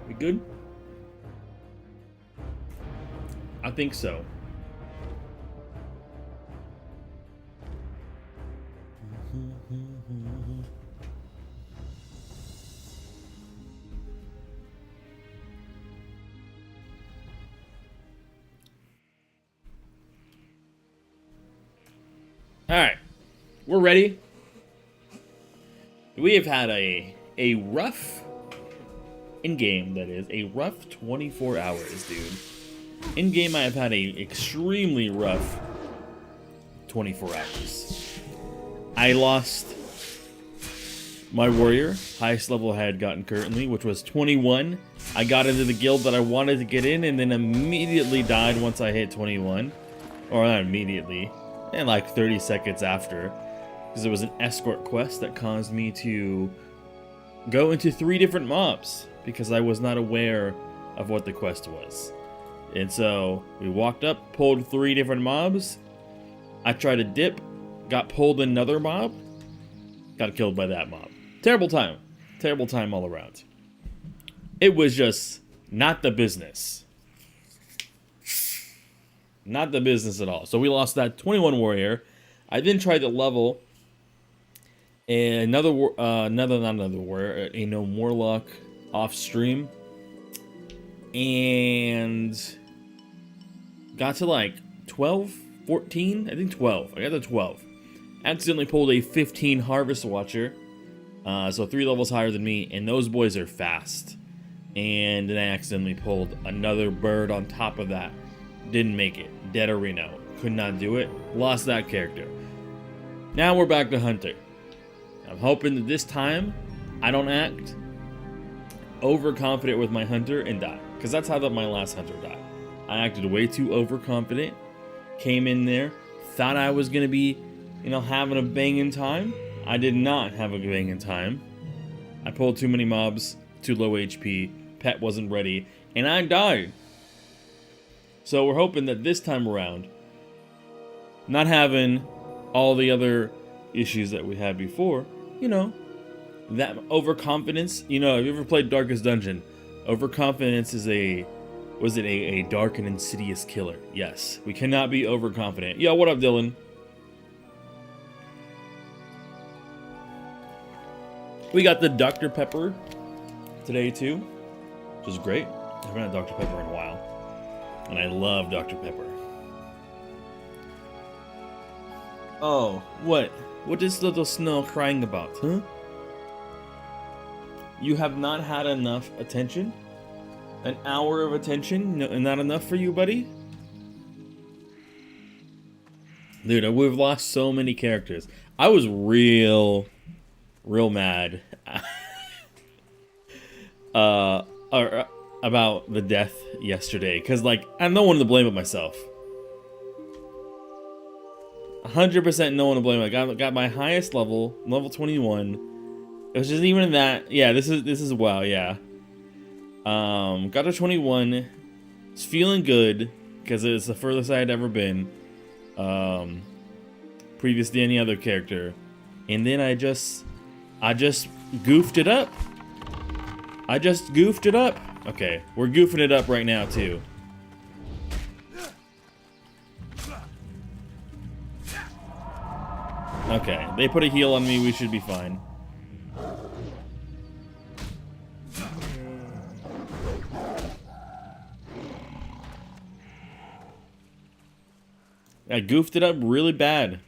We good? I think so. All right, we're ready. We have had a rough in-game, that is, a rough 24 hours, dude. In-game, I have had a extremely rough 24 hours. I lost my warrior, highest level I had gotten currently, which was 21. I got into the guild that I wanted to get in, and then immediately died once I hit 21. Or not immediately, and like 30 seconds after. Because there was an escort quest that caused me to go into 3 different mobs. Because I was not aware of what the quest was. And so, we walked up, pulled 3 different mobs. I tried to dip, got pulled another mob, got killed by that mob. Terrible time. Terrible time all around. It was just not the business. Not the business at all. So we lost that 21 warrior. I then tried to level another warrior, a no warlock off stream, and got to like 12, 14, I think 12. I got to 12. Accidentally pulled a 15 harvest watcher, so 3 levels higher than me, and those boys are fast. And then I accidentally pulled another bird on top of that. Didn't make it. Dead or Reno. Could not do it. Lost that character. Now we're back to Hunter. I'm hoping that this time I don't act overconfident with my Hunter and die. Because that's how my last Hunter died. I acted way too overconfident. Came in there. Thought I was going to be, having a banging time. I did not have a banging time. I pulled too many mobs. Too low HP. Pet wasn't ready. And I died. So we're hoping that this time around, not having all the other issues that we had before, that overconfidence, have you ever played Darkest Dungeon? Overconfidence is a dark and insidious killer. Yes, we cannot be overconfident. Yo, what up, Dylan? We got the Dr. Pepper today too, which is great. I haven't had Dr. Pepper in a while. And I love Dr. Pepper. Oh, what? What is little Snow crying about, huh? You have not had enough attention? An hour of attention? No, not enough for you, buddy? Dude, we've lost so many characters. I was real mad. About the death yesterday, because I'm no one to blame but myself. 100% no one to blame. I got my highest level 21. It was just even that. Yeah, this is wow. Yeah. Got to 21. It's feeling good because it's the furthest I had ever been. Previous to any other character, and then I just goofed it up. Okay, we're goofing it up right now, too. Okay, they put a heal on me, we should be fine. I goofed it up really bad.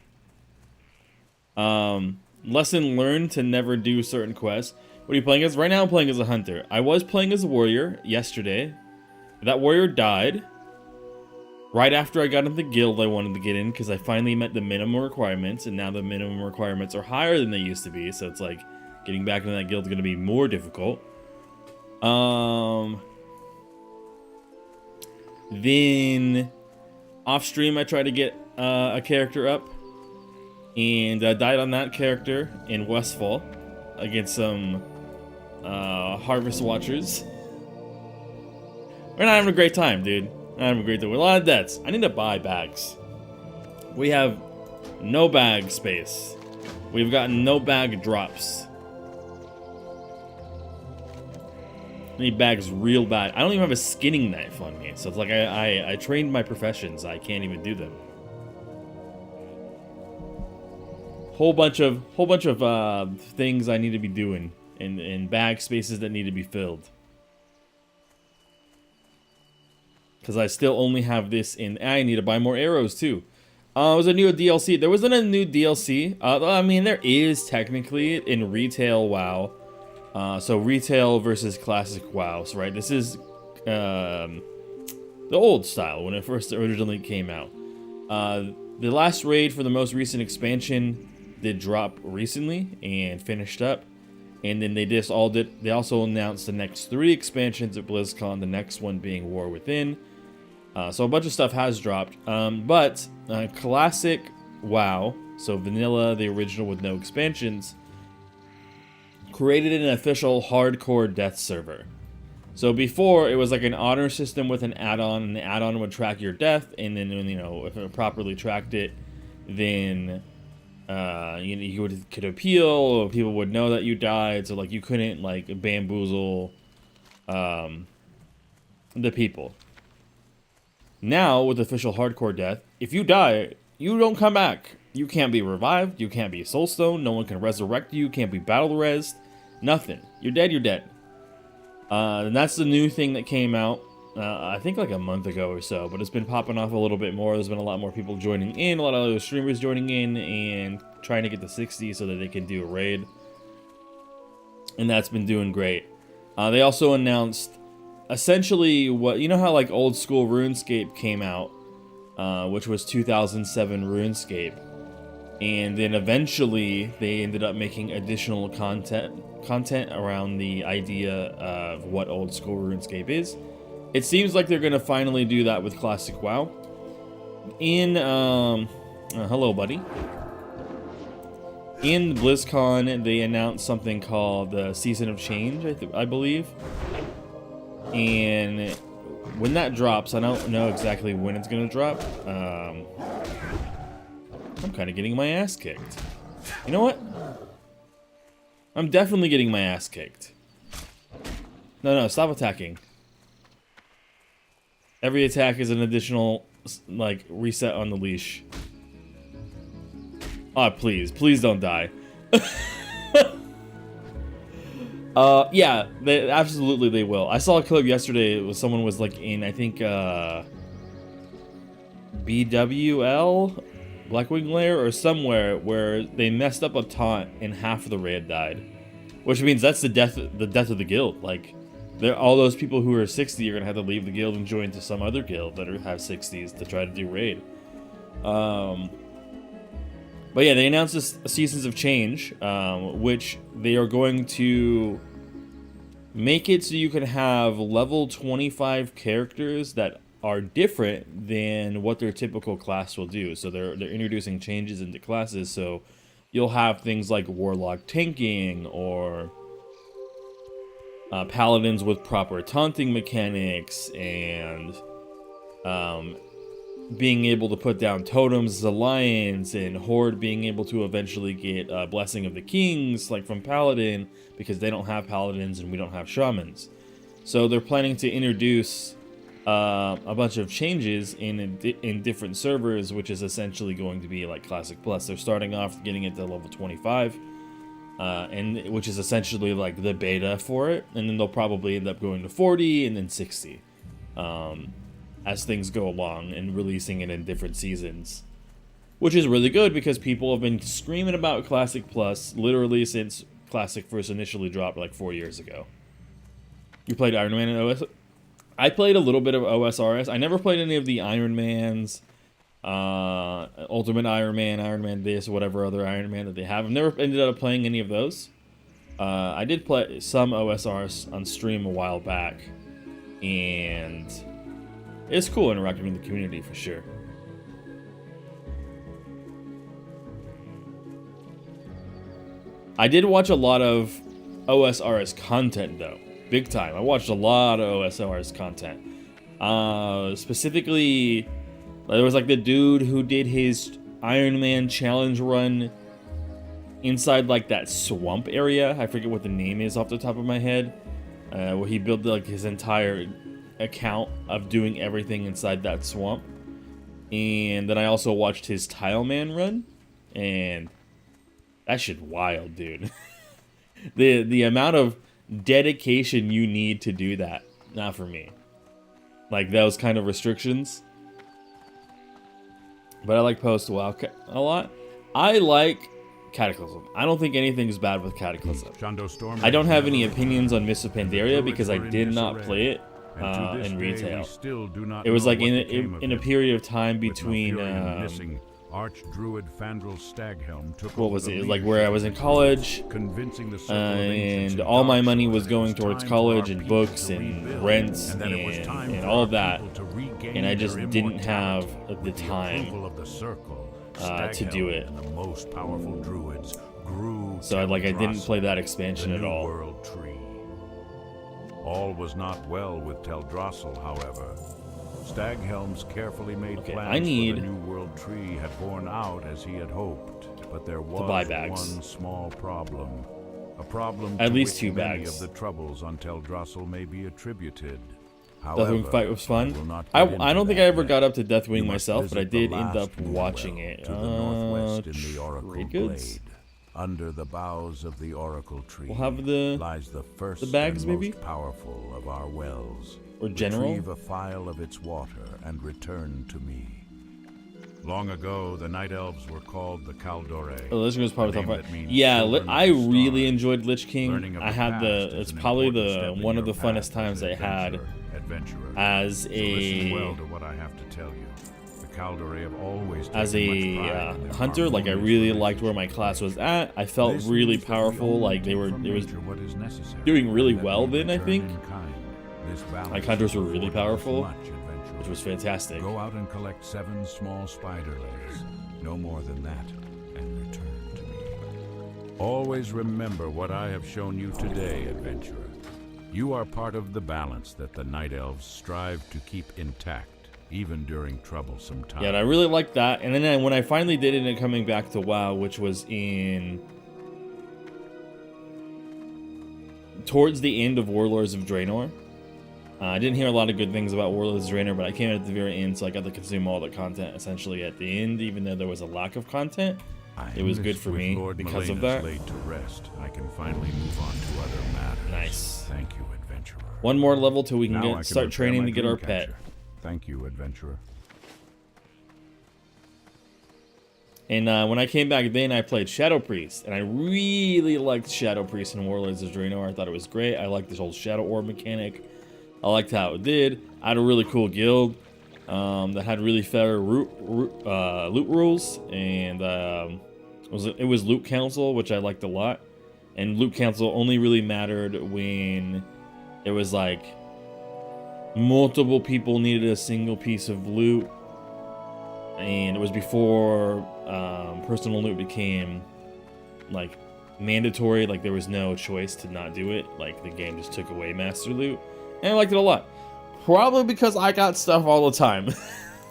Lesson learned to never do certain quests. What are you playing as? Right now I'm playing as a Hunter. I was playing as a warrior yesterday. That warrior died right after I got into the guild I wanted to get in, because I finally met the minimum requirements, and now the minimum requirements are higher than they used to be, so it's like getting back into that guild is going to be more difficult. Then off stream I tried to get a character up, and I died on that character in Westfall against some Harvest Watchers. We're not having a great time, dude. Not having a great time. A lot of deaths. I need to buy bags. We have no bag space. We've gotten no bag drops. I need bags real bad. I don't even have a skinning knife on me, so it's like I trained my professions. I can't even do them. Whole bunch of things I need to be doing, and bag spaces that need to be filled. Because I still only have this in. I need to buy more arrows too. Was a new DLC. There wasn't a new DLC. I mean, there is technically in retail WoW. So retail versus classic WoW. So, right, this is the old style when it first originally came out. The last raid for the most recent expansion did drop recently and finished up. And then they also announced the next 3 expansions at BlizzCon, the next one being War Within. So a bunch of stuff has dropped, but classic WoW, so vanilla, the original with no expansions, created an official hardcore death server. So before, it was like an honor system with an add-on, and the add-on would track your death, and then, you know, if it properly tracked it, then you could appeal, or people would know that you died, so like you couldn't like bamboozle the people. Now, with official hardcore death, if you die, you don't come back. You can't be revived, you can't be soulstone, no one can resurrect you, can't be battle rezzed, nothing. You're dead, you're dead. And that's the new thing that came out, I think like a month ago or so, but it's been popping off a little bit more. There's been a lot more people joining in, a lot of other streamers joining in, and trying to get to 60 so that they can do a raid. And that's been doing great. They also announced essentially what, you know how like old school RuneScape came out, which was 2007 RuneScape, and then eventually they ended up making additional content around the idea of what old school RuneScape is. It seems like they're gonna finally do that with classic WoW. Hello buddy. In BlizzCon, they announced something called the Season of Change, I believe. And when that drops, I don't know exactly when it's gonna drop. I'm kind of getting my ass kicked. You know what? I'm definitely getting my ass kicked. No, stop attacking. Every attack is an additional, like, reset on the leash. Oh, please don't die. Yeah, absolutely they will. I saw a clip yesterday. It was someone was like in, I think, BWL, Blackwing Lair, or somewhere where they messed up a taunt and half of the raid died, which means that's the death of the guild. Like, all those people who are 60 are gonna have to leave the guild and join to some other guild that have 60s to try to do raid. But yeah, they announced this Seasons of Change, which they are going to make it so you can have level 25 characters that are different than what their typical class will do. So they're introducing changes into classes. So you'll have things like Warlock tanking, or Paladins with proper taunting mechanics, and being able to put down totems as alliance, and Horde being able to eventually get Blessing of the Kings, like from Paladin, because they don't have Paladins and we don't have Shamans. So they're planning to introduce a bunch of changes in different servers, which is essentially going to be like Classic Plus. They're starting off getting it to level 25, and which is essentially like the beta for it, and then they'll probably end up going to 40 and then 60. As things go along, and releasing it in different seasons, which is really good because people have been screaming about Classic Plus literally since Classic first initially dropped like 4 years ago. You played Iron Man and OS? I played a little bit of OSRS. I never played any of the Iron Mans, Ultimate Iron Man this, whatever other Iron Man that they have. I've never ended up playing any of those. I did play some OSRS on stream a while back, and it's cool interacting with the community for sure. I did watch a lot of OSRS content though, big time. I watched a lot of OSRS content. Specifically, there was like the dude who did his Iron Man challenge run inside like that swamp area. I forget what the name is off the top of my head. where he built like his entire account of doing everything inside that swamp. And then I also watched his Tile Man run, and that shit wild, dude. the amount of dedication you need to do that, not for me. Like those kind of restrictions. But I like Post WoW a lot. I like Cataclysm. I don't think anything's bad with Cataclysm. I don't have any opinions on Mists of Pandaria because I did not play it in retail. It was like in a period of time between Archdruid Fandral Staghelm took what was it? It was like where I was in college, and all my money was going towards college and books and rents and all of that, and I just didn't have the time to do it. So I didn't play that expansion at all. All was not well with Teldrassil, however. Staghelm's carefully made plans for the New World Tree had borne out as he had hoped, but there was one small problem. A problem at to least which 2 many bags. of the troubles on Teldrassil may be attributed. Deathwing fight was fun. I don't think I ever got up to Deathwing myself, but I did end up watching it. To the northwest in the Oracle trade goods? Glade. Under the boughs of the Oracle Tree We'll have lies the first the bags, and maybe? most powerful of our wells. Or general? Retrieve a phial of its water and return to me. Long ago, the Night Elves were called the Kaldore. Oh, Lich King was probably top 5. Yeah, I really enjoyed Lich King. I had it's probably one of the funnest times I had as a hunter. Like I really liked where my class was at. I felt really powerful. Like it was doing really well then, I think. Like hunters were really powerful, which was fantastic. Go out and collect 7 small spider legs, no more than that, and return to me. Always remember what I have shown you today, adventurer. You are part of the balance that the Night Elves strive to keep intact, even during troublesome times. Yeah, and I really liked that. And then when I finally did end up coming back to WoW, which was towards the end of Warlords of Draenor. I didn't hear a lot of good things about Warlords of Draenor, but I came at the very end, so I got to consume all the content essentially at the end, even though there was a lack of content. It was good for me because of that. Laid to rest, I can finally move on to other matters. Nice. Thank you, adventurer. One more level till we can start training to get our pet. Thank you, adventurer. And when I came back then, I played Shadow Priest, and I really liked Shadow Priest in Warlords of Draenor. I thought it was great. I liked this whole Shadow Orb mechanic. I liked how it did. I had a really cool guild that had really fair loot rules, and it was Loot Council, which I liked a lot. And Loot Council only really mattered when it was like multiple people needed a single piece of loot, and it was before personal loot became like mandatory. Like there was no choice to not do it. Like the game just took away master loot. And I liked it a lot. Probably because I got stuff all the time.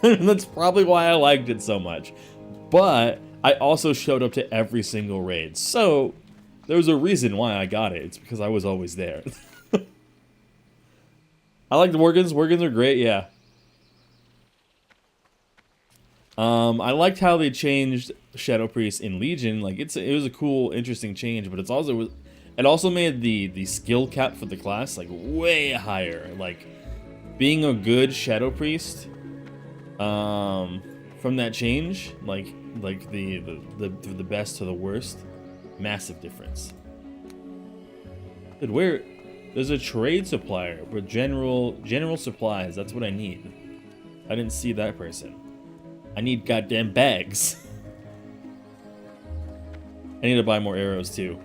That's probably why I liked it so much. But I also showed up to every single raid. So there's a reason why I got it. It's because I was always there. I like the Worgens. Worgens are great, yeah. I liked how they changed Shadow Priest in Legion. Like it was a cool, interesting change, but it also made the skill cap for the class like way higher. Like being a good Shadow Priest from that change, like the best to the worst, massive difference. Dude, there's a trade supplier for general supplies. That's what I need. I didn't see that person. I need goddamn bags. I need to buy more arrows too.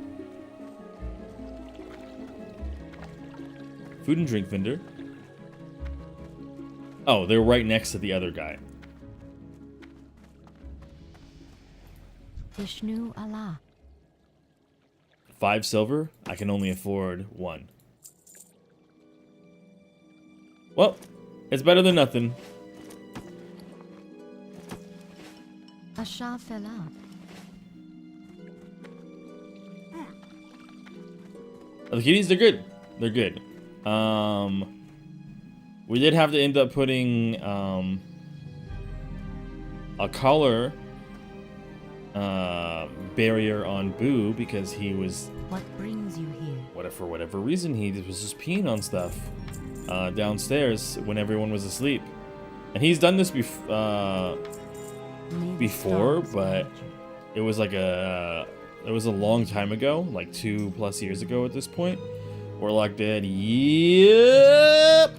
Food and drink vendor. Oh, they're right next to the other guy. Vishnu Allah. 5 silver? I can only afford 1. Well, it's better than nothing. Asha Fela. The kitties, they're good. They're good. We did have to end up putting a color barrier on Boo because he was, What brings you here? for whatever reason, he was just peeing on stuff downstairs when everyone was asleep. And he's done this May the before, stars but guide you. it was like it was a long time ago, like 2+ years ago at this point. Warlock dead. Yep.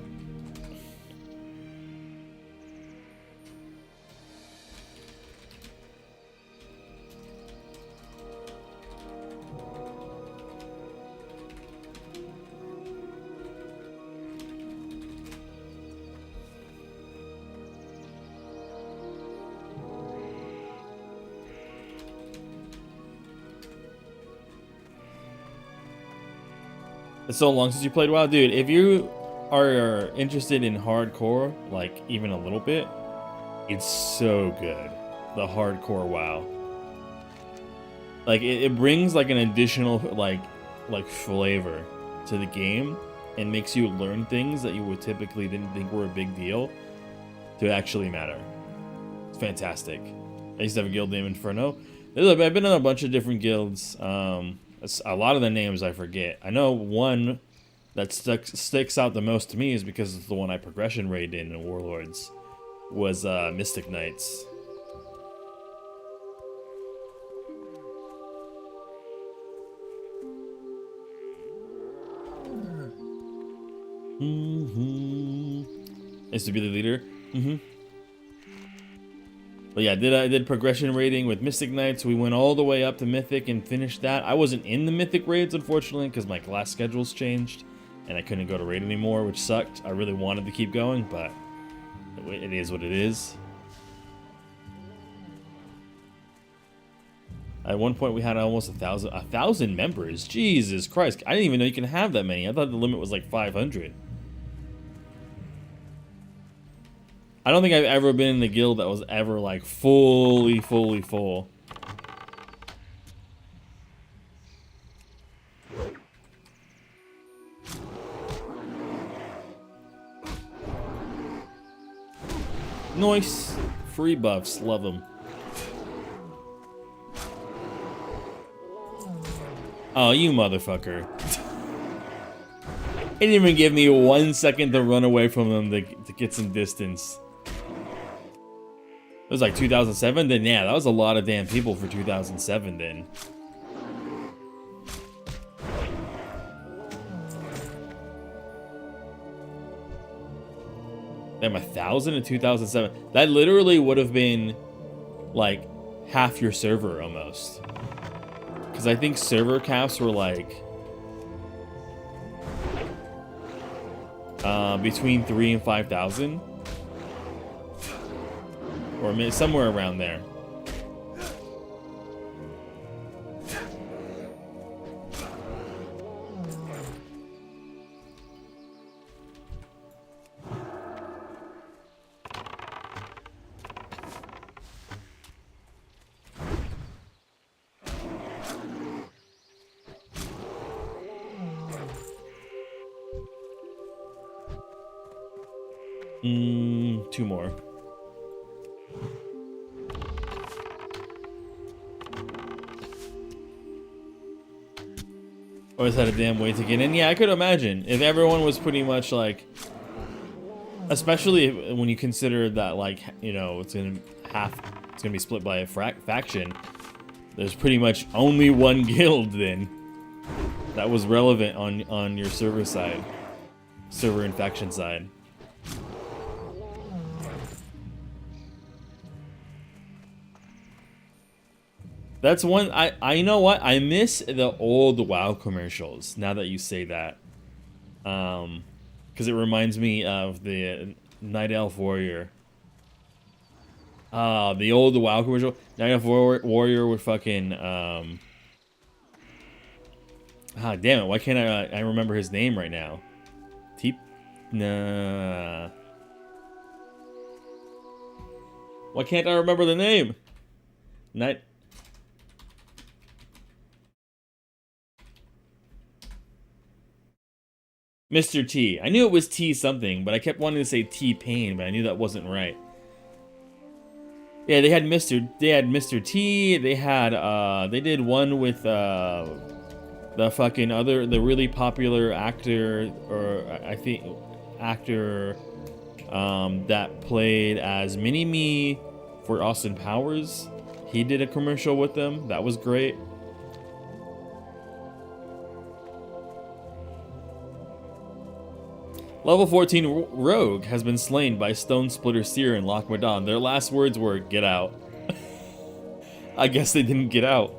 It's so long since you played WoW, dude. If you are interested in hardcore, like even a little bit, it's so good. The hardcore WoW, like it brings like an additional like flavor to the game and makes you learn things that you would typically didn't think were a big deal to actually matter. It's fantastic. I used to have a guild named Inferno. I've been in a bunch of different guilds. A lot of the names I forget. I know one that sticks out the most to me is because it's the one I progression rated in Warlords. Was Mystic Knights. I used to be the leader. But yeah, I did progression raiding with Mystic Knights. We went all the way up to Mythic and finished that. I wasn't in the Mythic raids, unfortunately, because my class schedules changed. And I couldn't go to raid anymore, which sucked. I really wanted to keep going, but it is what it is. At one point, we had almost 1,000 members. Jesus Christ. I didn't even know you can have that many. I thought the limit was like 500. I don't think I've ever been in a guild that was ever like fully full. Nice. Free buffs. Love them. Oh, you motherfucker. It didn't even give me 1 second to run away from them to get some distance. It was like 2007? Then yeah, that was a lot of damn people for 2007 then. Damn, 1,000 in 2007. That literally would have been like half your server almost. Because I think server caps were like between 3,000 and 5,000. Or somewhere around there. Two more. Always had a damn way to get in. Yeah, I could imagine if everyone was pretty much like, especially when you consider that, like, you know, it's gonna be split by a faction. There's pretty much only one guild then that was relevant on your server side, server and faction side. That's one, I know what, I miss the old WoW commercials, now that you say that. Because it reminds me of the Night Elf Warrior. The old WoW commercial. Night Elf Warrior with fucking, damn it, why can't I remember his name right now? Nah. Why can't I remember the name? Mr. T. I knew it was T something, but I kept wanting to say T-Pain, but I knew that wasn't right. Yeah, they had Mr. T. They had they did one with the fucking the really popular actor, or I think actor that played as Mini-Me for Austin Powers. He did a commercial with them. That was great. Level 14 Rogue has been slain by Stone Splitter Seer and Loch Madon. Their last words were, "Get out." I guess they didn't get out.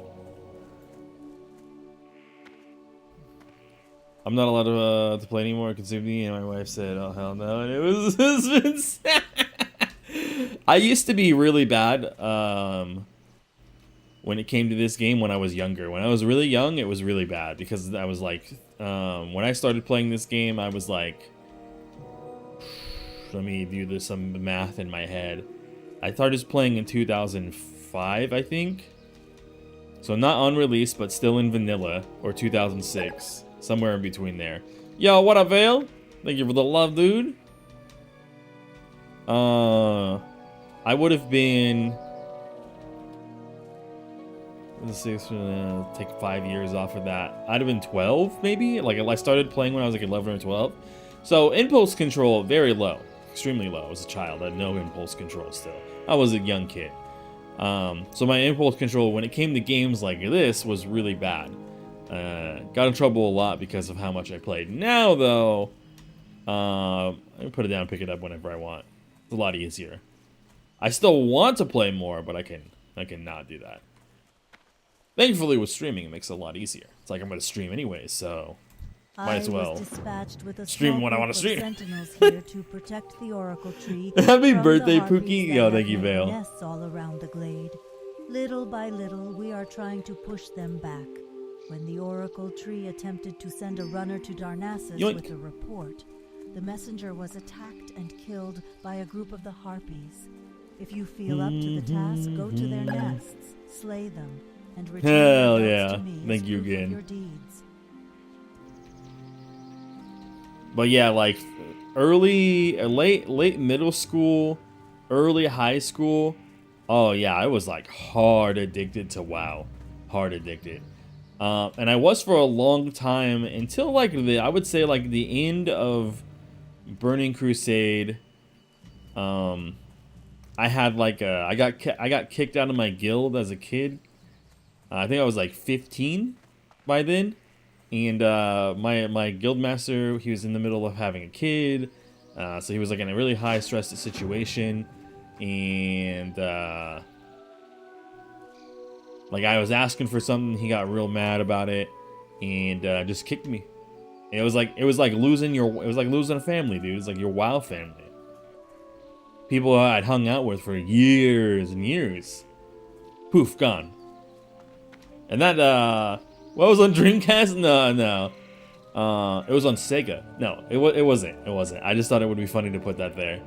I'm not allowed to play anymore. It consumed me, and my wife said, "Oh hell no!" And it was been sad. I used to be really bad when it came to this game when I was younger. When I was really young, it was really bad because I was like, when I started playing this game, I was like, let me do some math in my head. I started playing in 2005, I think. So not on release, but still in vanilla, or 2006. Somewhere in between there. Yo, what up, Vale? Thank you for the love, dude. I would have been... Let's see, take 5 years off of that. I'd have been 12, maybe? Like, I started playing when I was like 11 or 12. So, impulse control, very low. Extremely low. I was a child. I had no impulse control still. I was a young kid. So my impulse control when it came to games like this was really bad. Got in trouble a lot because of how much I played. Now, though, I put it down and pick it up whenever I want. It's a lot easier. I still want to play more, but I can not do that. Thankfully, with streaming, it makes it a lot easier. It's like I'm going to stream anyway, so might as well stream when I want to stream. Sentinels here to protect the oracle tree. Happy birthday, Pookie! Yo, thank you, Vale. Nests all around the glade. Little by little, we are trying to push them back. When the oracle tree attempted to send a runner to Darnassus with a report, the messenger was attacked and killed by a group of the harpies. If you feel up to the task, go to their nests, slay them, and return Hell their yeah! guts to me Thank you proof of again. your deeds. But yeah, like late middle school, early high school. Oh yeah, I was like hard addicted to WoW, hard addicted. And I was for a long time until like I would say like the end of Burning Crusade. I had like I got kicked out of my guild as a kid. I think I was like 15 by then, and my guild master, he was in the middle of having a kid, so he was like in a really high stress situation, and like I was asking for something, he got real mad about it, and just kicked me. It was like losing a family, dude. It was like your WoW family. People I'd hung out with for years and years. Poof, gone. And that, what was on Dreamcast? No. It was on Sega. No, it wasn't. It wasn't. I just thought it would be funny to put that there.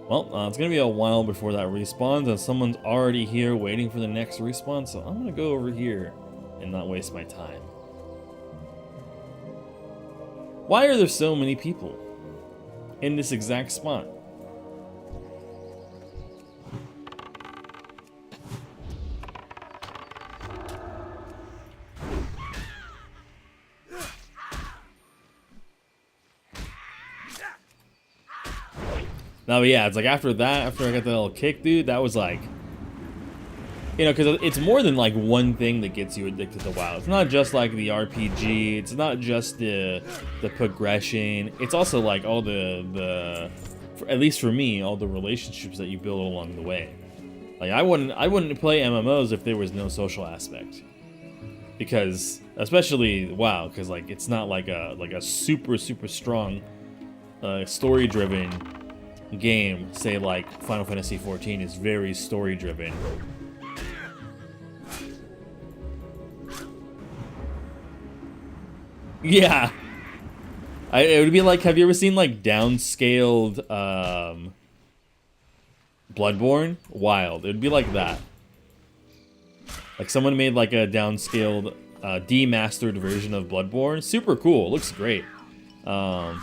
Well, it's going to be a while before that respawns, and someone's already here waiting for the next respawn, so I'm going to go over here and not waste my time. Why are there so many people in this exact spot? No, yeah, it's like after I got that little kick, dude, that was like, you know, because it's more than like one thing that gets you addicted to WoW. It's not just like the RPG. It's not just the progression. It's also like all at least for me, all the relationships that you build along the way. Like I wouldn't play MMOs if there was no social aspect, because especially WoW, because like it's not like a super strong story driven game. Say like Final Fantasy XIV is very story driven. Yeah, it would be like, have you ever seen like downscaled Bloodborne? Wild. It would be like that. Like someone made like a downscaled, demastered version of Bloodborne. Super cool. It looks great. But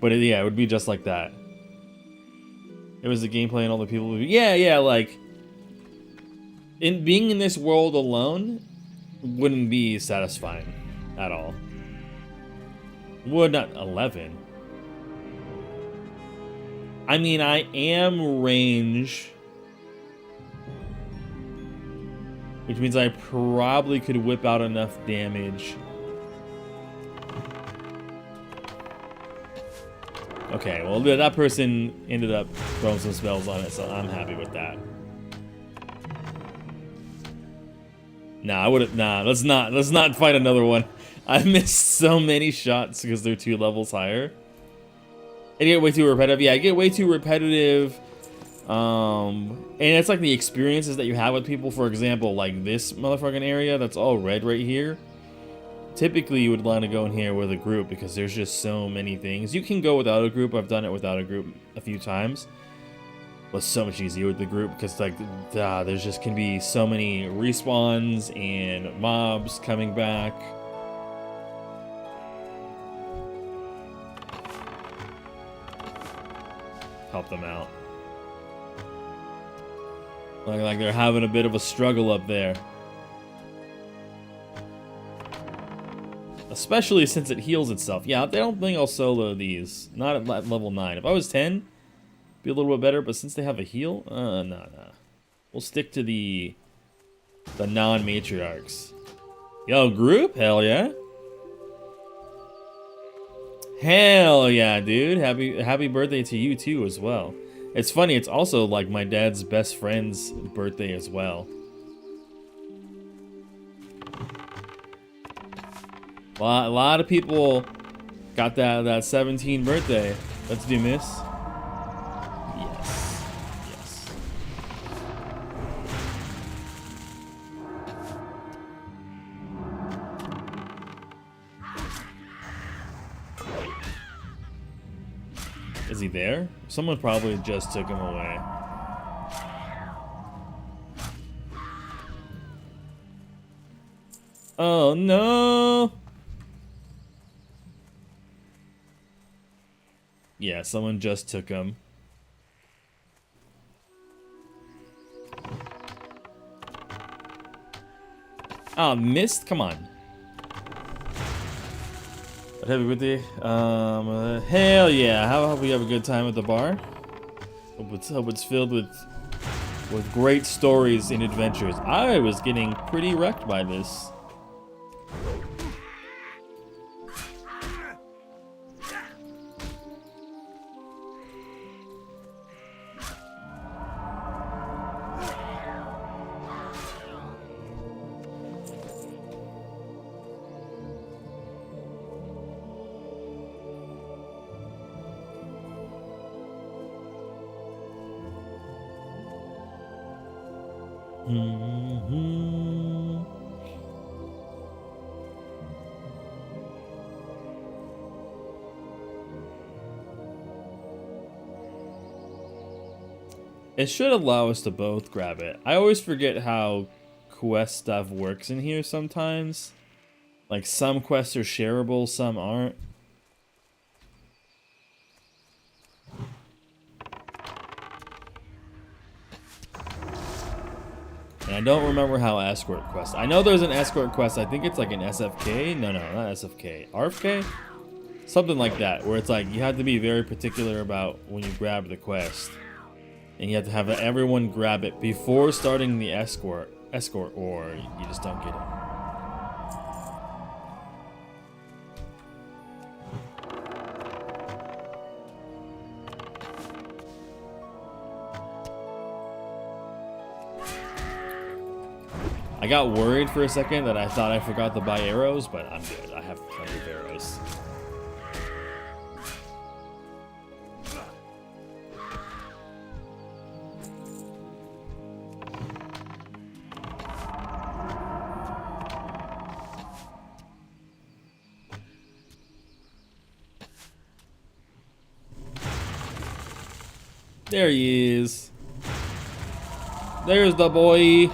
yeah, it would be just like that. It was the gameplay and all the people. Yeah, like being in this world alone wouldn't be satisfying at all. Would not 11. I mean, I am range, which means I probably could whip out enough damage. Okay, well, that person ended up throwing some spells on it, so I'm happy with that. Nah, let's not fight another one. I missed so many shots because they're 2 levels higher. I get way too repetitive. Yeah, I get way too repetitive. And it's like the experiences that you have with people. For example, like this motherfucking area that's all red right here. Typically, you would want to go in here with a group because there's just so many things. You can go without a group. I've done it without a group a few times. But it's so much easier with the group because like there's just can be so many respawns and mobs coming back. Help them out. Like they're having a bit of a struggle up there. Especially since it heals itself. Yeah, I don't think I'll solo these. Not at level 9. If I was 10, be a little bit better, but since they have a heal, no. We'll stick to the non-matriarchs. Yo, group? Hell yeah. Hell yeah, dude. Happy birthday to you too as well. It's funny, it's also like my dad's best friend's birthday as well. A lot of people got that 17 birthday. Let's do miss. Yes. Yes. Is he there? Someone probably just took him away. Oh no! Yeah, someone just took him. Oh, missed? Come on. But happy birthday. Hell yeah. How hope we have a good time at the bar. Hope it's filled with great stories and adventures. I was getting pretty wrecked by this. It should allow us to both grab it. I always forget how quest stuff works in here sometimes. Like some quests are shareable, some aren't. And I don't remember how escort quest. I know there's an escort quest. I think it's like an SFK. No, not SFK. RFK? Something like that, where it's like you have to be very particular about when you grab the quest. And you have to have everyone grab it before starting the escort, or you just don't get it. I got worried for a second that I thought I forgot to buy arrows, but I'm good. I have plenty of arrows. There he is. There's the boy.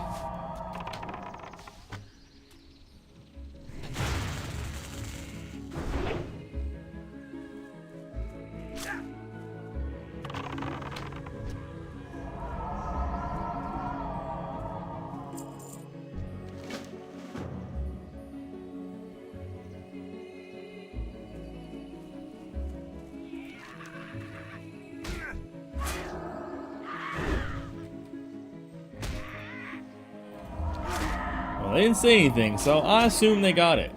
Well, they didn't say anything, so I assume they got it.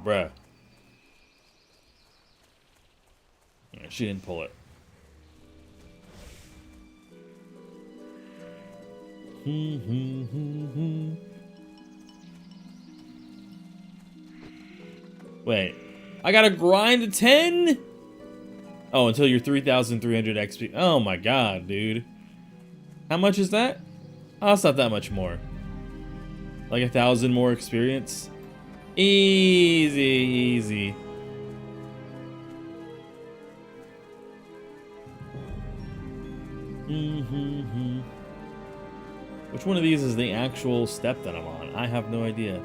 Bruh. Yeah, she didn't pull it. Wait, I gotta grind to 10? Oh, until you're 3,300 XP. Oh my god, dude. How much is that? Oh, it's not that much more. Like 1,000 more experience? Easy, easy. Which one of these is the actual step that I'm on? I have no idea.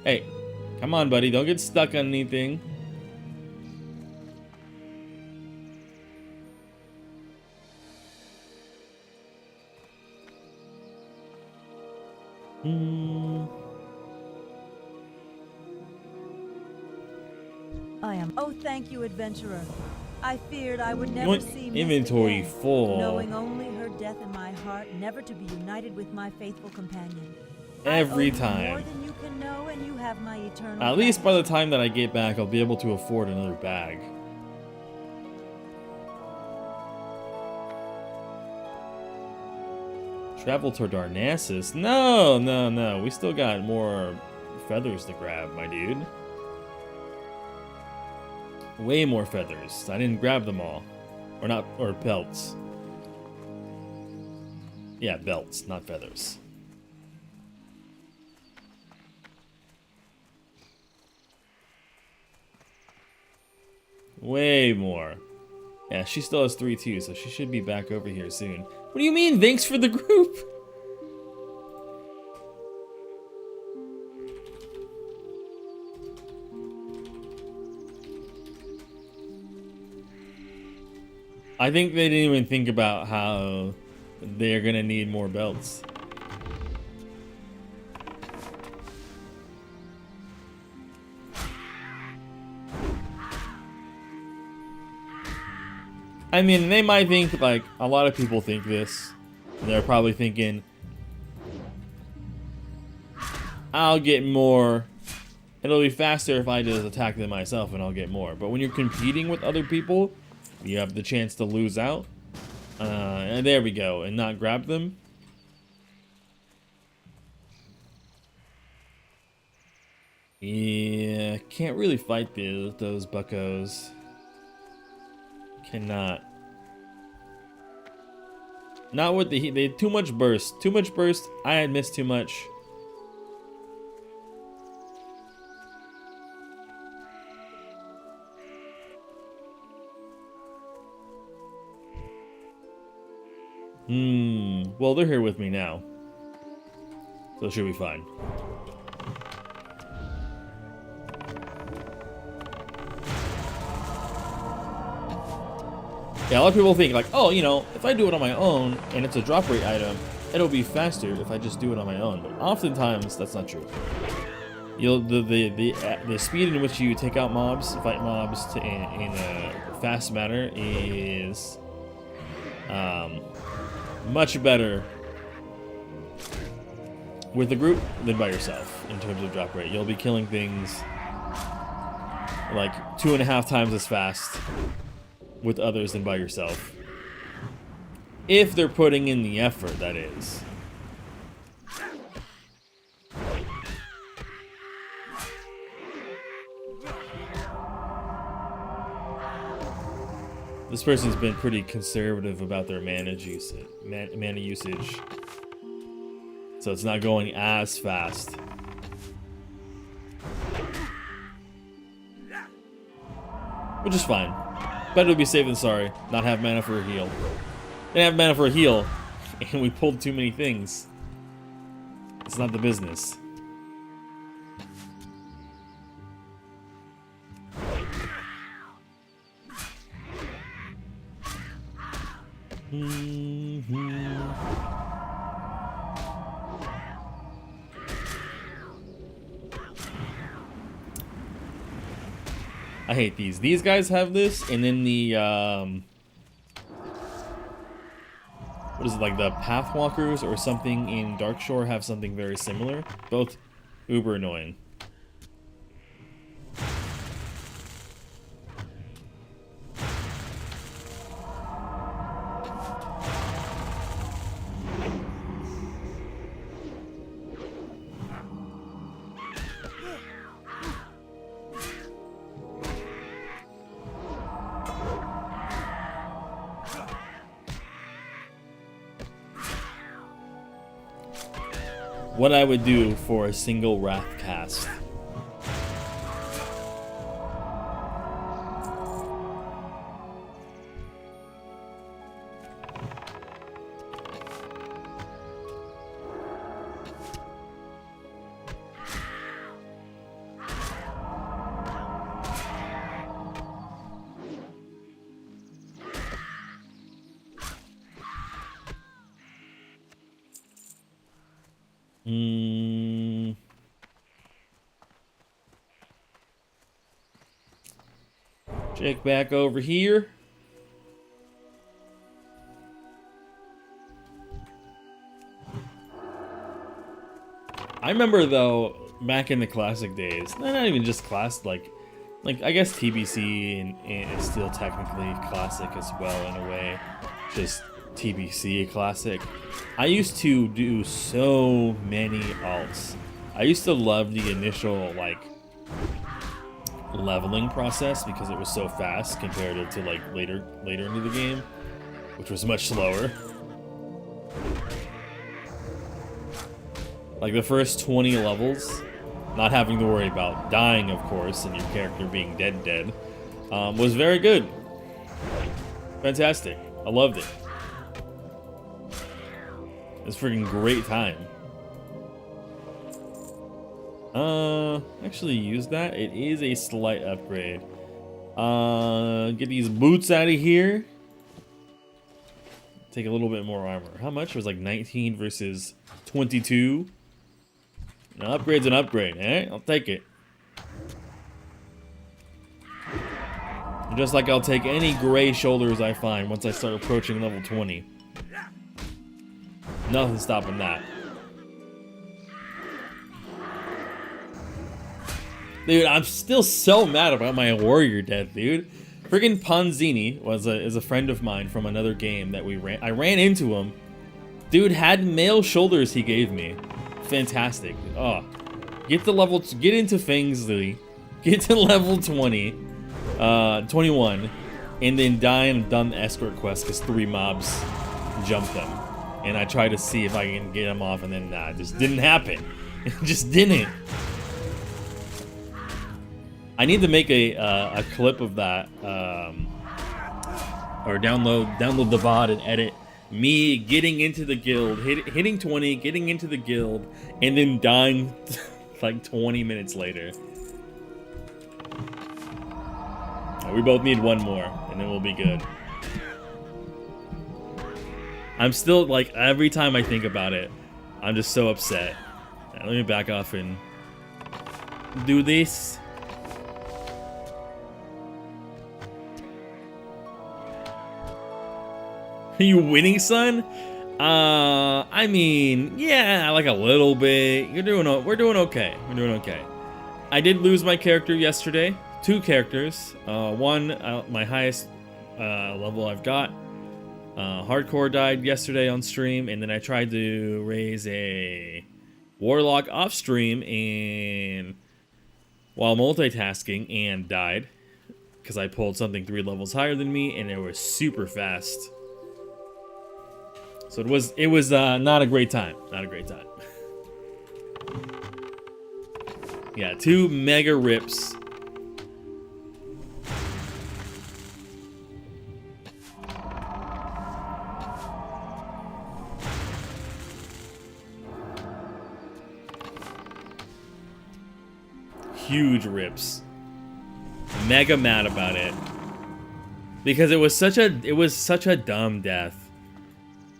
Hey, come on, buddy. Don't get stuck on anything. I am. Oh, thank you, adventurer. I feared I would never see Mist inventory again, full. knowing only her death in my heart, never to be united with my faithful companion. Every I owe you time. more than you can know, and you have my eternal. At least by the time that I get back, I'll be able to afford another bag. Travel to Darnassus? No, no, no. We still got more feathers to grab, my dude. Way more feathers. I didn't grab them all. Or not, or belts. Yeah, belts, not feathers. Way more. Yeah, she still has 3 too, so she should be back over here soon. What do you mean, thanks for the group? I think they didn't even think about how they're gonna need more belts. I mean, they might think, like, a lot of people think this. They're probably thinking, I'll get more. It'll be faster if I just attack them myself and I'll get more. But when you're competing with other people, you have the chance to lose out. And there we go, and not grab them. Yeah, can't really fight those buckos. Cannot. Not with the heat. They had too much burst. Too much burst. I had missed too much. Well, they're here with me now. So it should be fine. Yeah, a lot of people think like, oh, you know, if I do it on my own and it's a drop rate item, it'll be faster if I just do it on my own. But oftentimes that's not true. The speed in which you take out mobs, fight mobs in a fast manner is much better with a group than by yourself in terms of drop rate. You'll be killing things like 2.5 times as fast with others than by yourself. If they're putting in the effort, that is. This person's been pretty conservative about their mana usage, so it's not going as fast. Which is fine. Better to be safe than sorry. Not have mana for a heal. Didn't have mana for a heal, and we pulled too many things. It's not the business. I hate these. These guys have this, and then the what is it, like the Pathwalkers or something in Darkshore have something very similar. Both uber annoying. What I would do for a single Wrath cast. Check back over here. I remember though, back in the classic days, not even just class, like I guess TBC and is still technically classic as well in a way, just TBC classic. I used to do so many alts. I used to love the initial like leveling process because it was so fast compared to like later into the game, which was much slower. Like the first 20 levels, not having to worry about dying, of course, and your character being dead, was very good. Fantastic. I loved it. It was a freaking great time. Actually use that. It is a slight upgrade. Get these boots out of here. Take a little bit more armor. How much? It was like 19 versus 22. An upgrade's an upgrade, eh? I'll take it. Just like I'll take any gray shoulders I find once I start approaching level 20. Nothing stopping that. Dude, I'm still so mad about my warrior death, dude. Friggin' Ponzini is a friend of mine from another game that I ran into him. Dude had male shoulders he gave me. Fantastic. Oh. Get into Fangsley. Get to level 20. 21. And then die and done the escort quest because 3 mobs jumped them. And I tried to see if I can get them off, and then nah, it just didn't happen. It just didn't. I need to make a clip of that, or download the VOD and edit me getting into the guild, hitting 20, getting into the guild, and then dying like 20 minutes later. We both need one more, and then we'll be good. I'm still, like, every time I think about it, I'm just so upset. Now, let me back off and do this. Are you winning, son? I mean, yeah, like a little bit. We're doing okay. We're doing okay. I did lose my character yesterday. 2 characters. One, my highest level I've got. Hardcore died yesterday on stream, and then I tried to raise a Warlock off stream and while multitasking and died. because I pulled something 3 levels higher than me, and it was super fast. So it was not a great time. Not a great time. Yeah, 2 mega rips. Huge rips. Mega mad about it. Because it was such a dumb death.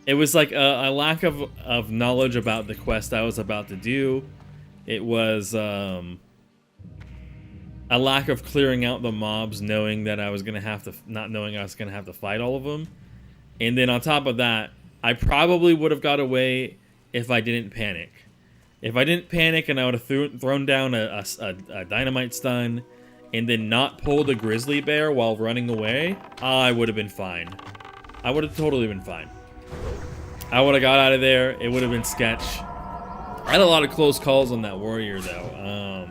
It was like a lack of knowledge about the quest I was about to do. It was a lack of clearing out the mobs, knowing that I was gonna have to, not knowing I was gonna have to fight all of them. And then on top of that, I probably would have got away if I didn't panic. If I didn't panic and I would have thrown down a dynamite stun and then not pulled a grizzly bear while running away, I would have been fine. I would have totally been fine. I would have got out of there. It would have been sketch. I had a lot of close calls on that warrior, though.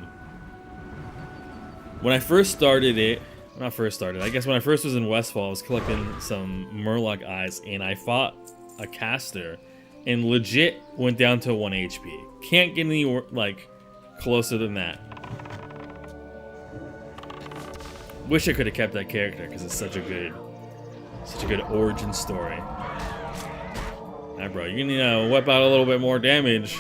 When I first started it, not first started, I guess when I first was in Westfall, I was collecting some Murloc eyes, and I fought a caster, and legit went down to 1 HP. Can't get any, like, closer than that. Wish I could have kept that character, because it's such a good origin story. Alright, bro, you need to whip out a little bit more damage.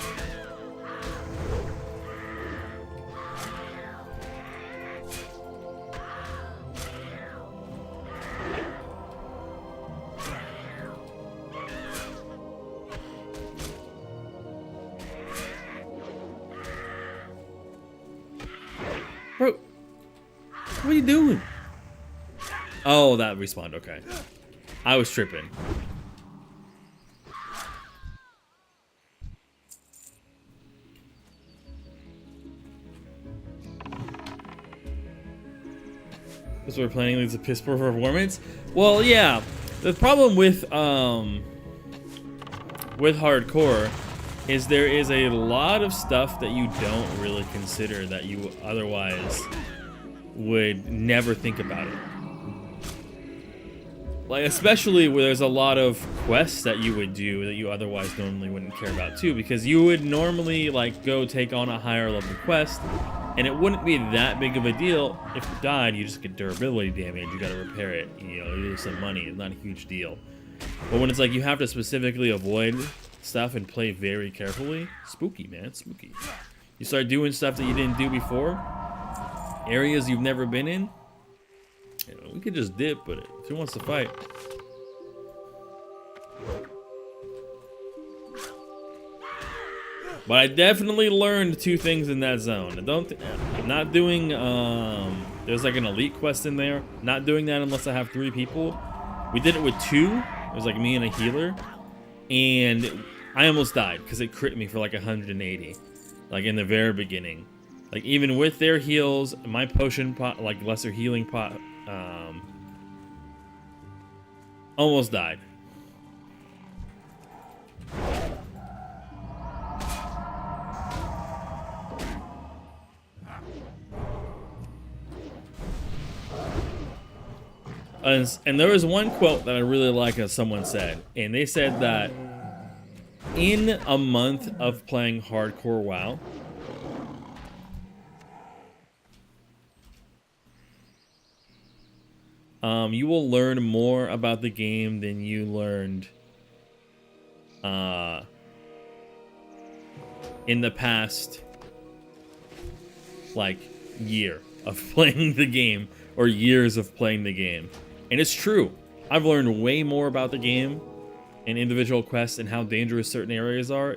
Bro, what are you doing? Oh, that respawned, okay. I was tripping. Because we're planning leads to piss poor performance. Well, yeah. The problem with hardcore is there is a lot of stuff that you don't really consider that you otherwise would never think about it. Like, especially where there's a lot of quests that you would do that you otherwise normally wouldn't care about too, because you would normally like go take on a higher level quest and it wouldn't be that big of a deal. If you died, you just get durability damage, you gotta repair it, you know, you lose some money, it's not a huge deal. But when it's like you have to specifically avoid stuff and play very carefully, spooky, man, spooky. You start doing stuff that you didn't do before, areas you've never been in. You know, we could just dip, but if he wants to fight. But I definitely learned 2 things in that zone. I'm not doing, there's like an elite quest in there. Not doing that unless I have 3 people. We did it with 2. It was like me and a healer. And I almost died because it crit me for like 180. Like in the very beginning. Like even with their heals, my potion pot, like lesser healing pot, almost died. And there was one quote that I really like that someone said, and they said that in a month of playing hardcore WoW, you will learn more about the game than you learned in the past, like, year of playing the game, or years of playing the game. And it's true. I've learned way more about the game and individual quests and how dangerous certain areas are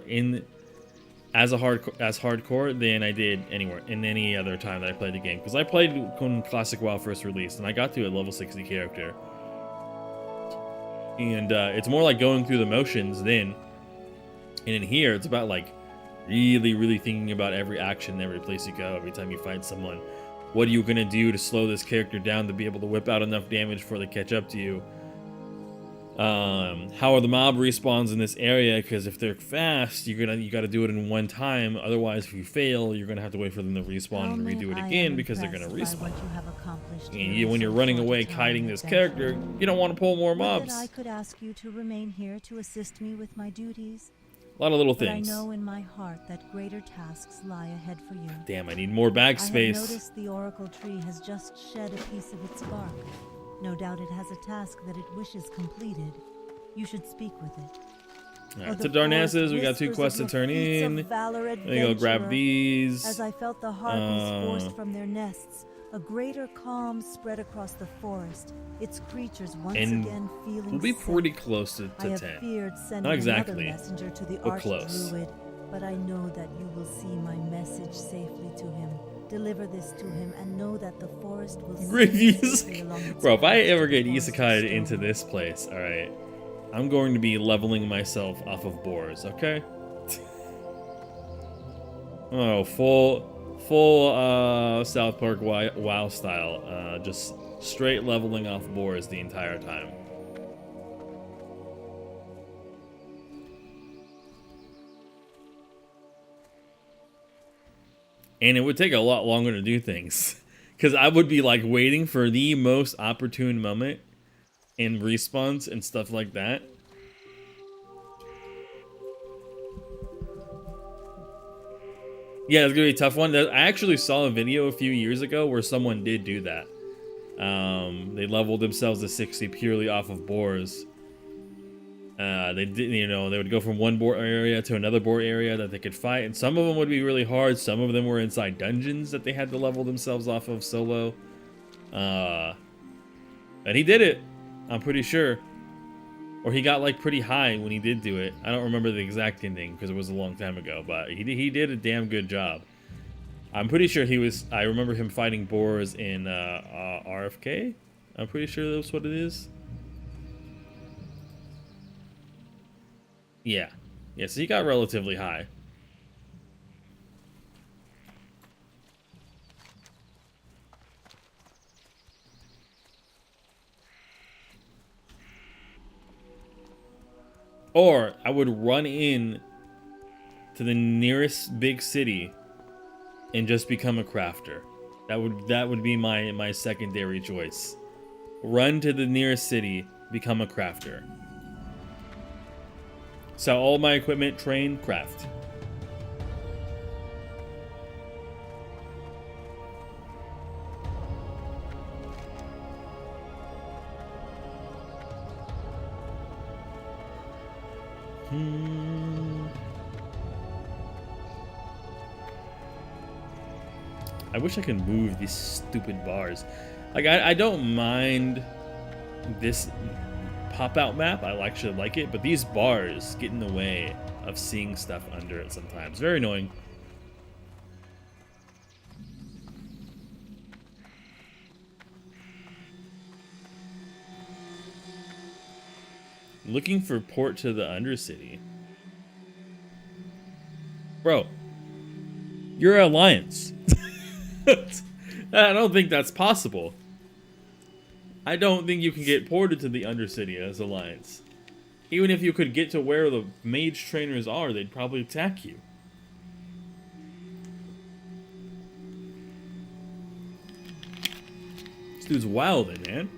as hardcore than I did anywhere in any other time that I played the game. Because I played when Classic WoW first released, and I got to a level 60 character. And it's more like going through the motions then. And in here, it's about like really thinking about every action, every place you go, every time you fight someone. What are you gonna do to slow this character down to be able to whip out enough damage before they catch up to you? How are the mob respawns in this area? Because if they're fast, you got to do it in one time. Otherwise, if you fail, you're gonna have to wait for them to respawn and redo it again because they're gonna respawn. And when you're running away, kiting this character, you don't want to pull more mobs. I could ask you to remain here to assist me with my duties. A lot of little But things. I know in my heart that greater tasks lie ahead for you. Damn, I need more bag space. I have noticed the oracle tree has just shed a piece of its bark. No doubt it has a task that it wishes completed. You should speak with it. Alright, to Darnassus, we got 2 quests to turn in. There you go, grab these. As I felt the harpies forced from their nests, a greater calm spread across the forest. Its creatures once again feeling we'll be pretty safe. close to I have 10. feared sending Not exactly, another messenger to the but close. Archdruid, but I know that you will see my message safely to him. Deliver this to him and know that the forest will Reviews. Bro, if I ever get isekai'd into this place, alright, I'm going to be leveling myself off of boars, okay? Oh, full South Park WoW style. Just straight leveling off boars the entire time. And it would take a lot longer to do things. Because I would be like waiting for the most opportune moment in respawns and stuff like that. Yeah, it's gonna be a tough one. I actually saw a video a few years ago where someone did do that. They leveled themselves to 60 purely off of boars. They did, they would go from one boar area to another boar area that they could fight, and some of them would be really hard. Some of them were inside dungeons that they had to level themselves off of solo. And he did it, I'm pretty sure. Or he got like pretty high when he did do it. I don't remember the exact ending because it was a long time ago, but he did a damn good job. I'm pretty sure I remember him fighting boars in RFK. I'm pretty sure that's what it is. Yeah. Yeah, so he got relatively high. Or I would run in to the nearest big city and just become a crafter. That would be my secondary choice. Run to the nearest city, become a crafter. Sell all my equipment, train, craft. I wish I could move these stupid bars. Like, I don't mind this pop-out map. I actually like it, but these bars get in the way of seeing stuff under it sometimes. Very annoying. Looking for port to the Undercity. Bro, you're Alliance. I don't think that's possible. I don't think you can get ported to the Undercity as Alliance. Even if you could get to where the mage trainers are, they'd probably attack you. This dude's wilding, man.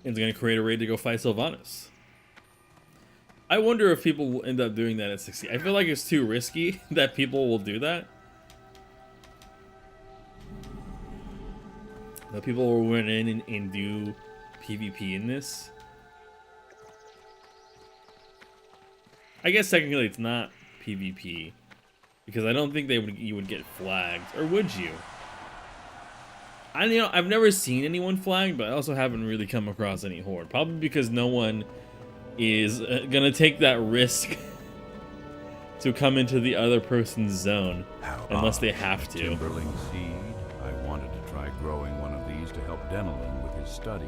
And he's gonna create a raid to go fight Sylvanas. I wonder if people will end up doing that at 60. I feel like it's too risky that people will do that. That people will run in and do PvP in this. I guess technically it's not PvP because I don't think you would get flagged, or would you? I've never seen anyone flagged, but I also haven't really come across any horde. Probably because no one is gonna take that risk to come into the other person's zone unless they have to. Timberling seed. I wanted to try growing one of these to help Denelin with his studies,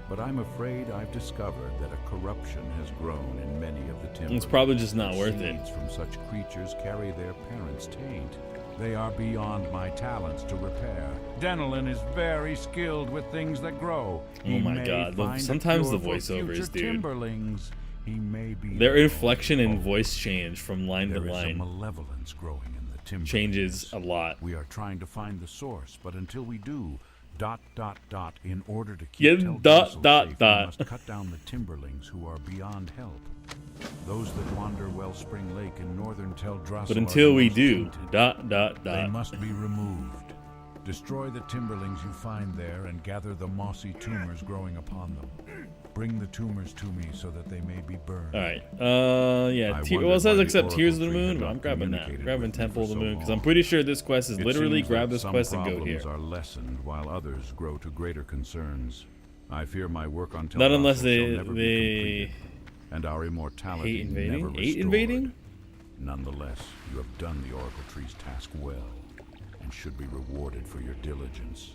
but I'm afraid I've discovered that a corruption has grown in many of the timberlings. It's probably just not worth it. Seeds from such creatures carry their parents' taint. They are beyond my talents to repair. Denelin is very skilled with things that grow. Oh my god, sometimes the voiceovers, dude. He may be their inflection and voice change from line to there is a line malevolence growing in the timberlings. changes a lot. We are trying to find the source, but until we do, ... in order to keep Yeah, Teldrassil safe, we ... must cut down the timberlings who are beyond help. Those that wander Wellspring Lake in northern Teldrassil. But until are we most do, tainted. They must be removed. Destroy the timberlings you find there and gather the mossy tumors growing upon them. Bring the tumors to me so that they may be burned. Alright, yeah, well, it says accept Tears of the Moon, but I'm grabbing that. Grabbing Temple of the Moon, because I'm pretty sure this quest is literally grab this quest and go here. Some problems are lessened while others grow to greater concerns. I fear my work on Teldrassil Not unless shall never be they completed, and our immortality hate never invading? restored. Hate invading? Nonetheless, you have done the Oracle Tree's task well, and should be rewarded for your diligence.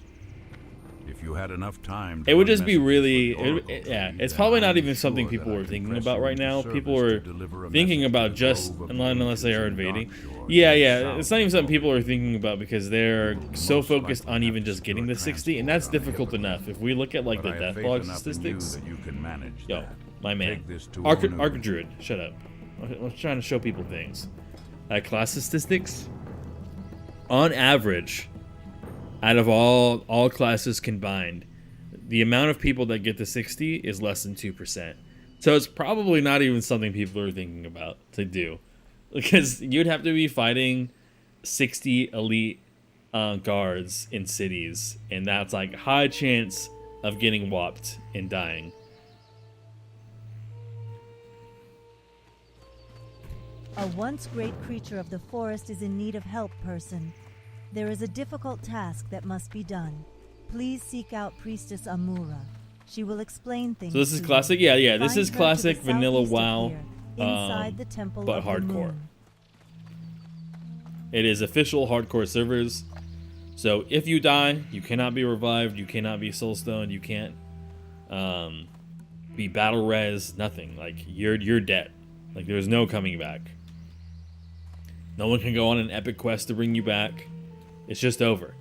If you had enough time, it would just be really, yeah. It's probably not even something people are thinking about right now. People are thinking about just unless they are invading. Yeah, it's not even something people are thinking about because they're so focused on even just getting the 60, and that's difficult enough. If we look at like the death log statistics, yo, my man, Archdruid, shut up. I'm trying to show people things. Class statistics, on average, out of all classes combined, the amount of people that get to 60 is less than 2%. So it's probably not even something people are thinking about to do. Because you'd have to be fighting 60 elite guards in cities, and that's like high chance of getting whopped and dying. A once great creature of the forest is in need of help, person. There is a difficult task that must be done. Please seek out Priestess Amura. She will explain things. So this is classic? Yeah. This is classic vanilla WoW, inside the temple but of the hardcore. moon. It is official hardcore servers. So if you die, you cannot be revived, you cannot be soulstoned, you can't be battle res, nothing. Like you're dead. Like there's no coming back. No one can go on an epic quest to bring you back. It's just over.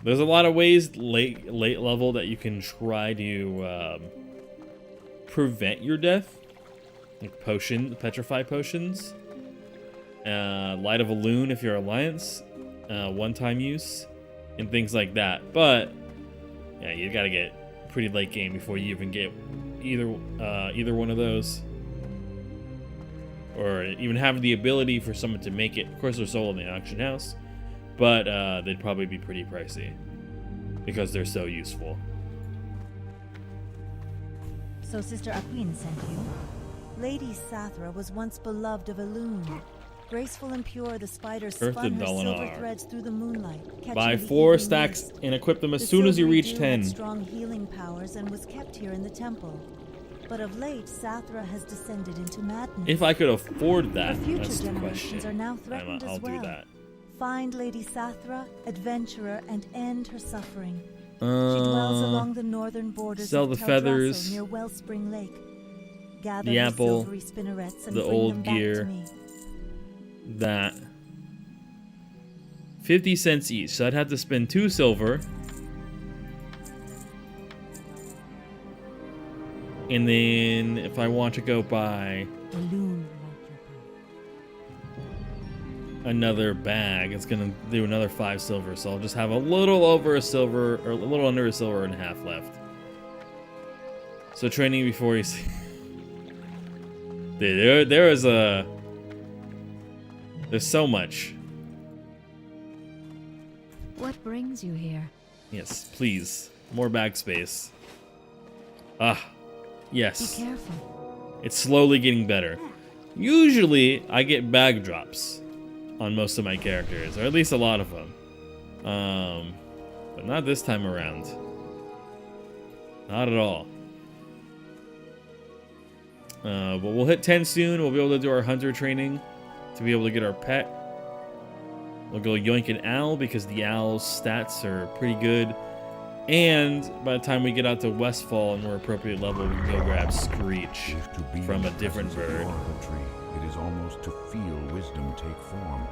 There's a lot of ways late level that you can try to prevent your death, like petrify potions, Light of a Loon if you're Alliance, one-time use, and things like that. But yeah, you gotta get pretty late game before you even get either one of those, or even have the ability for someone to make it. Of course, they're sold in the auction house, but they'd probably be pretty pricey because they're so useful. So Sister Aquin sent you? Lady Sathra was once beloved of Elune. Graceful and pure, the spider spun her silver threads through the moonlight. Buy 4 stacks and equip them as soon as you reach 10. Had strong healing powers and was kept here in the temple. But of late, Sathra has descended into madness. If I could afford that, future that's the generations question. Are now threatened I'll as well. do that. Find Lady Sathra, adventurer, and end her suffering. She dwells along the northern borders sell of the Teldrassil feathers, near Wellspring Lake. Gather the apple, silvery spinnerets and the bring old them gear. back to me. That 50 cents each, so I'd have to spend 2 silver, and then if I want to go buy another bag, it's gonna do another 5 silver, so I'll just have a little over a silver, or a little under a silver and a half left. So training before you see. Dude, there is a. There's so much. What brings you here? Yes, please. More bag space. Ah, yes. Be careful. It's slowly getting better. Usually, I get bag drops on most of my characters, or at least a lot of them. But not this time around. Not at all. But we'll hit 10 soon. We'll be able to do our hunter training to be able to get our pet. We'll go yoink an owl because the owl's stats are pretty good. And by the time we get out to Westfall and we're appropriate level, we can go grab Screech from a different bird. It is almost to feel wisdom take form.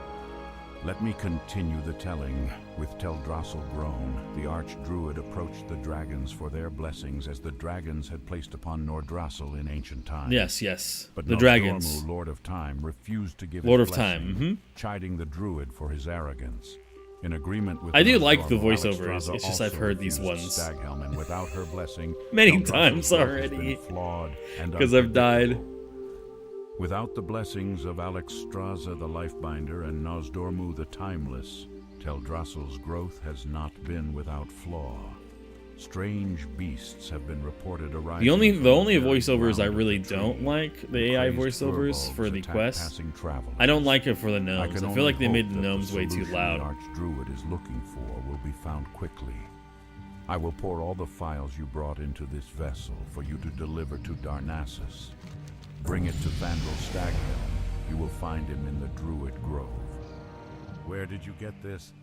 Let me continue the telling. With Teldrassil grown, the Archdruid approached the dragons for their blessings as the dragons had placed upon Nordrassil in ancient times. Yes, yes. But The dragons. Nozdormu, Lord of Time, refused to give Lord his of Time, blessing, chiding the druid for his arrogance. In agreement with I do Nozdormu, like the voiceovers. Alexstrasza It's just I've also heard these refused ones Staghelm, and without her blessing, many Teldrassil's times growth has already. been flawed and Because I've died. unpredictable. Without the blessings of Alexstrasza the Lifebinder and Nozdormu the Timeless, Teldrassil's growth has not been without flaw. Strange beasts have been reported arising. The only from very voiceovers I ground of really the tree. don't like, the AI Crazed voiceovers furbolgs for the attack quest. passing travelers. I don't like it for the I gnomes. can I only feel like they hope made the that gnomes way too solution loud. the Archdruid is looking for will be found quickly. I will pour all the files you brought into this vessel for you to deliver to Darnassus. Bring it to Vandal Staghelm. You will find him in the Druid Grove. Where did you get this?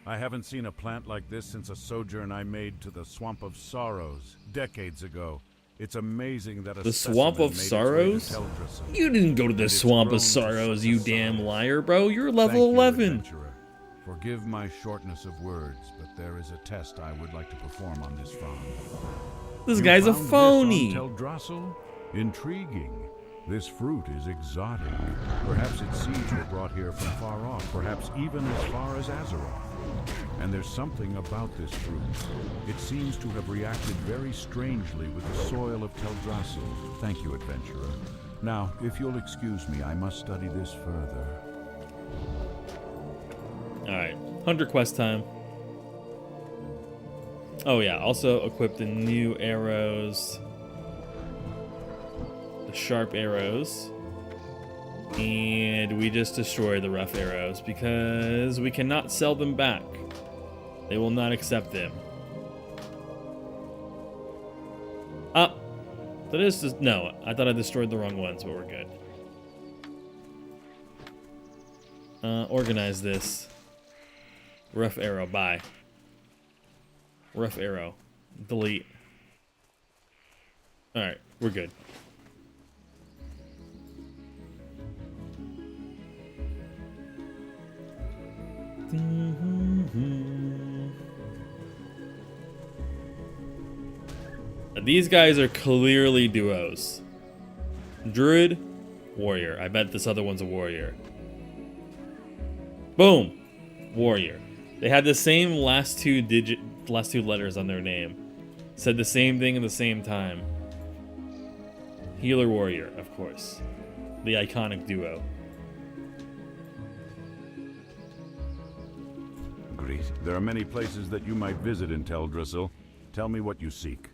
I haven't seen a plant like this since a sojourn I made to the Swamp of Sorrows decades ago. It's amazing that The Swamp of Sorrows? You didn't go to the Swamp of Sorrows, you damn liar, bro. You're level 11. Forgive my shortness of words, but there is a test I would like to perform on this frond. This guy's a phony. Teldrassil? Intriguing. This fruit is exotic. Perhaps its seeds were brought here from far off, perhaps even as far as Azeroth. And there's something about this fruit. It seems to have reacted very strangely with the soil of Teldrassil. Thank you, adventurer. Now, if you'll excuse me, I must study this further. Alright, Hunter quest time. Oh yeah, also equip the new arrows. The sharp arrows. And we just destroy the rough arrows because we cannot sell them back. They will not accept them. That is just, no, I thought I destroyed the wrong ones, but we're good. Organize this. Rough arrow, bye. Rough arrow. Delete. Alright, we're good. These guys are clearly duos. Druid, warrior. I bet this other one's a warrior. Boom! Warrior. They had the same last two letters on their name. Said the same thing at the same time. Healer, warrior, of course. The iconic duo. Great. There are many places that you might visit in Teldrassil. Tell me what you seek.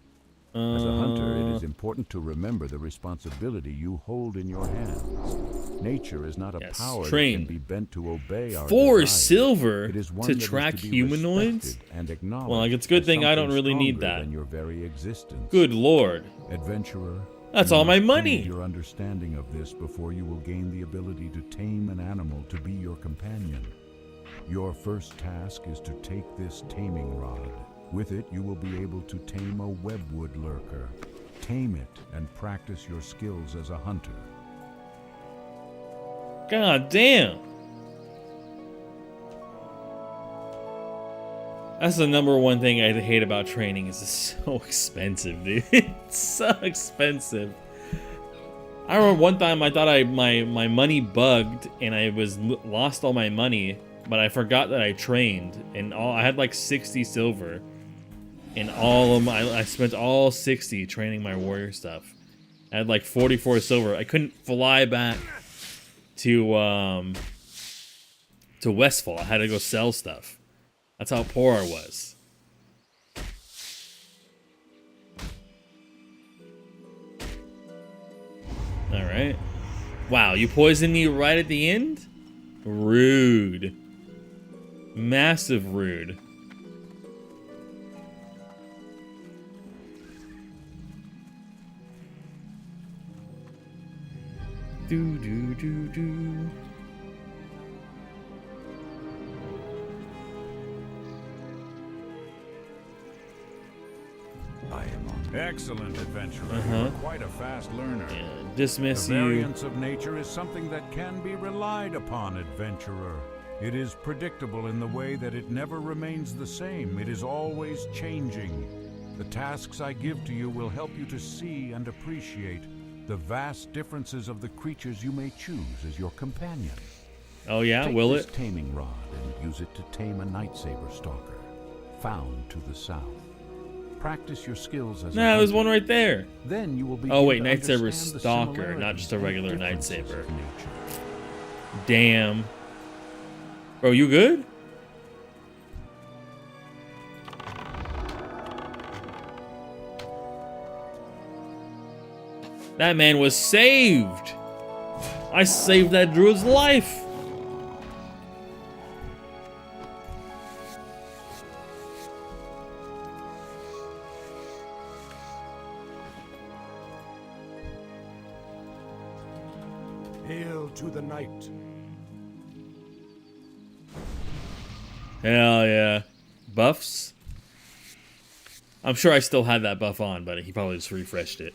As a hunter, it is important to remember the responsibility you hold in your hands. Nature is not a power that can be bent to obey our 4 desires. silver It is one to that is track be humanoids? respected and acknowledged Well, like, it's a good as thing I don't something really need stronger that. than your very existence. Good lord. Adventurer, That's you all my must money. prove your understanding of this before you will gain the ability to tame an animal to be your companion. Your first task is to take this taming rod. With it, you will be able to tame a webwood lurker. Tame it and practice your skills as a hunter. God damn. That's the number one thing I hate about training is it's so expensive, dude. It's so expensive. I remember one time I thought my money bugged and I lost all my money, but I forgot that I trained and I had like 60 silver. And all of I spent all 60 training my warrior stuff. I had like 44 silver. I couldn't fly back to Westfall. I had to go sell stuff. That's how poor I was. All right. Wow, you poisoned me right at the end? Rude. Massive rude. Do do do do. I am on. Excellent, adventurer. Uh-huh. You're quite a fast learner. Yeah, dismiss The you. variance of nature is something that can be relied upon, adventurer. It is predictable in the way that it never remains the same. It is always changing. The tasks I give to you will help you to see and appreciate the vast differences of the creatures you may choose as your companion. Oh yeah, Take will this it? taming rod and use it to tame a night saber stalker, found to the south. Practice your skills as a Nah, there's hunter. one right there. Then you will begin Oh wait, to night saber understand the stalker, not just a similarities regular and night differences saber. of nature. Damn. Bro, you good? That man was saved. I saved that druid's life. Hail to the night. Hell yeah. Buffs? I'm sure I still had that buff on, but he probably just refreshed it.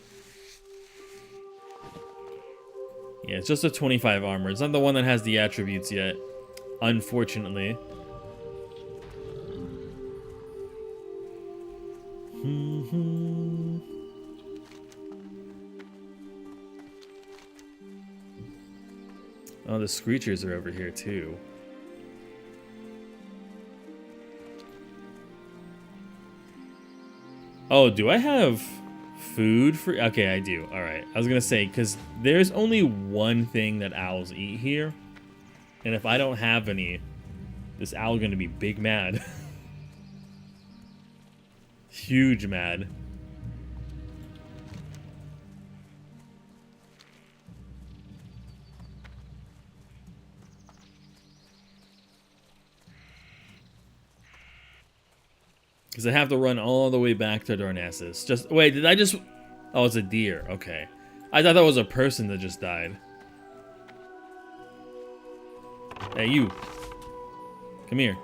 Yeah, it's just a 25 armor. It's not the one that has the attributes yet, unfortunately. Oh, the screechers are over here too. Oh, do I have food for... Okay, I do. Alright. I was gonna say, because there's only one thing that owls eat here. And if I don't have any, this owl gonna be big mad. Huge mad. Because I have to run all the way back to Darnassus. Just wait, did I just... Oh, it's a deer. Okay. I thought that was a person that just died. Hey, you. Come here.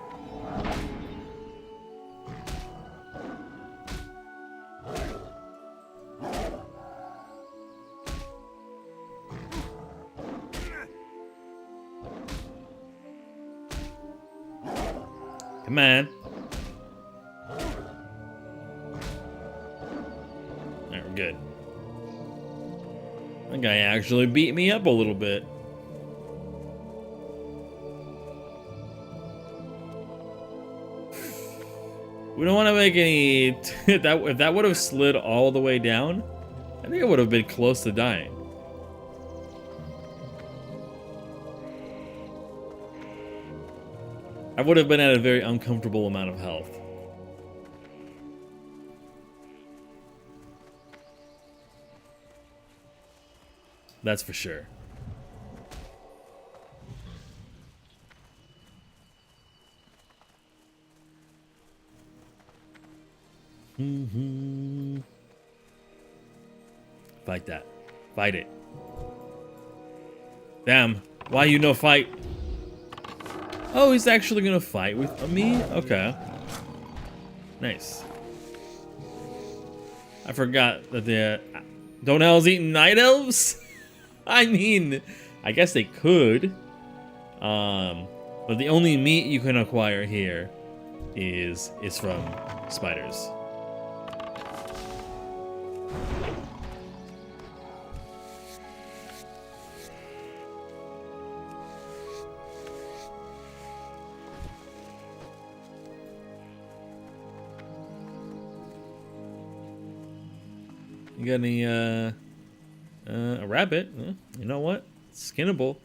Come on. Alright, we're good. That guy actually beat me up a little bit. We don't want to make any... if that would have slid all the way down, I think I would have been close to dying. I would have been at a very uncomfortable amount of health. That's for sure. Fight that. Fight it. Damn. Why you no fight? Oh, he's actually gonna fight with me? Okay. Nice. I forgot that the... Don't elves eat night elves? I mean, I guess they could. But the only meat you can acquire here is from spiders. You got any, a rabbit? You know what? Skinnable.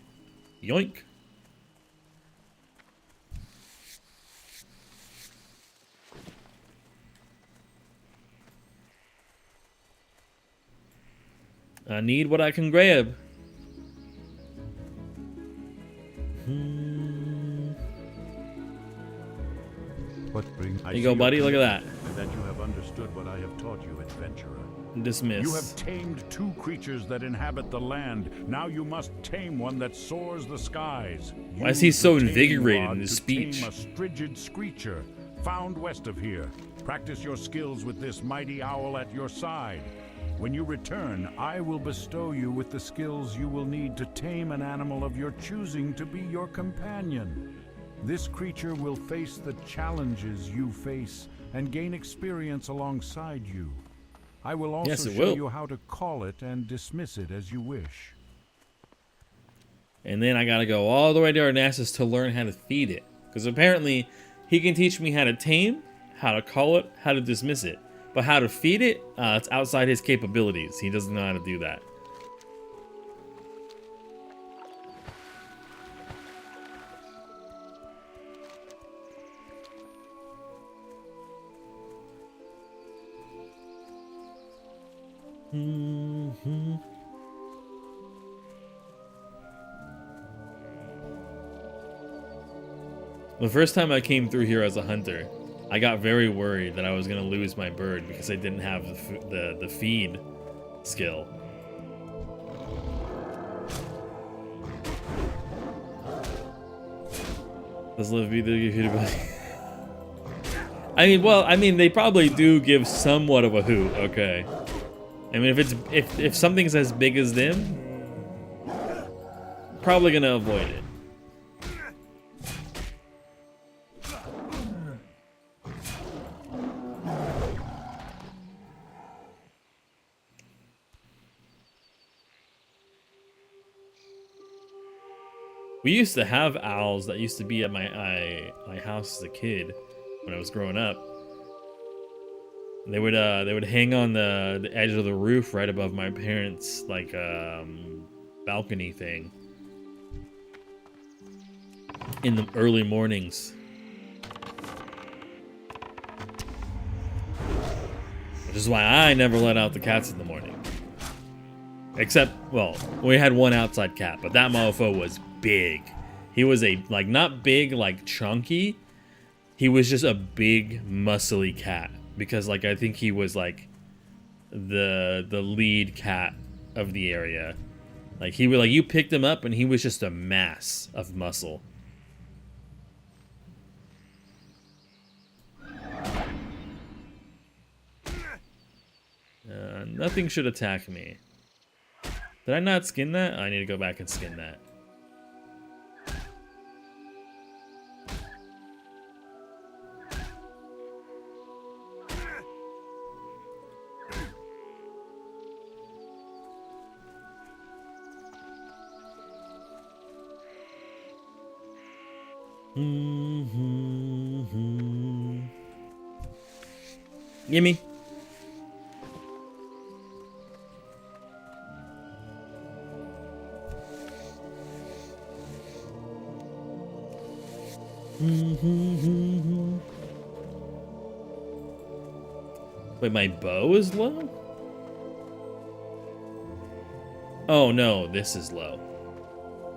Yoink. I need what I can grab. What brings... There you go, buddy. Look at that. And that you have understood what I have taught you, adventurer. Dismiss. You have tamed 2 creatures that inhabit the land. Now you must tame one that soars the skies. Why is he Use so the taming invigorated in rod his to speech? Tame a strigid screecher, found west of here. Practice your skills with this mighty owl at your side. When you return, I will bestow you with the skills you will need to tame an animal of your choosing to be your companion. This creature will face the challenges you face and gain experience alongside you. I will also show you how to call it and dismiss it as you wish. And then I gotta go all the way to Darnassus to learn how to feed it. Because apparently, he can teach me how to tame, how to call it, how to dismiss it. But how to feed it, it's outside his capabilities. He doesn't know how to do that. The first time I came through here as a hunter, I got very worried that I was gonna lose my bird because I didn't have the feed skill. Does live be the ability? I mean, they probably do give somewhat of a hoot. Okay. I mean, if something's as big as them, probably gonna avoid it. We used to have owls that used to be at my house as a kid when I was growing up. They would hang on the edge of the roof right above my parents' like balcony thing in the early mornings. Which is why I never let out the cats in the morning. Except, well, we had one outside cat, but that mofo was big. He was not big like chunky. He was just a big muscly cat because I think he was like the lead cat of the area. Like he would you picked him up and he was just a mass of muscle. Nothing should attack me. Did I not skin that? I need to go back and skin that. Gimme. Wait, my bow is low? Oh no, this is low.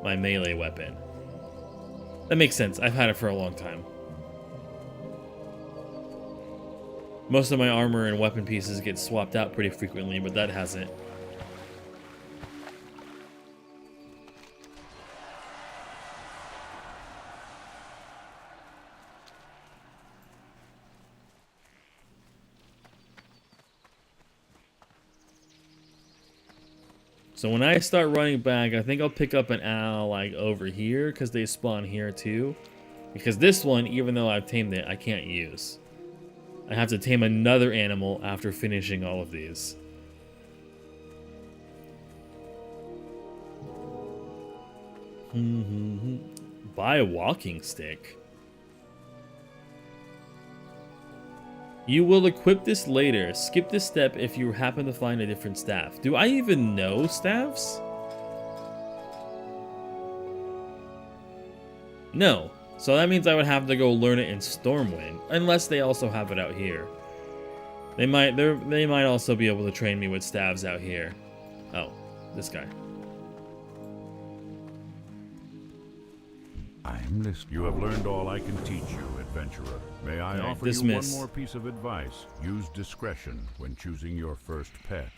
My melee weapon. That makes sense. I've had it for a long time. Most of my armor and weapon pieces get swapped out pretty frequently, but that hasn't. So when I start running back, I think I'll pick up an owl over here because they spawn here too. Because this one, even though I've tamed it, I can't use. I have to tame another animal after finishing all of these. Buy a walking stick. You will equip this later. Skip this step if you happen to find a different staff. Do I even know staffs? No. So that means I would have to go learn it in Stormwind, unless they also have it out here. They might also be able to train me with staves out here. Oh, this guy. I am listening. You have learned all I can teach you, adventurer. May I offer you one more piece of advice? Use discretion when choosing your first pet.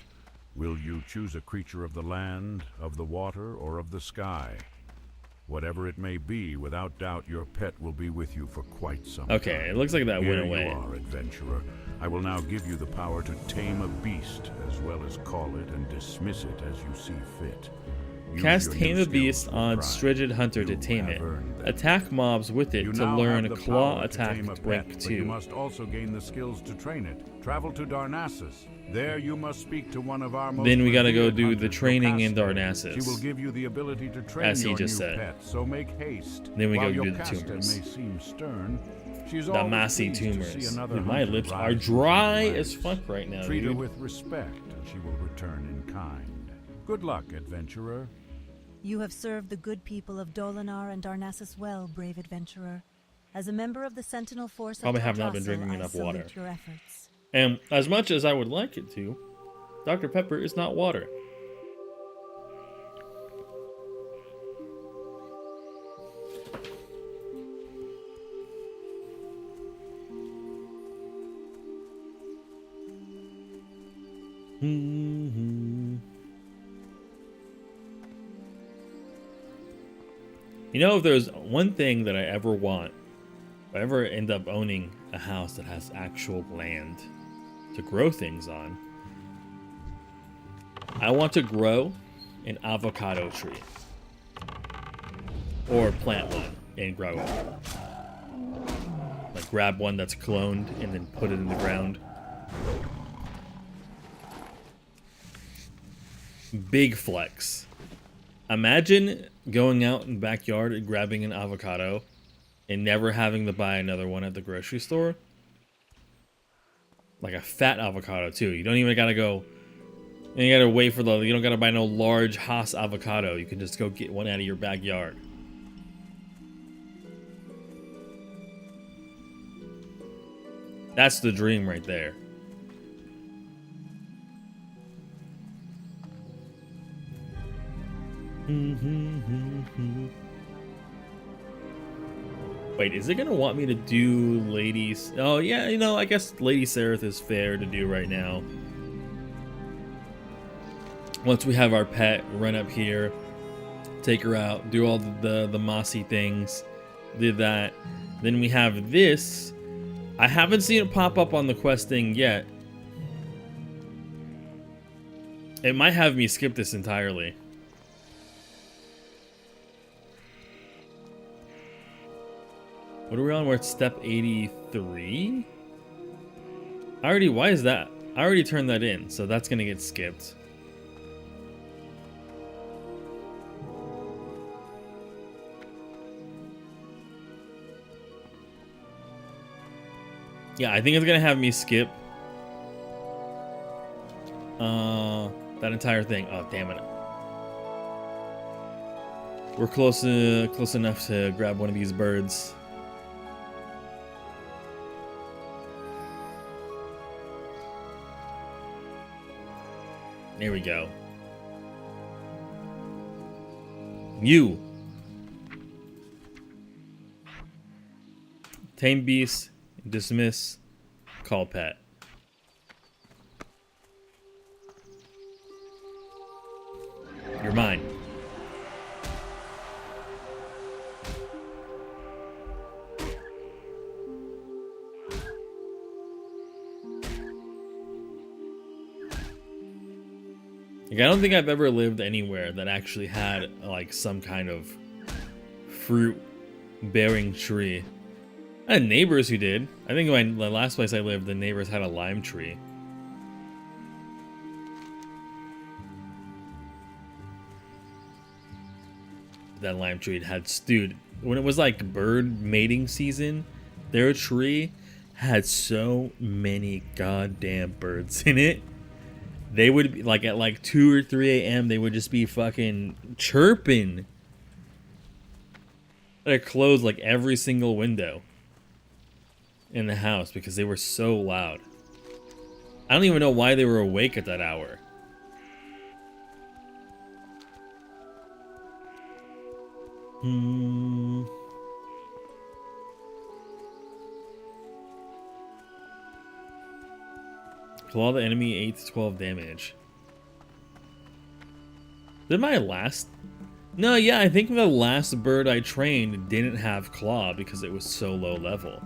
Will you choose a creature of the land, of the water, or of the sky? Whatever it may be, without doubt your pet will be with you for quite some Okay, time. it looks like that Here went away. you are, adventurer. I will now give you the power to tame a beast, as well as call it and dismiss it as you see fit. Use Cast your Tame new a Beast skills with on pride. Strigid Hunter to You tame have it. earned them. Attack mobs with it You to now learn have the Claw power to Attack tame a pet, rank but 2. you must also gain the skills to train it. Travel to Darnassus. There you must speak to one of our most Then we gotta go revered do hunters, the training in Yocaste. Darnassus. She will give you the ability to train As he your just new said. pet, so make haste. Then we While go do the Yocaste tumors. may seem stern, she's The always massy pleased to tumors. see another Dude, my hunter lips rise are into dry ranks. as fuck right now, Treat her dude. with respect, and she will return in kind. Good luck, adventurer. You have served the good people of Dolinar and Darnassus well, brave adventurer. As a member of the Sentinel Force Probably of have not been Tartassel, drinking I enough salute water. your efforts. And as much as I would like it to, Dr. Pepper is not water. You know, if there's one thing that I ever want, if I ever end up owning a house that has actual land to grow things on, I want to grow an avocado tree. Or plant one and grow it. Like grab one that's cloned and then put it in the ground. Big flex. Imagine going out in the backyard and grabbing an avocado and never having to buy another one at the grocery store. Like a fat avocado too. You don't even gotta go. You gotta wait for the. You don't gotta buy no large Haas avocado. You can just go get one out of your backyard. That's the dream right there. Wait, is it gonna want me to do ladies? Oh yeah, you know, I guess Lady Sereth is fair to do right now. Once we have our pet, run up here, take her out, do all the mossy things, did that. Then we have this. I haven't seen it pop up on the quest thing yet. It might have me skip this entirely. What are we on? We're at step 83? Why is that? I already turned that in, so that's gonna get skipped. Yeah, I think it's gonna have me skip that entire thing. Oh, damn it. We're close enough to grab one of these birds. There we go. You. Tame beast, dismiss, call pet. You're mine. Like, I don't think I've ever lived anywhere that actually had like some kind of fruit bearing tree. I had neighbors who did. I think the last place I lived, the neighbors had a lime tree. That lime tree had stewed. When it was like bird mating season, their tree had so many goddamn birds in it. They would be like at like 2 or 3 a.m. They would just be fucking chirping. They closed like every single window in the house because they were so loud. I don't even know why they were awake at that hour. Claw the enemy 8 to 12 damage. Did my last No, yeah, I think the last bird I trained didn't have claw because it was so low level.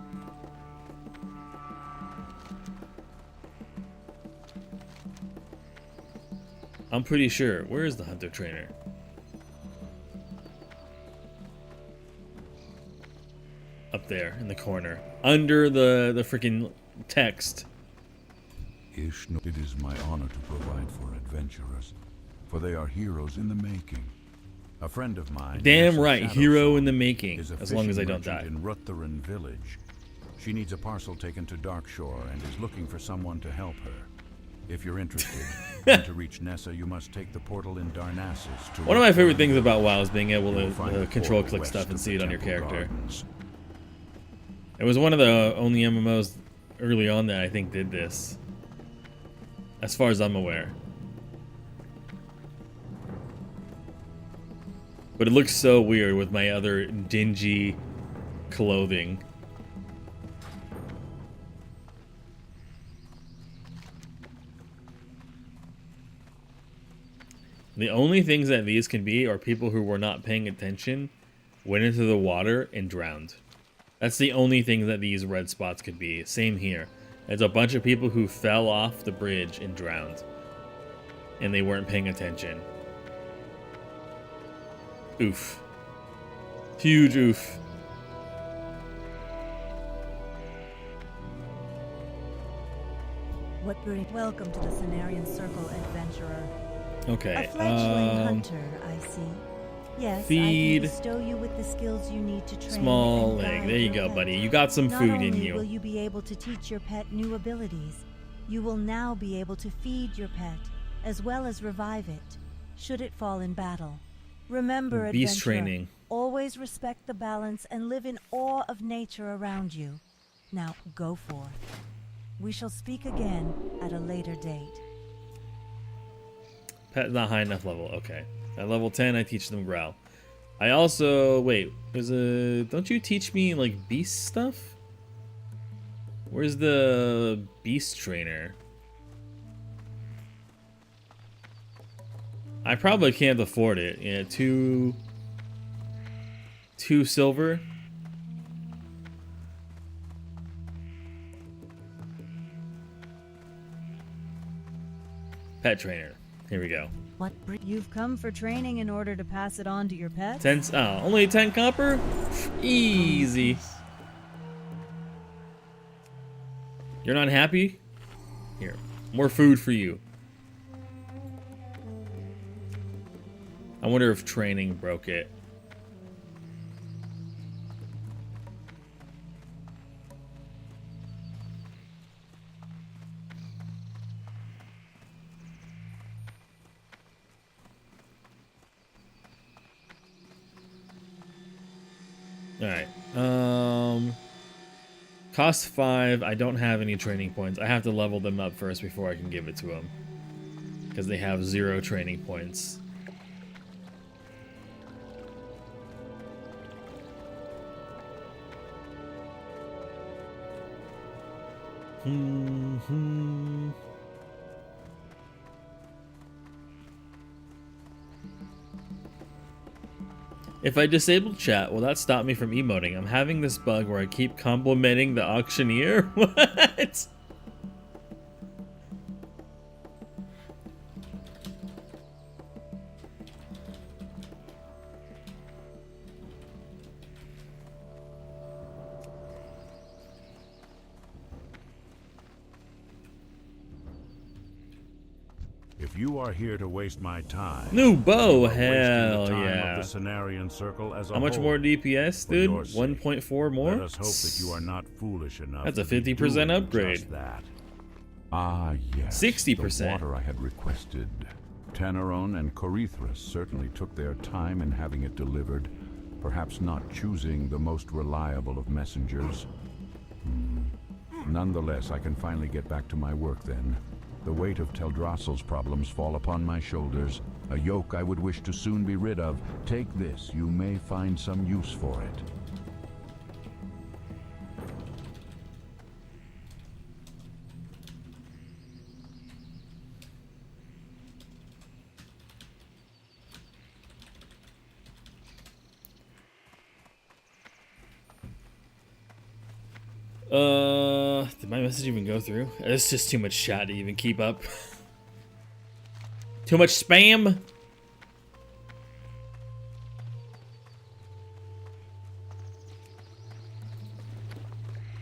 I'm pretty sure. Where is the hunter trainer? Up there in the corner, under the freaking text. Ishno, it is my honor to provide for adventurers, for they are heroes in the making. A friend of mine, Damn Nessa right, Shadowsong, hero in the making. is a As long as I fishing don't die. merchant in Ruttheran village. She needs a parcel taken to Darkshore and is looking for someone to help her. If you're interested, and to reach Nessa, you must take the portal in Darnassus to One of my favorite Ruttheran things village. about WoW is being able You will to find the control portal click stuff west and of see the it on your Temple character. Gardens. It was one of the only MMOs early on that I think did this, as far as I'm aware. But it looks so weird with my other dingy clothing. The only things that these can be are people who were not paying attention, went into the water, and drowned. That's the only thing that these red spots could be. Same here. There's a bunch of people who fell off the bridge and drowned. And they weren't paying attention. Oof. Huge oof. Welcome to the Cenarian Circle, adventurer. Okay. A fledgling hunter, I see. Yes, feed. I can bestow you with the skills you need to train Small and leg. guide There you your go, pet. buddy. You got some Not food only in will you. you be able to teach your pet new abilities, you will now be able to feed your pet, as well as revive it, should it fall in battle. Remember, Beast adventurer, training. always respect the balance and live in awe of nature around you. Now, go forth. We shall speak again at a later date. Pet's not high enough level. Okay. At level 10, I teach them growl. I also... Wait. Don't you teach me, like, beast stuff? Where's the beast trainer? I probably can't afford it. Yeah, two silver. Pet trainer. Here we go. You've come for training in order to pass it on to your pets? Only 10 copper? Easy. You're not happy? Here. More food for you. I wonder if training broke it. Alright. Cost 5. I don't have any training points. I have to level them up first before I can give it to them. Because they have 0 training points. If I disable chat, will that stop me from emoting? I'm having this bug where I keep complimenting the auctioneer. What? If you are here to waste my time, New bow, you are wasting hell the time yeah. of the Cenarian Circle as a How much whole. more DPS, For dude? your sake, 1.4 more? Let us hope that you are not foolish enough. That's a to be 50% doing upgrade. just that. Ah, yes. 60%. The water I had requested. Tanaron and Corethris certainly took their time in having it delivered, perhaps not choosing the most reliable of messengers. Nonetheless, I can finally get back to my work then. The weight of Teldrassil's problems fall upon my shoulders, a yoke I would wish to soon be rid of. Take this, you may find some use for it. Did my message even go through? It's just too much chat to even keep up. Too much spam.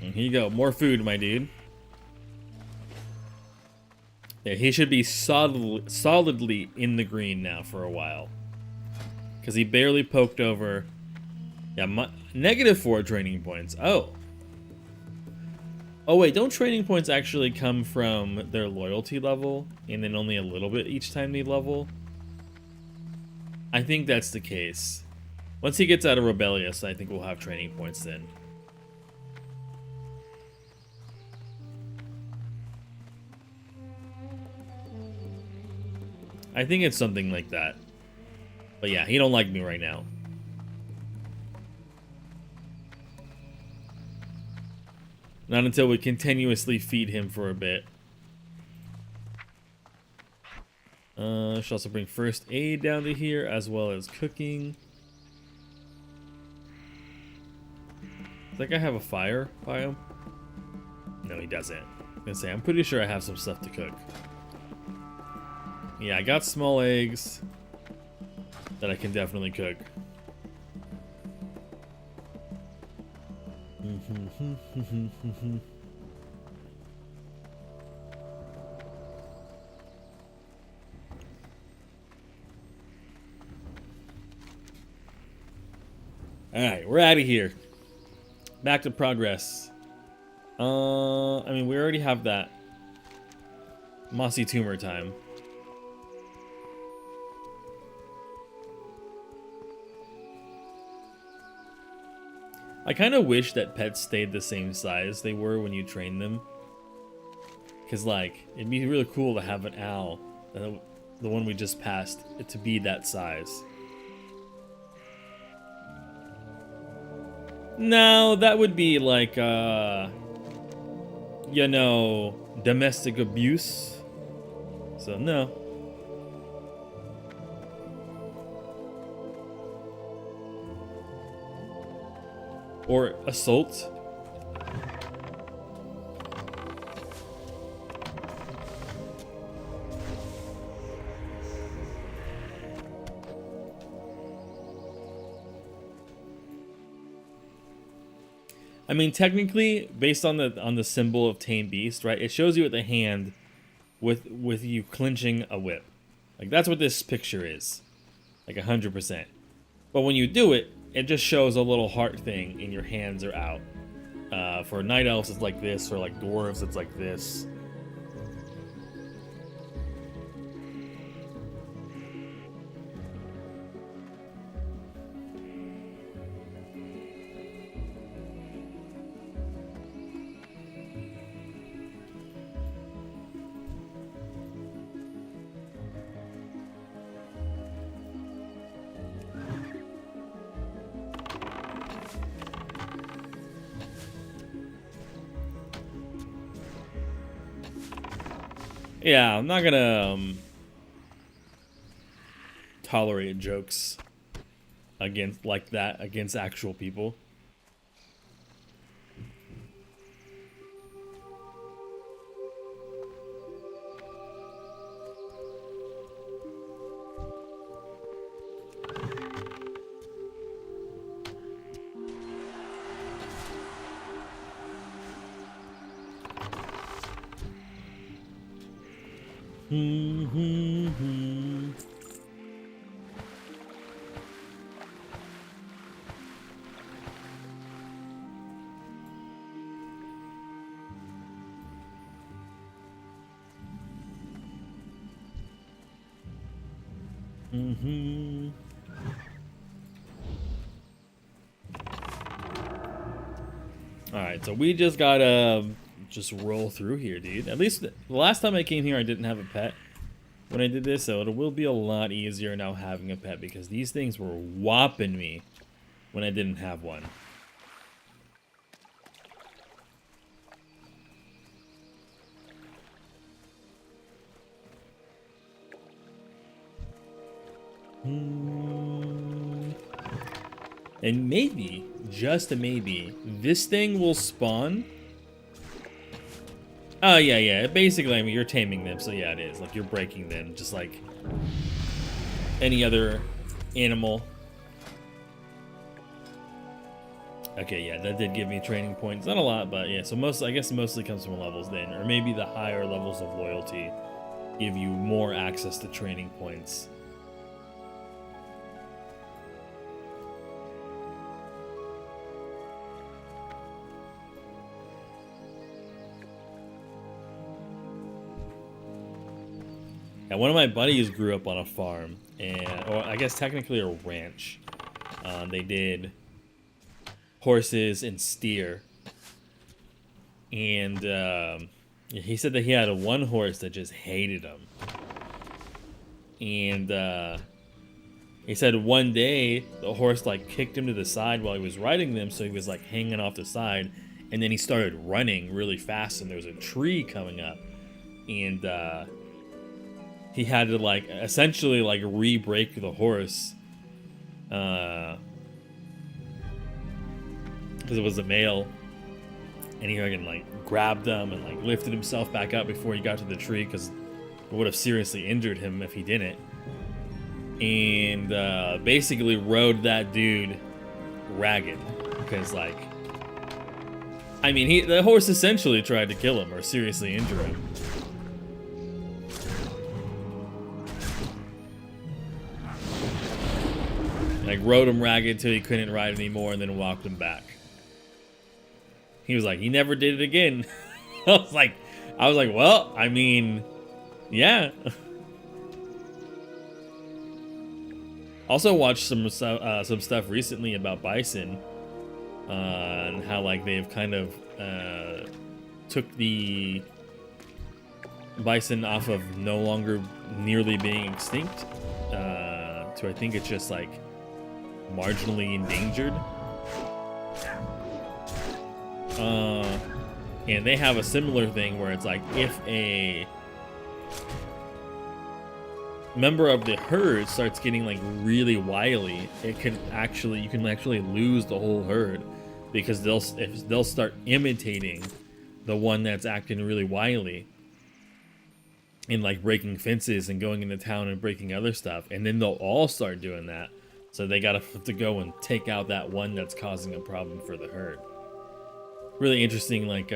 And here you go, more food, my dude. Yeah, he should be solidly in the green now for a while. Because he barely poked over. Yeah, -4 training points. Oh. Oh wait, don't training points actually come from their loyalty level and then only a little bit each time they level? I think that's the case. Once he gets out of Rebellious, I think we'll have training points then. I think it's something like that. But yeah, he don't like me right now. Not until we continuously feed him for a bit. Should also bring first aid down to here, as well as cooking. I think I have a fire by him. No, he doesn't. I'm gonna say, I'm pretty sure I have some stuff to cook. Yeah, I got small eggs that I can definitely cook. Alright, we're out of here. Back to progress. I mean, we already have that mossy tumor time. I kind of wish that pets stayed the same size they were when you train them. Because, like, it'd be really cool to have an owl, the one we just passed, to be that size. No, that would be like, you know, domestic abuse. So, no. Or assault. I mean, technically, based on the symbol of tame beast, right? It shows you with the hand, with you clenching a whip. Like that's what this picture is, like 100%. But when you do it, it just shows a little heart thing, and your hands are out. For night elves, it's like this, or like dwarves, it's like this. Yeah, I'm not gonna tolerate jokes against like that against actual people. Alright, so we just gotta just roll through here, dude. At least the last time I came here, I didn't have a pet when I did this, so it will be a lot easier now having a pet because these things were whopping me when I didn't have one. And maybe, just maybe, this thing will spawn Oh, yeah, yeah. Basically, I mean, you're taming them, so yeah, it is. Like, you're breaking them, just like any other animal. Okay, yeah, that did give me training points. Not a lot, but yeah, so I guess mostly comes from levels then. Or maybe the higher levels of loyalty give you more access to training points. Yeah, one of my buddies grew up on a farm, or I guess technically a ranch. They did horses and steer, and he said that he had one horse that just hated him. And he said one day the horse like kicked him to the side while he was riding them, so he was like hanging off the side, and then he started running really fast, and there was a tree coming up, and he had to like essentially like re-brake the horse because it was a male, and he like grabbed them and like lifted himself back up before he got to the tree because it would have seriously injured him if he didn't, and basically rode that dude ragged because like, I mean, the horse essentially tried to kill him or seriously injure him. Like rode him ragged till he couldn't ride anymore, and then walked him back. He was like, he never did it again. I was like, well, I mean, yeah. Also watched some stuff recently about bison, and how like they've kind of took the bison off of no longer nearly being extinct to I think it's just like marginally endangered. And they have a similar thing where it's like if a member of the herd starts getting like really wily, you can actually lose the whole herd because they'll start imitating the one that's acting really wily and like breaking fences and going into town and breaking other stuff, and then they'll all start doing that. So they gotta have to go and take out that one that's causing a problem for the herd. Really interesting, like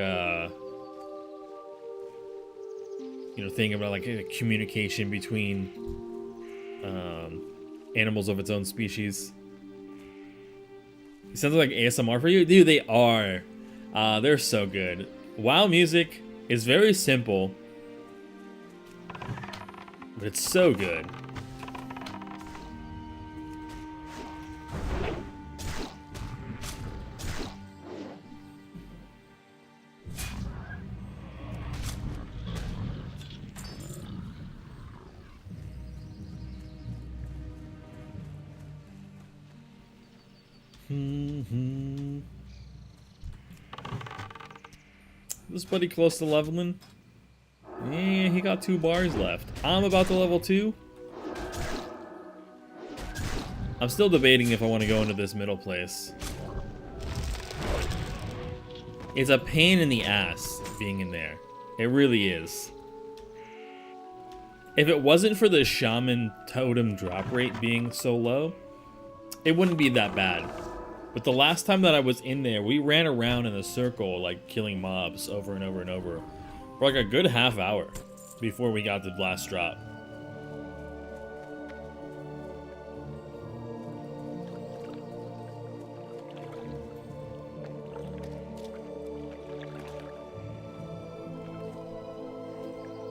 thing about like a communication between animals of its own species. It sounds like ASMR for you, dude. They are. They're so good. WoW music is very simple, but it's so good. This buddy close to leveling? Yeah, he got 2 bars left. I'm about to level 2. I'm still debating if I want to go into this middle place. It's a pain in the ass being in there. It really is. If it wasn't for the shaman totem drop rate being so low, it wouldn't be that bad. But the last time that I was in there, we ran around in a circle, like killing mobs over and over and over for like a good half hour before we got the last drop.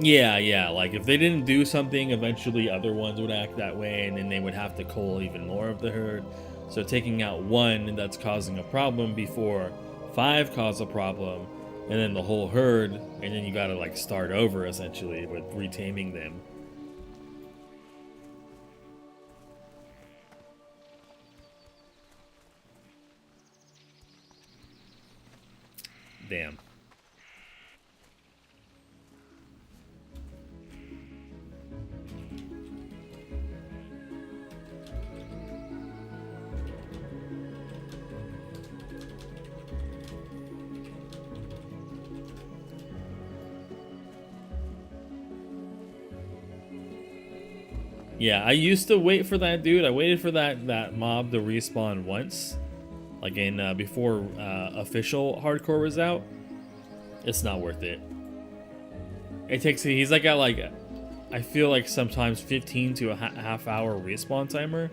Yeah, like if they didn't do something, eventually other ones would act that way, and then they would have to cull even more of the herd. So taking out one that's causing a problem before 5 cause a problem, and then the whole herd, and then you gotta like start over essentially with retaming them. Damn. Yeah, I used to wait for that dude. I waited for that mob to respawn once, like in before official hardcore was out. It's not worth it. It takes. He's like at like, I feel like sometimes 15 to a half hour respawn timer.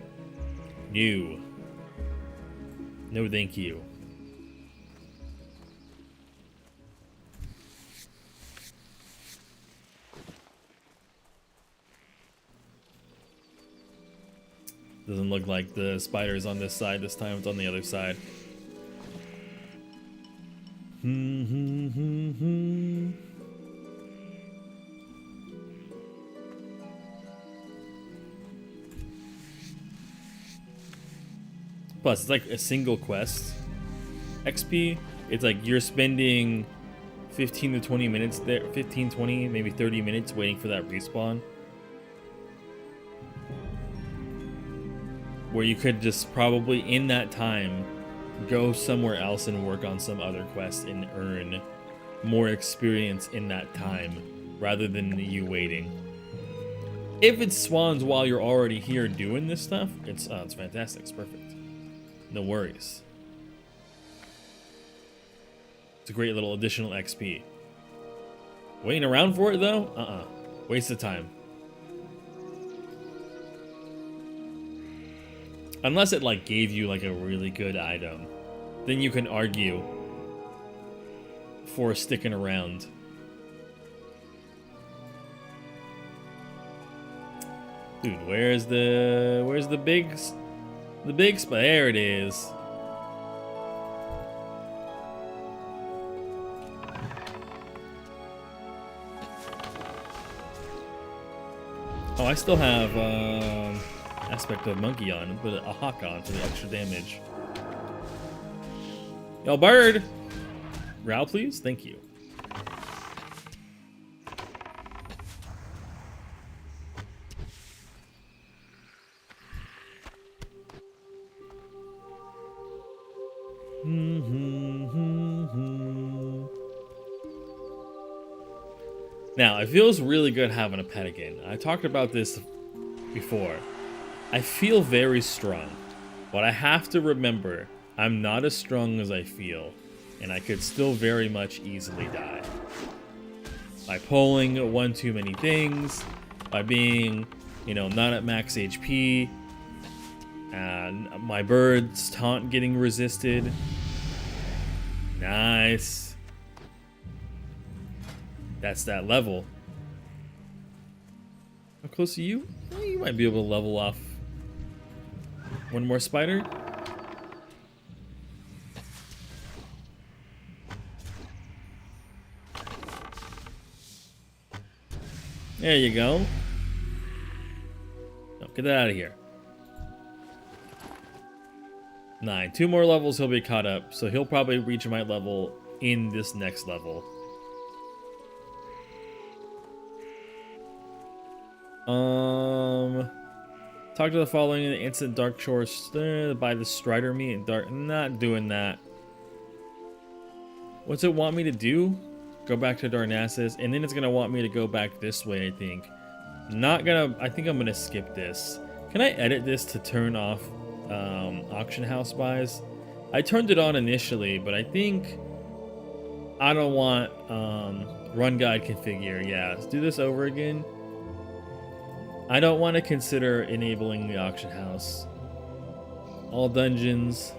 No, thank you. Doesn't look like the spider is on this side this time. It's on the other side. Plus, it's like a single quest. XP, it's like you're spending 15 to 20 minutes there, 15, 20, maybe 30 minutes waiting for that respawn. Where you could just probably, in that time, go somewhere else and work on some other quest and earn more experience in that time, rather than you waiting. If it spawns while you're already here doing this stuff, it's fantastic. It's perfect. No worries. It's a great little additional XP. Waiting around for it though? Waste of time. Unless it like gave you like a really good item, then you can argue for sticking around. Dude, where's the big spot? There it is. Oh, I still have aspect of monkey on, put a hawk on for the extra damage. Yo, bird! Growl, please? Thank you. Now, it feels really good having a pet again. I talked about this before. I feel very strong, but I have to remember I'm not as strong as I feel, and I could still very much easily die. By pulling one too many things, by being, not at max HP, and my bird's taunt getting resisted. Nice. That's that level. How close are you? Well, you might be able to level off one more spider. There you go. No, get that out of here. 9. 2 more levels, he'll be caught up. So he'll probably reach my level in this next level. Talk to the following in the instant dark shores by the strider meat and dark. Not doing that. What's it want me to do? Go back to Darnassus, and then it's gonna want me to go back this way, I think. I think I'm gonna skip this. Can I edit this to turn off auction house buys? I turned it on initially, but I think I don't want run guide configure. Yeah, let's do this over again. I don't want to consider enabling the auction house. All dungeons.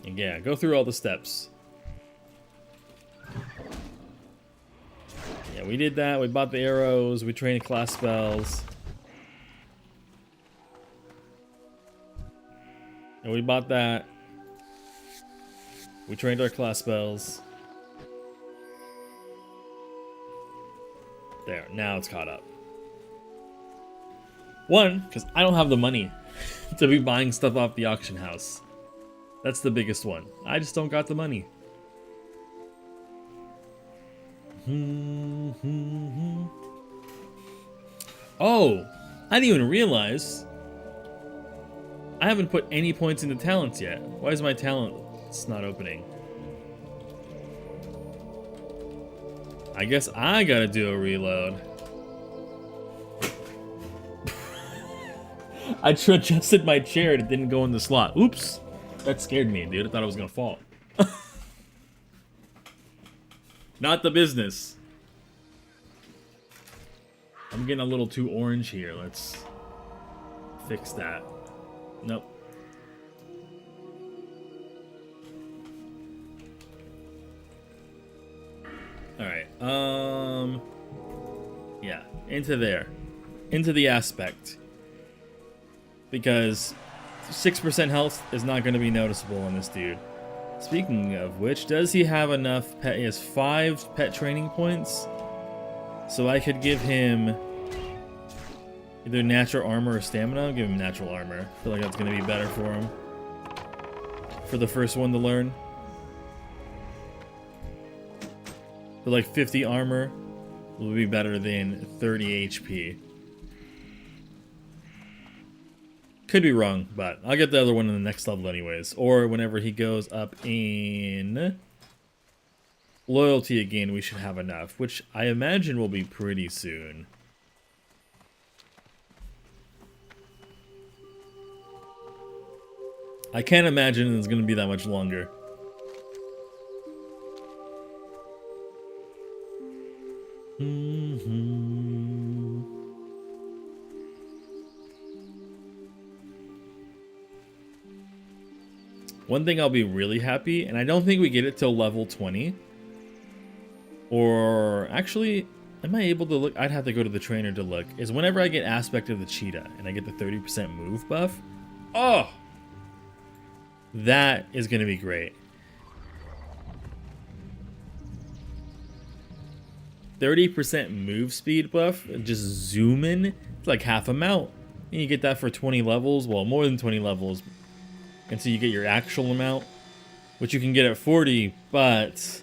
And yeah, go through all the steps. Yeah, we did that. We bought the arrows. We trained class spells. And we bought that. We trained our class spells. There, now it's caught up. One, because I don't have the money to be buying stuff off the auction house. That's the biggest one. I just don't got the money. Oh, I didn't even realize I haven't put any points into talents yet. Why is my talent It's not opening. I guess I gotta do a reload. I adjusted my chair and it didn't go in the slot. Oops. That scared me, dude. I thought I was gonna fall. Not the business. I'm getting a little too orange here. Let's fix that. Nope. Alright, yeah, into there. Into the aspect. Because 6% health is not going to be noticeable on this dude. Speaking of which, does he have enough pet? He has 5 pet training points. So I could give him either natural armor or stamina. I'll give him natural armor. I feel like that's going to be better for him. For the first one to learn. But like 50 armor will be better than 30 HP. Could be wrong, but I'll get the other one in the next level anyways. Or whenever he goes up in loyalty again, we should have enough. Which I imagine will be pretty soon. I can't imagine it's going to be that much longer. One thing I'll be really happy, and I don't think we get it till level 20. Or actually, am I able to look? I'd have to go to the trainer to look. Is whenever I get aspect of the cheetah and I get the 30% move buff. Oh! That is going to be great. 30% move speed buff, just zoom in, it's like half a mount. And you get that for 20 levels, well, more than 20 levels. Until you get your actual amount, which you can get at 40, but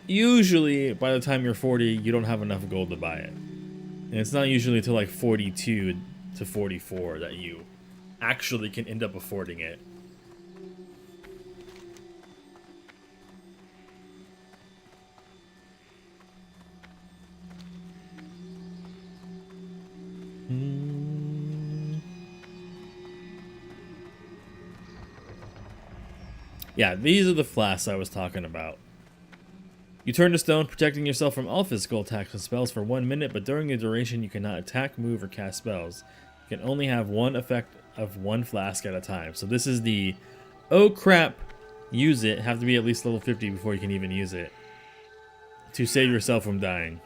usually by the time you're 40, you don't have enough gold to buy it. And it's not usually until like 42 to 44 that you actually can end up affording it. Yeah, these are the flasks I was talking about. You turn to stone, protecting yourself from all physical attacks and spells for 1 minute, but during the duration you cannot attack, move, or cast spells. You can only have one effect of 1 flask at a time. So this is the, oh crap, use it, have to be at least level 50 before you can even use it. To save yourself from dying.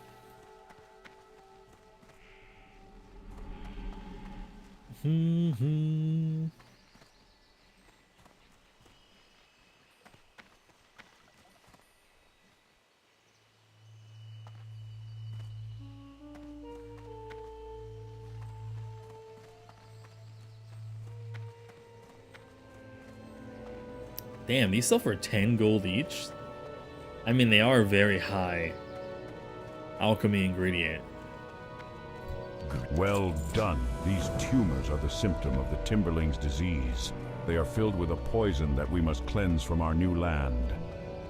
Damn, these sell for 10 gold each? I mean, they are very high alchemy ingredient. Well done. These tumors are the symptom of the Timberling's disease. They are filled with a poison that we must cleanse from our new land.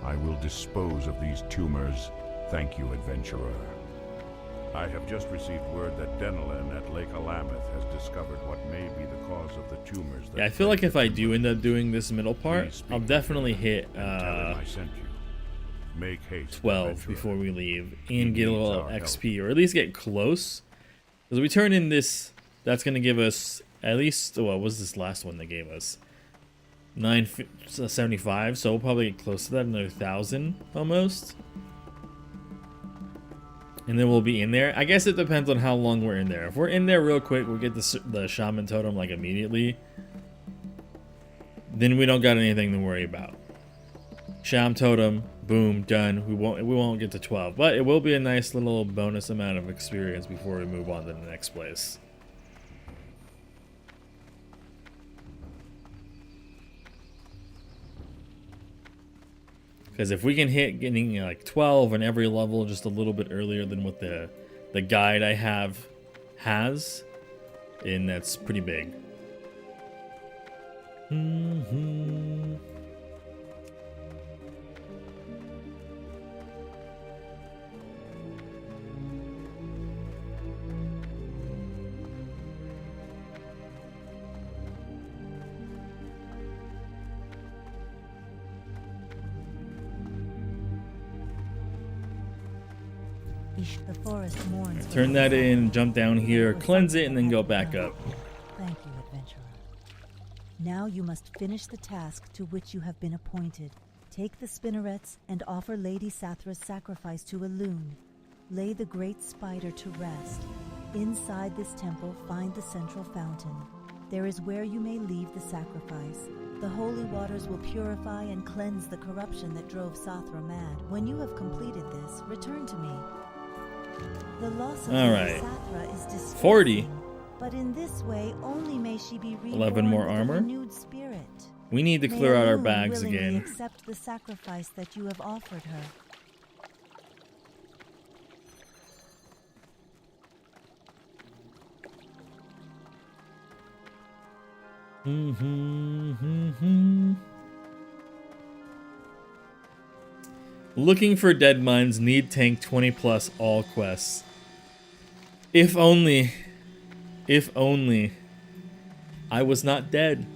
I will dispose of these tumors. Thank you, adventurer. I have just received word that Denelin at Lake Alameth has discovered what may be the cause of the tumors. Yeah, I feel like if I do end up doing this middle part, I'll definitely hit I sent you. Make haste, 12 adventurer. before we leave and get a little XP, or at least get close. Because we turn in this, that's going to give us at least, what was this last one that gave us? 975, so we'll probably get close to that, another 1,000 almost. And then we'll be in there. I guess it depends on how long we're in there. If we're in there real quick, we'll get the shaman totem like immediately. Then we don't got anything to worry about. Shaman totem, boom, done. We won't get to 12, but it will be a nice little bonus amount of experience before we move on to the next place. Because if we can hit getting like 12 on every level just a little bit earlier than what the guide I have has, and that's pretty big. The forest mourns. for Turn the that in, sun. jump down here, For cleanse it, something and then that go had back done. up. Thank you, adventurer. Now you must finish the task to which you have been appointed. Take the spinnerets and offer Lady Sathra's sacrifice to a loon. Lay the great spider to rest. Inside this temple, find the central fountain. There is where you may leave the sacrifice. The holy waters will purify and cleanse the corruption that drove Sathra mad. When you have completed this, return to me. The loss of All Lady right. Sathra is distressing, 40. but in this way only may she be reborn 11 more with a armor. renewed spirit. We need to May clear out our Alun bags willingly again. accept the sacrifice that you have offered her. Looking for dead mines, need tank 20 plus all quests. If only I was not dead.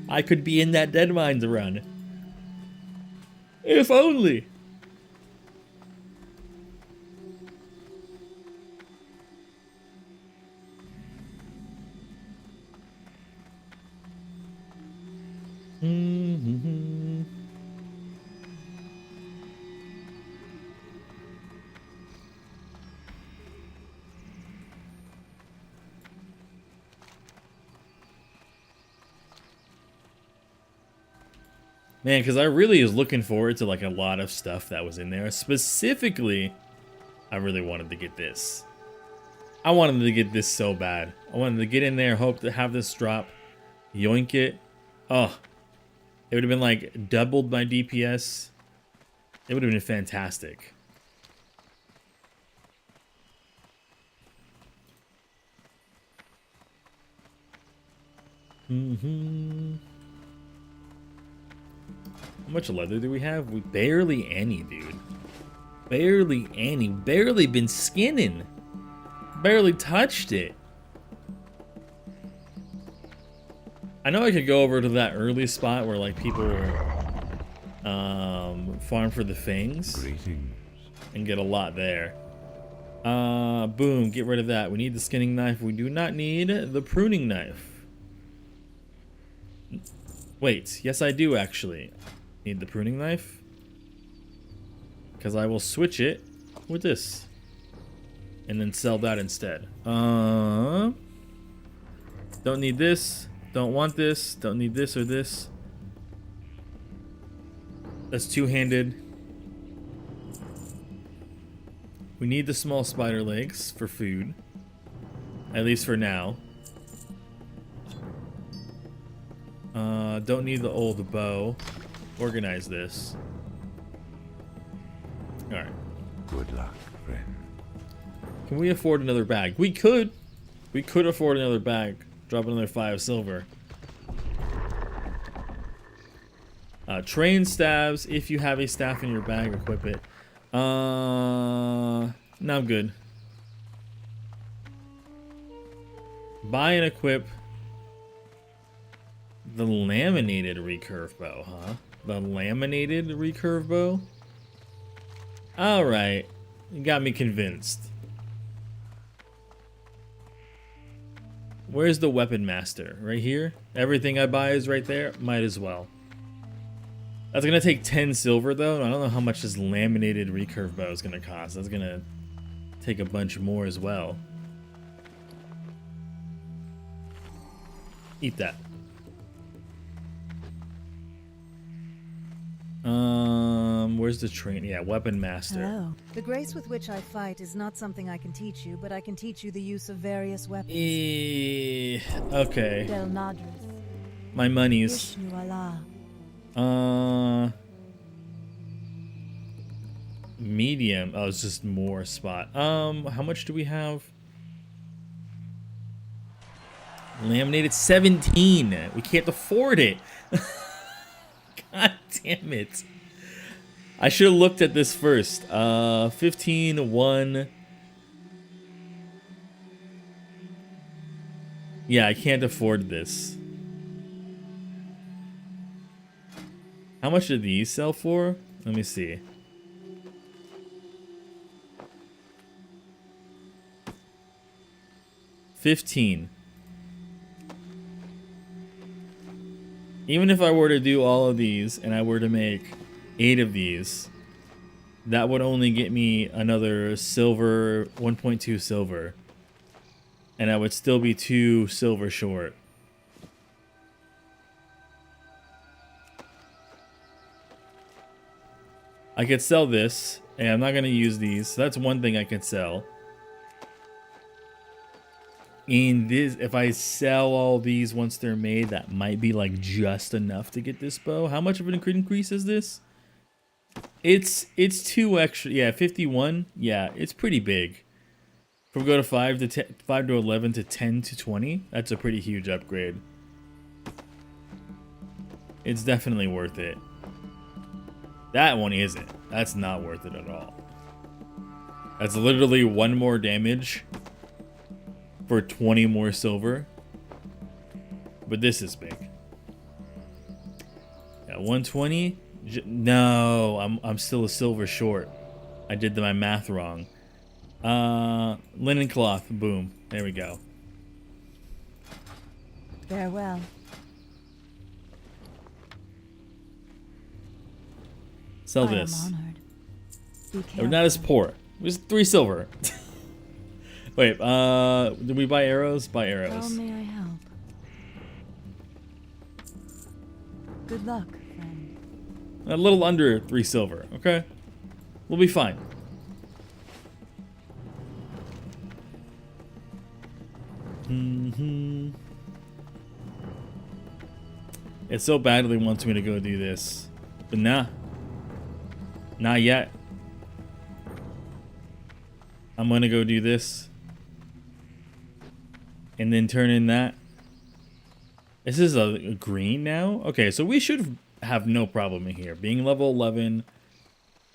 I could be in that dead mines run. If only. Man, because I really was looking forward to like a lot of stuff that was in there. Specifically, I really wanted to get this. I wanted to get this so bad. I wanted to get in there, hope to have this drop, yoink it. Oh, it would have been like doubled my DPS. It would have been fantastic. How much leather do we have? We barely any, dude. Barely any. Barely been skinning. Barely touched it. I know I could go over to that early spot where like people farm for the fangs Greetings. and get a lot there. Boom, get rid of that. We need the skinning knife. We do not need the pruning knife. Wait, yes I do actually need the pruning knife, because I will switch it with this and then sell that instead. Don't need this, don't want this, don't need this or this. That's two-handed. We need the small spider legs for food, at least for now. Don't need the old bow. Organize this. Alright. Good luck, friend. Can we afford another bag? We could. We could afford another bag. Drop another 5 silver. Train staves. If you have a staff in your bag, equip it. No, I'm good. Buy and equip the laminated recurve bow, huh? The laminated recurve bow? Alright. You got me convinced. Where's the weapon master? Right here? Everything I buy is right there? Might as well. That's gonna take 10 silver though. I don't know how much this laminated recurve bow is gonna cost. That's gonna take a bunch more as well. Eat that. Where's the train? Yeah, weapon master. Hello. The grace with which I fight is not something I can teach you, but I can teach you the use of various weapons. Okay. Del Nadris. My monies. Vishnu Allah. Medium. Oh, it's just more spot. How much do we have? Laminated 17. We can't afford it. God damn it. I should have looked at this first. 15, 1. Yeah, I can't afford this. How much did these sell for? Let me see. 15. Even if I were to do all of these and I were to make 8 of these, that would only get me another silver, 1.2 silver. And I would still be 2 silver short. I could sell this, and I'm not going to use these. So that's one thing I could sell. And this, if I sell all these once they're made, that might be like just enough to get this bow. How much of an increase is this? It's 2 extra. Yeah, 51. Yeah, it's pretty big. If we go to 5 to 10, 5 to 11 to 10 to 20, that's a pretty huge upgrade. It's definitely worth it. That one isn't. That's not worth it at all. That's literally 1 more damage for 20 more silver. But this is big. Yeah, 120. No, I'm still a silver short. I did my math wrong. Linen cloth. Boom. There we go. Farewell. Sell I this. am honored. Be We're careful. not as poor. It was 3 silver. Wait, did we buy arrows? Buy How arrows. may I help? Good luck, friend. A little under 3 silver, okay? We'll be fine. It so badly wants me to go do this. But nah. Not yet. I'm gonna go do this. And then turn in that. This is a green now? Okay, so we should have no problem in here. Being level 11,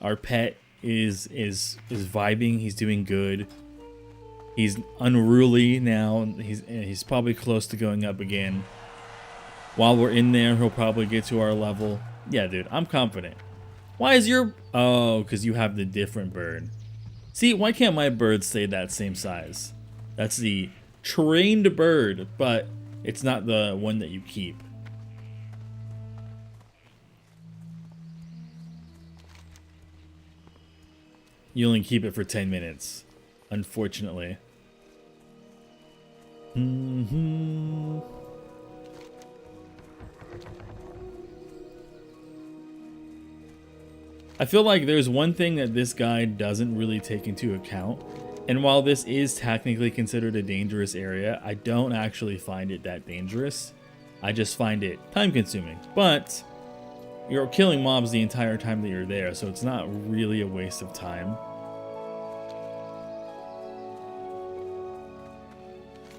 our pet is vibing. He's doing good. He's unruly now. He's probably close to going up again. While we're in there, he'll probably get to our level. Yeah, dude, I'm confident. Why is your... Oh, because you have the different bird. See, why can't my bird stay that same size? That's the trained bird, but it's not the one that you keep. You only keep it for 10 minutes, unfortunately. I feel like there's one thing that this guide doesn't really take into account, and while this is technically considered a dangerous area, I don't actually find it that dangerous. I just find it time consuming, but you're killing mobs the entire time that you're there, so it's not really a waste of time.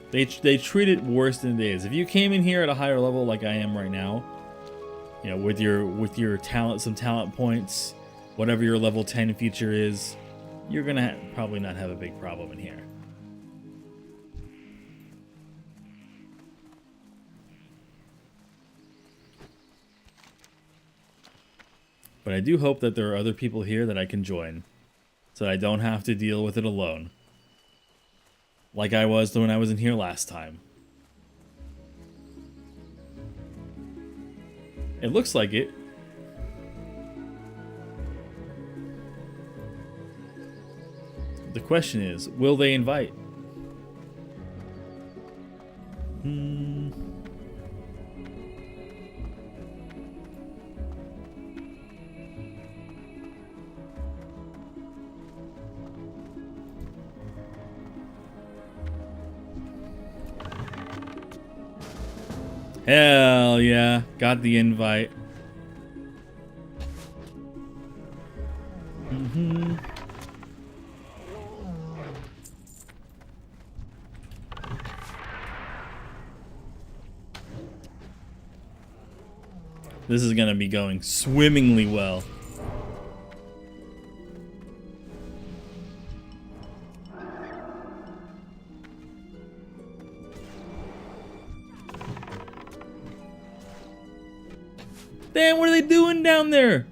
They treat it worse than it is. If you came in here at a higher level like I am right now, you know, with your talent, some talent points, whatever your level 10 feature is, you're gonna probably not have a big problem in here. But I do hope that there are other people here that I can join, so that I don't have to deal with it alone. Like I was when I was in here last time. It looks like it. The question is, will they invite? Hell yeah, got the invite. This is gonna be going swimmingly well. Damn, what are they doing down there?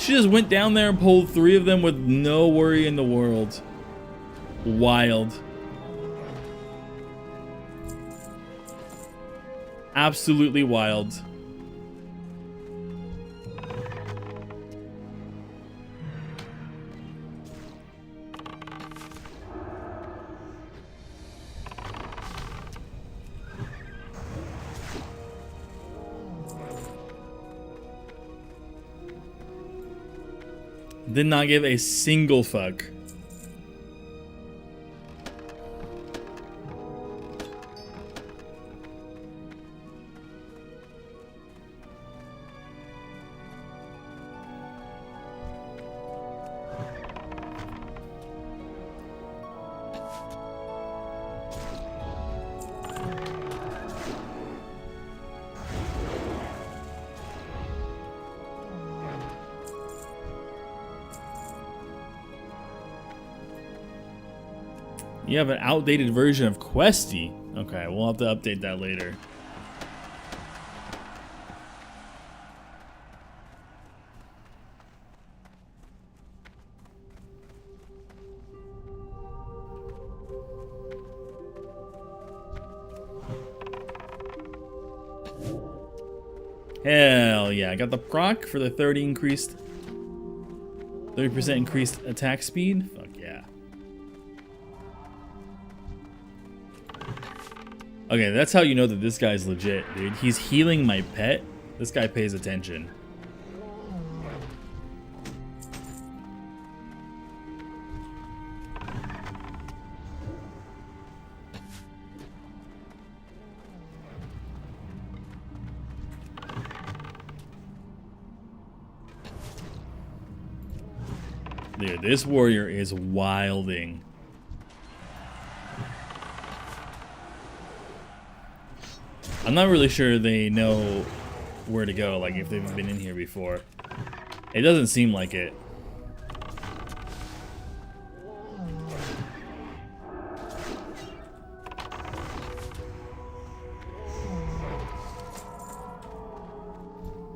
She just went down there and pulled 3 of them with no worry in the world. Wild. Absolutely wild. Did not give a single fuck. You have an outdated version of Questy. Okay, we'll have to update that later. Hell yeah, I got the proc for the 30% increased attack speed. Fuck yeah. Okay, that's how you know that this guy's legit, dude. He's healing my pet. This guy pays attention. Dude, this warrior is wilding. I'm not really sure they know where to go, like if they've been in here before. It doesn't seem like it.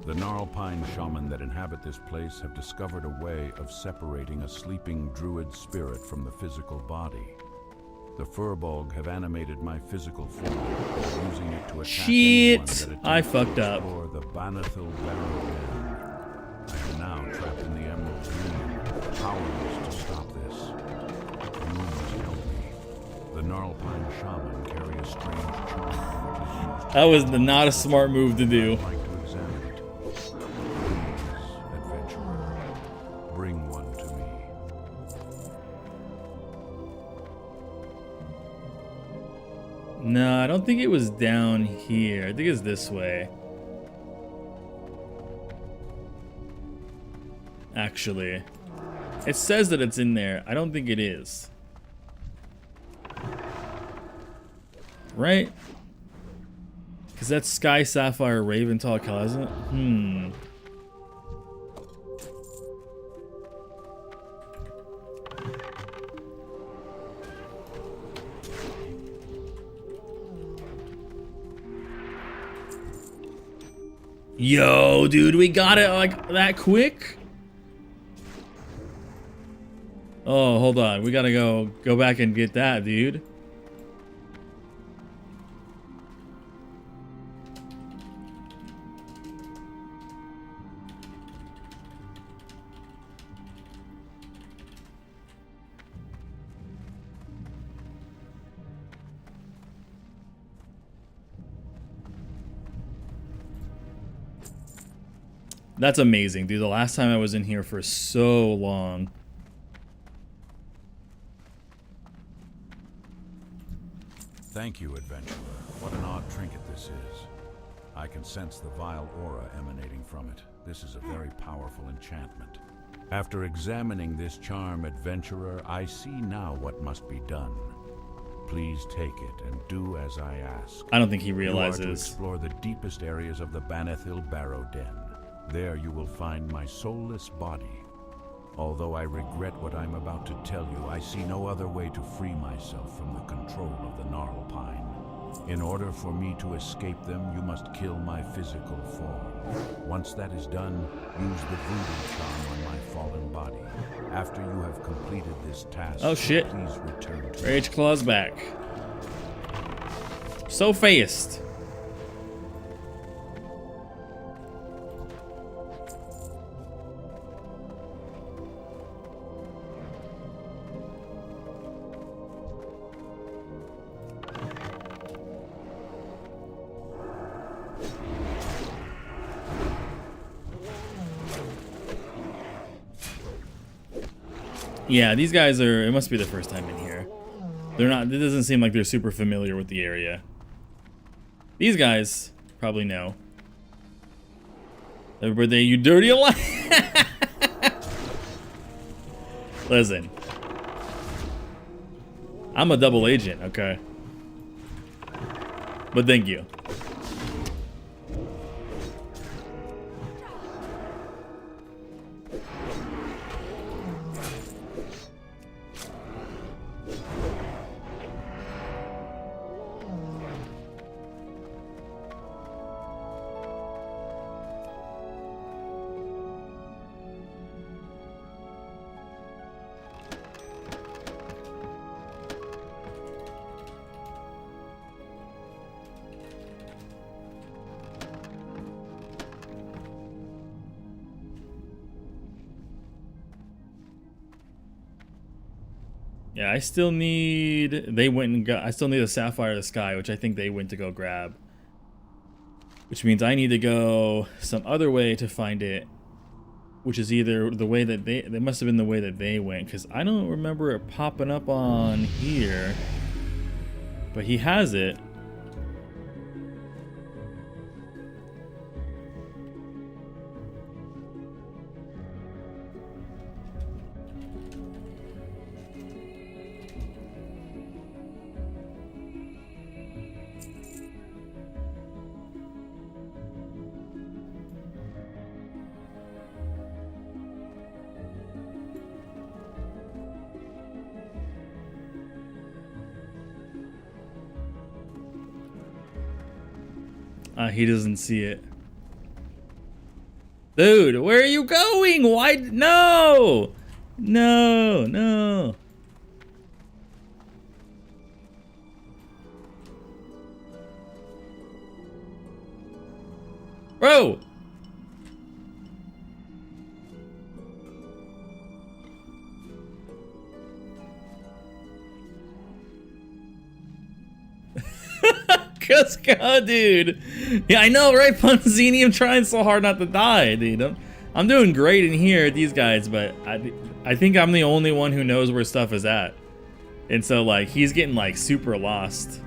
The Gnarlpine shaman that inhabit this place have discovered a way of separating a sleeping druid spirit from the physical body. The Furbolg have animated my physical form, using it to attack anyone that attempts I fucked up. to explore the Banithil Barrow Den. I am now trapped in the Emerald Dream, powerless to stop this. You must help me. The Gnarlpine shaman carry a strange charm which is used to... That was not a smart move to do. I'd like to examine it. Please, adventurer, bring one to me. No, I don't think it was down here. I think it's this way. Actually, it says that it's in there. I don't think it is. Right? Because that's Sky Sapphire Raventall Calazant. Yo, dude, we got it like that quick? Oh, hold on. We gotta go back and get that, dude. That's amazing, dude. The last time I was in here for so long. Thank you, adventurer. What an odd trinket this is. I can sense the vile aura emanating from it. This is a very powerful enchantment. After examining this charm, adventurer, I see now what must be done. Please take it and do as I ask. I don't think he You are to realizes. explore the deepest areas of the Banithil Barrow Den. There you will find my soulless body. Although I regret what I'm about to tell you, I see no other way to free myself from the control of the Gnarlpine. In order for me to escape them, you must kill my physical form. Once that is done, use the voodoo charm on After you have completed this task, Oh shit. please return to Rage Claw's back. So fast. Yeah, these guys are, it must be the first time in here. They're not, it doesn't seem like they're super familiar with the area. These guys probably know. Everybody, you dirty alive. Listen. I'm a double agent, okay? But thank you. Yeah, I still need, they went and got, I still need a Sapphire of the Sky, which I think they went to go grab. Which means I need to go some other way to find it, which is either the way that they must have been the way that they went, because I don't remember it popping up on here. But he has it. He doesn't see it. Dude, where are you going? Why? No! No, no. Bro! Let's go, dude. Yeah, I know, right, Punzini? I'm trying so hard not to die, dude. I'm doing great in here at these guys, but I think I'm the only one who knows where stuff is at. And so, like, he's getting, like, super lost.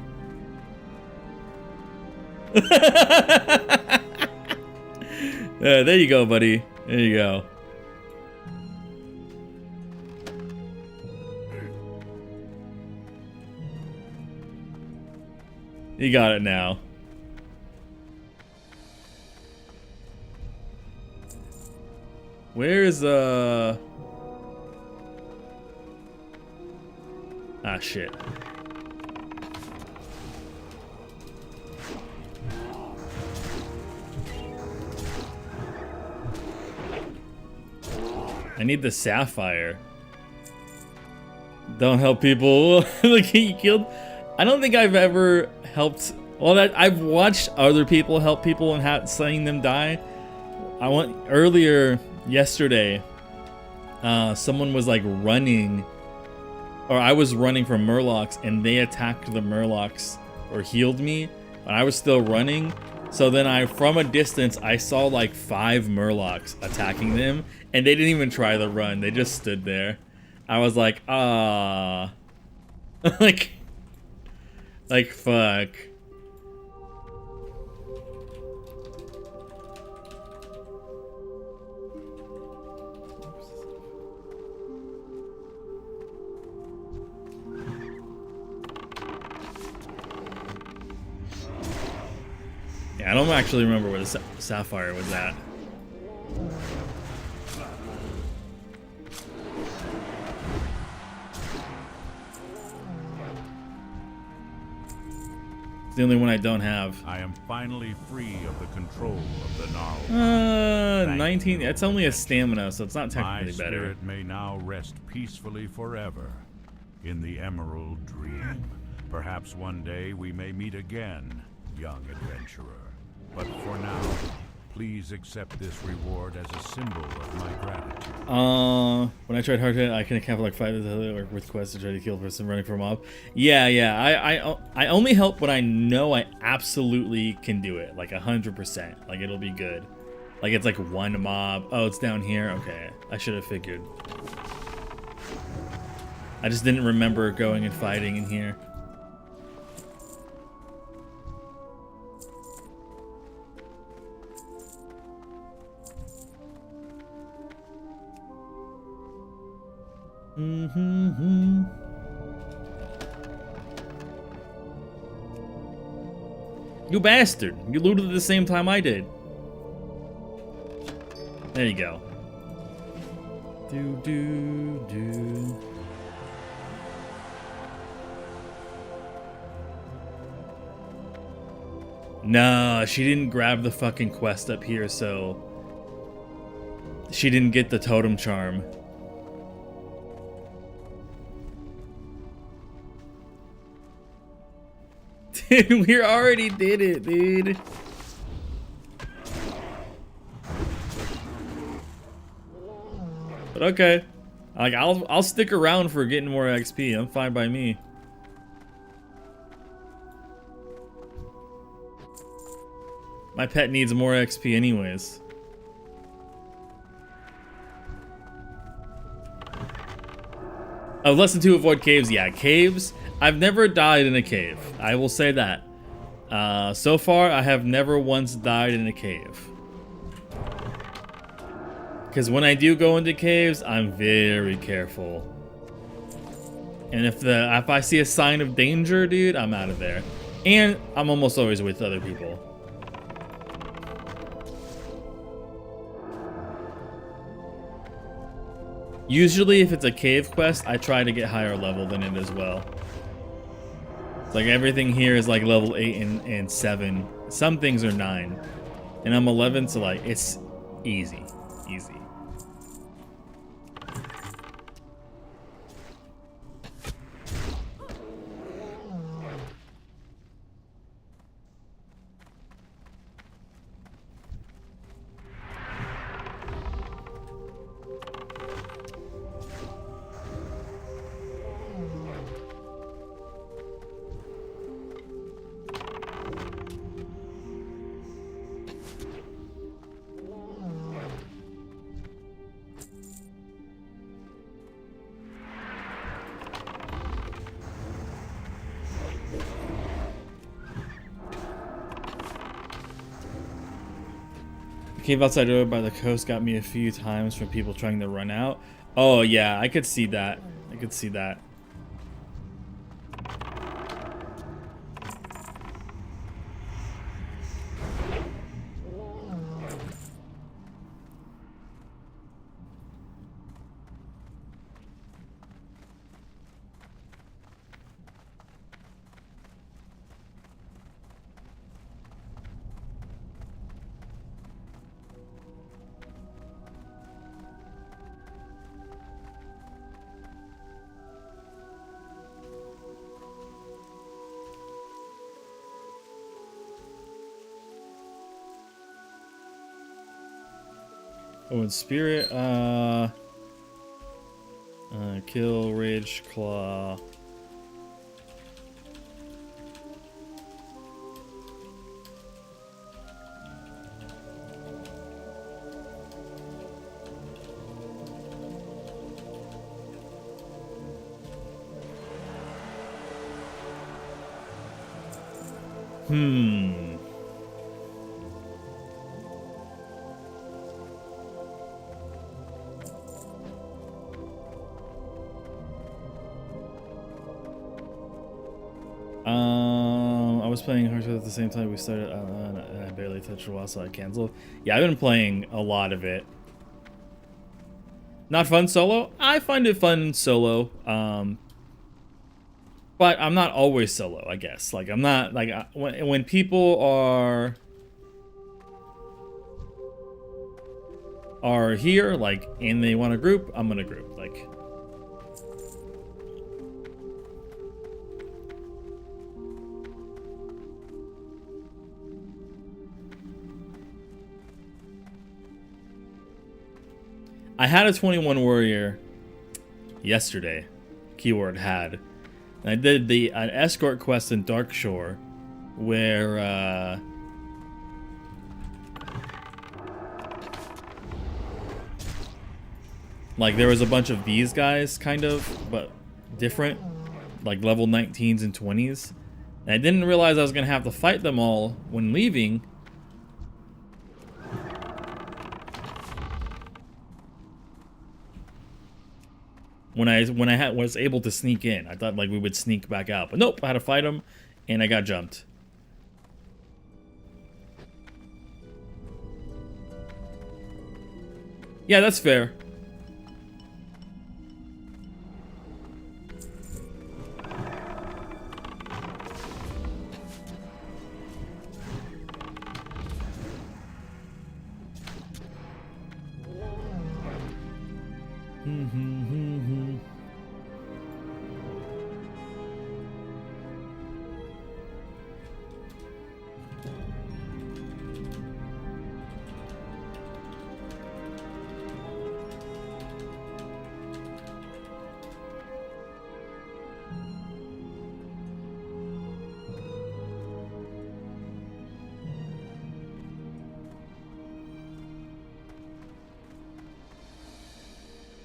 There you go, buddy. There you go. You got it now. Where's ah, shit. I need the sapphire. Don't help people. Look, he killed. I don't think I've ever helped. Well, that I've watched other people help people and seeing them die. I went earlier yesterday. Someone was like running, or I was running from Murlocs, and they attacked the Murlocs or healed me, and I was still running. So then from a distance, I saw like 5 Murlocs attacking them, and they didn't even try the run. They just stood there. I was like, ah, like fuck. Yeah, I don't actually remember where the sapphire was at. the only one I don't have. I am finally free of the control of the gnarl. Thank 19. you, That's only a adventurer. stamina, so it's not My technically better. spirit may now rest peacefully forever in the Emerald Dream. Perhaps one day we may meet again, young adventurer. But for now, please accept this reward as a symbol of my gratitude. When I tried hard hit, I couldn't count for like 5 or with quests to try to kill a person running from a mob. Yeah. I only help when I know I absolutely can do it, like 100%. Like it'll be good. Like it's like one mob. Oh, it's down here. Okay, I should have figured. I just didn't remember going and fighting in here. You bastard! You looted at the same time I did. There you go. Do. No, she didn't grab the fucking quest up here, so she didn't get the totem charm. Dude, we already did it, dude. But okay. Like I'll stick around for getting more XP. I'm fine by me. My pet needs more XP anyways. Oh, lesson 2, avoid caves. Yeah, caves. I've never died in a cave. I will say that. So far, I have never once died in a cave. Because when I do go into caves, I'm very careful. And if I see a sign of danger, dude, I'm out of there. And I'm almost always with other people. Usually, if it's a cave quest, I try to get higher level than it as well. It's like everything here is like level 8 and 7. Some things are 9. And I'm 11, so like, it's easy. Easy. Cave outside over by the coast got me a few times from people trying to run out. Oh yeah, I could see that. I could see that. Oh, in spirit, kill, rage, claw. I was playing Hearthstone at the same time we started, and I barely touched it a while, so I canceled. Yeah, I've been playing a lot of it. Not fun solo? I find it fun solo. But I'm not always solo, I guess. Like, I'm not, like, when people are here, like, and they want a group, I'm gonna group, like. I had a 21 warrior yesterday, keyword had. And I did an escort quest in Darkshore where like there was a bunch of these guys kind of, but different, like level 19s and 20s. And I didn't realize I was gonna have to fight them all when leaving. When I was able to sneak in, I thought like we would sneak back out, but nope, I had to fight them, and I got jumped. Yeah, that's fair.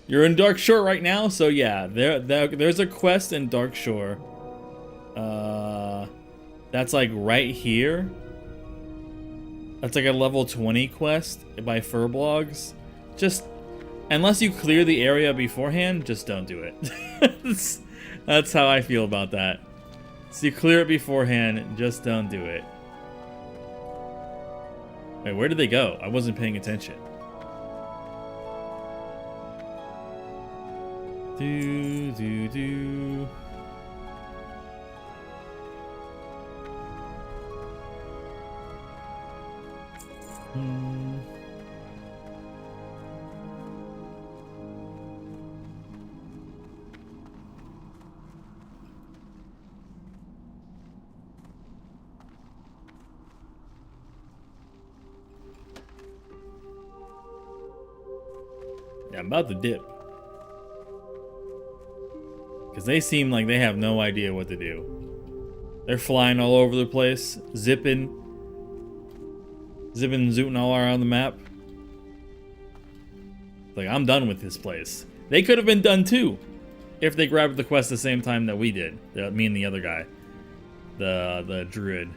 You're in Darkshore right now, so yeah, there's a quest in Darkshore. That's like right here. That's like a level 20 quest by Furblogs. Just, unless you clear the area beforehand, just don't do it. That's how I feel about that. So you clear it beforehand, just don't do it. Wait, where did they go? I wasn't paying attention. Do. Yeah, I'm about to dip. Because they seem like they have no idea what to do. They're flying all over the place, zipping, zooting all around the map. Like, I'm done with this place. They could have been done too, if they grabbed the quest the same time that we did. Me and the other guy, the druid.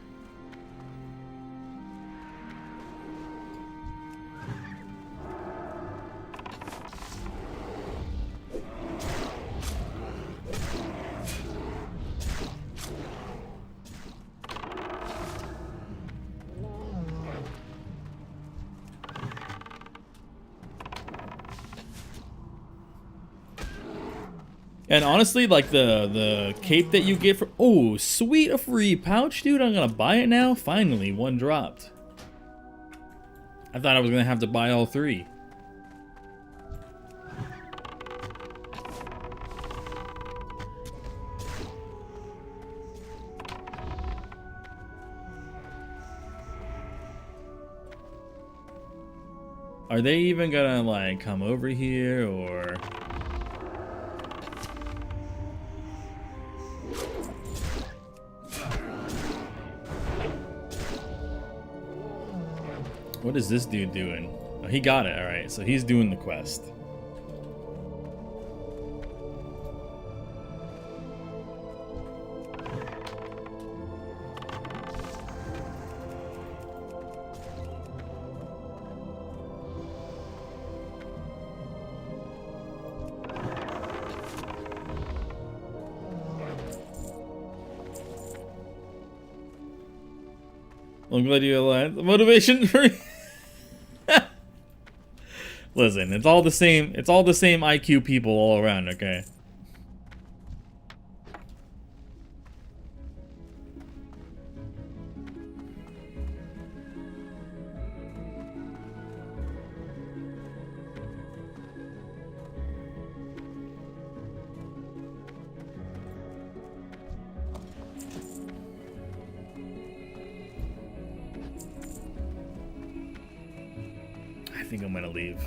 And honestly, like the cape that you get for, oh sweet, a free pouch, dude. I'm gonna buy it now. Finally, one dropped. I thought I was gonna have to buy all three. Are they even gonna like come over here or? What is this dude doing? Oh, he got it. All right, so he's doing the quest. I'm glad you aligned. The motivation for listen, it's all the same. It's all the same IQ people all around. Okay. think I'm gonna leave.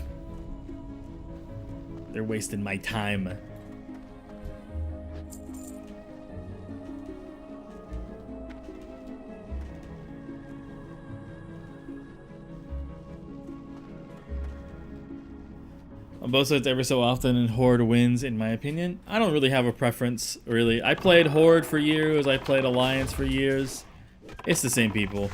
They're wasting my time. On both sides ever so often, and Horde wins, in my opinion. I don't really have a preference, really. I played Horde for years, I played Alliance for years. It's the same people.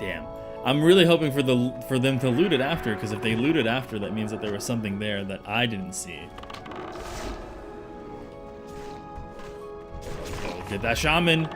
Damn. I'm really hoping for them to loot it after, because if they loot it after, that means that there was something there that I didn't see. Oh, get that shaman.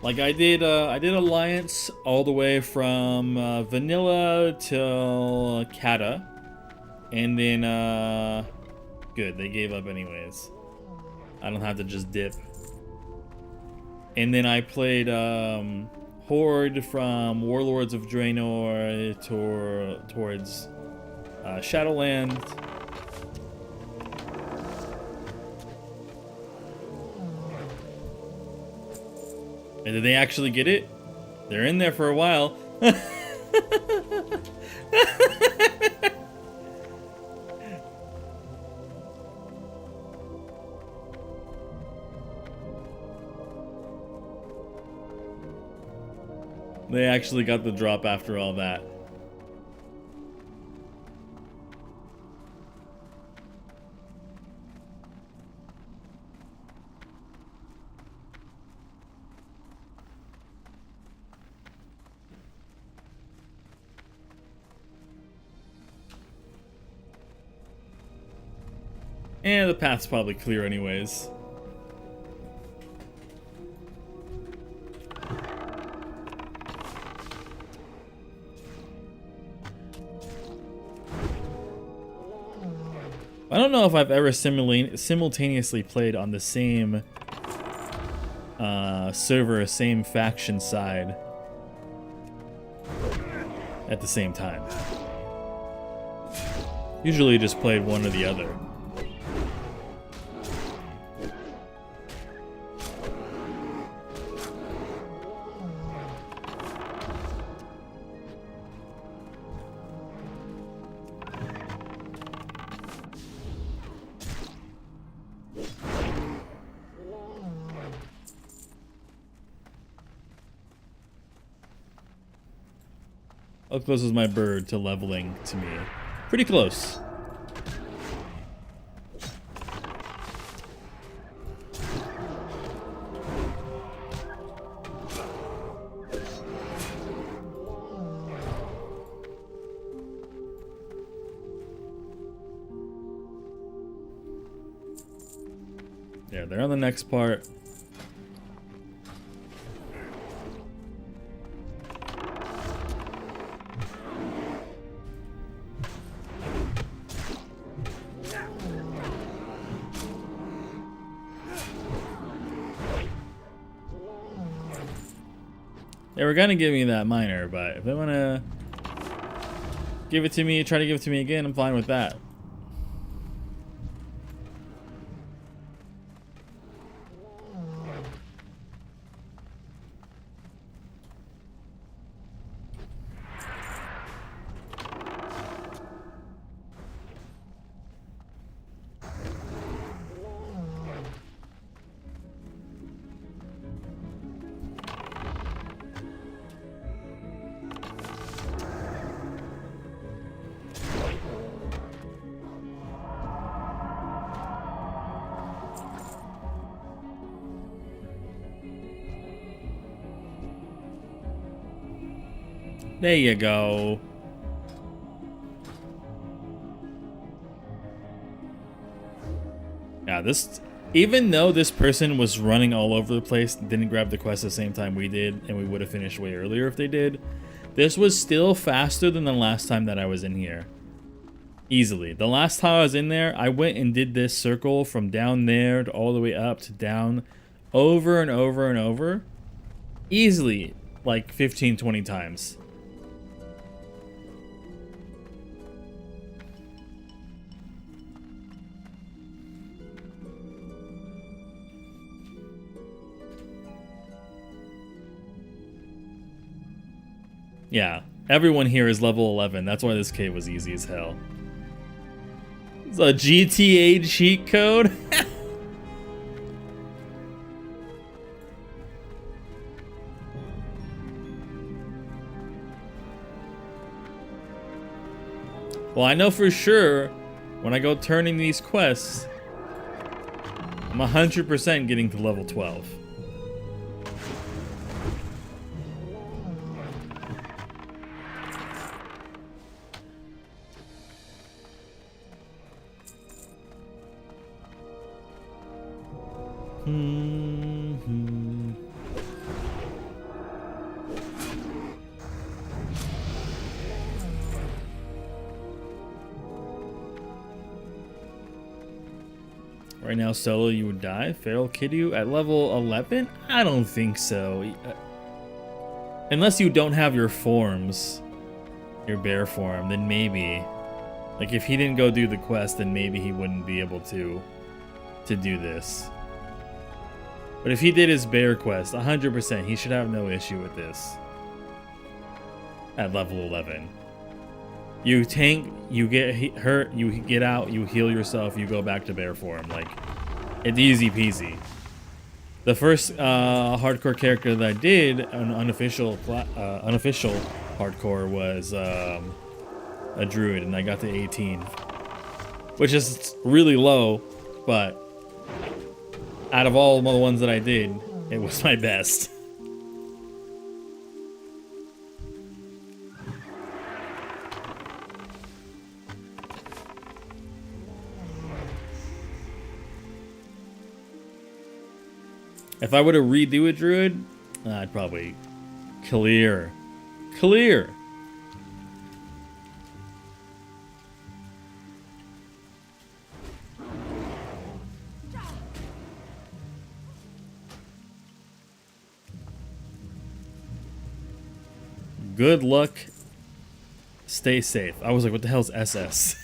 Like I did Alliance all the way from Vanilla till Kata, and then good, they gave up anyways. I don't have to just dip. And then I played Horde from Warlords of Draenor towards Shadowland. And did they actually get it? They're in there for a while. They actually got the drop after all that. And the path's probably clear anyways. I don't know if I've ever simultaneously played on the same server, same faction side at the same time. Usually just played one or the other. How close is my bird to leveling to me? Pretty close. Yeah, they're on the next part. They were gonna give me that miner, but if they wanna give it to me, try to give it to me again, I'm fine with that. There you go. Yeah, this, even though this person was running all over the place, didn't grab the quest at the same time we did, and we would have finished way earlier if they did, this was still faster than the last time that I was in here. Easily. The last time I was in there, I went and did this circle from down there to all the way up to down, over and over and over. Easily, like 15, 20 times. Yeah, everyone here is level 11. That's why this cave was easy as hell. It's a GTA cheat code. Well, I know for sure when I go turning these quests, I'm 100% getting to level 12. Right now, solo, you would die. Feral kid you at level 11? I don't think so. Unless you don't have your forms, your bear form, then maybe. Like if he didn't go do the quest, then maybe he wouldn't be able to do this. But if he did his bear quest, 100%, he should have no issue with this. At level 11. You tank, you get hurt, you get out, you heal yourself, you go back to bear form. Like, it's easy peasy. The first hardcore character that I did, an unofficial hardcore, was a druid, and I got to 18. Which is really low, but out of all the ones that I did, it was my best. If I were to redo a druid, I'd probably clear. Good luck. Stay safe. I was like, what the hell's SS?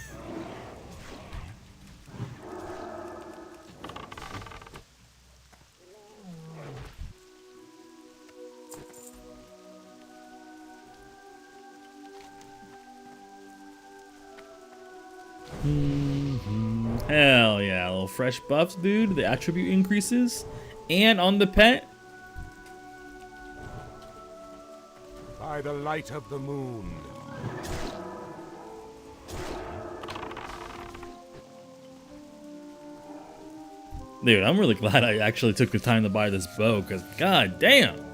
Hell yeah, a little fresh buffs, dude. The attribute increases. And on the pet. By the light of the moon. Dude, I'm really glad I actually took the time to buy this bow, because god damn.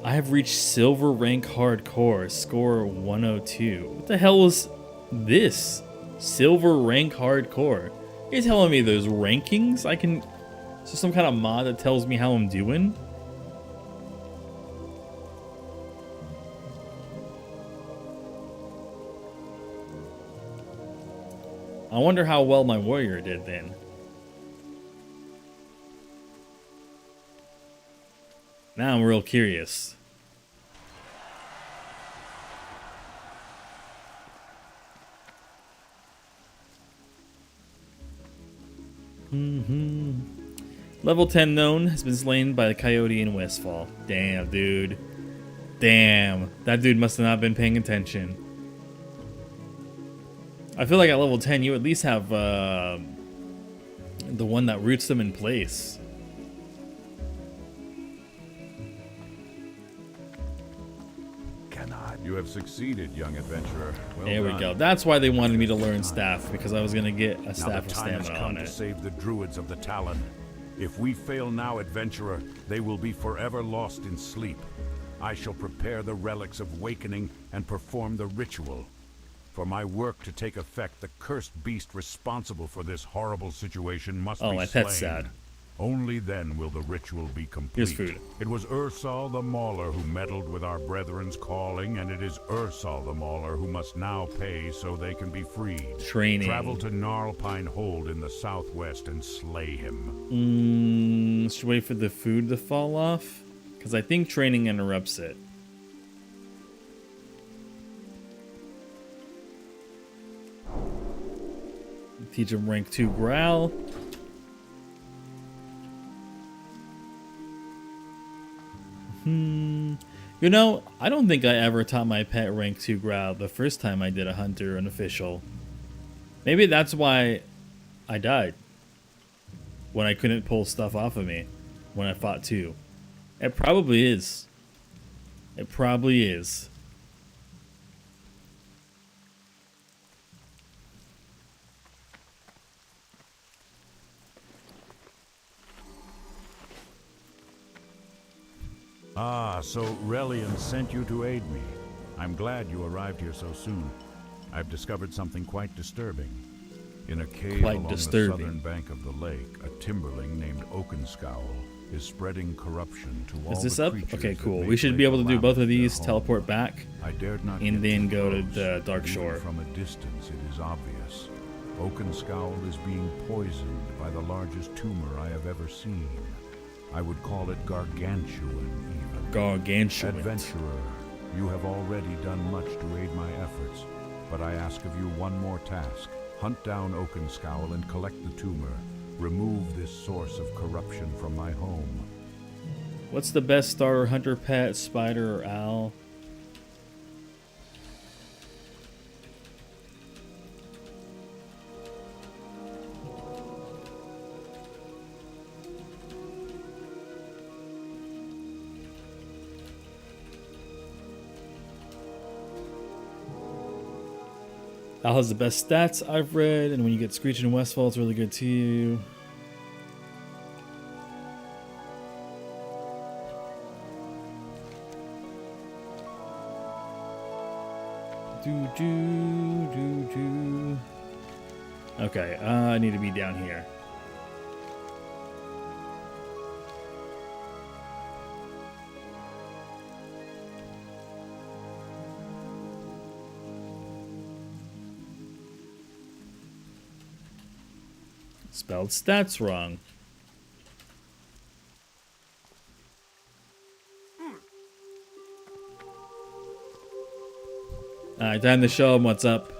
I have reached silver rank hardcore, score 102. What the hell was this? Silver rank hardcore. You're telling me there's rankings? I can... Is there some kind of mod that tells me how I'm doing? I wonder how well my warrior did then. Now I'm real curious. Level 10 known has been slain by the coyote in Westfall. Damn, dude. Damn. That dude must have not been paying attention. I feel like at level 10 you at least have the one that roots them in place. You have succeeded, young adventurer. Well there we done. go. That's why they wanted me to learn staff, because I was gonna get a staff of Now the time has stamina come on to it. save the druids of the Talon. If we fail now, adventurer, they will be forever lost in sleep. I shall prepare the relics of awakening and perform the ritual. For my work to take effect, the cursed beast responsible for this horrible situation must be slain. Oh, my pet's sad. Only then will the ritual be complete. Here's food. It was Ursal the Mauler who meddled with our brethren's calling, and it is Ursal the Mauler who must now pay so they can be freed. Training. Travel to Gnarlpine Hold in the southwest and slay him. Should we wait for the food to fall off? Because I think training interrupts it. Teach him rank 2 growl. You know, I don't think I ever taught my pet rank 2 growl the first time I did a hunter and official. Maybe that's why I died. When I couldn't pull stuff off of me. When I fought 2. It probably is. It probably is. Ah, so Relian sent you to aid me. I'm glad you arrived here so soon. I've discovered something quite disturbing. In a cave along the southern bank of the lake, a timberling named Oakenscowl is spreading corruption to all the creatures. Is this up? Okay, cool. We should be able to do both of these, teleport back, I dared not and then go to the Dark Shore. From a distance, it is obvious. Oakenscowl is being poisoned by the largest tumor I have ever seen. I would call it gargantuan, even. Gargantuan. Adventurer, you have already done much to aid my efforts, but I ask of you one more task. Hunt down Oakenscowl and collect the tumor. Remove this source of corruption from my home. What's the best starter hunter pet, spider or owl? Owl has the best stats I've read, and when you get Screech in Westfall, it's really good too. Okay, I need to be down here. Spelled stats wrong. Alright, time to show them what's up.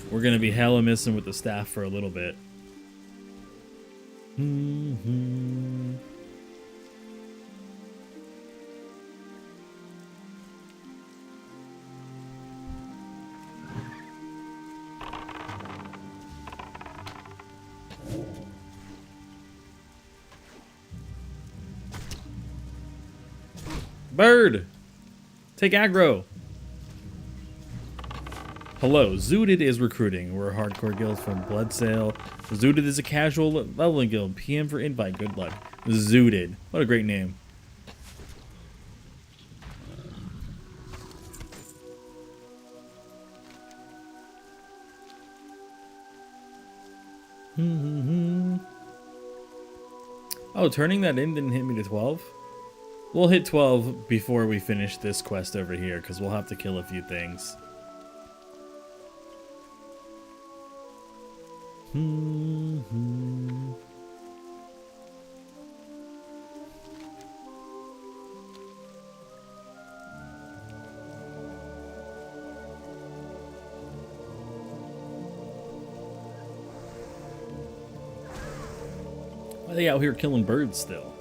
We're gonna be hella missing with the staff for a little bit. Bird! Take aggro! Hello, Zooted is recruiting. We're a hardcore guild from Bloodsail. Zooted is a casual leveling guild. PM for invite. Good luck. Zooted. What a great name. Oh, turning that in didn't hit me to 12? We'll hit 12 before we finish this quest over here, because we'll have to kill a few things. Why are they out here killing birds still?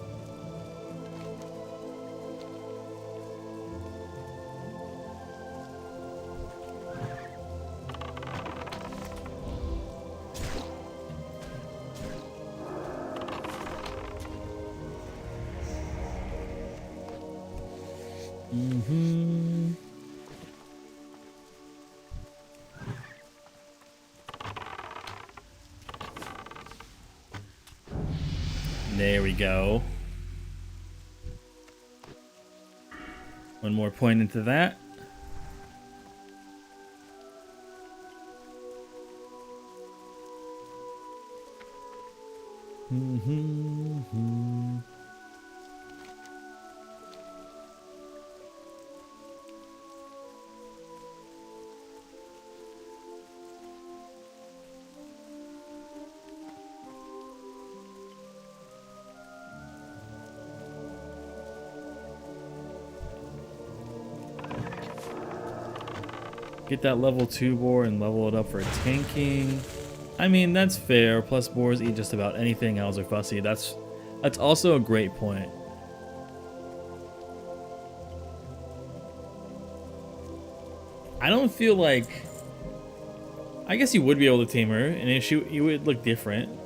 There we go. One more point into that. Get that level 2 boar and level it up for tanking. I mean, that's fair. Plus boars eat just about anything else or fussy. That's also a great point. I don't feel like... I guess you would be able to tame her, and you would look different.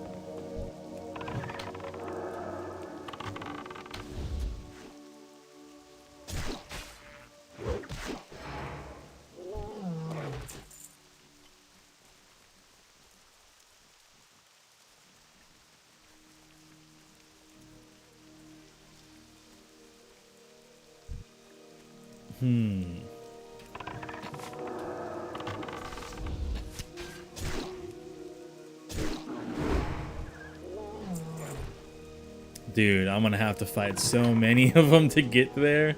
Dude, I'm gonna have to fight so many of them to get there.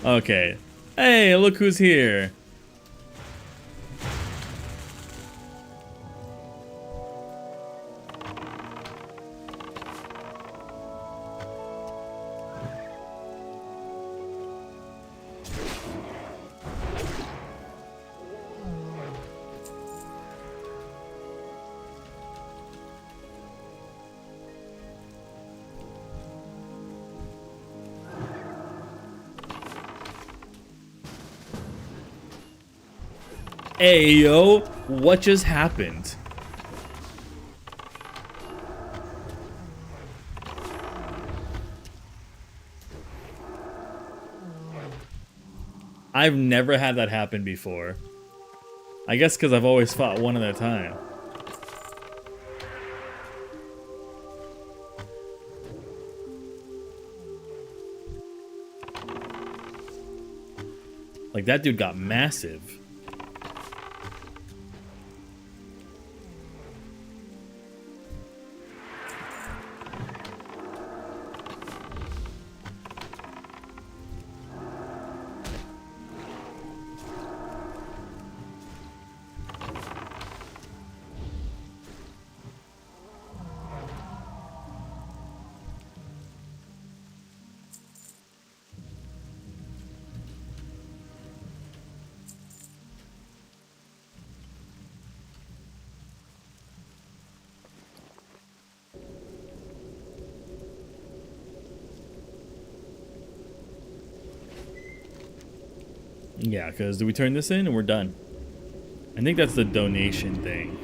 Okay. Hey, look who's here. Hey, yo, what just happened? I've never had that happen before. I guess because I've always fought one at a time. Like, that dude got massive. Yeah, because do we turn this in and we're done? I think that's the donation thing.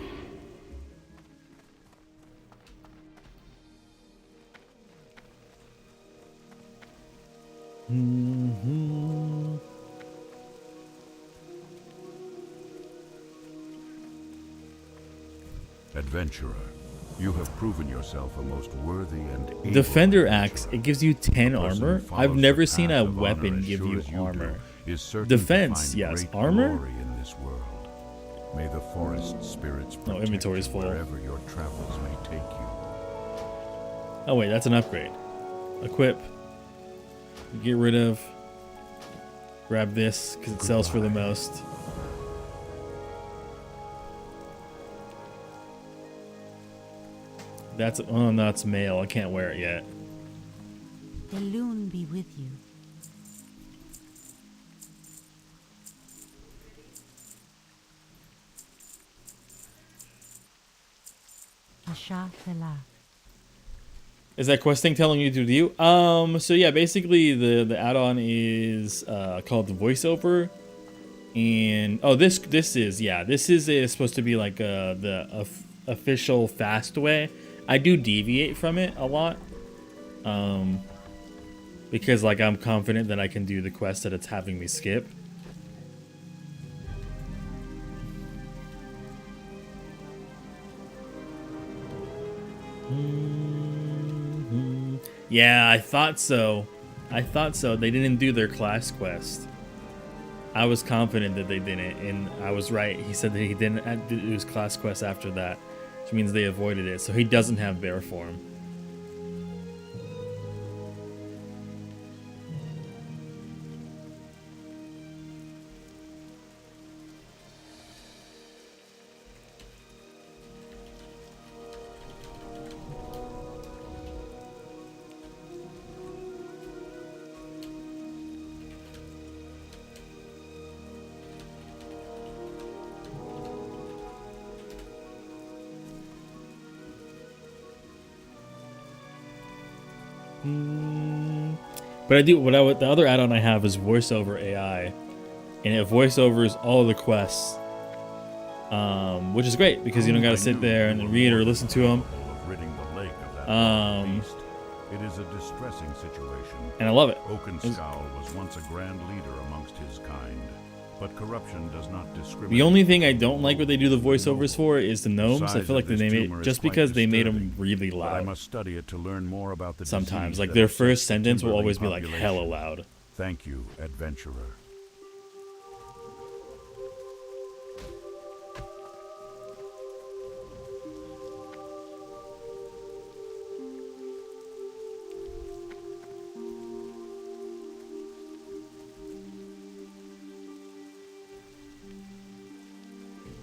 Adventurer, you have proven yourself a most worthy and able Defender adventurer. Axe, it gives you 10 The person who armor. follows I've the never seen path a of honor weapon as give sure you as you armor. do is certain Defense, to find yes. great Armor? glory in this world. May the forest spirits protect inventory's you full. wherever your travels may take you. Oh wait, that's an upgrade. Equip. Get rid of. Grab this, because it sells for the most. That's, oh no, it's male. I can't wear it yet. The loon be with you. Asha Fela. Is that quest thing telling you to do? So yeah, basically the add-on is called the voiceover, and oh, this is supposed to be like the official fast way. I do deviate from it a lot, because like I'm confident that I can do the quest that it's having me skip. Yeah, I thought so. I thought so. They didn't do their class quest. I was confident that they didn't, and I was right. He said that he didn't do his class quest after that, which means they avoided it. So he doesn't have bear form. But I do the other add-on I have is voiceover AI, and it voiceovers all of the quests, which is great because you don't got to sit there and read or listen to them. It is a distressing situation. And I love it. Oakenscowl was once a grand leader amongst his kind, but corruption does not discriminate. The only thing I don't like what they do the voiceovers for is the gnomes. I feel like they made it just because they made them really loud. I must study it to learn more about the sometimes, like their first sentence will always be like hella loud. Thank you, adventurer.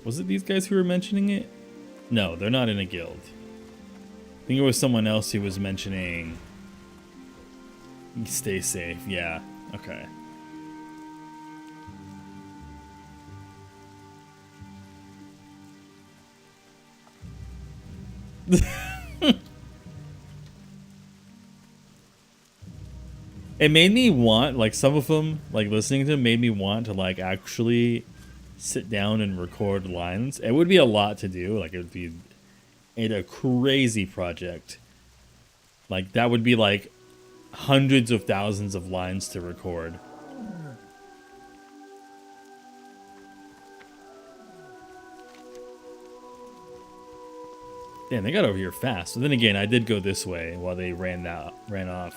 Was it these guys who were mentioning it? No, they're not in a guild. I think it was someone else who was mentioning stay safe. Yeah, okay. It made me want, like, some of them, like, listening to them made me want to, like, actually sit down and record lines. It would be a lot to do. Like, it would be a crazy project. Like, that would be, like, hundreds of thousands of lines to record. Damn, they got over here fast. So then again, I did go this way while they ran off.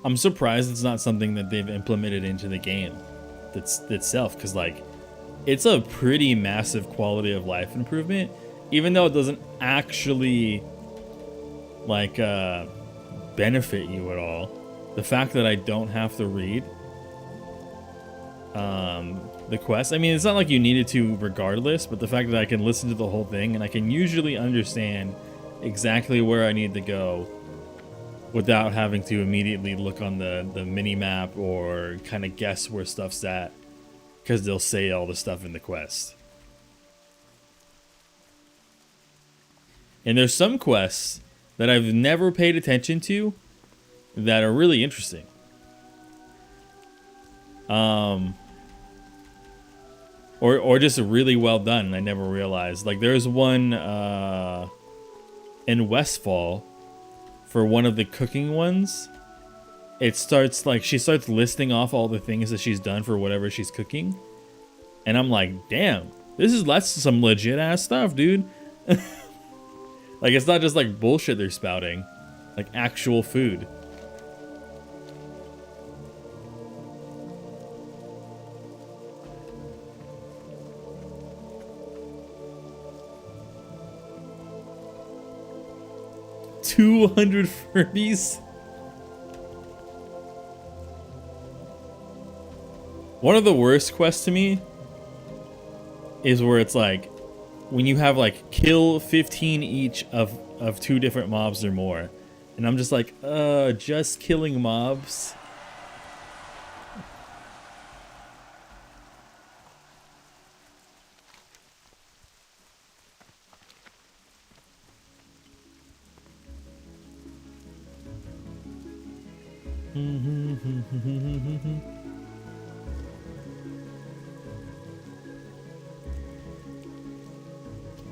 I'm surprised it's not something that they've implemented into the game itself, because, like, it's a pretty massive quality of life improvement, even though it doesn't actually, like, benefit you at all. The fact that I don't have to read the quest, I mean, it's not like you needed to regardless, but the fact that I can listen to the whole thing and I can usually understand exactly where I need to go without having to immediately look on the mini map or kind of guess where stuff's at, because they'll say all the stuff in the quest. And there's some quests that I've never paid attention to that are really interesting. Or just really well done, and I never realized. Like, there's one in Westfall for one of the cooking ones. It starts, like, she starts listing off all the things that she's done for whatever she's cooking. And I'm like, damn, that's some legit ass stuff, dude. Like, it's not just like bullshit they're spouting. Like, actual food. $200 Furbies? One of the worst quests to me is where it's like, when you have, like, kill 15 each of 2 different mobs or more. And I'm just like, just killing mobs?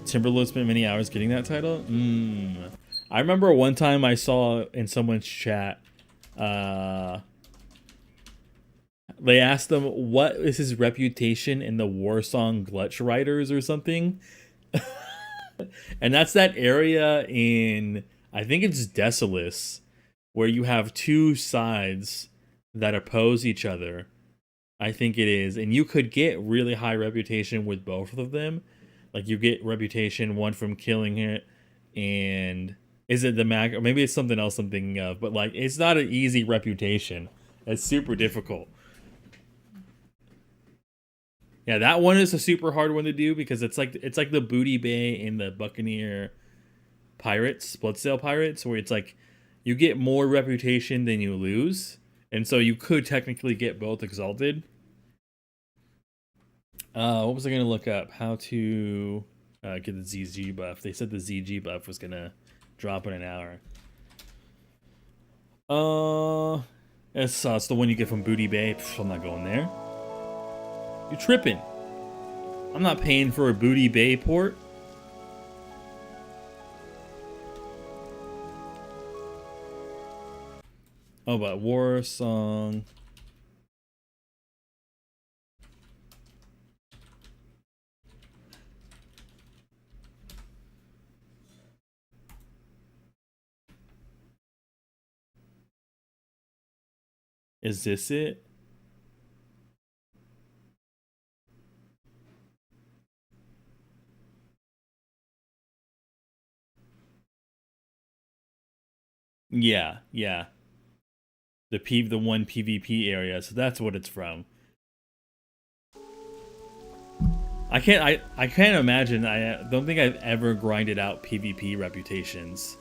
Timberlake spent many hours getting that title. I remember one time I saw in someone's chat, They asked him what is his reputation in the war song Glutch Riders or something. And that's that area in, I think it's Desolus, where you have two sides that oppose each other. I think it is. And you could get really high reputation with both of them. Like you get reputation, one from killing it, and is it the Mac, or maybe it's something else I'm thinking of, but like it's not an easy reputation. It's super difficult. Yeah, that one is a super hard one to do because it's like the Booty Bay in the Buccaneer Pirates, Bloodsail Pirates, where it's like you get more reputation than you lose, and so you could technically get both exalted. What was I gonna look up? How to get the ZG buff? They said the ZG buff was gonna drop in an hour. It's the one you get from Booty Bay. Pff, I'm not going there. You're tripping. I'm not paying for a Booty Bay port. Oh, but War Song. Is this it? Yeah, yeah. The one PvP area, so that's what it's from. I can't imagine. I don't think I've ever grinded out PvP reputations.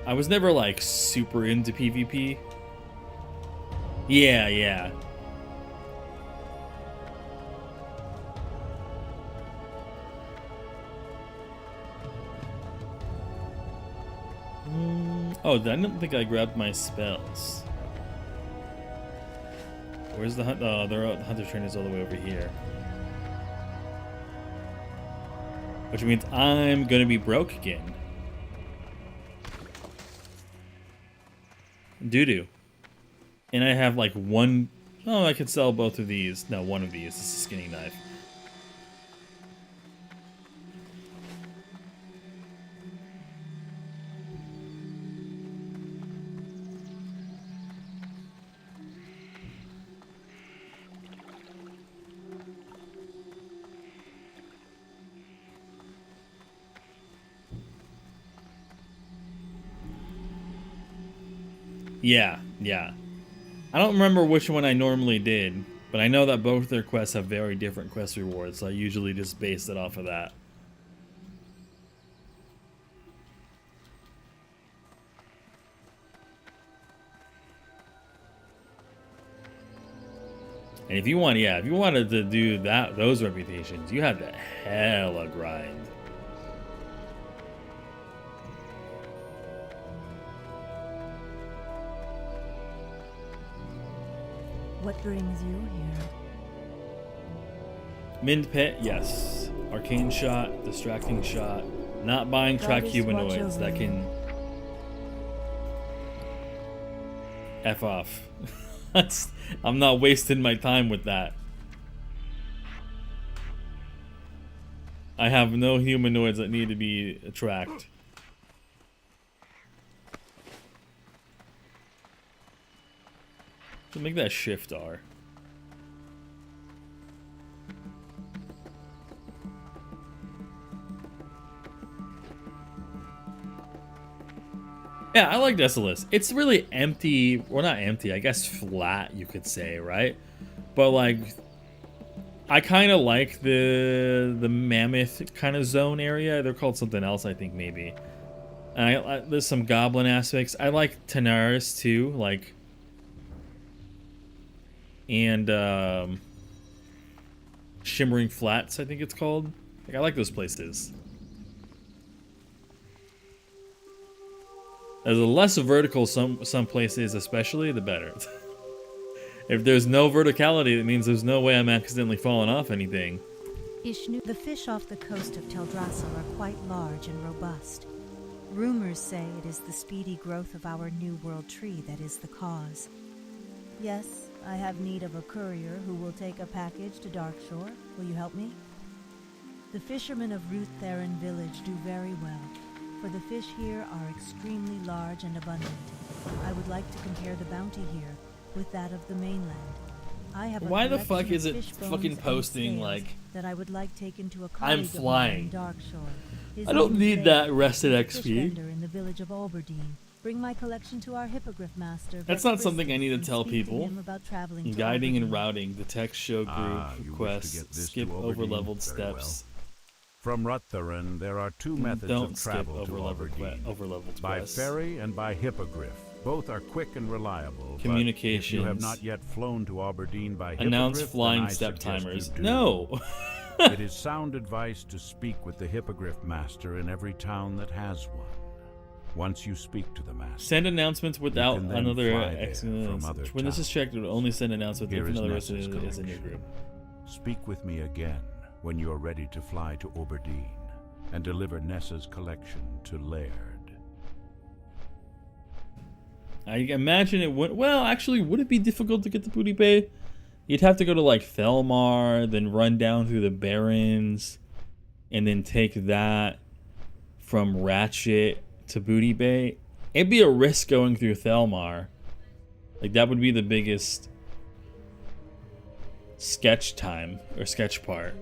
I was never like super into PvP. Yeah, yeah. Oh, I don't think I grabbed my spells. Where's the hunt? Oh, the hunter train is all the way over here. Which means I'm gonna be broke again. Doo-doo. And I have like one... Oh, I could sell both of these. No, one of these. This is a skinning knife. Yeah, yeah. I don't remember which one I normally did, but I know that both their quests have very different quest rewards, so I usually just base it off of that. And if you want, yeah, if you wanted to do those reputations, you had to hella grind. What brings you here? Mind Pet, yes. Arcane Shot, Distracting Shot. Not buying track humanoids that can... F off. I'm not wasting my time with that. I have no humanoids that need to be tracked. So make that Shift R. Yeah, I like Desolus. It's really empty. Well, not empty. I guess flat, you could say, right? But like, I kind of like the mammoth kind of zone area. They're called something else, I think, maybe. And there's some goblin aspects. I like Tanaris too, like, and Shimmering Flats, I think it's called. Like, I like those places. As the less vertical some places, especially, the better. If there's no verticality, it means there's no way I'm accidentally falling off anything. Ishnu. The fish off the coast of Teldrassil are quite large and robust. Rumors say it is the speedy growth of our New World tree that is the cause. Yes, I have need of a courier who will take a package to Darkshore. Will you help me? The fishermen of Ruth Theron village do very well, for the fish here are extremely large and abundant. I would like to compare the bounty here with that of the mainland. I have Why the collection fuck of is it fish bones fucking and posting scales like that I would like taken to a I'm colleague of mine flying? in Darkshore. His I don't name is need Vane. that rested He's a fish XP. vendor in the village of Alberdine. Bring my collection to our hippogriff master. That's Vex not something I Briston, need to and tell speak to people. him about traveling to Guiding and Alberdine. routing the text show group You wish to requests. get this Skip to over Alberdine? leveled Very steps. From Rutherin, there are two methods Don't of skip travel to over Alberdine. leveled By quests. ferry and by hippogriff. Both are quick and reliable. But Communications. if you have not yet flown to Alberdine by Announce hippogriff, flying then I step suggest timers. you do. No. It is sound advice to speak with the hippogriff master in every town that has one. Once you speak to the master, Send announcements without can then another fly there excellence. from other When this is towns. checked, it will only send announcements Here if is another Nessa's resident is in your collection. group. Speak with me again when you are ready to fly to Alberdine and deliver Nessa's collection to Laird. I imagine it would. Well, actually, would it be difficult to get the Booty Bay? You'd have to go to like Thelmar, then run down through the Barrens, and then take that from Ratchet to Booty Bay. It'd be a risk going through Thelmar. Like, that would be the biggest sketch time or sketch part.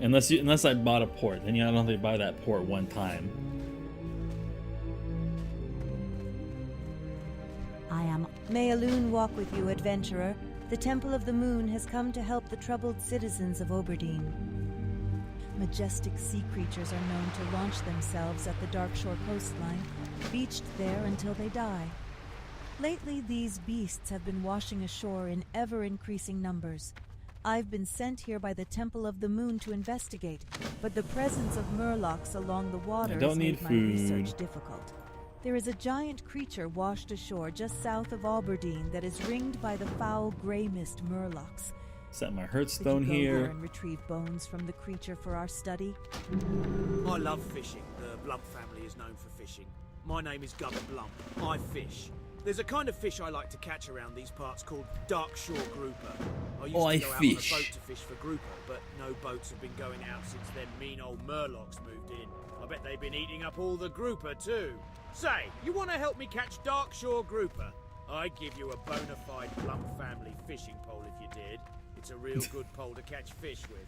Unless I bought a port, then I don't have to buy that port one time. May a loon walk with you, adventurer. The Temple of the Moon has come to help the troubled citizens of Oberdeen. Majestic sea creatures are known to launch themselves at the Darkshore coastline, beached there until they die. Lately, these beasts have been washing ashore in ever-increasing numbers. I've been sent here by the Temple of the Moon to investigate, but the presence of murlocs along the water has made my research difficult. There is a giant creature washed ashore just south of Alberdine that is ringed by the foul gray mist murlocs. Set my Could Hearthstone you go there here. and retrieve bones from the creature for our study? I love fishing. The Blump family is known for fishing. My name is Gubba Blump. I fish. There's a kind of fish I like to catch around these parts called Darkshore Grouper. I used to go out on a boat to fish for grouper, but no boats have been going out since them mean old murlocs moved in. I bet they've been eating up all the grouper too. Say, you want to help me catch Darkshore Grouper? I'd give you a bona fide Blump family fishing pole if you did. It's a real good pole to catch fish with.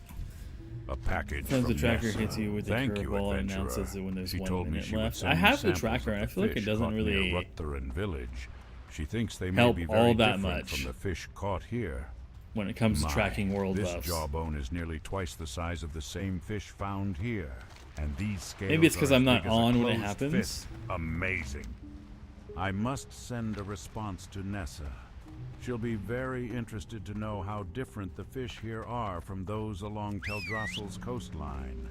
A package Sometimes from the tracker Nessa. hits you with a Thank you, curveball and adventurer. announces it when there's She 1 told me minute she would left. send I me have the samples tracker, of and I feel like it fish doesn't caught near really Rutherin village. She thinks they may help be all very that different much from the fish caught here. when it comes to My, tracking world this buffs. jawbone is nearly twice the size of the same fish found here, and these scales Maybe it's because are I'm as not big as a on when it closed happens. fist. Amazing. I must send a response to Nessa. She'll be very interested to know how different the fish here are from those along Teldrassil's coastline.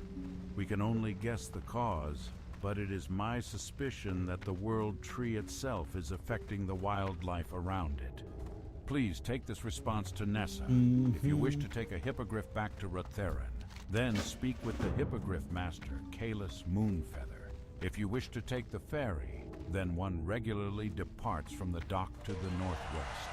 We can only guess the cause, but it is my suspicion that the world tree itself is affecting the wildlife around it. Please take this response to Nessa. If you wish to take a hippogriff back to Rutherin, then speak with the hippogriff master, Kalis Moonfeather. If you wish to take the ferry, then one regularly departs from the dock to the northwest.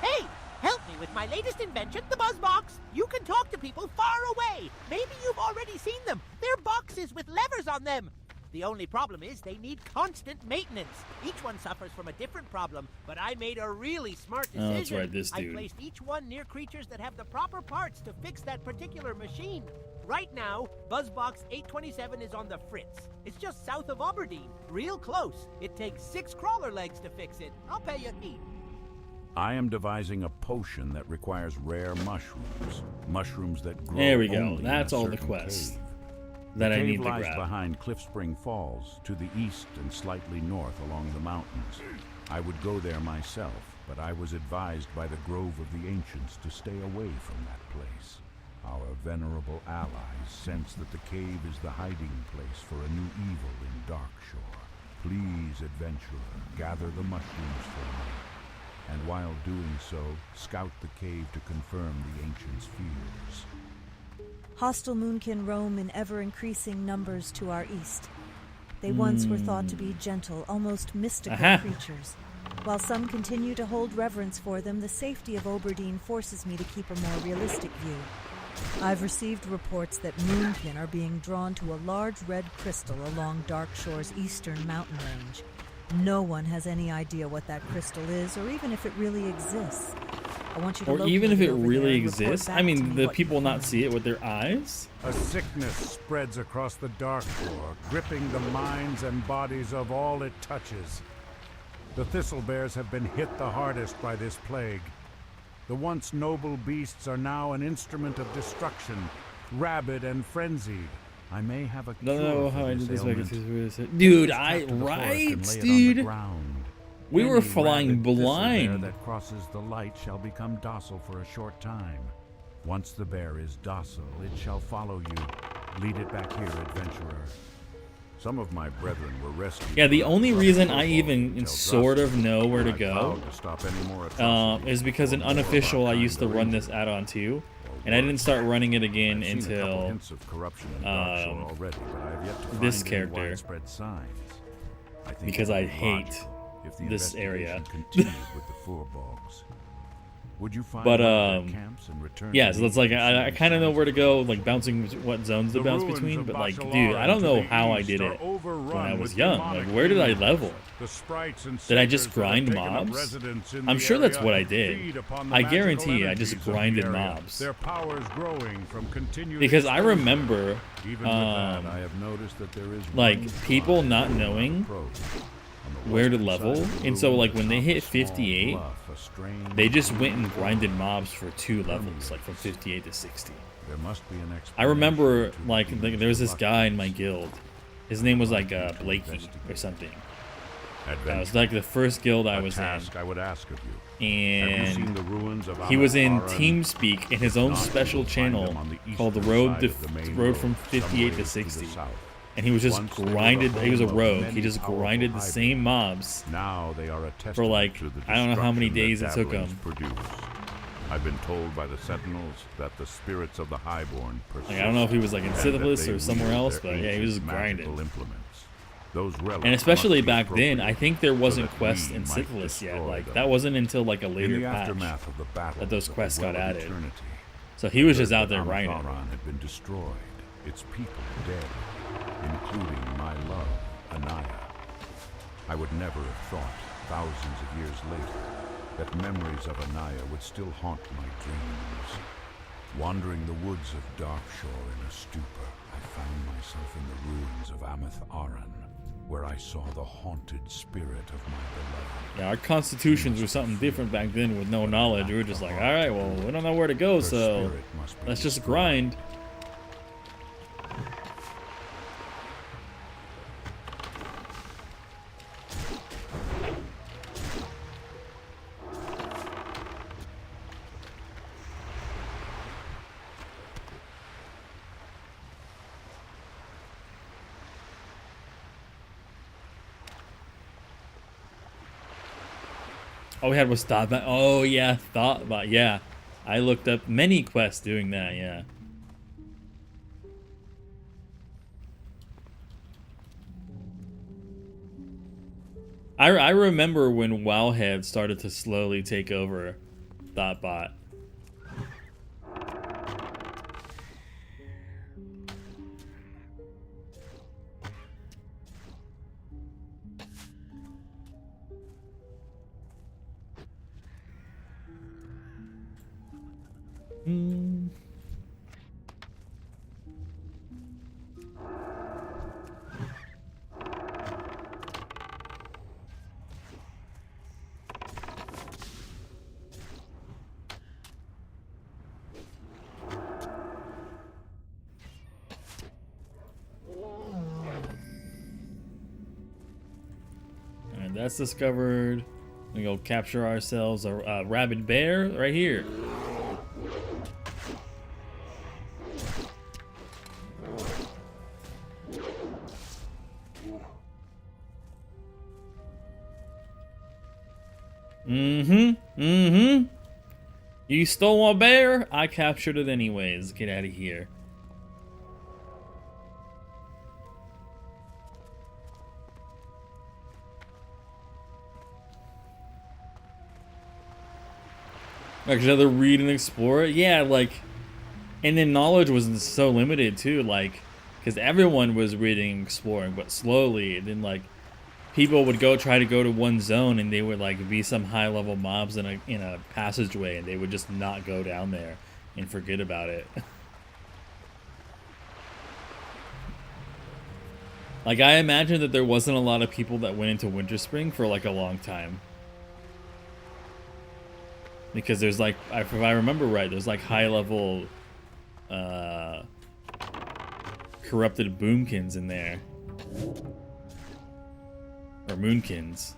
Hey! Help me with my latest invention, the BuzzBox! You can talk to people far away! Maybe you've already seen them! They're boxes with levers on them! The only problem is they need constant maintenance. Each one suffers from a different problem, but I made a really smart decision. Oh, that's right, this dude. I placed each one near creatures that have the proper parts to fix that particular machine. Right now, BuzzBox 827 is on the Fritz. It's just south of Aberdeen, real close. It takes 6 crawler legs to fix it. I'll pay you heat. I am devising a potion that requires rare mushrooms. Mushrooms that grow There we go. only in That's a all the certain quest cave. that the I cave need to lies grab. behind Cliffspring Falls, to the east and slightly north along the mountains. I would go there myself, but I was advised by the Grove of the Ancients to stay away from that place. Our venerable allies sense that the cave is the hiding place for a new evil in Darkshore. Please, adventurer, gather the mushrooms for me. And while doing so, scout the cave to confirm the ancients' fears. Hostile moonkin roam in ever-increasing numbers to our east. They once were thought to be gentle, almost mystical creatures. While some continue to hold reverence for them, the safety of Oberdeen forces me to keep a more realistic view. I've received reports that moonkin are being drawn to a large red crystal along Darkshore's eastern mountain range. No one has any idea what that crystal is, or even if it really exists. I want you to locate even if it over really there and report exists. back I to mean, me the what people you not find. see it with their eyes. A sickness spreads across the Darkshore, gripping the minds and bodies of all it touches. The Thistlebears have been hit the hardest by this plague. The once noble beasts are now an instrument of destruction, rabid and frenzied. I may have a cure No, for how I this did this ailment. dude. Cut I to the forest and right, lay it on the dude. ground. We were Any flying rabid thistlebear blind. that crosses the light shall become docile for a short time. Once the bear is docile, it shall follow you. Lead it back here, adventurer. Some of my brethren were rescued. Yeah, the from only rough reason I football even until sort of dusk. know where to I go vowed to stop any more atrocities is because in before more of our unofficial I kind used to are run injured. this add-on too, Or and I didn't worse. start running it again I've seen a couple until hints of corruption in Darkshore already, but I have yet to this find any character, widespread signs. I think because it would I be hate logical if the this area. investigation continued with the Furbolgs. Would you find But one of their camps and return yeah, to so me it's like as soon I as kind of know signs where to of go, life? like bouncing what zones to The bounce ruins between. of But like, dude, Bashalaran I don't to know the how I east did are it overrun when I was with young. demonic Like, where did I demons. level? The sprites and Did I just satyrs that have grind taken up mobs? residence in I'm the sure that's area what I and did. feed upon the I magical guarantee I just energies of the grinded area. mobs. Their powers growing from continued Because I exposure. remember, Even with that, I have noticed that there is like, one people fine not road knowing approach. On the where to western level, side of the and so ruins, like when they atop a hit small 58, bluff, a strange they just went and grinded mobs for 2 levels, like from 58 to 60. There must be an I remember, explanation to like, these there was this guy in my reluctances. guild. His name was like Blakey or something. That Adventure, was like the first guild I a was in, task I would ask of you. Have you seen and the ruins of he was in Amath-Aran? TeamSpeak in his own Not, special you will find channel them on the called the eastern Road side to of the main Road from some 58 ways to the 60. south. And he was just Once they were the grinded. He was a home of rogue. many He just powerful grinded the hybrids. same mobs Now they are a testament for like to the I don't know how many days destruction it that took dabblings him. produce. I've been told by the Sentinels that the spirits of the Highborn persist. Like, I don't know if he was like in and that Syphilis they or somewhere wield else, their but yeah, he was just ancient magical grinding. implements. Those relics And especially must be back then, I think there appropriated wasn't so that quests we in might Syphilis yet. destroy Like them. that wasn't until like a In later the patch aftermath of the battle that those quests got added. Eternity, So he was I just heard out there that grinding. Amath-Aran had been destroyed, its people dead, including my love, Anaya. I would never have thought, thousands of years later, that memories of Anaya would still haunt my dreams. Wandering the woods of Darkshore in a stupor, I found myself in the ruins of Amath-Aran, where I saw the haunted spirit of my beloved. Yeah, our constitutions were something different back then with no knowledge. We were just like, all right, well, we don't know where to go, Her so spirit must be let's just destroyed. grind. All we had was Thoughtbot. Oh yeah, Thoughtbot. Yeah, I looked up many quests doing that. Yeah. I remember when Wowhead started to slowly take over Thoughtbot. Hmm. And that's discovered. We go capture ourselves a rabid bear right here. Mm-hmm. Mm-hmm. You stole my bear? I captured it anyways. Get out of here. Like another read and explore. Yeah, like, and then knowledge was so limited too, like, because everyone was reading and exploring, but slowly, and then like, people would try to go to one zone, and they would like be some high level mobs in a passageway, and they would just not go down there and forget about it. Like, I imagine that there wasn't a lot of people that went into Winter Spring for like a long time. Because there's like, if I remember right, there's like high level corrupted boomkins in there. Or moonkins.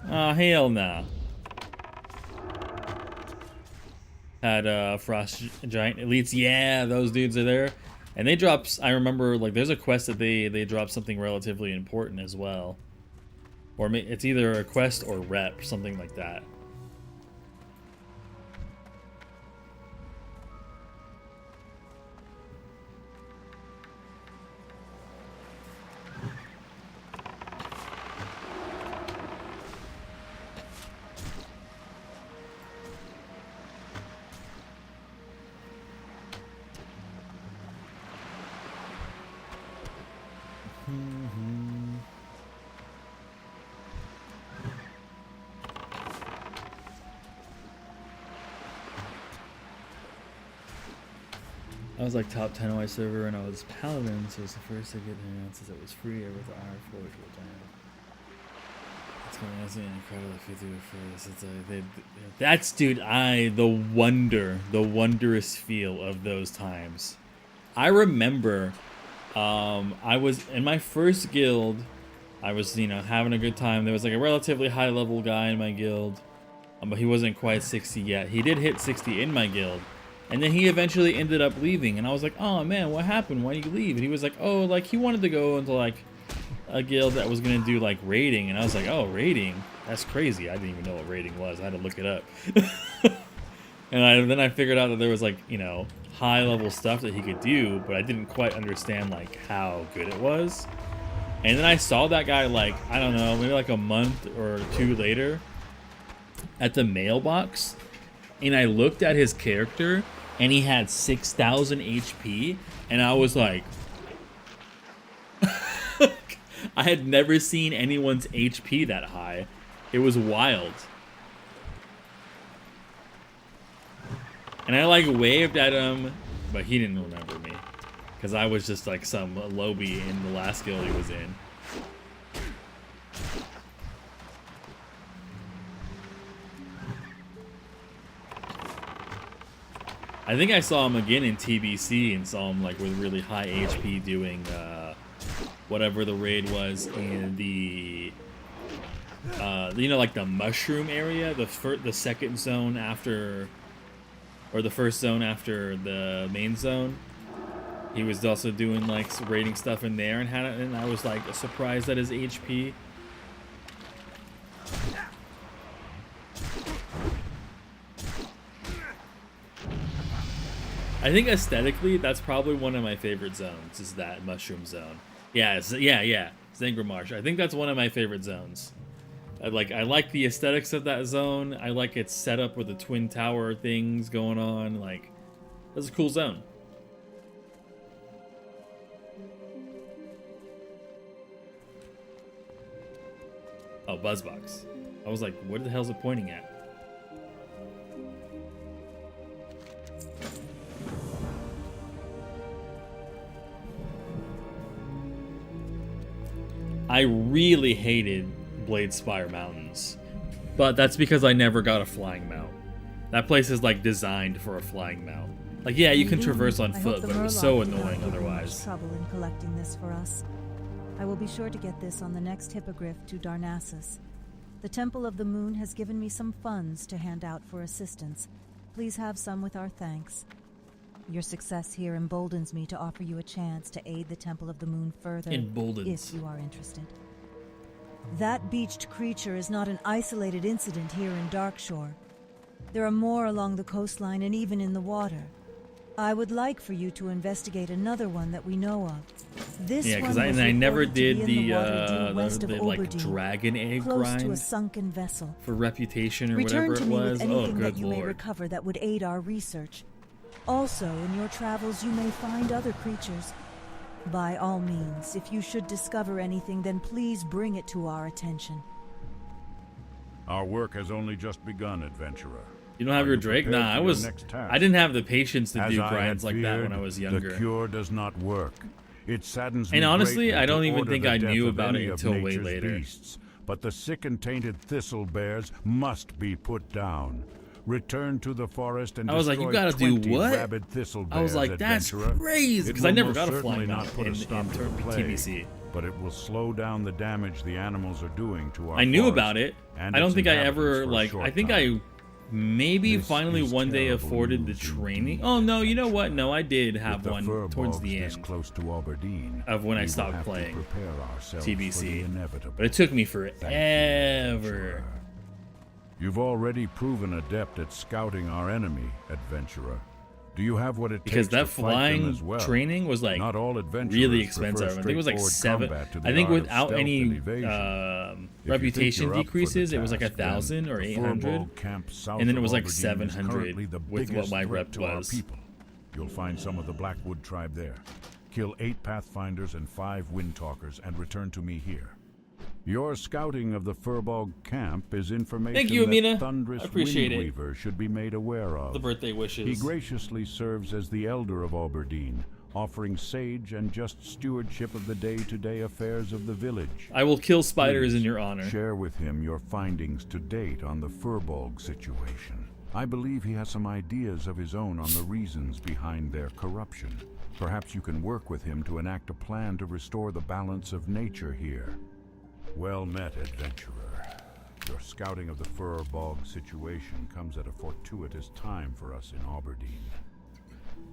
Oh, hell no. Had Frost Giant Elites. Yeah, those dudes are there. And they drop, I remember, like, there's a quest that they drop something relatively important as well. Or it's either a quest or rep, something like that. I was like top 10 on my server and I was Paladin, so it was the first to get there since it was free over the hour for which we'll time. It's going to be incredible if you do it for this. It's like that's dude, the wondrous feel of those times. I remember I was in my first guild, I was, you know, having a good time. There was like a relatively high level guy in my guild, but he wasn't quite 60 yet. He did hit 60 in my guild. And then he eventually ended up leaving, and I was like, oh man, what happened? Why did you leave? And he was like, oh, like he wanted to go into like a guild that was gonna do like raiding, and I was like, oh, raiding? That's crazy. I didn't even know what raiding was. I had to look it up. And then I figured out that there was like, you know, high level stuff that he could do, but I didn't quite understand like how good it was. And then I saw that guy like, I don't know, maybe like a month or two later at the mailbox, and I looked at his character, and he had 6,000 HP, and I was like, I had never seen anyone's HP that high. It was wild. And I like waved at him, but he didn't remember me, because I was just like some lowbie in the last guild he was in. I think I saw him again in TBC and saw him like with really high HP doing whatever the raid was in the you know, like the mushroom area, the second zone after, or the first zone after the main zone. He was also doing like raiding stuff in there, and I was like surprised at his HP. I think aesthetically, that's probably one of my favorite zones, is that mushroom zone. Yeah, Zangra Marsh. I think that's one of my favorite zones. I like the aesthetics of that zone. I like its setup with the twin tower things going on. Like, that's a cool zone. Oh, Buzzbox. I was like, what the hell is it pointing at? I really hated Blade Spire Mountains, but that's because I never got a flying mount. That place is like designed for a flying mount. Like, yeah, you can traverse on foot, but it was so annoying otherwise. Trouble in collecting this for us. I will be sure to get this on the next hippogriff to Darnassus. The Temple of the Moon has given me some funds to hand out for assistance, Please have some with our thanks. Your success here emboldens me to offer you a chance to aid the Temple of the Moon further, Emboldens. if you are interested. That beached creature is not an isolated incident here in Darkshore. There are more along the coastline and even in the water. I would like for you to investigate another one that we know of. This Yeah, because one was I never reported to did be in the water due west of like Oberdeen, dragon egg close to a grind sunken vessel. for reputation or Return whatever to it me was. with Oh, anything good that you may lord. recover that would aid our research. Also, in your travels, you may find other creatures. By all means, if you should discover anything, then please bring it to our attention. Our work has only just begun, adventurer. You don't have Are your you Drake? prepared Nah, for I your was. next task? I didn't have the patience to As do I grinds had like that when feared, I was younger. The cure does not work. It saddens me And honestly, greatly I don't to even order think the I death knew of about any it of until way nature's later. beasts, but the sick and tainted thistle bears must be put down. Return to the forest and I was like, destroy you gotta do 20 what? rabid thistle bears, I was like, that's adventurer. crazy, It because I will never most got a certainly flying not mount put a in stop to the plague, TBC. but it will slow down the damage the animals are doing to our I knew forest about it. and I don't its think I inhabitants ever, for a like, short I think time. I maybe This finally is one day terrible afforded the news training. indeed, Oh, no, you know what? No, I did have With the one fur towards bogs the this end close to Aberdeen, of when I we will stopped have to playing prepare ourselves for the TBC. inevitable. But it took me Thank you, forever. adventurer. You've already proven adept at scouting our enemy, adventurer. Do you have what it Because takes that to fight them flying as well? training was like Not all adventurers really prefer expensive. I think it was like straightforward 7. combat to the I think art of without stealth any and evasion. If you think reputation you're up for the decreases, it was like task, 1,000 then or the 800. Furball camp south And then it of was like Aberdeen is 700 currently the with what biggest my threat rep to our was. people. You'll find some of the Blackwood tribe there. Kill 8 Pathfinders and 5 Windtalkers and return to me here. Your scouting of the Furball camp is information Thank you, that Amina. Thunderous I appreciate it. Windweaver should be made aware of. The birthday wishes. He graciously serves as the elder of Aberdeen, offering sage and just stewardship of the day-to-day affairs of the village. I will kill spiders in Please your honor. Share with him your findings to date on the Furball situation. I believe he has some ideas of his own on the reasons behind their corruption. Perhaps you can work with him to enact a plan to restore the balance of nature here. Well met, adventurer. Your scouting of the Furball situation comes at a fortuitous time for us in Aberdeen.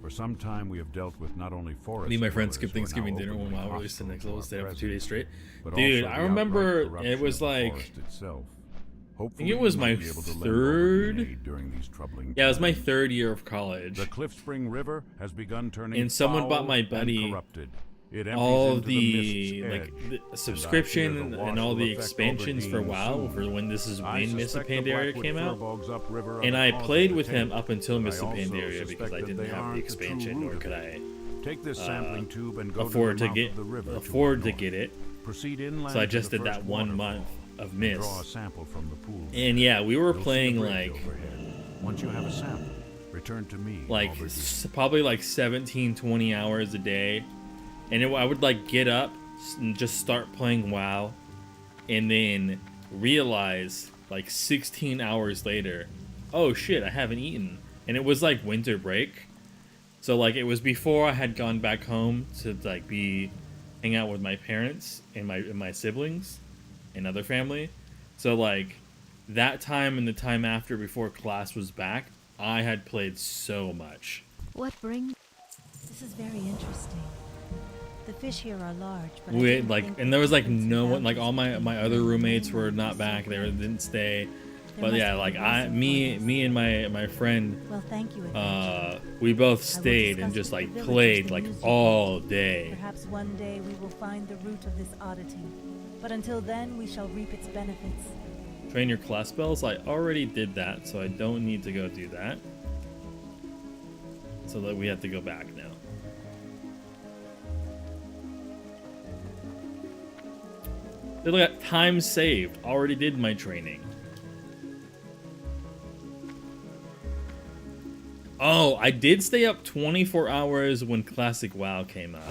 For some time we have dealt with not only forest Me and my friends dwellers skipped who are Thanksgiving now dinner one openly while we released the hostile next to level, our stayed up for 2 days presence, straight. but Dude, also I the remember outright it was corruption of the like, forest itself. I think Hopefully it was you my might be able to lend 3rd. Aberdeen aid during these troubling Yeah, it was my times. 3rd year of college. The Cliff Spring River has begun turning And someone foul bought my and buddy corrupted. It empties all into the mist's like edge, the subscription and I fear the and all wash the will affect expansions for Aberdeen WoW soon. for when this is I when Mist of suspect the Pandaria Blackwood came out. Furbolgs upriver are And the I cause played of with the him taint, up until but Mist of I also Pandaria because suspect I that didn't they have the aren't expansion, true nor root could of I it. Take this sampling tube and go afford to to the get mouth of the river afford to to our get it. north. Proceed inland So I to just the did that first 1 waterfall month of and draw a Mist. sample from the pool. And yeah, we were You'll see a playing bridge like overhead. Once you have a sample, return to me. Aberdeen. probably like 17, 20 hours a day. And I would like get up and just start playing WoW and then realize like 16 hours later, oh shit, I haven't eaten. And it was like winter break. So like it was before I had gone back home to like hang out with my parents and my siblings and other family. So like that time and the time after before class was back, I had played so much. What brings... This is very interesting. The fish here are large, but We and there was like no one, like all my other roommates were not back. They didn't stay. But yeah, like me and my friend, Well, thank you. Adventurer. we both stayed and just like played like all day. Perhaps one day we will find the root of this oddity, but until then we shall reap its benefits. Train your class spells. I already did that, so I don't need to go do that. So that we have to go back now. Look at time saved. Already did my training. Oh, I did stay up 24 hours when Classic WoW came out.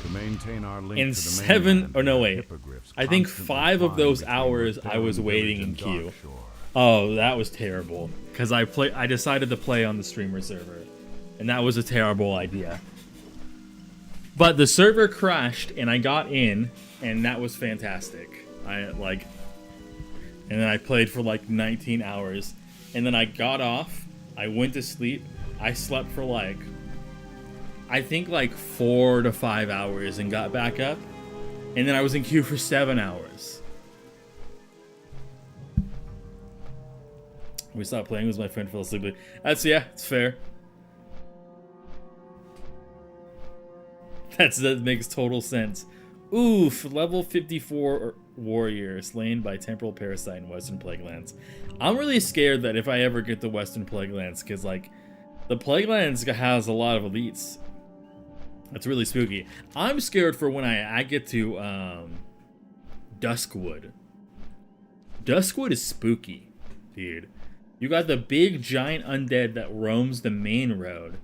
To maintain our link And to the 7 mainland, or no the wait. hippogriffs I think constantly 5 of fly those between hours I Reptilian was waiting Village in and queue. Darkshore. Oh, that was terrible. Because I decided to play on the streamer server. And that was a terrible idea. But the server crashed and I got in and that was fantastic. And then I played for like 19 hours. And then I got off. I went to sleep. I slept for like, I think like 4 to 5 hours and got back up. And then I was in queue for 7 hours. We stopped playing because my friend fell asleep. That's, yeah, it's fair. That makes total sense. Oof, level 54 warrior slain by temporal parasite in Western Plaguelands. I'm really scared that if I ever get to Western Plaguelands, because like the Plaguelands has a lot of elites. That's really spooky. I'm scared for when I get to Duskwood. Duskwood is spooky, dude. You got the big giant undead that roams the main road.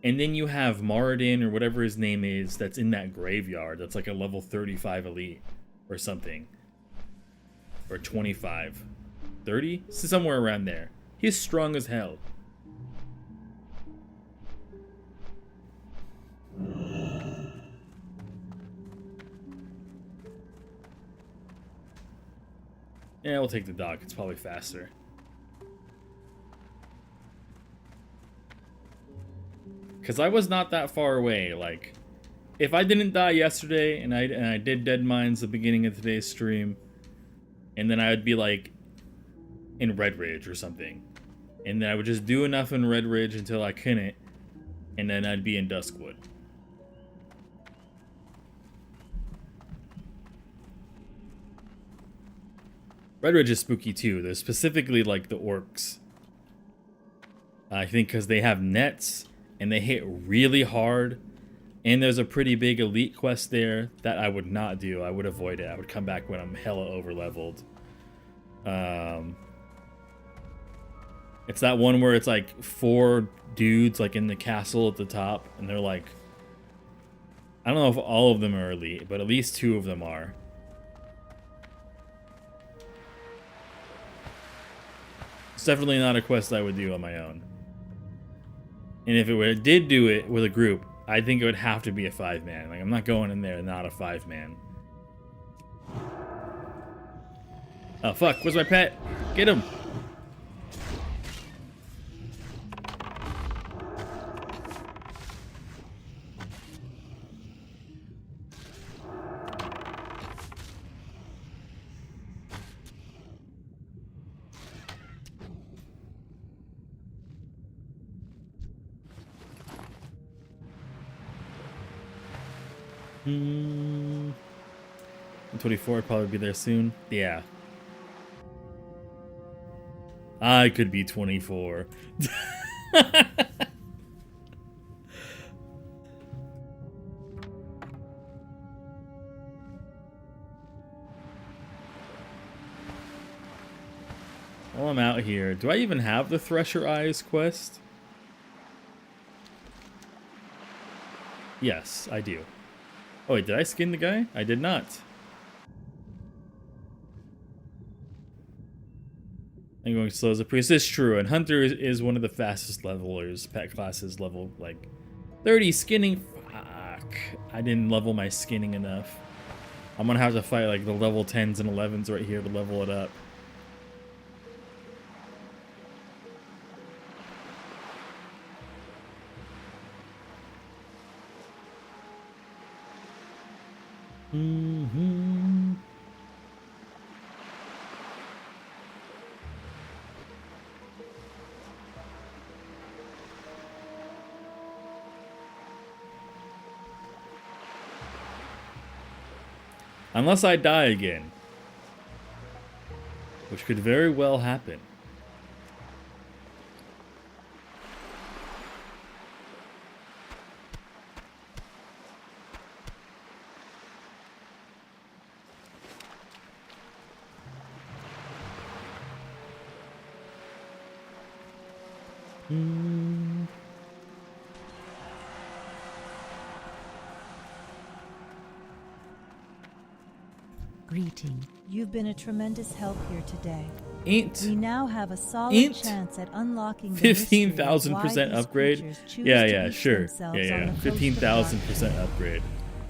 And then you have Moradin, or whatever his name is, that's in that graveyard. That's like a level 35 elite or something. Or 25. 30? Somewhere around there. He's strong as hell. Yeah, we'll take the dock. It's probably faster. Because I was not that far away. Like, if I didn't die yesterday and I did Dead Mines the beginning of today's stream, and then I would be like in Red Ridge or something, and then I would just do enough in Red Ridge until I couldn't, and then I'd be in Duskwood. Red Ridge is spooky too. There's specifically like the orcs. I think because they have nets. And they hit really hard. And there's a pretty big elite quest there that I would not do. I would avoid it. I would come back when I'm hella over-leveled. It's that one where it's like 4 dudes like in the castle at the top. And they're like... I don't know if all of them are elite, but at least 2 of them are. It's definitely not a quest I would do on my own. And if it did do it with a group, I think it would have to be a 5-man. Like, I'm not going in there not a 5-man. Oh, fuck. Where's my pet? Get him. Hmm. 24 would probably be there soon. Yeah. I could be 24. While I'm out here, do I even have the Thresher Eyes quest? Yes, I do. Oh wait, did I skin the guy? I did not. I'm going slow as a priest. This is true, and Hunter is one of the fastest levelers. Pet classes level like 30 skinning. Fuck. I didn't level my skinning enough. I'm gonna have to fight like the level 10s and 11s right here to level it up. Mm-hmm. Unless I die again, which could very well happen. Greeting. You've been a tremendous help here today. Ain't We now have a solid chance at unlocking the 15,000% upgrade. Yeah, sure. Yeah. 15,000% upgrade.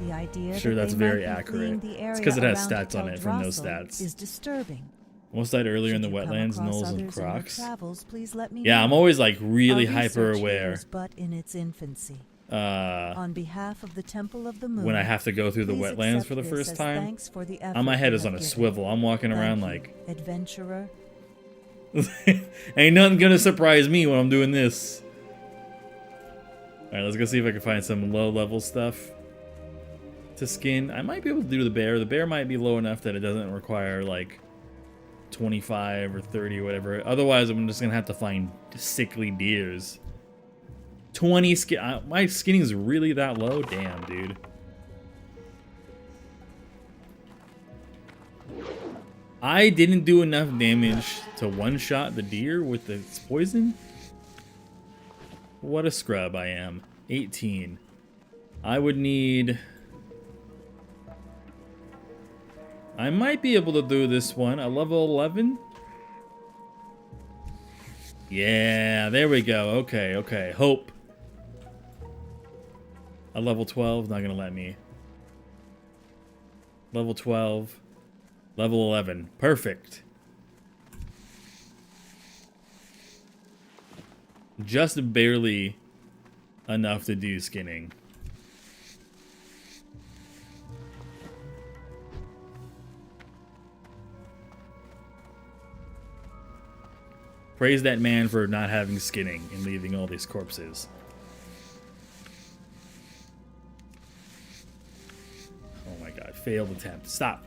The idea Sure, that that's they very might be accurate. fleeing the It's because it area has around stats on it from those Teldrassil stats. is disturbing. Almost died earlier in the Should you come wetlands, across Knolls, and others in your Crocs. travels, please let me Yeah, know. I'm always like really Our hyper research here aware. is but in its infancy. Uh, On behalf of the Temple of the Moon, when I have to go through the please wetlands accept for the this first as time, thanks for the my effort head you is on have a given. swivel. I'm walking around Thank you, adventurer. ain't nothing gonna surprise me when I'm doing this. Alright, let's go see if I can find some low level stuff to skin. I might be able to do the bear. The bear might be low enough that it doesn't require like 25 or 30 or whatever. Otherwise, I'm just gonna have to find sickly deers. 20 skin. My skinning is really that low? Damn, dude. I didn't do enough damage to one-shot the deer with its poison? What a scrub I am. 18. I would need... I might be able to do this one. A level 11? Yeah, there we go. Okay, okay. Hope. A level 12? Not gonna let me. Level 12. Level 11. Perfect. Just barely enough to do skinning. Praise that man for not having skinning and leaving all these corpses. Oh my god, failed attempt. Stop.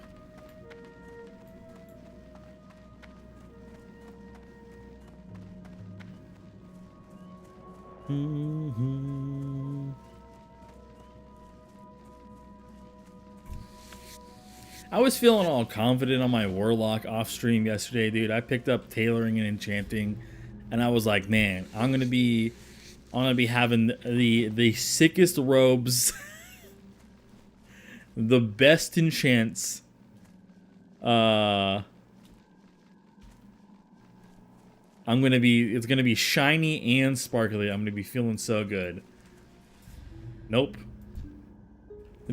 I was feeling all confident on my warlock off stream yesterday, dude. I picked up tailoring and enchanting, and I was like, man, I'm gonna be having the sickest robes, the best enchants. It's gonna be shiny and sparkly. I'm gonna be feeling so good. Nope.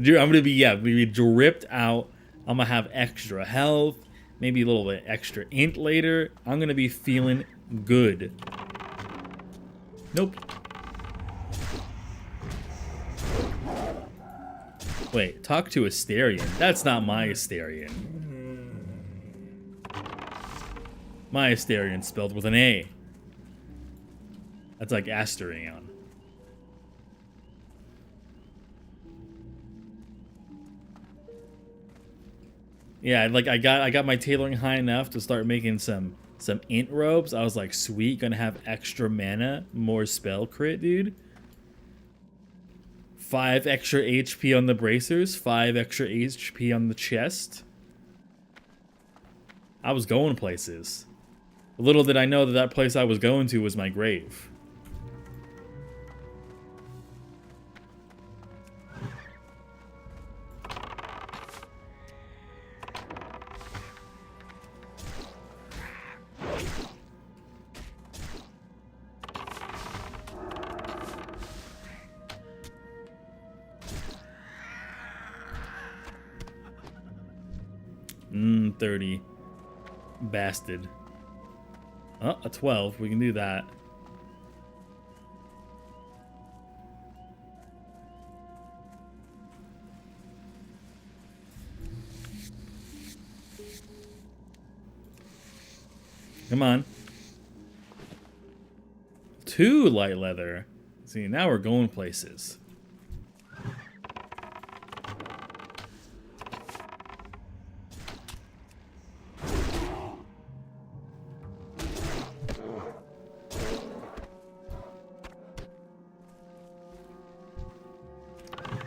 Dude, I'm gonna be dripped out. I'm gonna have extra health, maybe a little bit extra int later. I'm gonna be feeling good. Nope. Wait, talk to Asterion. That's not my Asterion. My Asterion spelled with an A. That's like Asterion. Yeah, like I got my tailoring high enough to start making some int robes. I was like, sweet, gonna have extra mana, more spell crit, dude. 5 extra HP on the bracers, 5 extra HP on the chest. I was going places. Little did I know that that place I was going to was my grave. Mmm, 30. Bastard. Oh, a 12. We can do that. Come on. 2 light leather. See, now we're going places.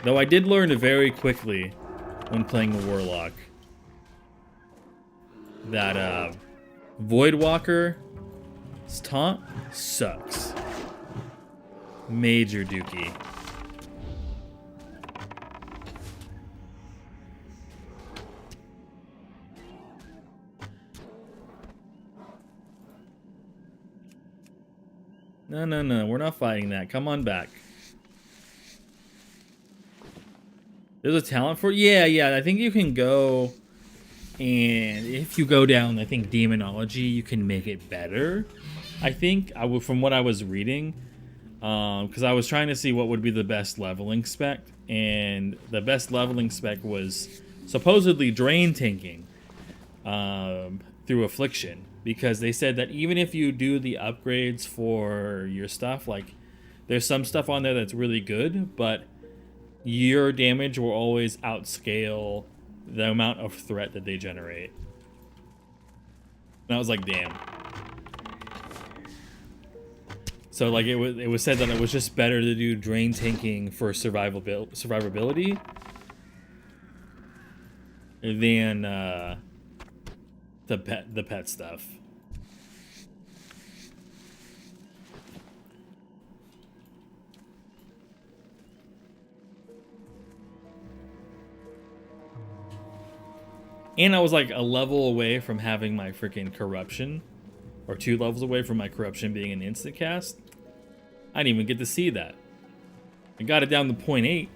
Though I did learn very quickly when playing the Warlock that Voidwalker's taunt sucks. Major dookie. No, we're not fighting that. Come on back. There's a talent for it? Yeah, I think you can go... And if you go down, I think, demonology, you can make it better. I think, from what I was reading, because I was trying to see what would be the best leveling spec, and the best leveling spec was supposedly drain tanking through affliction, because they said that even if you do the upgrades for your stuff, like there's some stuff on there that's really good, but your damage will always outscale the amount of threat that they generate. And I was like, damn. So like it was said that it was just better to do drain tanking for survivability than the pet stuff. And I was like a level away from having my freaking corruption, or 2 levels away from my corruption being an instant cast. I didn't even get to see that. I got it down to 0.8.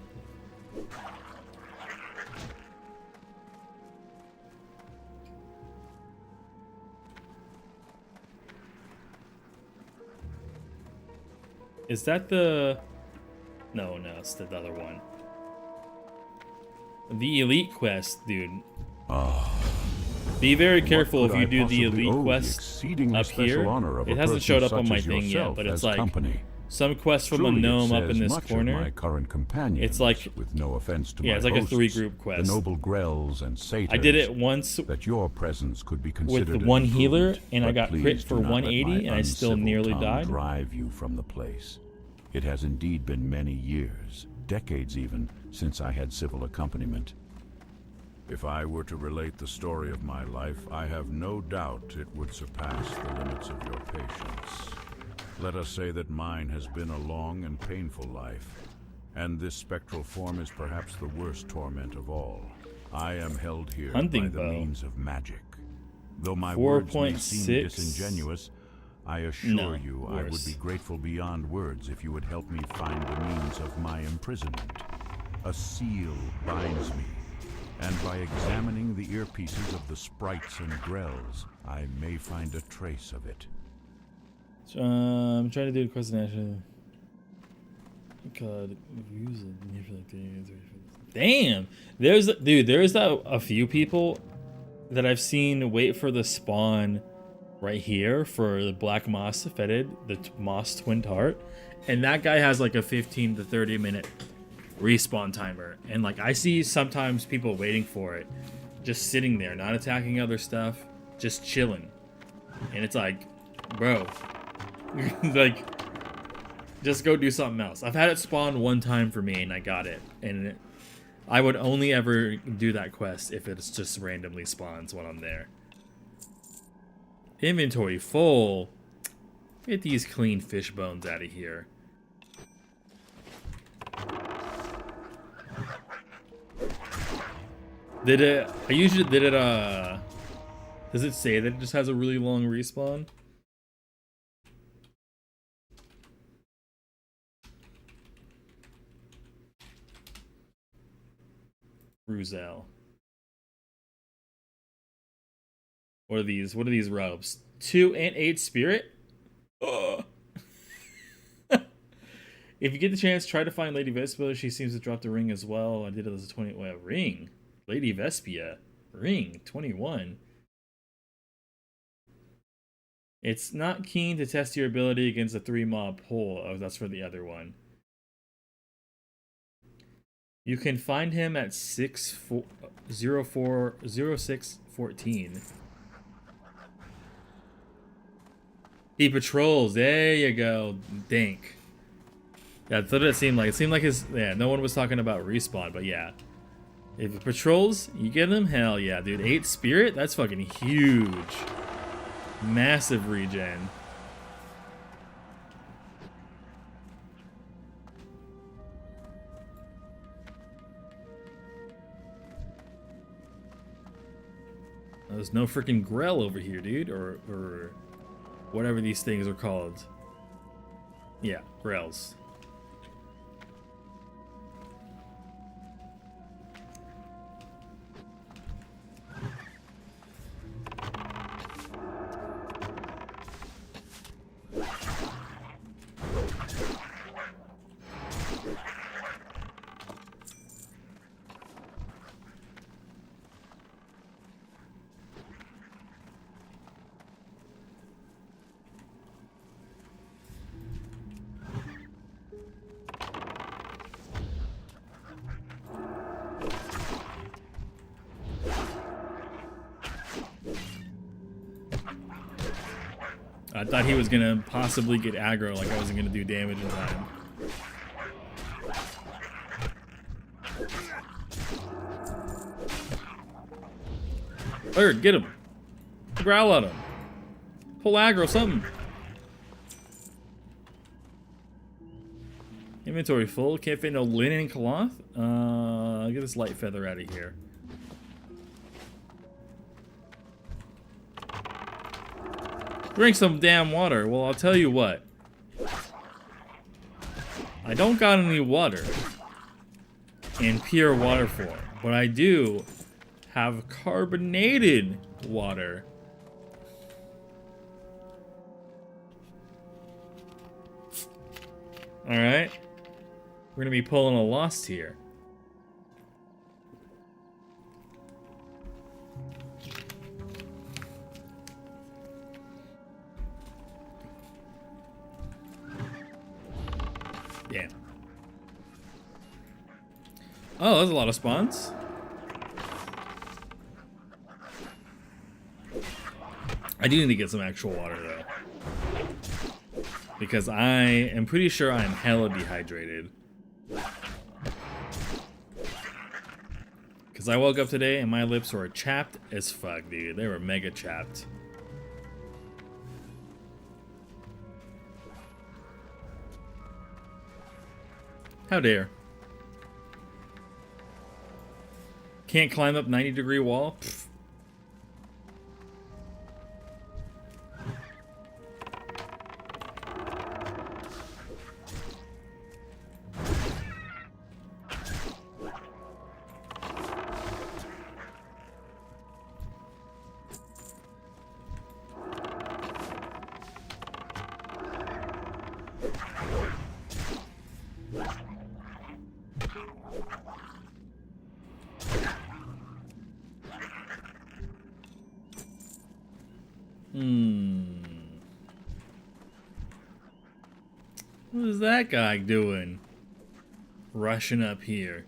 Is that the... No, it's the other one. The elite quest, dude. Be very careful if you do the elite quest up here. It hasn't showed up on my thing yet, but it's like some quest from a gnome up in this corner. It's like, with no offense to it's like a 3-group quest. The noble grells and satyrs, I did it once that your presence could be considered with one healer, improved, and I but got crit please for do not let 180, my and I still uncivil nearly tongue died. Drive you from the place. It has indeed been many years, decades even, since I had civil accompaniment. If I were to relate the story of my life, I have no doubt it would surpass the limits of your patience. Let us say that mine has been a long and painful life, and this spectral form is perhaps the worst torment of all. I am held here Hunting by the bow. means of magic. Though my words may seem 4.6. disingenuous, I assure you I would worse. be grateful beyond words if you would help me find the means of my imprisonment. A seal binds me, and by examining the earpieces of the sprites and grells, I may find a trace of it. I'm trying to do a quest national. God, damn. There's a few people that I've seen wait for the spawn right here for the black moss fetid, the moss twin tart, and that guy has like a 15 to 30 minute respawn timer, and like I see sometimes people waiting for it, just sitting there, not attacking other stuff, just chilling, and it's like, bro, like, just go do something else. I've had it spawn one time for me and I got it, and I would only ever do that quest if it's just randomly spawns when I'm there. Inventory full. Get these clean fish bones out of here. Did it, I usually did it, does it say that it just has a really long respawn? Ruzel. What are these? What are these robes? 2 and 8 spirit? Ugh. If you get the chance, try to find Lady Vespia. She seems to drop the ring as well. I did it as a 20. Well, ring. Lady Vespia. Ring. 21. It's not keen to test your ability against a 3-mob pull. Oh, that's for the other one. You can find him at 0614. He patrols. There you go. Dink. That's what it seemed like. It seemed like his... Yeah, no one was talking about respawn, but yeah. If it patrols, you get him? Hell yeah, dude. 8 spirit? That's fucking huge. Massive regen. There's no freaking grell over here, dude, or whatever these things are called. Yeah, grells. I thought he was gonna possibly get aggro, like I wasn't gonna do damage in time. Bird, get him. Growl at him. Pull aggro, something. Inventory full. Can't fit no linen and cloth. Get this light feather out of here. Drink some damn water. Well, I'll tell you what. I don't got any water in pure water form, but I do have carbonated water. Alright. We're gonna be pulling a lost here. Yeah. Oh, that's a lot of spawns. I do need to get some actual water though, because I am pretty sure I'm hella dehydrated. Because I woke up today and my lips were chapped as fuck, dude. They were mega chapped. How dare. Can't climb up 90-degree wall? Pfft. What is that guy doing? Rushing up here.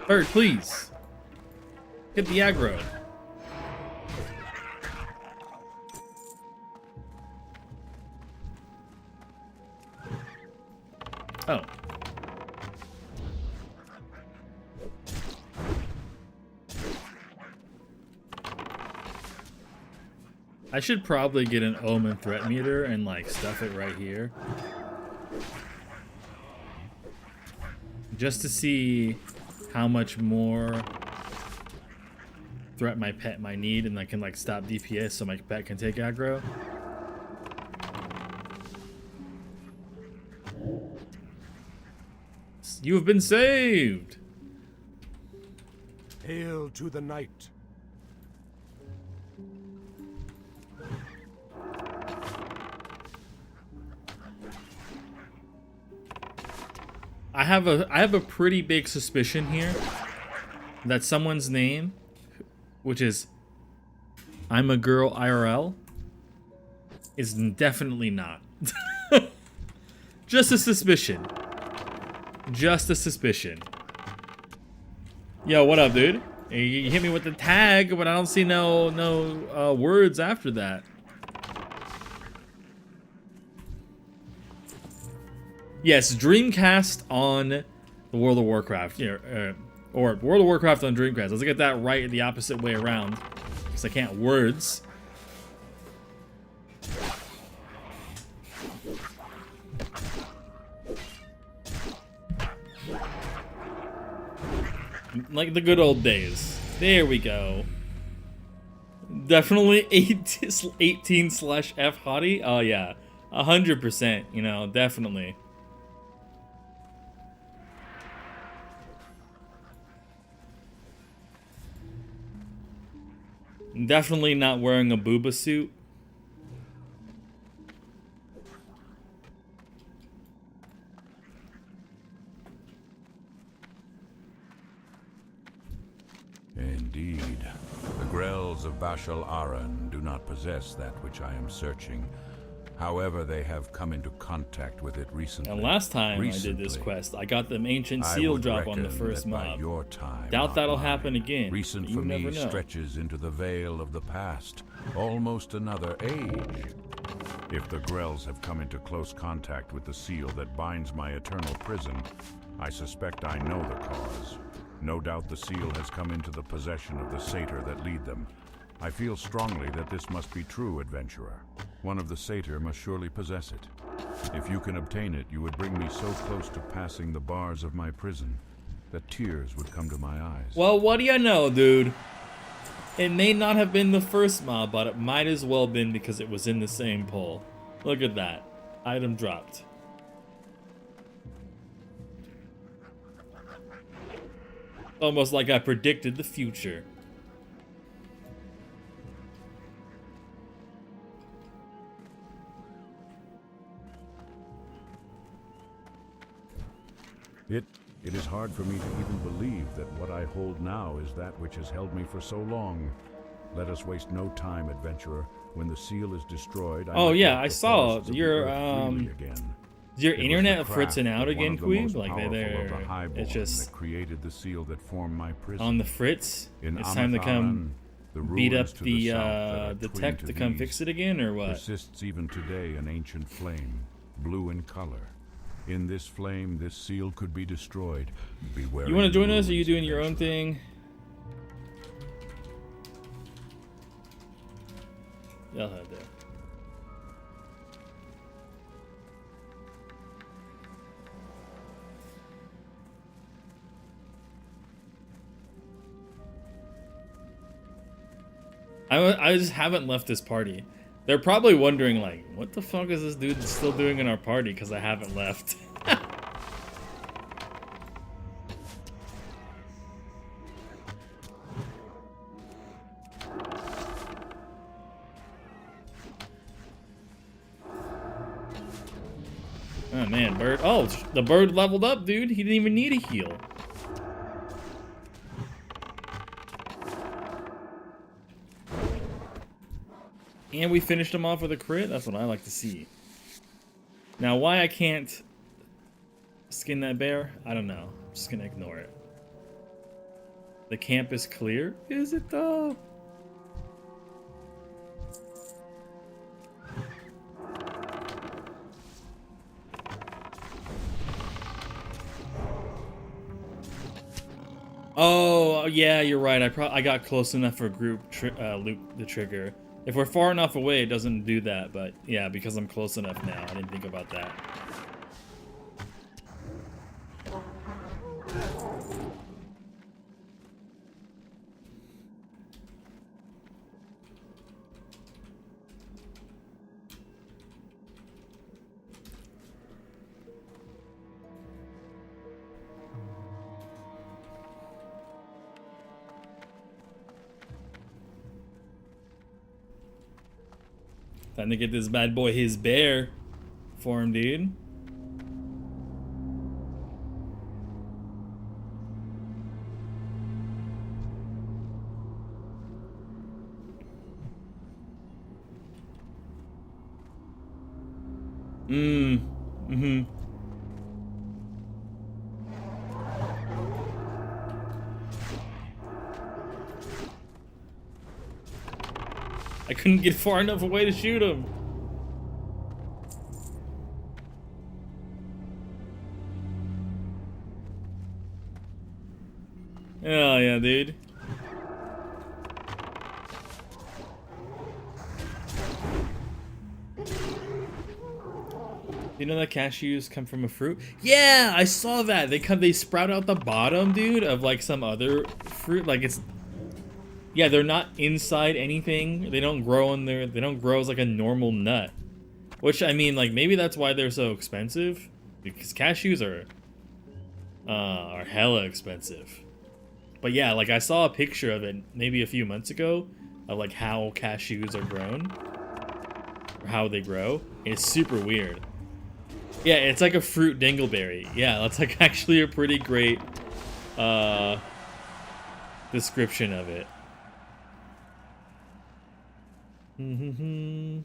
Bird, please. Hit the aggro. Oh. I should probably get an omen threat meter and like stuff it right here. Just to see how much more threat my pet might need, and I can like stop DPS so my pet can take aggro. You have been saved! Hail to the night. I have a pretty big suspicion here that someone's name, which is I'm a Girl IRL, is definitely not. Just a suspicion. Just a suspicion. Yo, what up, dude? You hit me with the tag, but I don't see no words after that. Yes, Dreamcast on the World of Warcraft, or World of Warcraft on Dreamcast. Let's get that right the opposite way around, because I can't words. Like the good old days. There we go. Definitely 18/F hottie. Oh yeah, 100%. You know, definitely. Definitely not wearing a booba suit. Indeed. The Grells of Bashal Aran do not possess that which I am searching. However, they have come into contact with it recently. And last time I did this quest, I got the ancient seal drop on the first mob. Your time, Doubt that'll mine, happen again. Recent for me stretches into the veil of the past, almost another age. If the Grells have come into close contact with the seal that binds my eternal prison, I suspect I know the cause. No doubt the seal has come into the possession of the satyr that lead them. I feel strongly that this must be true, adventurer. One of the satyr must surely possess it. If you can obtain it, you would bring me so close to passing the bars of my prison that tears would come to my eyes. Well, what do you know, dude? It may not have been the first mob, but it might as well been because it was in the same poll. Look at that. Item dropped. Almost like I predicted the future. It is hard for me to even believe that what I hold now is that which has held me for so long. Let us waste no time, adventurer. When the seal is destroyed, oh yeah, I saw your internet fritzing out again, Queeb. Like it's just created the seal that formed my prison. On the fritz. It's time to come beat up the tech to come fix it again, or what? Persists even today an ancient flame, blue in color. In this flame, this seal could be destroyed. Beware. You want to join us, or are you doing your own thing? Yeah, I'll head there. I just haven't left this party. They're probably wondering, like, what the fuck is this dude still doing in our party? Because I haven't left. Oh man, bird. Oh, the bird leveled up, dude. He didn't even need a heal. And we finished him off with a crit? That's what I like to see. Now, why I can't skin that bear? I don't know. I'm just gonna ignore it. The camp is clear? Is it though? Oh, yeah, you're right. I got close enough for group loop the trigger. If we're far enough away, it doesn't do that, but yeah, because I'm close enough now, I didn't think about that. Time to get this bad boy his bear for him, dude. Mm-hmm. I couldn't get far enough away to shoot him. Oh yeah, dude. You know that cashews come from a fruit? Yeah, I saw that. They sprout out the bottom, dude, of like some other fruit. Like it's yeah, they're not inside anything. They don't grow in there. They don't grow as like a normal nut. Which I mean, like maybe that's why they're so expensive, because cashews are hella expensive. But yeah, like I saw a picture of it maybe a few months ago of like how cashews are grown, or how they grow. It's super weird. Yeah, it's like a fruit dingleberry. Yeah, that's like actually a pretty great description of it. Mm-hmm.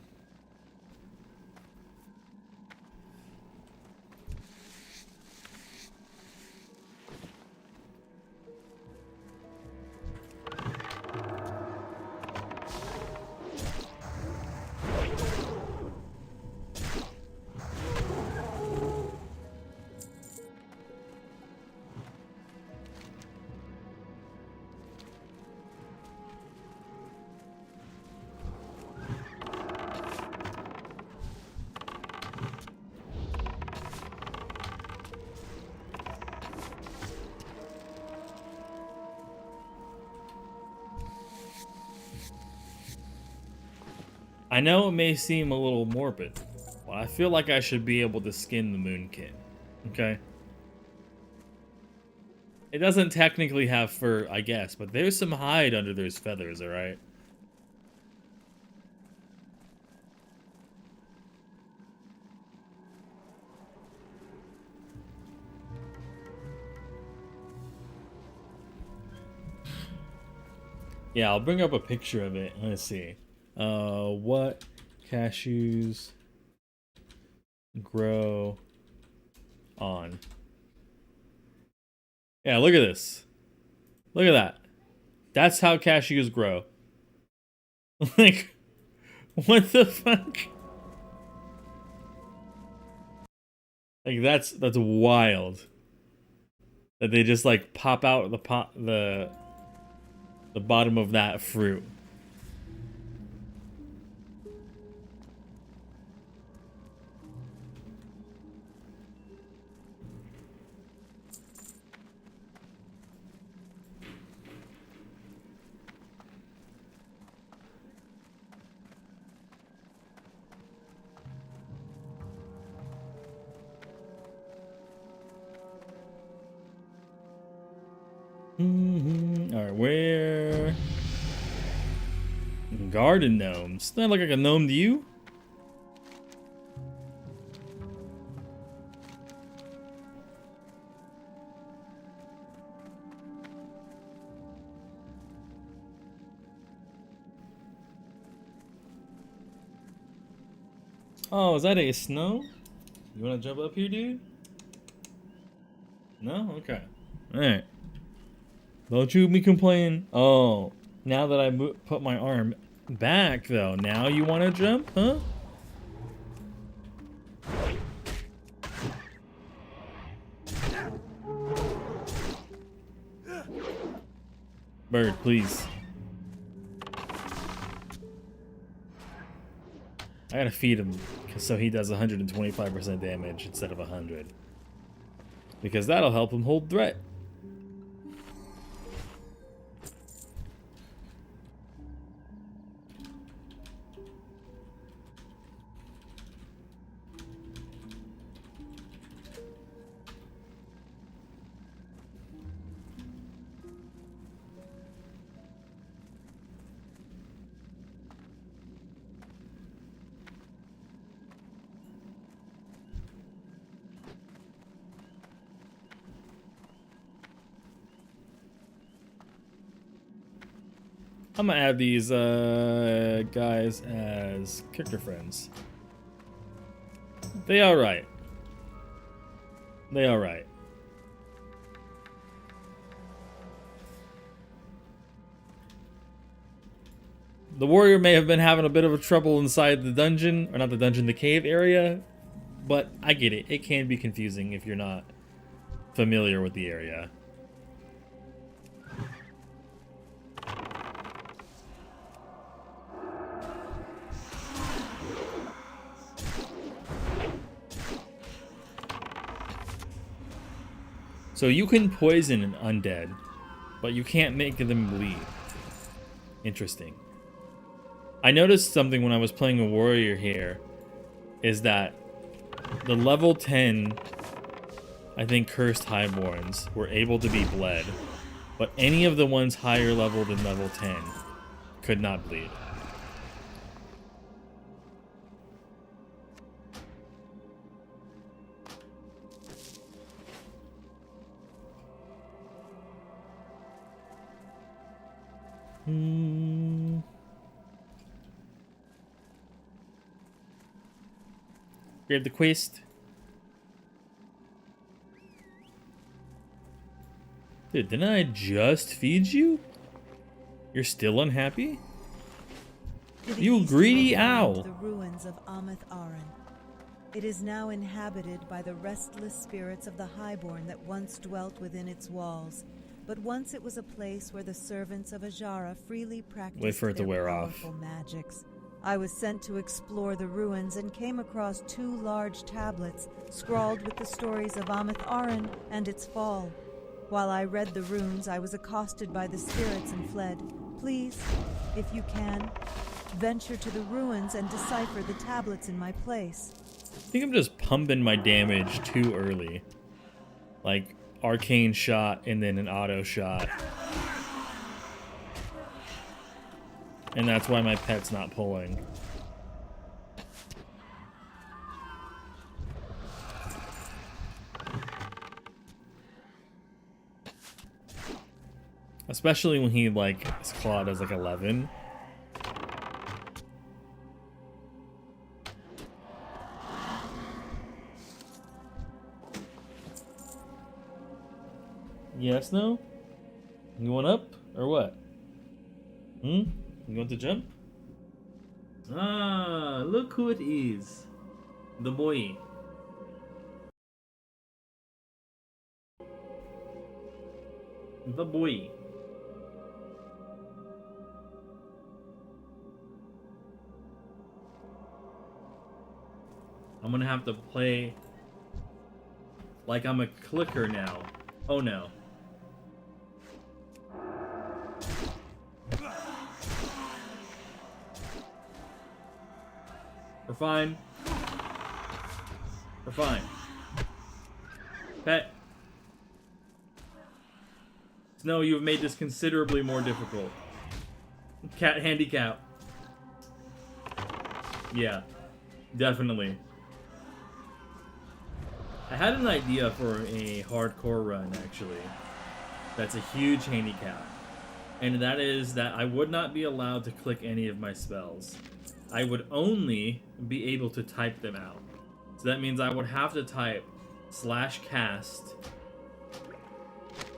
I know it may seem a little morbid, but I feel like I should be able to skin the Moonkin. Okay? It doesn't technically have fur, I guess, but there's some hide under those feathers, alright? Yeah, I'll bring up a picture of it. Let's see. What cashews grow on? Yeah, look at this. Look at that. That's how cashews grow. Like, what the fuck? Like, that's wild. That they just like pop out the bottom of that fruit. Alright, where? Garden gnomes. Doesn't that look like a gnome to you? Oh, is that a snow? You wanna jump up here, dude? No? Okay. Alright. Don't you be complaining. Oh, now that I put my arm back, though, now you wanna jump, huh? Bird, please. I gotta feed him so he does 125% damage instead of 100. Because that'll help him hold threat. I'm gonna add these guys as character friends. They alright. They alright. The warrior may have been having a bit of a trouble inside the dungeon, or not the dungeon, the cave area, but I get it. It can be confusing if you're not familiar with the area. So you can poison an undead, but you can't make them bleed. Interesting. I noticed something when I was playing a warrior here, is that the level 10, I think, cursed highborns were able to be bled, but any of the ones higher level than level 10 could not bleed. Grab the quest. Dude, didn't I just feed you? You're still unhappy? You greedy owl. The ruins of Amith Aran. It is now inhabited by the restless spirits of the Highborn that once dwelt within its walls. But once it was a place where the servants of Ajara freely practiced Wait for it to their wear off. powerful magics. I was sent to explore the ruins and came across 2 large tablets scrawled with the stories of Amith Aran and its fall. While I read the runes, I was accosted by the spirits and fled. Please, if you can, venture to the ruins and decipher the tablets in my place. I think I'm just pumping my damage too early. Like, arcane shot and then an auto shot. And that's why my pet's not pulling. Especially when he, like, his claw does, like, 11. Yes, no? You want up, or what? You want to jump? Ah, look who it is. The boy. The boy. I'm gonna have to play like I'm a clicker now. Oh no. We're fine. We're fine. Pet. Snow, you have made this considerably more difficult. Cat handicap. Yeah, definitely. I had an idea for a hardcore run, actually. That's a huge handicap. And that is that I would not be allowed to click any of my spells. I would only be able to type them out. So that means I would have to type /cast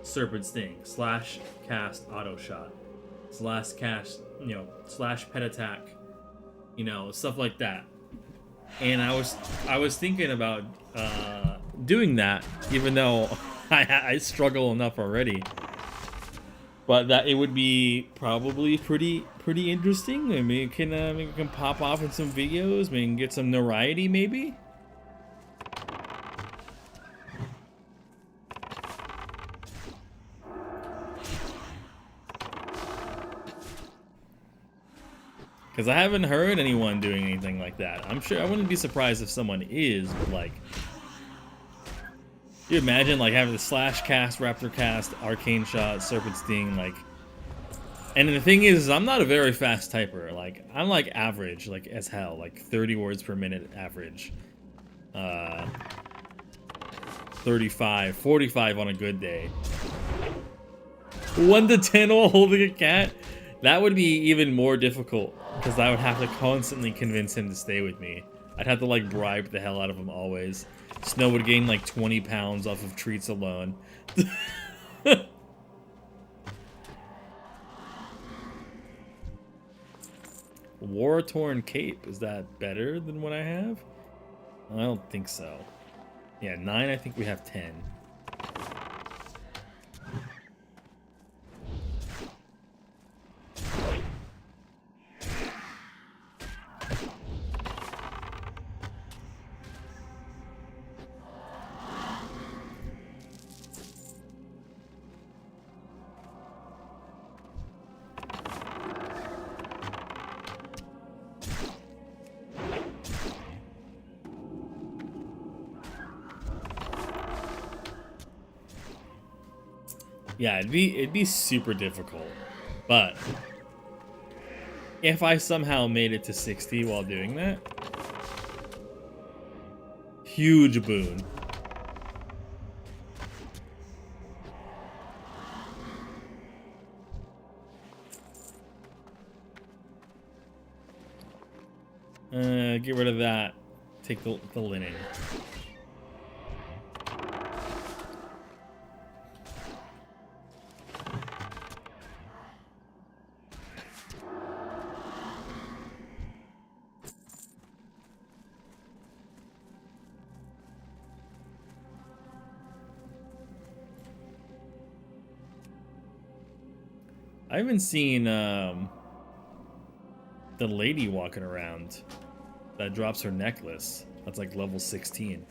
Serpent Sting, /cast Auto Shot, /cast, /pet attack, stuff like that. And I was thinking about doing that, even though I struggle enough already. But that it would be probably pretty interesting. Maybe it can pop off in some videos. Maybe can get some notoriety, maybe. Because I haven't heard anyone doing anything like that. I'm sure I wouldn't be surprised if someone is, but like, you imagine like having the /cast, Raptor Cast, Arcane Shot, Serpent Sting, like. And the thing is, I'm not a very fast typer. Like, I'm like average, like as hell, like 30 words per minute average. 35, 45 on a good day. 1 to 10 while holding a cat. That would be even more difficult because I would have to constantly convince him to stay with me. I'd have to like bribe the hell out of him always. Snow would gain like 20 pounds off of treats alone. War-torn cape, is that better than what I have? I don't think so. Yeah, 9, I think we have 10. Yeah, it'd be super difficult, but if I somehow made it to 60 while doing that, huge boon. Get rid of that. Take the linen. I haven't seen the lady walking around that drops her necklace. That's like level 16.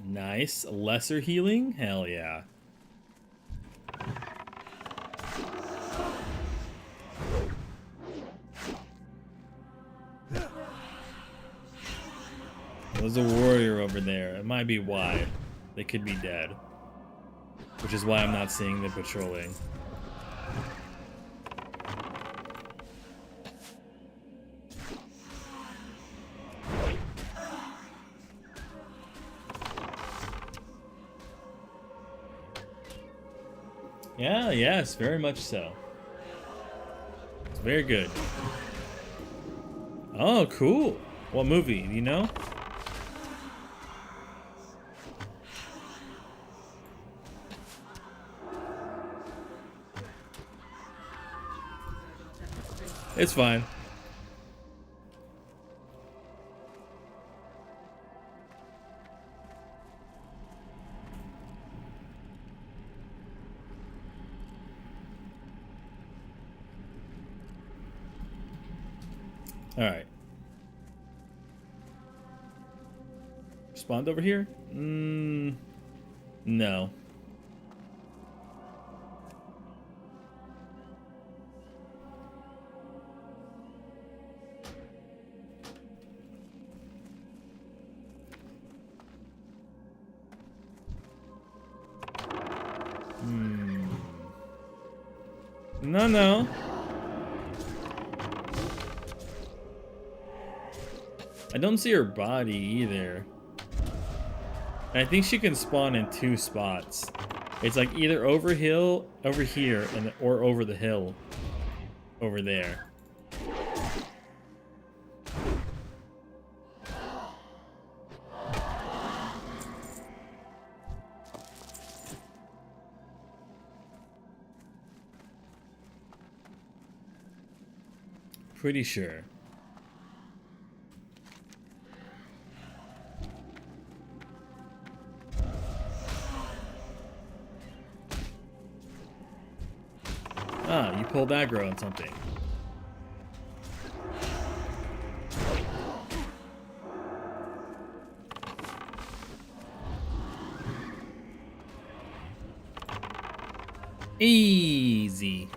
Nice. Lesser healing? Hell yeah. There's a warrior over there. It might be why. They could be dead. Which is why I'm not seeing the patrolling. Yeah, yes, very much so. It's very good. Oh, cool. What movie? Do you know? It's fine. Alright. Spawned over here? No. No. I don't see her body either. And I think she can spawn in 2 spots. It's like either over here, or over the hill, over there. Pretty sure. Ah, you pulled aggro on something. Easy.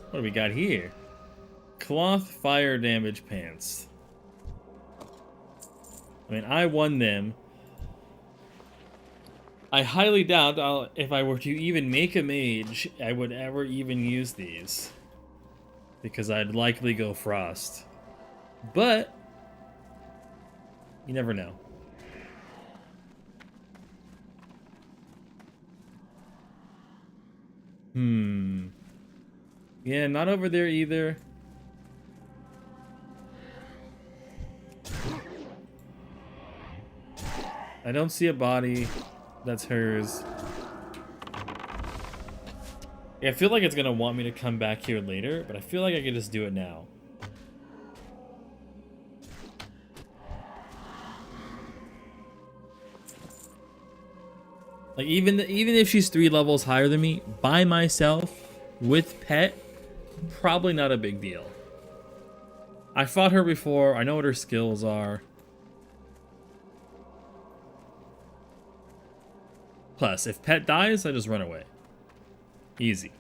What do we got here? Cloth fire damage pants. I mean, I won them. I highly doubt if I were to even make a mage, I would ever even use these. Because I'd likely go frost. But you never know. Yeah, not over there either. I don't see a body. That's hers. Yeah, I feel like it's gonna want me to come back here later, but I feel like I could just do it now. Like even if she's 3 levels higher than me, by myself, with pet, probably not a big deal. I fought her before. I know what her skills are. Plus, if pet dies, I just run away. Easy.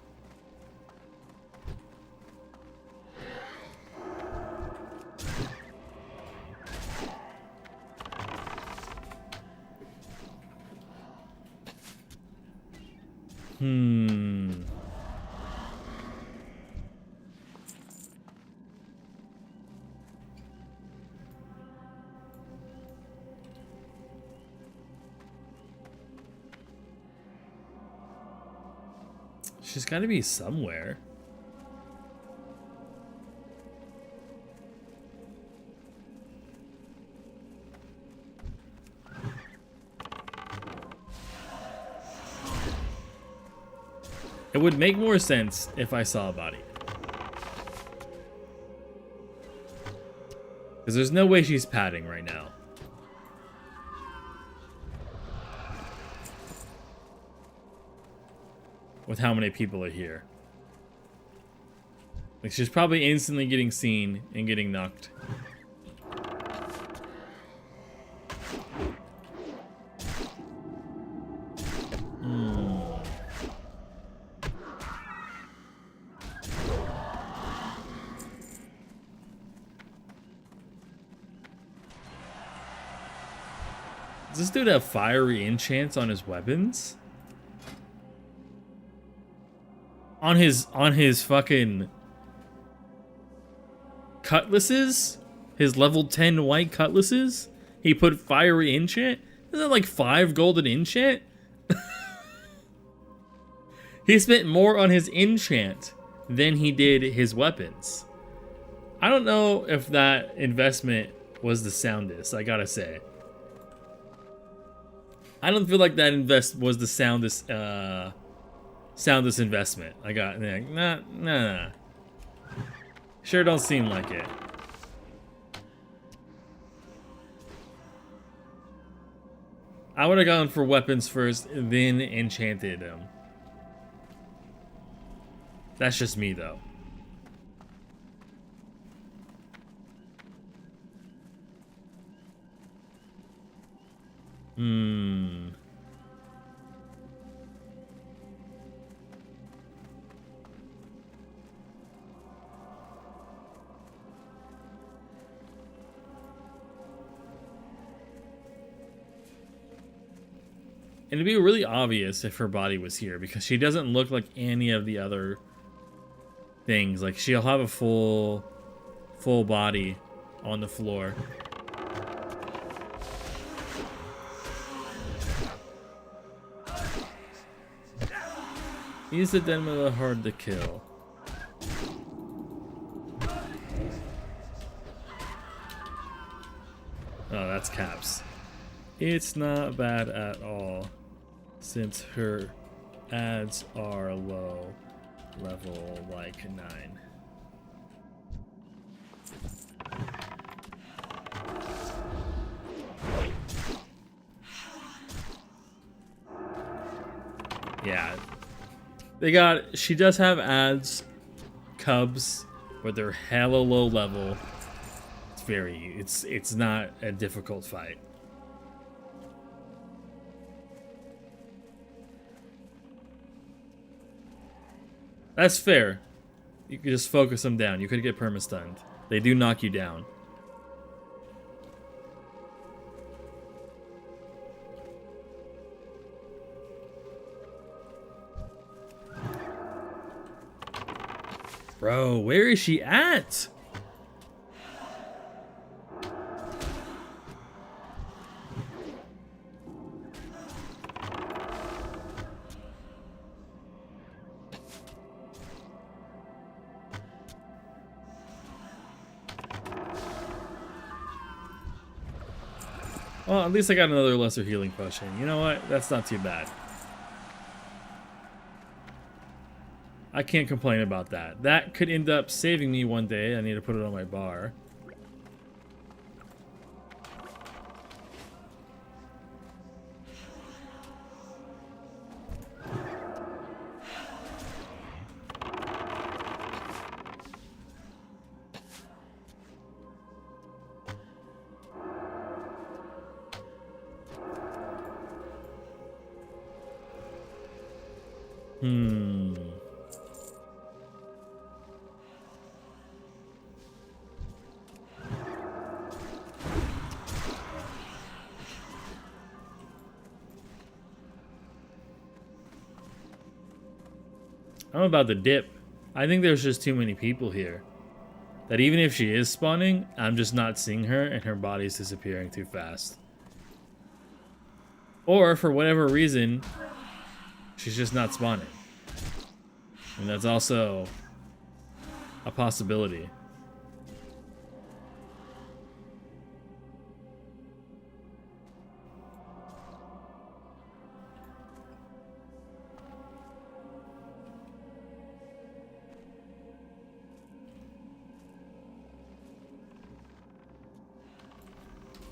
She's got to be somewhere. It would make more sense if I saw a body. Because there's no way she's padding right now. With how many people are here. Like, she's probably instantly getting seen and getting knocked. Does this dude have fiery enchants on his weapons? On his fucking cutlasses? His level 10 white cutlasses? He put fiery enchant? Is that like 5 golden enchant? He spent more on his enchant than he did his weapons. I don't know if that investment was the soundest, I gotta say. I don't feel like that was the soundest investment. I got nah. Sure don't seem like it. I would have gone for weapons first, then enchanted them. That's just me though. And it'd be really obvious if her body was here, because she doesn't look like any of the other things. Like, she'll have a full body on the floor. He's the demo hard to kill. Oh, that's Caps. It's not bad at all, since her ads are low level, like 9. Yeah. She does have ads, cubs, but they're hella low level. It's not a difficult fight. That's fair. You could just focus them down. You could get perma-stunned. They do knock you down. Bro, where is she at? Well, at least I got another lesser healing potion. You know what? That's not too bad. I can't complain about that. That could end up saving me one day. I need to put it on my bar. Hmm. I'm about to dip. I think there's just too many people here. That even if she is spawning, I'm just not seeing her and her body's disappearing too fast. Or, for whatever reason, she's just not spawning. And that's also a possibility.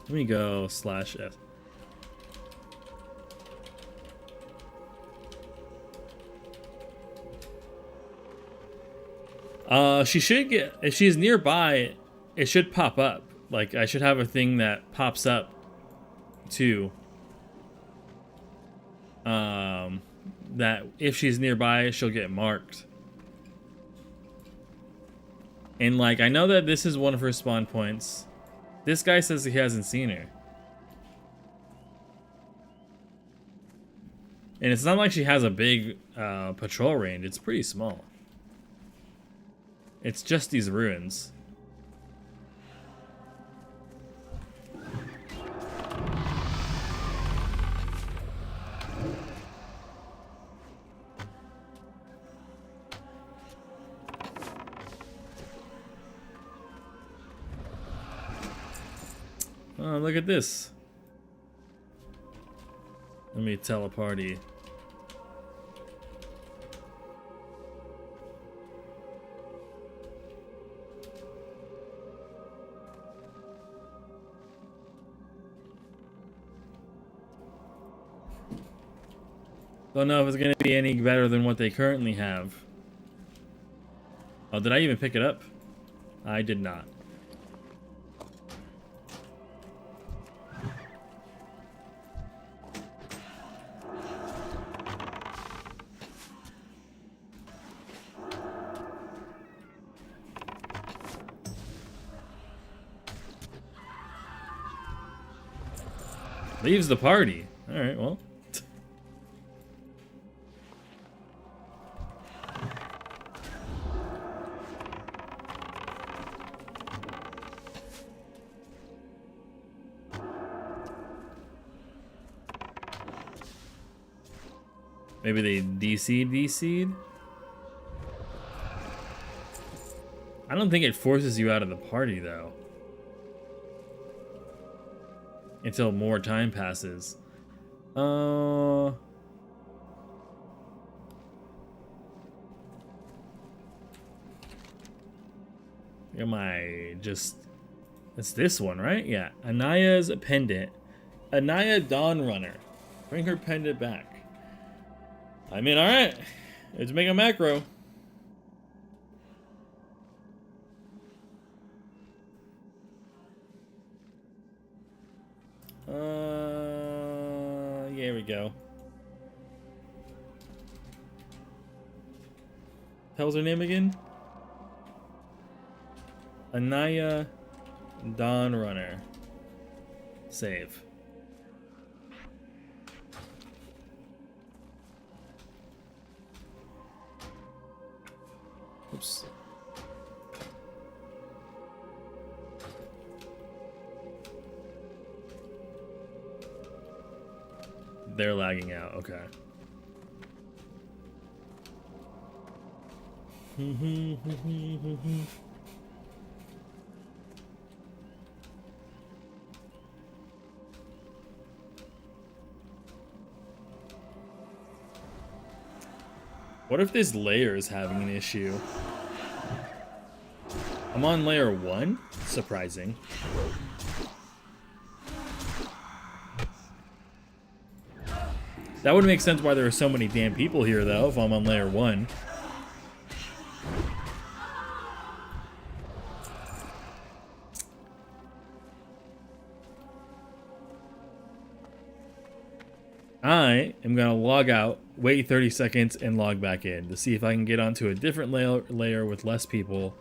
Let me go /S. She should get, if she's nearby, it should pop up. Like, I should have a thing that pops up too. That if she's nearby, she'll get marked. And like, I know that this is one of her spawn points. This guy says he hasn't seen her. And it's not like she has a big patrol range. It's pretty small. It's just these ruins. Oh, look at this. Let me tell a party. Don't know if it's gonna be any better than what they currently have. Oh, did I even pick it up? I did not. Leaves the party. All right, well. Maybe they DC'd? I don't think it forces you out of the party, though. Until more time passes. Am I just... It's this one, right? Yeah. Anaya's pendant. Anaya Dawn Runner. Bring her pendant back. I mean, alright. Let's make a macro. Here we go. How's her name again? Anaya Dawn Runner. Save. Oops. They're lagging out, okay. What if this layer is having an issue? I'm on layer 1? Surprising. That would make sense why there are so many damn people here, though, if I'm on layer 1. I am going to log out, wait 30 seconds, and log back in to see if I can get onto a different layer with less people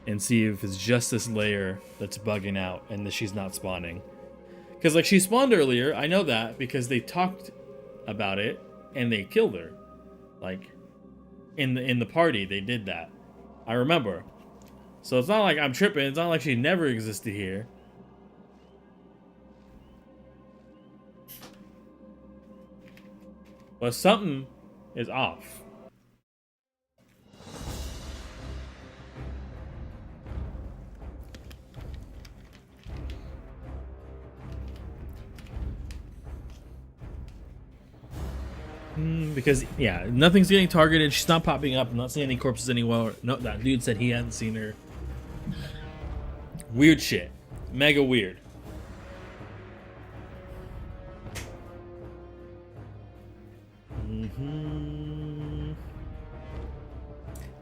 and see if it's just this layer that's bugging out and that she's not spawning. Because, like, she spawned earlier. I know that because they talked about it and they killed her. Like, in the party, they did that. I remember. So it's not like I'm tripping. It's not like she never existed here. But something is off. Because, yeah, nothing's getting targeted. She's not popping up. I'm not seeing any corpses anywhere. No, that dude said he hadn't seen her. Weird shit. Mega weird.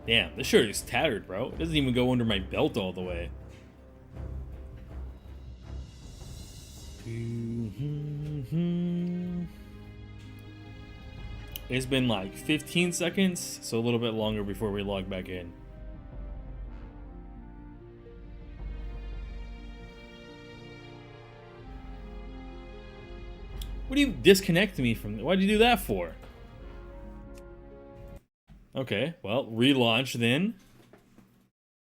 Damn, this shirt is tattered, bro. It doesn't even go under my belt all the way. It's been like 15 seconds, so a little bit longer before we log back in. What do you disconnect me from? Why'd you do that for? Okay, well, relaunch then.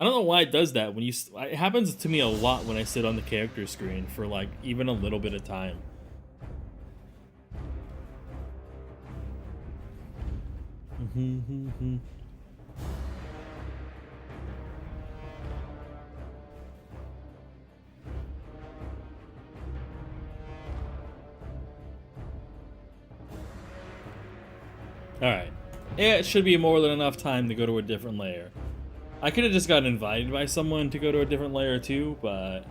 I don't know why it does that when you. It happens to me a lot when I sit on the character screen for like even a little bit of time. Alright. It should be more than enough time to go to a different layer. I could have just gotten invited by someone to go to a different layer too, but...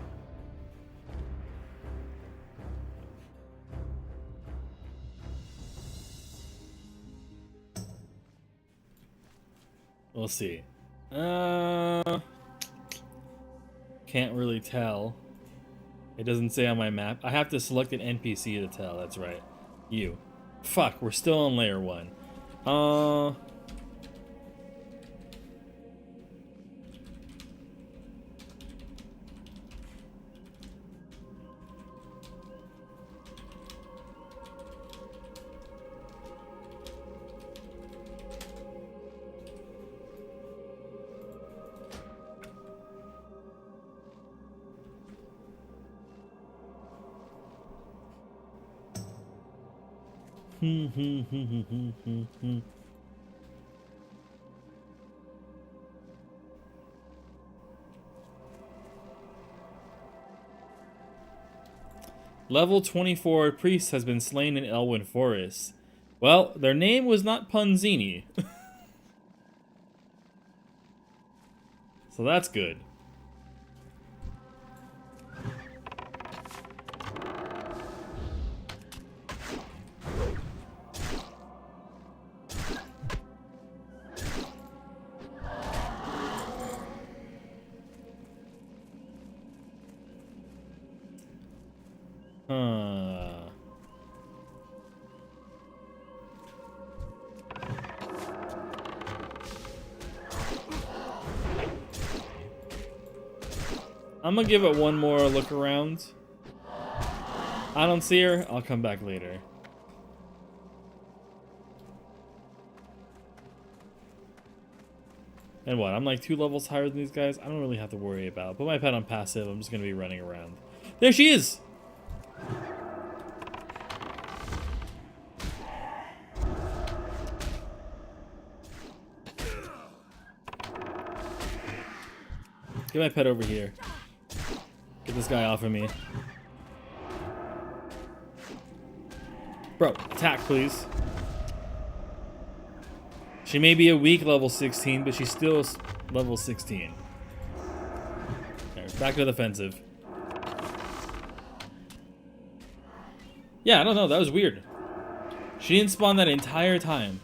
we'll see. Can't really tell. It doesn't say on my map. I have to select an NPC to tell, that's right. You. Fuck, we're still on layer 1. Level 24 priest has been slain in Elwyn Forest. Well, their name was not Punzini. So that's good. I'm gonna give it one more look around. I don't see her, I'll come back later. And what, I'm like 2 levels higher than these guys? I don't really have to worry about. Put my pet on passive, I'm just gonna be running around. There she is! Get my pet over here. Get this guy off of me. Bro, attack, please. She may be a weak level 16, but she's still level 16. There, back to the defensive. Yeah, I don't know. That was weird. She didn't spawn that entire time.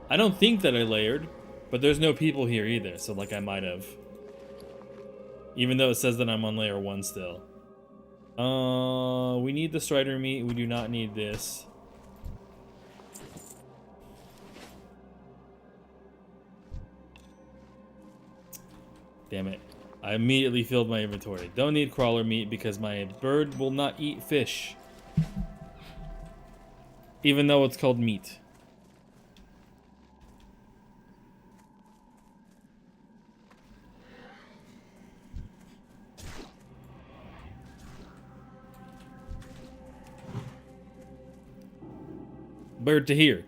I don't think that I layered, but there's no people here either, so like I might have. Even though it says that I'm on layer 1 still. We need the strider meat. We do not need this. Damn it. I immediately filled my inventory. Don't need crawler meat because my bird will not eat fish. Even though it's called meat. Bird to here.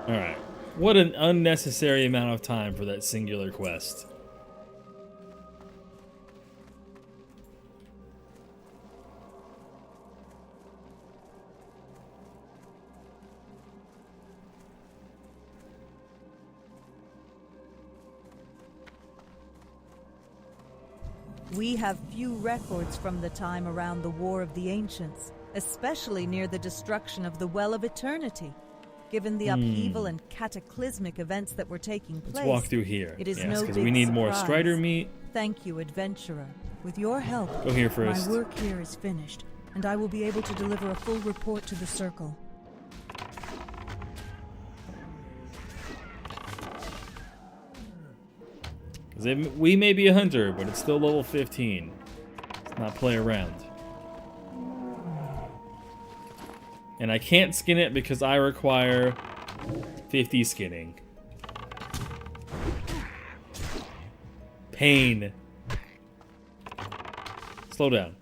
Alright. What an unnecessary amount of time for that singular quest. We have few records from the time around the War of the Ancients, especially near the destruction of the Well of Eternity. Given the upheaval and cataclysmic events that were taking place, Let's walk through here. It is yes, no because big we need more surprise. strider meat. Thank you, adventurer. With your help, Go here first. my work here is finished, and I will be able to deliver a full report to the Circle. We may be a hunter, but it's still level 15. Let's not play around. And I can't skin it because I require 50 skinning. Pain. Slow down.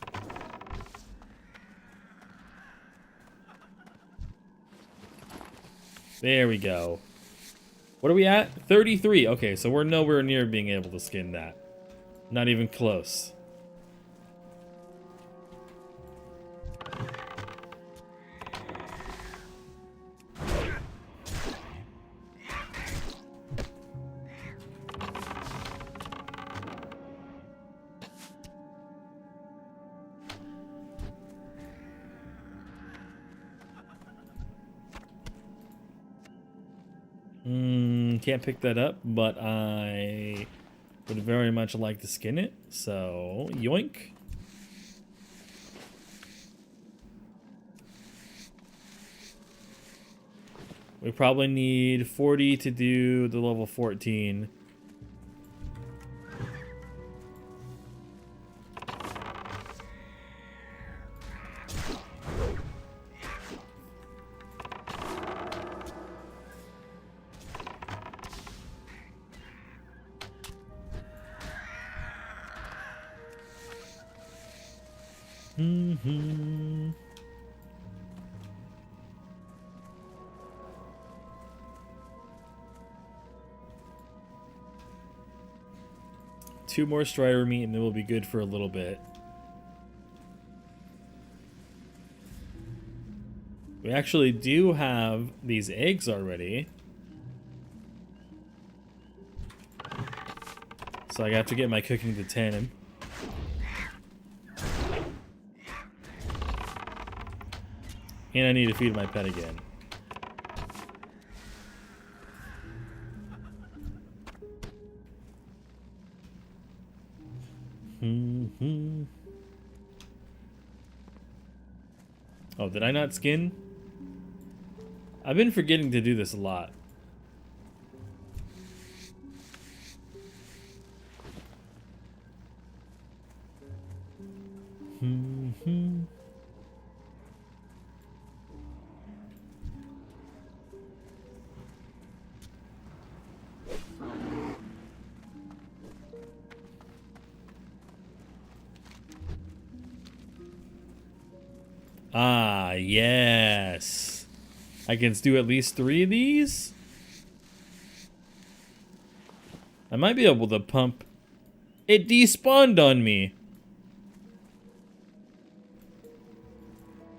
There we go. What are we at? 33. Okay, so we're nowhere near being able to skin that. Not even close. Can't pick that up, but I would very much like to skin it. So, yoink. We probably need 40 to do the level 14. Two more strider meat and then we'll be good for a little bit. We actually do have these eggs already. So I have to get my cooking to 10. And I need to feed my pet again. Oh, did I not skin? I've been forgetting to do this a lot. Ah, yes. I can do at least 3 of these. I might be able to pump. It despawned on me.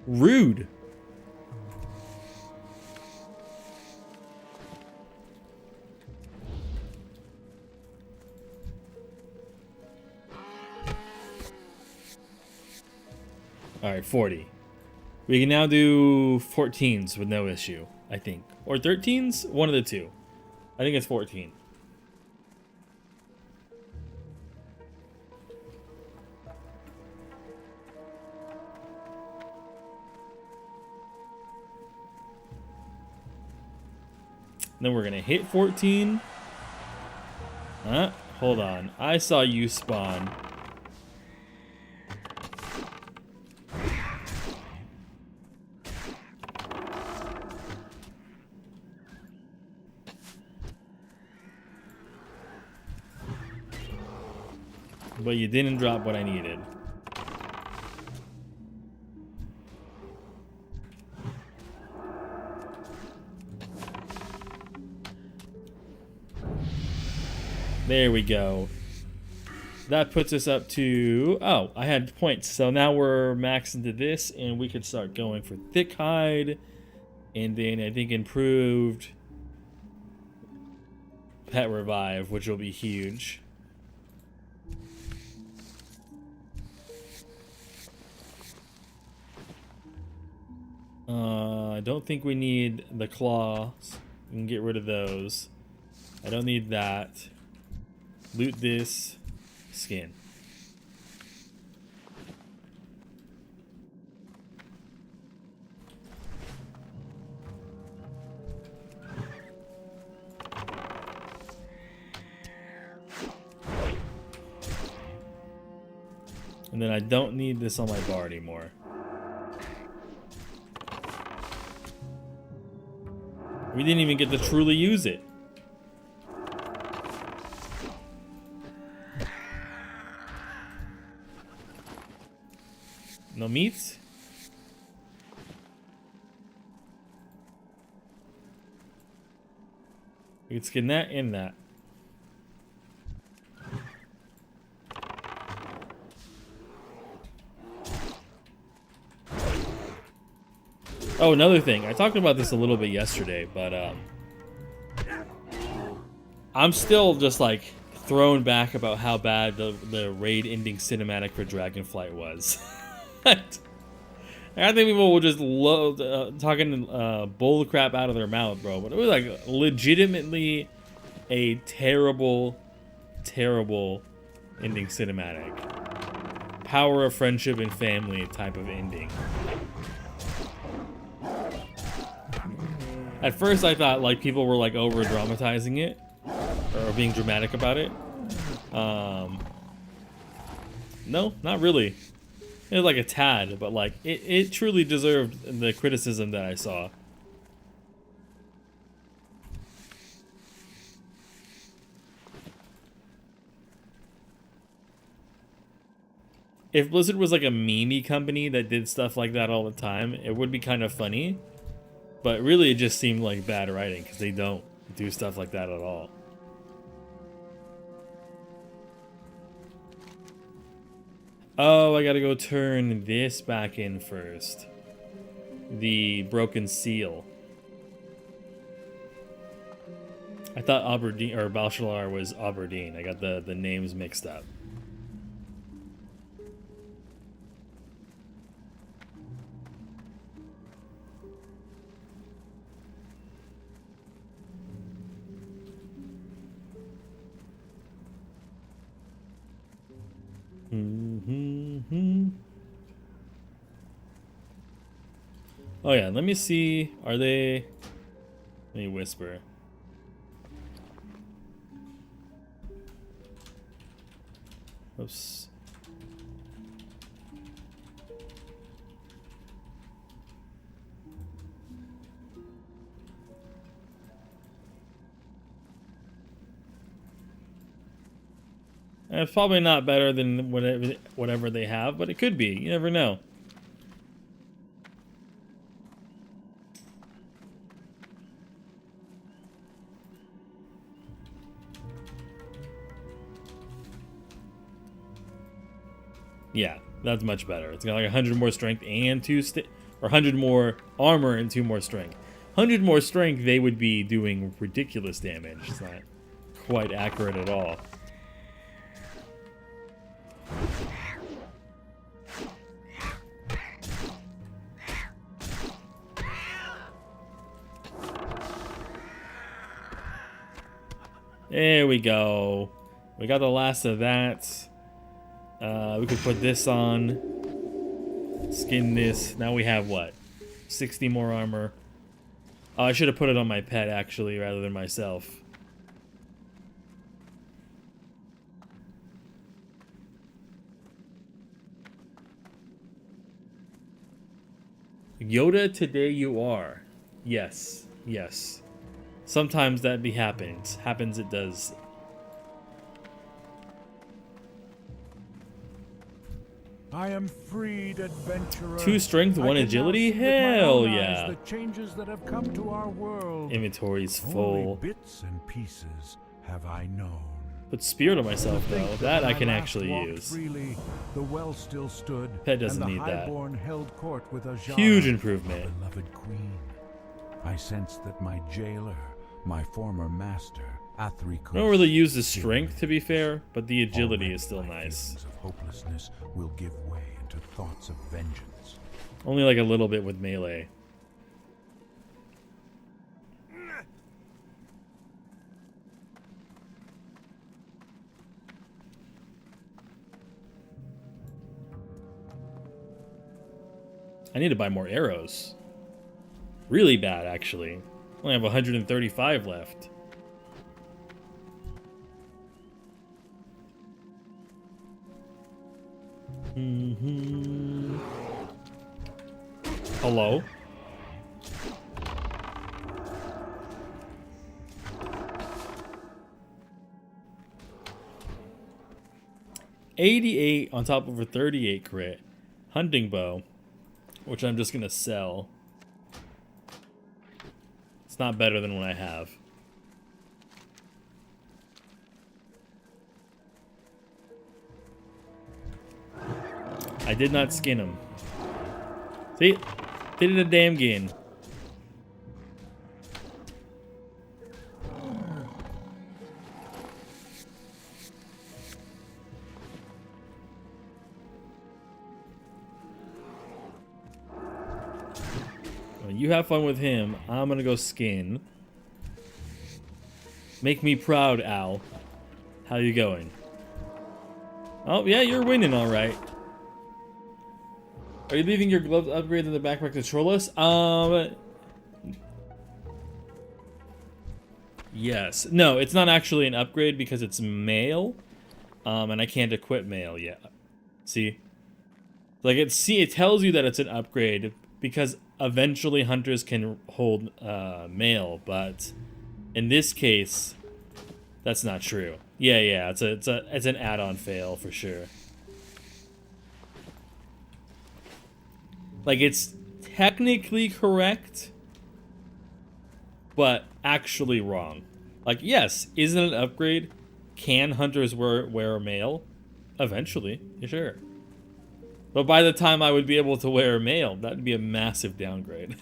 Rude. Alright, 40. We can now do 14s with no issue, I think. Or 13s? One of the two. I think it's 14. Then we're gonna hit 14. Hold on. I saw you spawn. But you didn't drop what I needed. There we go. That puts us up to... Oh, I had points. So now we're maxed into this, and we could start going for thick hide. And then I think improved pet revive, which will be huge. I don't think we need the claws. We can get rid of those. I don't need that. Loot this skin. And then I don't need this on my bar anymore. We didn't even get to truly use it. No meats? We can skin that and that. Oh, another thing. I talked about this a little bit yesterday, but I'm still just like thrown back about how bad the raid ending cinematic for Dragonflight was. I think people were just talking bull crap out of their mouth, bro. But it was like legitimately a terrible, terrible ending cinematic. Power of friendship and family type of ending. At first I thought like people were like over dramatizing it or being dramatic about it. No, not really. It was like a tad, but like it truly deserved the criticism that I saw. If Blizzard was like a meme company that did stuff like that all the time, it would be kind of funny. But really, it just seemed like bad writing because they don't do stuff like that at all. Oh, I gotta go turn this back in first. The broken seal. I thought Aberdeen or Balshalar was Aberdeen. I got the names mixed up. Oh yeah, let me see. Are they? Let me whisper. Oops. It's probably not better than whatever they have, but it could be. You never know. Yeah, that's much better. It's got like 100 more strength and 100 more armor and 2 more strength. 100 more strength, they would be doing ridiculous damage. It's not quite accurate at all. There we go. We got the last of that. We could put this on. Skin this. Now we have what? 60 more armor. Oh, I should have put it on my pet actually rather than myself. Yoda, today you are. Yes, yes. Sometimes that happens. Happens it does. I am freed, adventurer. 2 strength, 1 agility? Hell yeah. The changes that have come to our world. Inventory's Only full. bits and pieces have I known. Put spirit on myself though. Think That I when can last actually walked use. Freely, the well still stood. Pet doesn't and need the that. highborn held court with a Huge improvement. beloved queen. I sensed that my jailer, my former master, Athricus, I don't really use the strength to be fair, but the agility is still nice. Of hopelessness will give way into thoughts of vengeance. Only like a little bit with melee. I need to buy more arrows. Really bad, actually. I only have 135 left. Hello? $88 on top of a 38 crit. Hunting bow, which I'm just gonna sell. It's not better than what I have. I did not skin him. See? Did it a damn gain. Well, you have fun with him. I'm gonna go skin. Make me proud, Al. How you going? Oh, yeah, you're winning all right. Are you leaving your gloves upgrade in the backpack to troll us? Yes. No, it's not actually an upgrade because it's mail. And I can't equip mail yet. See? Like, it tells you that it's an upgrade because eventually hunters can hold mail, but in this case, that's not true. Yeah, it's an add-on fail for sure. Like, it's technically correct, but actually wrong. Like, yes, is it an upgrade? Can hunters wear mail? Eventually, sure. But by the time I would be able to wear mail, that'd be a massive downgrade.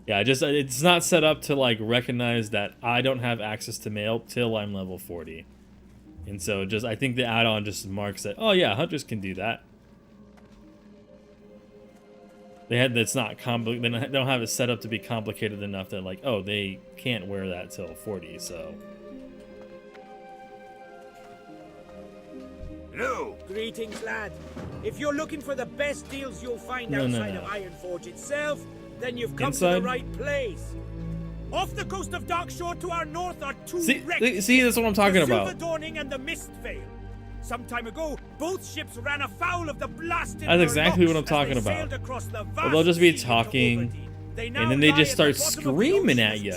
Yeah, it's not set up to, like, recognize that I don't have access to mail till I'm level 40. And so I think the add-on just marks that, oh yeah, hunters can do that. It's not complicated. They don't have it set up to be complicated enough that, like, oh, they can't wear that till 40, so. Hello. Greetings, lad. If you're looking for the best deals you'll find outside of Ironforge itself, then you've come to the right place. Off the coast of Darkshore to our north are two wrecks. See, that's what I'm talking about. The Silver Dawning and the Mistveil. Some time ago, both ships ran afoul of the blasted. That's exactly what I'm talking about. Well, they'll just be talking, and then they just start screaming at you.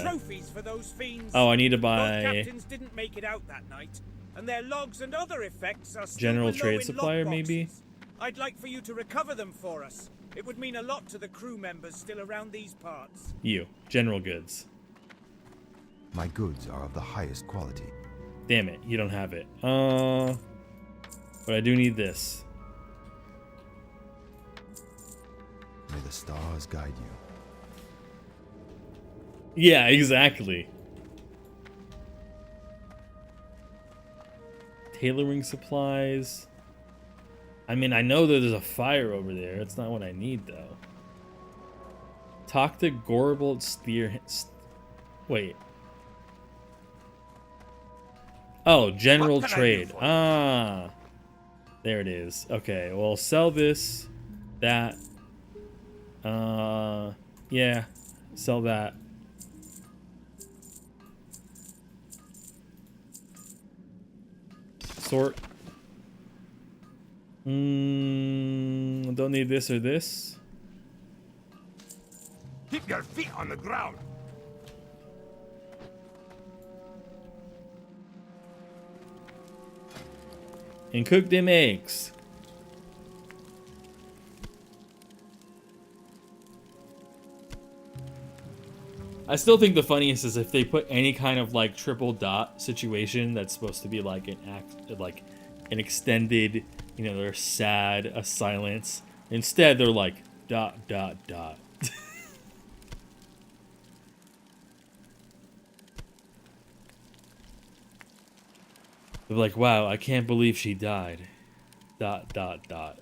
Oh, I need to buy. Both captains didn't make it out that night, and their logs and other effects are still General below trade in supplier, log maybe. boxes. I'd like for you to recover them for us. It would mean a lot to the crew members still around these parts. You, general goods. My goods are of the highest quality. Damn it, you don't have it. But I do need this. May the stars guide you. Yeah, exactly. Tailoring supplies. I mean, I know that there's a fire over there. It's not what I need, though. Talk to Gorbold Wait. Oh, general What can I do trade. for you? Ah. There it is. Okay, well, sell this, that. Yeah, sell that. Sort. Don't need this or this. Keep your feet on the ground. And cook them eggs. I still think the funniest is if they put any kind of like triple dot situation that's supposed to be like an extended, you know, they're sad, a silence. Instead, they're like dot dot dot. They're like, wow, I can't believe she died. Dot dot dot.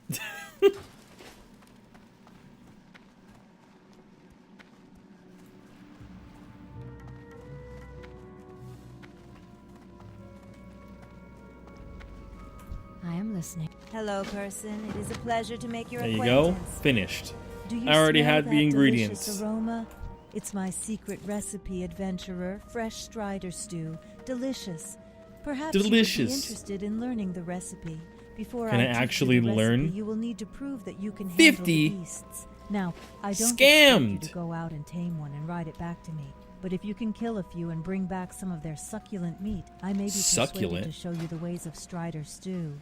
I am listening. Hello, person. It is a pleasure to make your There you go. acquaintance. Finished. Do you I already smell had that the ingredients. delicious aroma? It's my secret recipe, adventurer. Fresh strider stew. Delicious. Perhaps you would be Delicious. interested in learning the recipe. Before Can I teach you actually the recipe, learn? you will need to prove that you can 50? handle the beasts. Now, I don't expect Scammed. you to go out and tame one and ride it back to me. But if you can kill a few and bring back some of their succulent meat, I may be Succulent? persuaded to show you the ways of strider stew.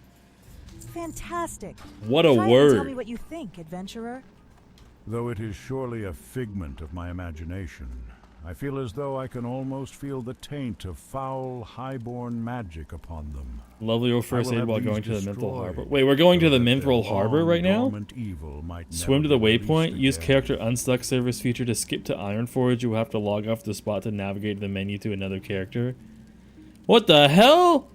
Fantastic. What a Try and word. tell me what you think, adventurer. Though it is surely a figment of my imagination, I feel as though I can almost feel the taint of foul, highborn magic upon them. Lovely old I first will aid have while these going to the Menthol destroyed, Harbor. Wait, we're going to so the that their Menthol Harbor right now? long-dormant evil might Swim to never the be released waypoint. Use again. character unstuck service feature to skip to Ironforge. You will have to log off the spot to navigate the menu to another character. What the hell?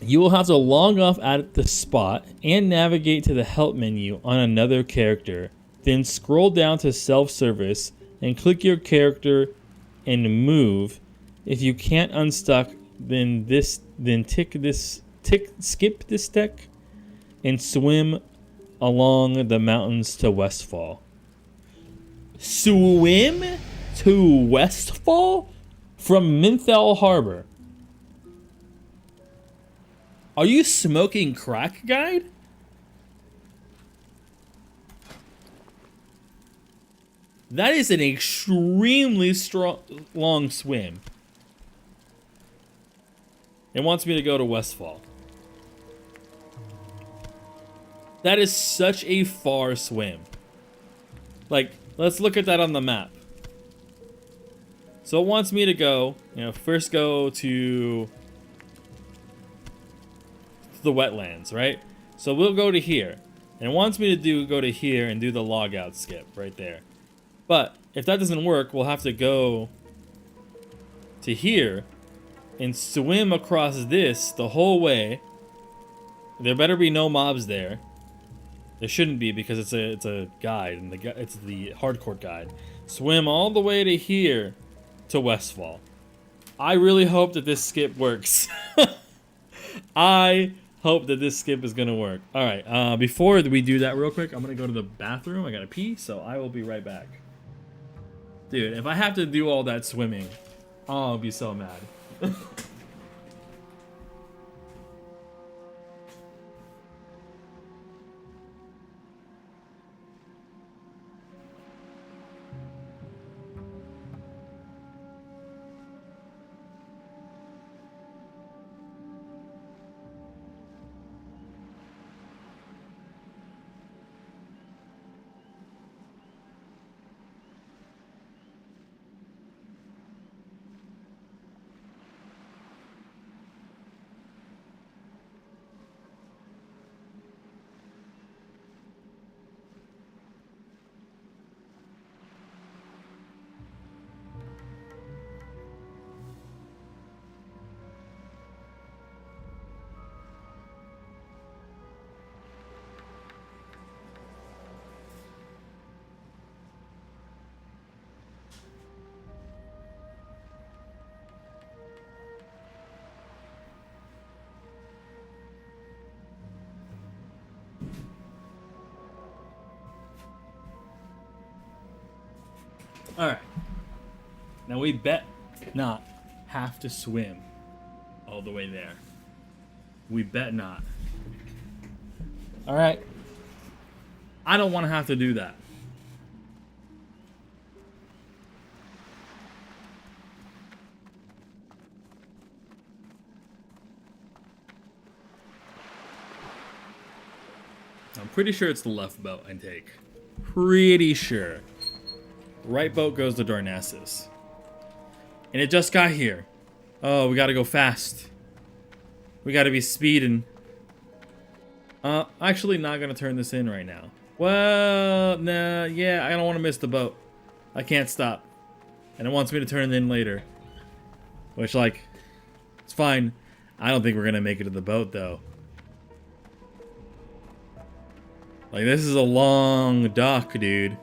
You will have to log off at the spot and navigate to the help menu on another character. Then scroll down to self-service and click your character and move. If you can't unstuck, then skip this deck and swim along the mountains to Westfall. Swim to Westfall from Menthol Harbor. Are you smoking crack, guide? That is an extremely long swim. It wants me to go to Westfall. That is such a far swim. Like, let's look at that on the map. So it wants me to go, first go to the wetlands, right? So we'll go to here. And it wants me to go to here and do the logout skip right there. But if that doesn't work, we'll have to go to here and swim across this the whole way. There better be no mobs there. There shouldn't be because it's a guide and it's the hardcore guide. Swim all the way to here to Westfall. I really hope that this skip works. I hope that this skip is gonna work. All right. Before we do that, real quick, I'm gonna go to the bathroom. I gotta pee, so I will be right back. Dude, if I have to do all that swimming, I'll be so mad. Alright. Now we bet not have to swim all the way there. We bet not. Alright. I don't want to have to do that. I'm pretty sure it's the left boat I take. Pretty sure. Right boat goes to Darnassus. And it just got here. Oh, we gotta go fast. We gotta be speeding. Actually not gonna turn this in right now. Well, nah, yeah, I don't want to miss the boat. I can't stop. And it wants me to turn it in later. Which, like, it's fine. I don't think we're gonna make it to the boat, though. Like, this is a long dock, dude.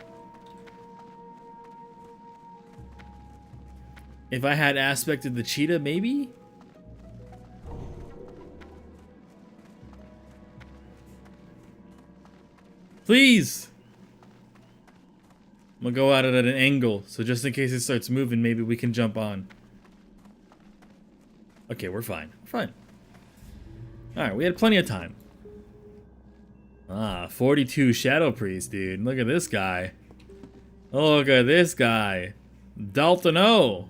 If I had aspected the cheetah, maybe? Please! I'm gonna go at it at an angle, so just in case it starts moving, maybe we can jump on. Okay, we're fine. We're fine. Alright, we had plenty of time. Ah, 42 Shadow Priest, dude. Look at this guy. Look at this guy. Dalton O.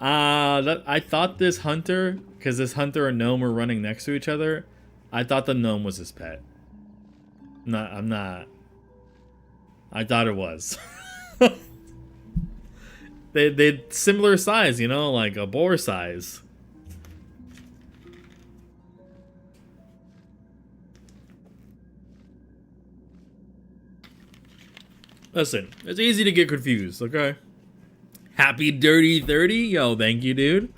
I thought this hunter, because this hunter and gnome were running next to each other, I thought the gnome was his pet. I'm not. I thought it was. They similar size, you know, like a boar size. Listen, it's easy to get confused, okay? Happy Dirty 30? Yo, thank you, dude.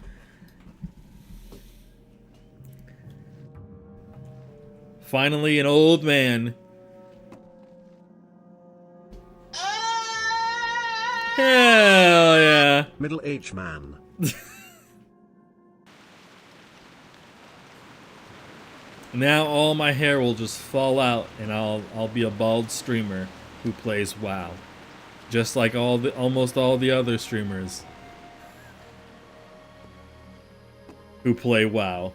Finally, an old man. Hell yeah. Middle-aged man. Now all my hair will just fall out and I'll be a bald streamer who plays WoW. Just like almost all the other streamers who play WoW.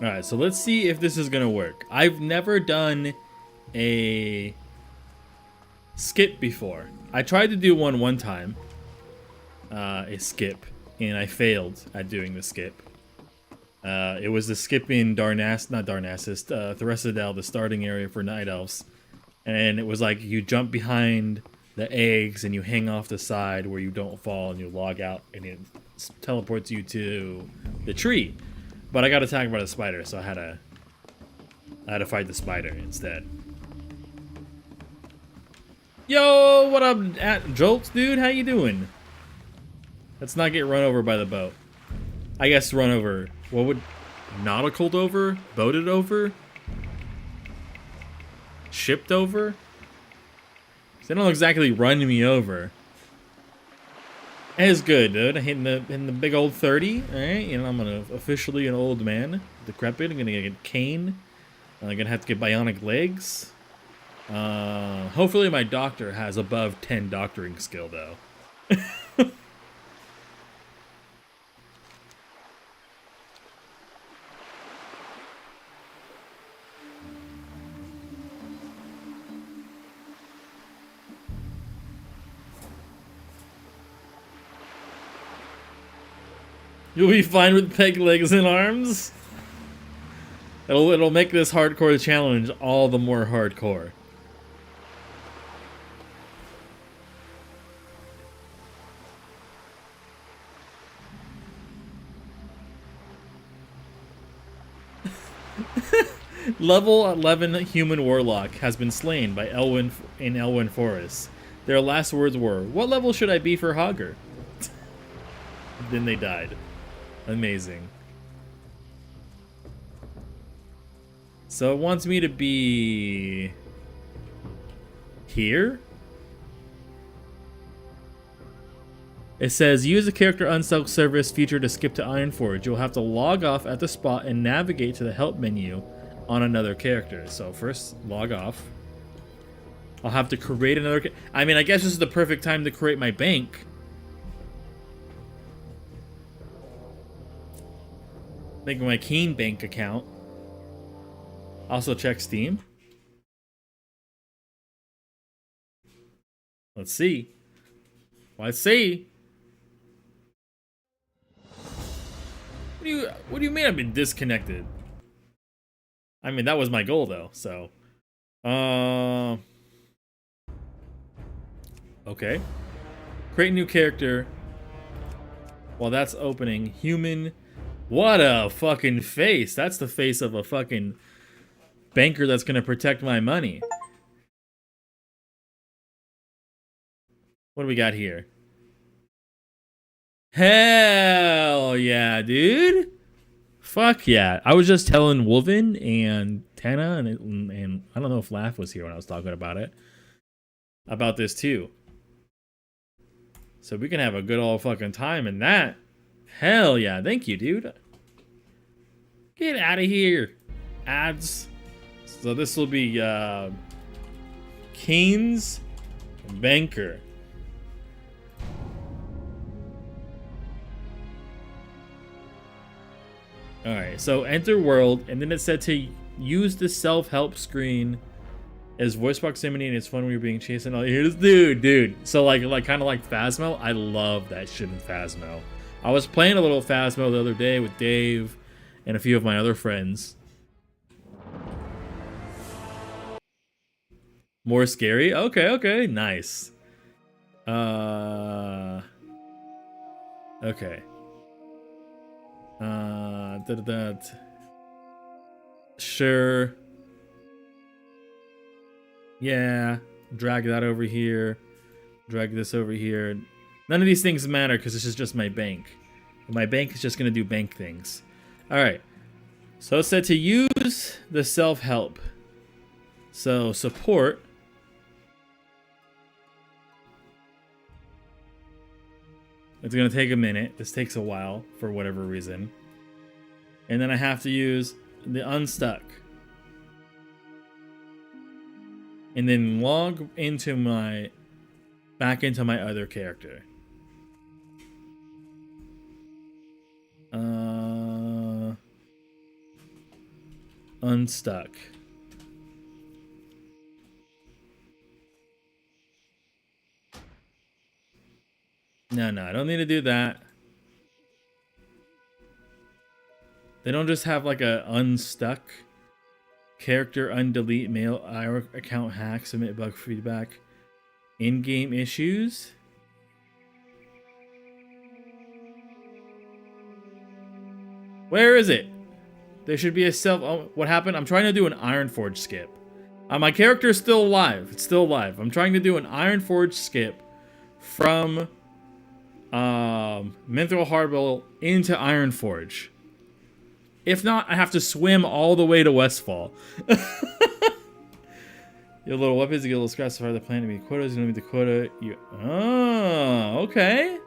Alright, so let's see if this is gonna work. I've never done a skip before. I tried to do one time, a skip, and I failed at doing the skip. It was the skip in Thresidel, the starting area for Night Elves. And it was like you jump behind the eggs and you hang off the side where you don't fall and you log out and it teleports you to the tree. But I got attacked by the spider, so I had to fight the spider instead. Yo, what up, Jolts, dude? How you doing? Let's not get run over by the boat. I guess run over. What would nauticaled over? Boated over? Shipped over? They don't exactly run me over. It's good, dude. Hitting the big old 30. Alright, you know, I'm officially an old man. Decrepit. I'm gonna get cane. I'm gonna have to get bionic legs. Hopefully my doctor has above 10 doctoring skill, though. You'll be fine with peg legs and arms. It'll make this hardcore challenge all the more hardcore. Level 11 human warlock has been slain by Elwyn in Elwyn Forest. Their last words were, "What level should I be for Hogger?" Then they died. Amazing. So it wants me to be here? It says, use the character unself service feature to skip to Ironforge. You'll have to log off at the spot and navigate to the help menu on another character. So first, log off. I'll have to create another... I mean, I guess this is the perfect time to create my bank. Make my Keen bank account. Also check Steam. Let's see. Let's see. What do you mean I've been disconnected? I mean, that was my goal though, so. Okay. Create new character. While that's opening, human. What a fucking face. That's the face of a fucking banker that's gonna protect my money. What do we got here? Hell yeah, dude. Fuck yeah. I was just telling Wolven and Tana and I don't know if Laugh was here when I was talking about it. About this too. So we can have a good old fucking time in that. Hell yeah. Thank you, dude. Get out of here. Ads. So this will be Keen's Banker. Alright, so enter world, and then it said to use the self-help screen as voice proximity, and it's fun when you're being chased and all. Here's dude. So like kind of like Phasmo. I love that shit in Phasmo. I was playing a little Phasmo the other day with Dave and a few of my other friends. More scary? Okay, nice. Okay. Sure. Yeah. Drag that over here. Drag this over here. None of these things matter because this is just my bank. My bank is just going to do bank things. Alright. So it said to use the self-help. So support. It's going to take a minute. This takes a while for whatever reason. And then I have to use the unstuck. And then log into my... back into my other character. Unstuck. No, I don't need to do that. They don't just have like a unstuck character undelete mail account hack submit bug feedback in-game issues. Where is it? There should be a self. Oh, what happened? I'm trying to do an Ironforge skip. My character is still alive. It's still alive. I'm trying to do an Ironforge skip from Mithril Harbor into Ironforge. If not, I have to swim all the way to Westfall. Your little weapons get a little scratch so far the plan to meet quotas. You don't meet the quota. Oh, okay.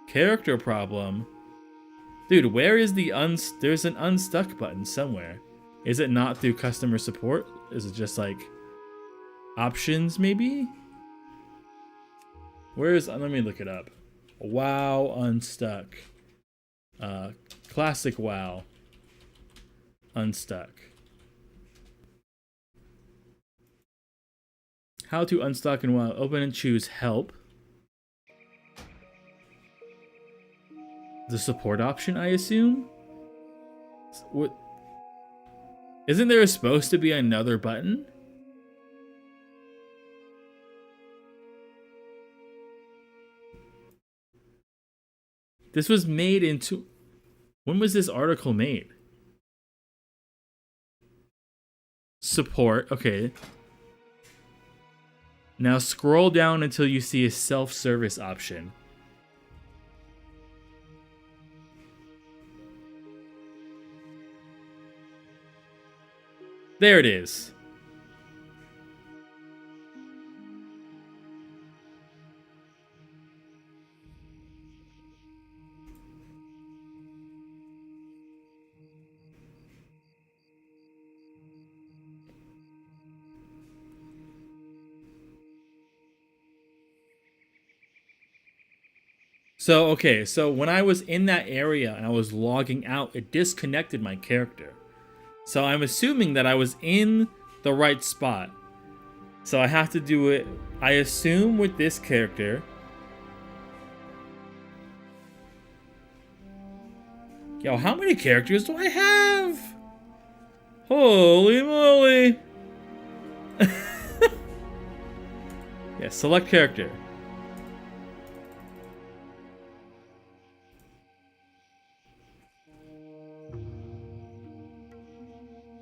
Character problem. Dude, where is the there's an unstuck button somewhere. Is it not through customer support? Is it just like options maybe? Where is, let me look it up. WoW unstuck. Classic WoW unstuck. How to unstuck in WoW. Open and choose help. The support option, I assume? What? Isn't there supposed to be another button? This was made into... When was this article made? Support. Okay. Now scroll down until you see a self-service option. There it is. So, okay, so when I was in that area and I was logging out, it disconnected my character. So I'm assuming that I was in the right spot. So I have to do it, I assume, with this character. Yo, how many characters do I have? Holy moly. Yeah, select character.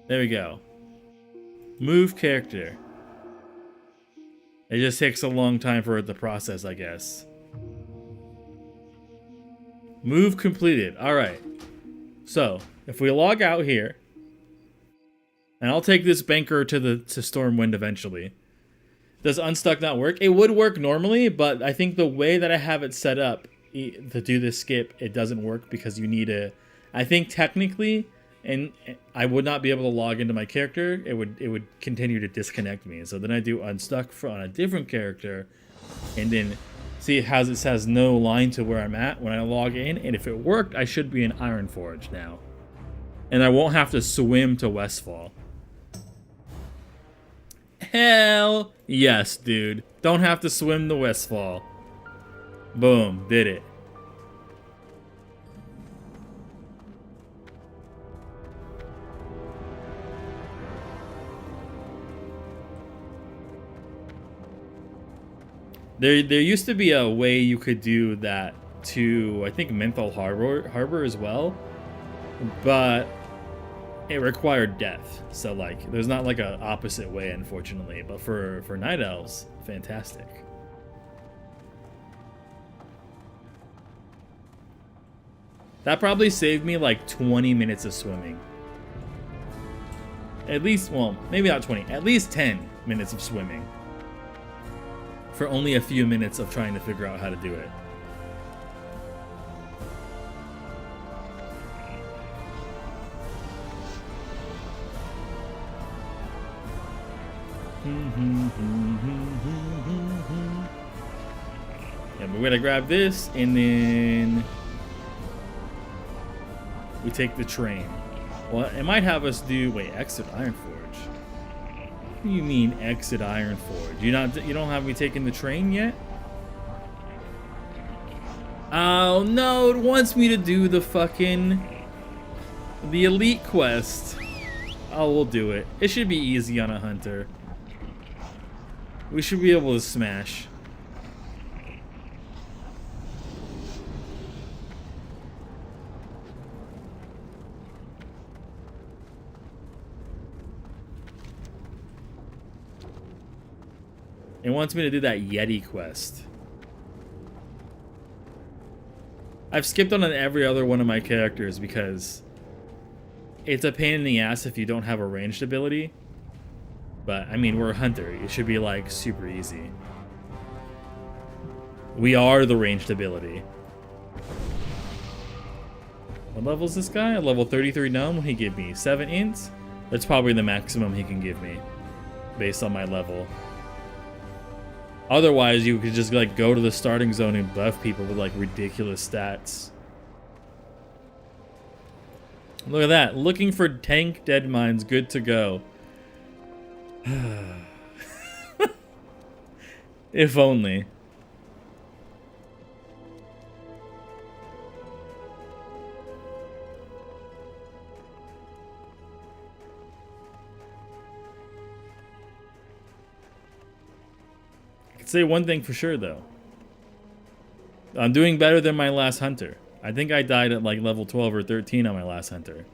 There we go. Move character. It just takes a long time for it to process, I guess. Move completed. Alright. So, if we log out here, and I'll take this banker to Stormwind eventually. Does Unstuck not work? It would work normally, but I think the way that I have it set up to do this skip, it doesn't work because you need a... I think technically... And I would not be able to log into my character. It would continue to disconnect me. So then I do unstuck on a different character, and then see it has no line to where I'm at when I log in. And if it worked, I should be in Ironforge now, and I won't have to swim to Westfall. Hell yes, dude! Don't have to swim to Westfall. Boom, did it. There used to be a way you could do that to, I think, Menthol Harbor as well, but it required death. So, like, there's not like a opposite way, unfortunately. But for Night Elves, fantastic. That probably saved me like 20 minutes of swimming. At least, well, maybe not 20, at least 10 minutes of swimming. For only a few minutes of trying to figure out how to do it. And we're gonna grab this, and then we take the train. Well, it might have us do, wait, exit Ironforge. What do you mean exit Ironforge? You don't have me taking the train yet? Oh no, it wants me to do the elite quest. Oh, we'll do it. It should be easy on a hunter. We should be able to smash. It wants me to do that Yeti quest. I've skipped on every other one of my characters because it's a pain in the ass if you don't have a ranged ability. But, I mean, we're a hunter. It should be, like, super easy. We are the ranged ability. What level is this guy? A level 33 gnome? What he give me? 7 ints? That's probably the maximum he can give me based on my level. Otherwise, you could just like go to the starting zone and buff people with like ridiculous stats. Look at that. Looking for tank dead mines. Good to go. If only. Say one thing for sure though. I'm doing better than my last hunter. I think I died at like level 12 or 13 on my last hunter.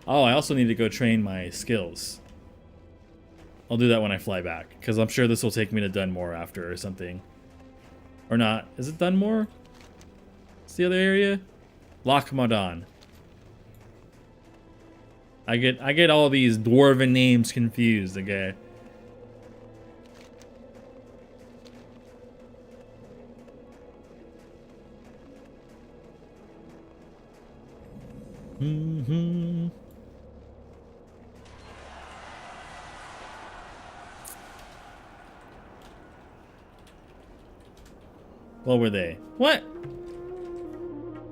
Oh, I also need to go train my skills. I'll do that when I fly back, because I'm sure this will take me to Dunmore after or something. Or not. Is it Dunmore? It's the other area? Loch Modan. I get all these dwarven names confused, okay? Mm-hmm. What were they? What?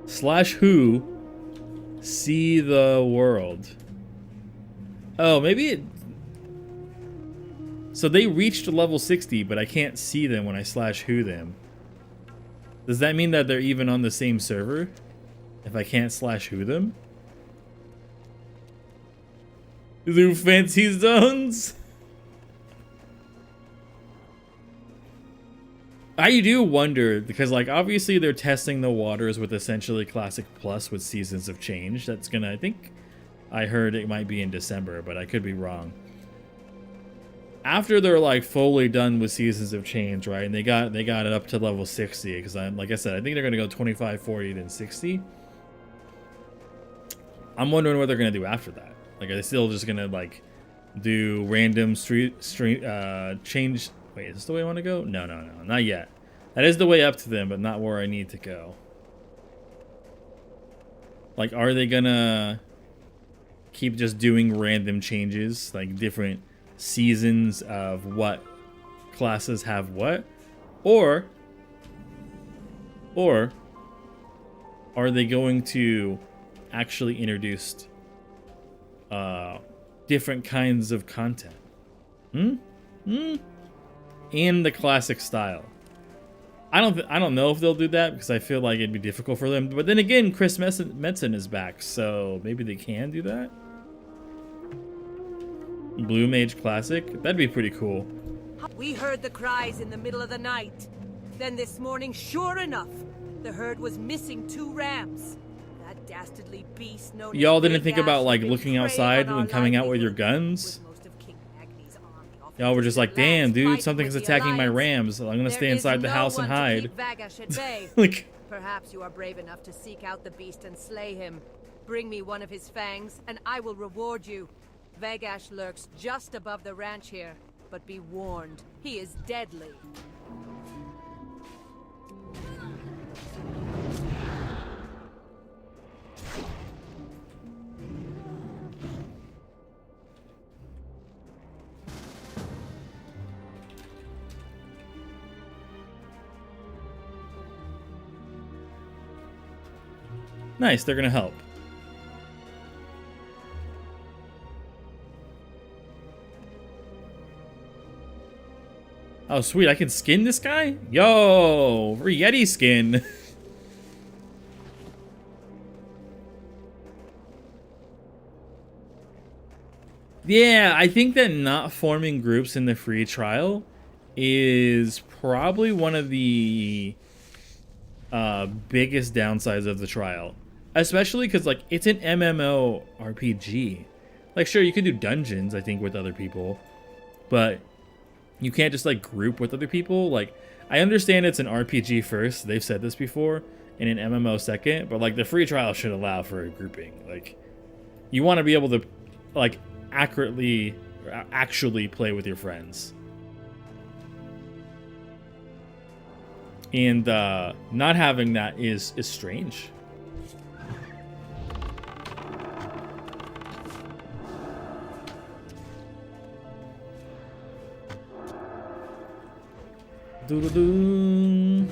Slash who? See the world. Oh, maybe it... So they reached level 60, but I can't see them when I slash who them. Does that mean that they're even on the same server? If I can't slash who them? Through fancy zones? I do wonder, because like obviously they're testing the waters with essentially Classic Plus with Seasons of Change. That's gonna, I think I heard it might be in December, but I could be wrong. After they're like fully done with Seasons of Change, right? And they got it up to level 60, because I'm like I said, I think they're gonna go 25, 40, then 60. I'm wondering what they're gonna do after that. Like, are they still just gonna like do random change? Wait, is this the way I want to go? No, not yet. That is the way up to them, but not where I need to go. Like, are they gonna keep just doing random changes, like different seasons of what classes have what? Or are they going to actually introduce different kinds of content? In the classic style. I don't know if they'll do that, because I feel like it'd be difficult for them. But then again, Chris Metzen is back, so maybe they can do that. Blue Mage Classic? That'd be pretty cool. We heard the cries in the middle of the night. Then this morning, sure enough, the herd was missing 2 rams. That dastardly beast known Y'all as didn't think Big about Ash like had been looking preying outside on when our coming out with your livelihood. guns? With most of King Agni's army off Y'all were in just like, distant damn, lands dude, fighting something's with the attacking my Alliance. rams. I'm gonna There stay is inside the no house and one to hide. keep Vagash at bay. Like, Perhaps you are brave enough to seek out the beast and slay him. Bring me one of his fangs, and I will reward you. Vagash lurks just above the ranch here, but be warned, he is deadly. nice, they're gonna help. Oh, sweet, I can skin this guy? Yo, free Yeti skin. Yeah, I think that not forming groups in the free trial is probably one of the biggest downsides of the trial. Especially because, like, it's an MMO RPG. Like, sure, you can do dungeons, I think, with other people. But you can't just, like, group with other people. Like, I understand it's an RPG first. They've said this before. And an MMO second. But, like, the free trial should allow for a grouping. Like, you want to be able to, like, actually play with your friends. And not having that is strange. Doo-doo-doo.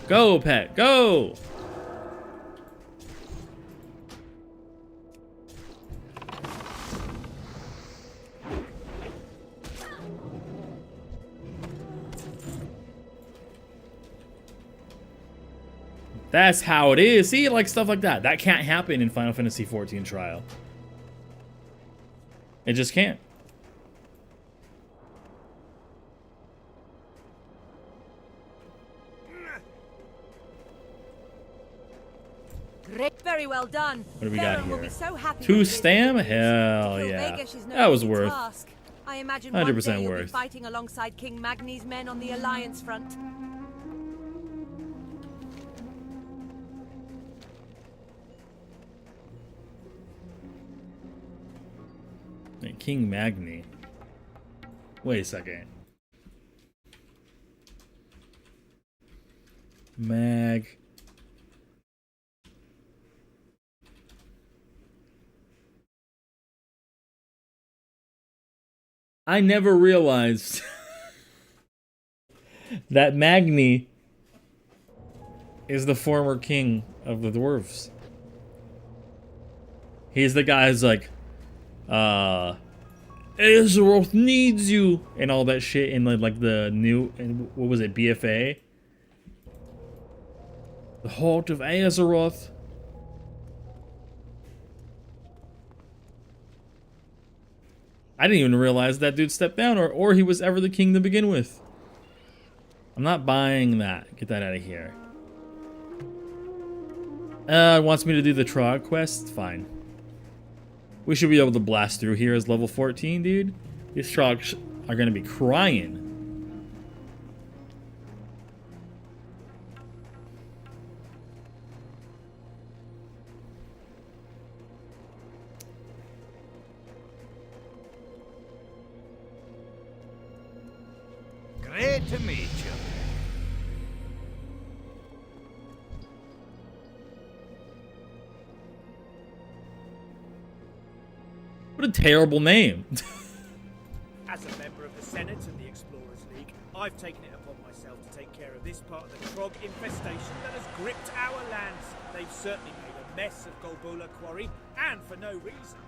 Go, pet, go! That's how it is. See, like stuff like that. That can't happen in Final Fantasy XIV Trial. It just can't. great. Very well done. What do we got Baron will here? be so happy 2 when he hears stam? the news. Hell Kill yeah. Vegesh is no That was easy worth. task. I imagine 100% one day you'll be worth. fighting alongside King Magni's men on the Alliance front. King Magni. Wait a second. Mag. I never realized that Magni is the former king of the dwarves. He's the guy who's like, Azeroth needs you and all that shit in like the new, what was it, BFA? The Heart of Azeroth. I didn't even realize that dude stepped down or he was ever the king to begin with. I'm not buying that. Get that out of here. Wants me to do the Trog quest? Fine. We should be able to blast through here as level 14, dude. These Trogs are gonna be crying. Great to meet you. What a terrible name. As a member of the Senate and the Explorers League, I've taken it upon myself to take care of this part of the Trog infestation that has gripped our lands. They've certainly made a mess of Golbula Quarry, and for no reason.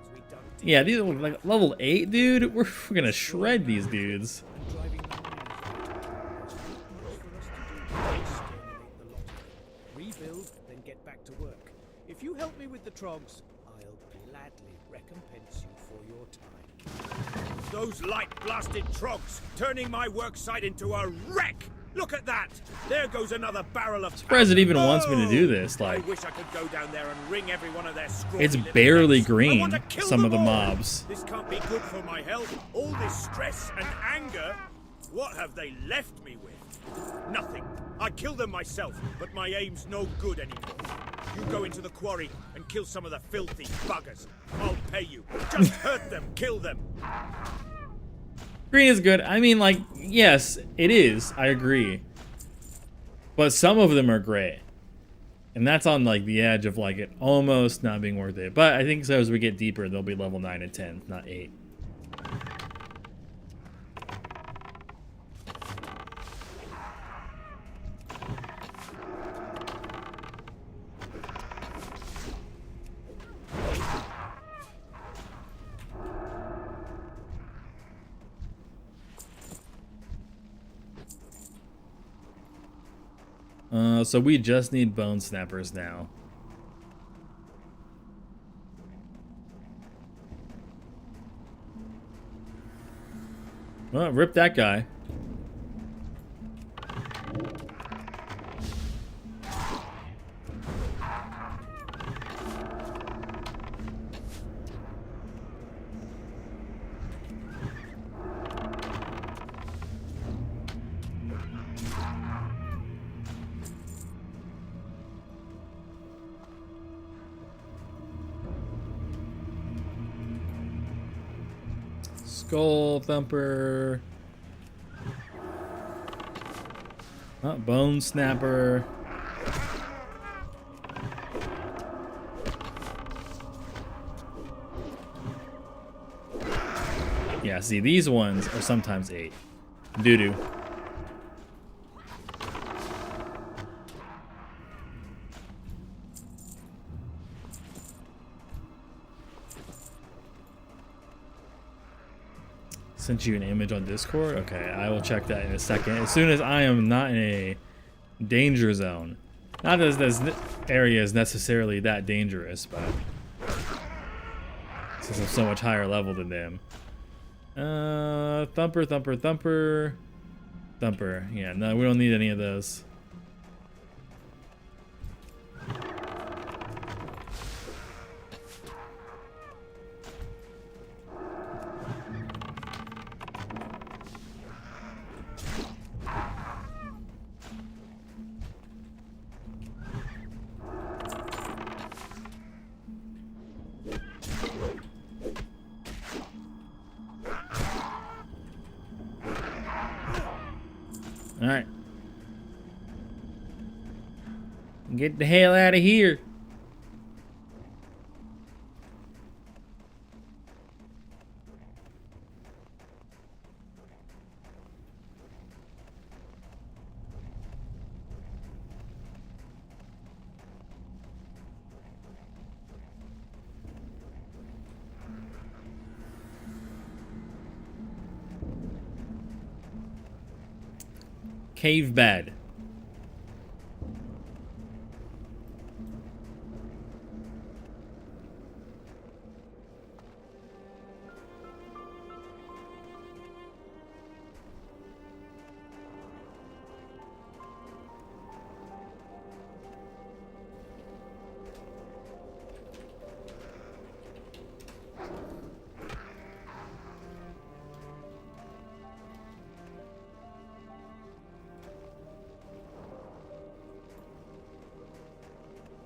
As we dug deep Yeah, these are like level 8, dude. We're gonna shred these dudes. and driving the mines out, there's not much for us to do but exterminate the lot of them. Rebuild, then get back to work. If you help me with the Trogs, I'll gladly recompense you for your time. Those light-blasted Trogs, turning my worksite into a wreck! Look at that! There goes another barrel of Surprised it even powder. wants me to do this, I like, wish I could go down there and wring every one of their scrawny it's little barely necks. I green, want to kill some of the them all. mobs. This can't be good for my health. All this stress and anger. What have they left me with? Nothing. I killed them myself, but my aim's no good anymore. You go into the quarry and kill some of the filthy buggers. I'll pay you. Just hurt them, kill them. Green is good. I mean, like, yes, it is. I agree. But some of them are great. And that's on, like, the edge of, like, it almost not being worth it. But I think so as we get deeper, they'll be level 9 and 10, not 8. So we just need bone snappers now. Well, rip that guy. Skull thumper. Oh, bone snapper. Yeah, see, these ones are sometimes 8. Doo-doo. Sent you an image on Discord? Okay, I will check that in a second. As soon as I am not in a danger zone. Not that this area is necessarily that dangerous, but since I'm so much higher level than them. Thumper, thumper, thumper. Thumper. Yeah, no, we don't need any of those. Alright. Get the hell out of here. Cave bed.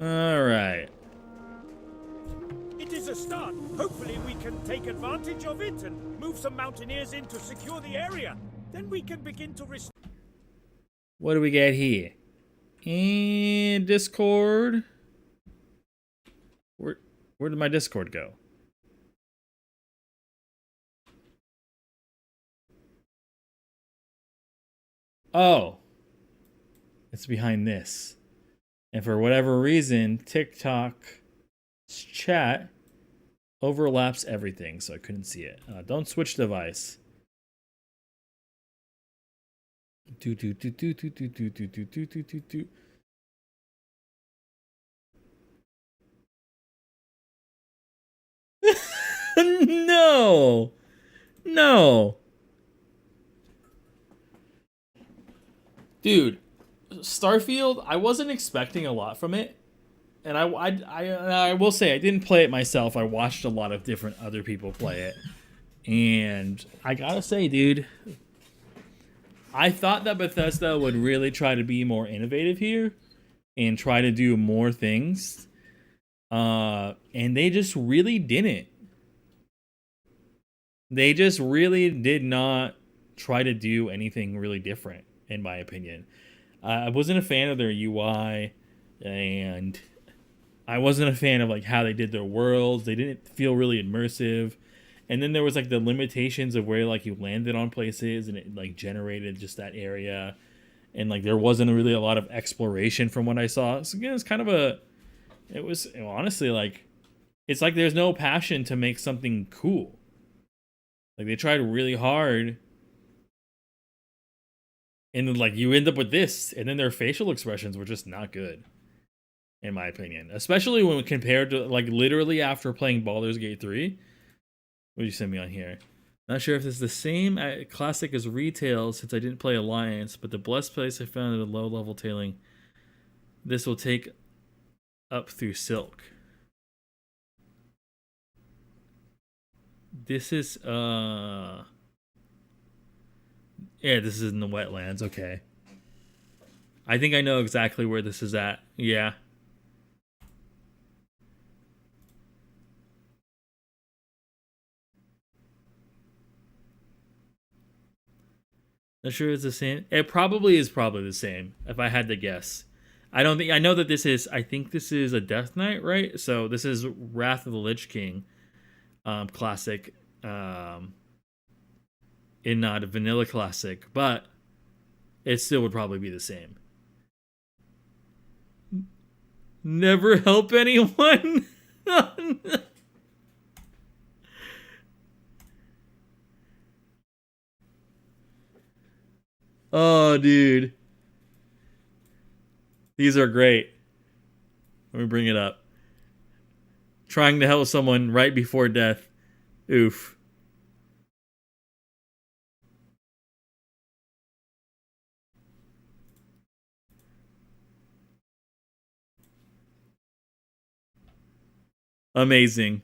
All right. It is a start. Hopefully we can take advantage of it and move some mountaineers in to secure the area. Then we can begin to What do we got here? And Discord. Where did my Discord go? Oh. It's behind this. And for whatever reason, TikTok's chat overlaps everything, so I couldn't see it. Don't switch device. No! No! Dude, Starfield, I wasn't expecting a lot from it. And I will say, I didn't play it myself. I watched a lot of different other people play it. And I gotta say, dude, I thought that Bethesda would really try to be more innovative here and try to do more things. And they just really didn't. They just really did not try to do anything really different, in my opinion. I wasn't a fan of their UI, and I wasn't a fan of like how they did their worlds. They didn't feel really immersive. And then there was like the limitations of where like you landed on places, and it like generated just that area. And like there wasn't really a lot of exploration from what I saw. So again, it's kind of it was honestly like, it's like there's no passion to make something cool. Like they tried really hard, and then like you end up with this, and then their facial expressions were just not good, in my opinion. Especially when compared to like literally after playing Baldur's Gate 3. What did you send me on here? Not sure if it's the same classic as retail since I didn't play Alliance, but the blessed place I found at a low level tailing. This will take up through Silk. This is yeah, this is in the wetlands. Okay, I think I know exactly where this is at. Yeah. Not sure it's the same. It probably is the same if I had to guess. I don't think I know that this is. I think this is a Death Knight, right? So this is Wrath of the Lich King, classic, in not a vanilla classic, but it still would probably be the same. Never help anyone. Oh, dude. These are great. Let me bring it up. Trying to help someone right before death. Oof. Amazing.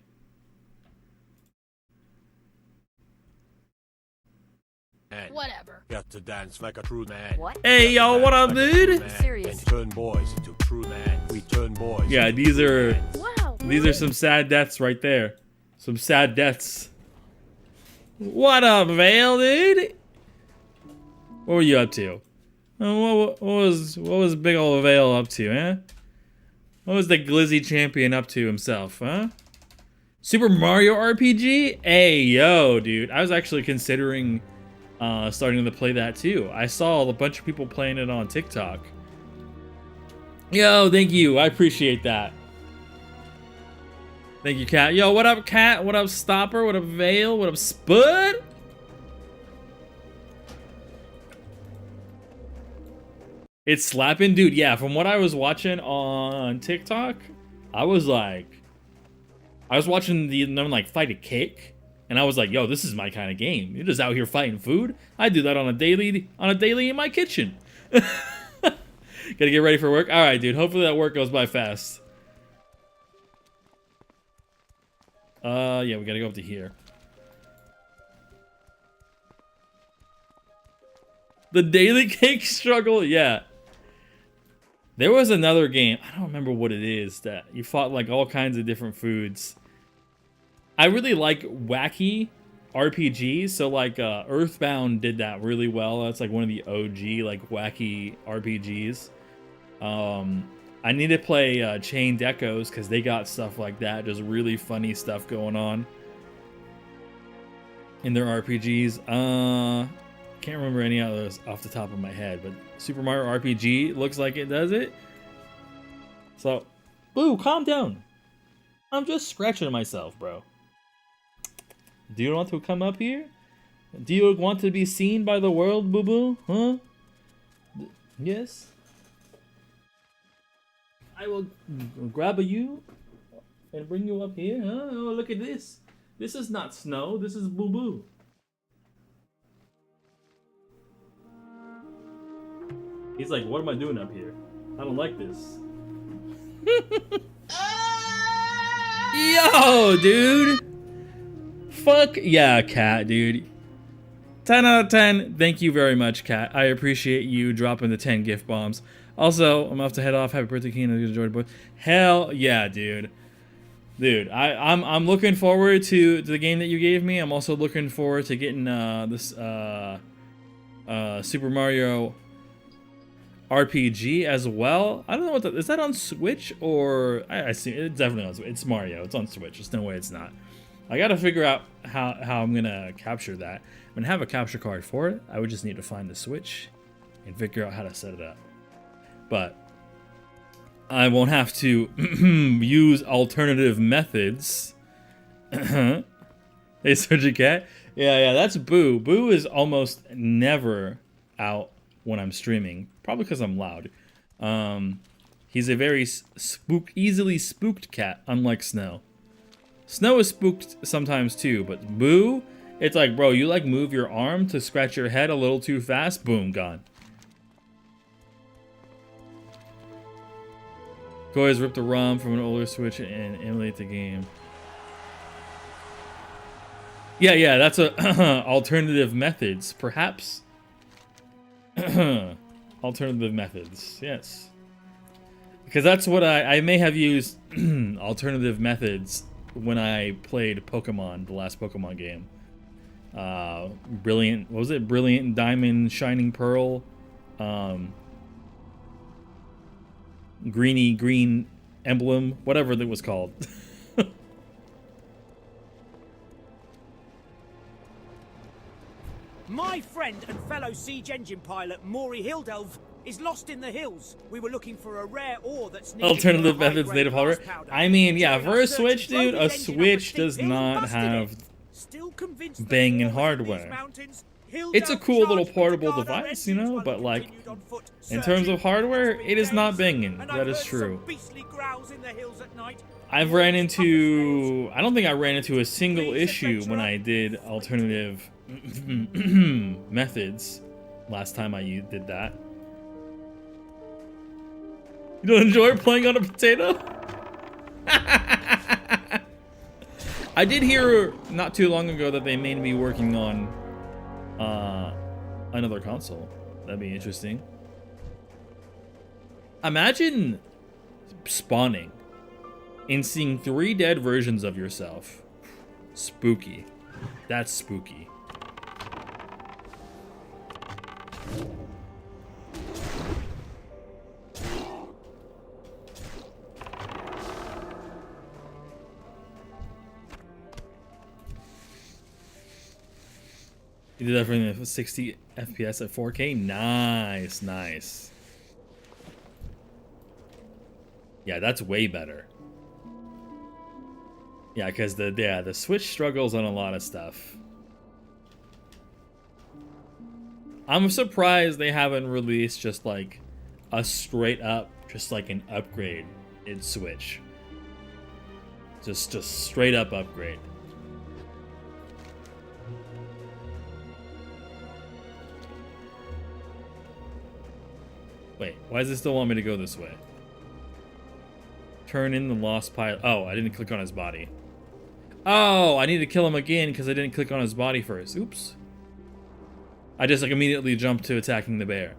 Whatever. Got to dance like a true man. What? Hey, y'all, what up, dude? Serious. And turn boys into true men. We turn boys. Yeah, into these true are men. Wow. these are some sad deaths right there. Some sad deaths. What up, Vale, dude? What were you up to? What was big ol' Vale up to, eh? What was the Glizzy champion up to himself, huh? Super Mario RPG? Hey, yo, dude. I was actually considering starting to play that too. I saw a bunch of people playing it on TikTok. Yo, thank you. I appreciate that. Thank you, Cat. Yo, what up, Cat? What up, Stopper? What up, Vale? What up, Spud? It's slapping, dude. Yeah, from what I was watching on TikTok, I was watching them like fight a cake, and I was like, "Yo, this is my kind of game. You're just out here fighting food. I do that on a daily in my kitchen." Gotta get ready for work. All right, dude. Hopefully that work goes by fast. Yeah, we gotta go up to here. The daily cake struggle, yeah. There was another game, I don't remember what it is, that you fought like all kinds of different foods. I really like wacky RPGs, so like Earthbound did that really well. That's like one of the OG like wacky RPGs. I need to play Chained Echoes because they got stuff like that, just really funny stuff going on in their RPGs. Can't remember any others off the top of my head, but Super Mario RPG looks like it does it. So, Boo, calm down. I'm just scratching myself, bro. Do you want to come up here? Do you want to be seen by the world, Boo Boo? Huh? Yes? I will grab you and bring you up here. Huh? Oh, look at this. This is not snow. This is Boo Boo. He's like, what am I doing up here? I don't like this. Yo, dude. Fuck yeah, Cat, dude. 10 out of 10. Thank you very much, Cat. I appreciate you dropping the 10 gift bombs. Also, I'm off to head off. Happy birthday, Keen. I enjoyed it. Hell yeah, dude. Dude, I'm looking forward to the game that you gave me. I'm also looking forward to getting this Super Mario RPG as well. I don't know what is that on Switch or I see it's definitely on Switch. It's Mario. It's on Switch. There's no way it's not. I gotta figure out how I'm gonna capture that. I'm gonna have a capture card for it. I would just need to find the Switch and figure out how to set it up. But I won't have to use alternative methods. Hey, Surgeon Cat. Yeah, that's Boo. Boo is almost never out when I'm streaming, probably because I'm loud. He's a very easily spooked cat, unlike Snow. Snow is spooked sometimes too, but Boo, it's like, bro, you like move your arm to scratch your head a little too fast, boom, gone. Toys ripped the ROM from an older Switch and emulate the game. Yeah, that's a alternative methods, perhaps. Alternative methods, yes. Because that's what I may have used alternative methods when I played Pokemon, the last Pokemon game. Brilliant, what was it? Brilliant Diamond, Shining Pearl. Greeny Green Emblem, whatever it was called. My friend and fellow siege engine pilot Maury Hildelv is lost in the hills. We were looking for a rare ore that's alternative methods, native hardware. I mean, yeah, for a Switch, dude, a Switch does not have banging hardware. It's a cool little portable device, you know, but like, in terms of hardware, it is not banging. That is true. I've ran into, I don't think I ran into a single issue when I did alternative methods last time I did that. You don't enjoy playing on a potato? I did hear not too long ago that they may be working on another console. That'd be interesting. Imagine spawning and seeing 3 dead versions of yourself. Spooky. That's spooky. You did everything at 60 FPS at 4K? Nice, nice. Yeah, that's way better. Yeah, because the Switch struggles on a lot of stuff. I'm surprised they haven't released just like a straight up, just like an upgrade in Switch. Just straight up upgrade. Wait, why does it still want me to go this way? Turn in the lost pilot. Oh, I didn't click on his body. Oh, I need to kill him again because I didn't click on his body first. Oops. I just like immediately jumped to attacking the bear.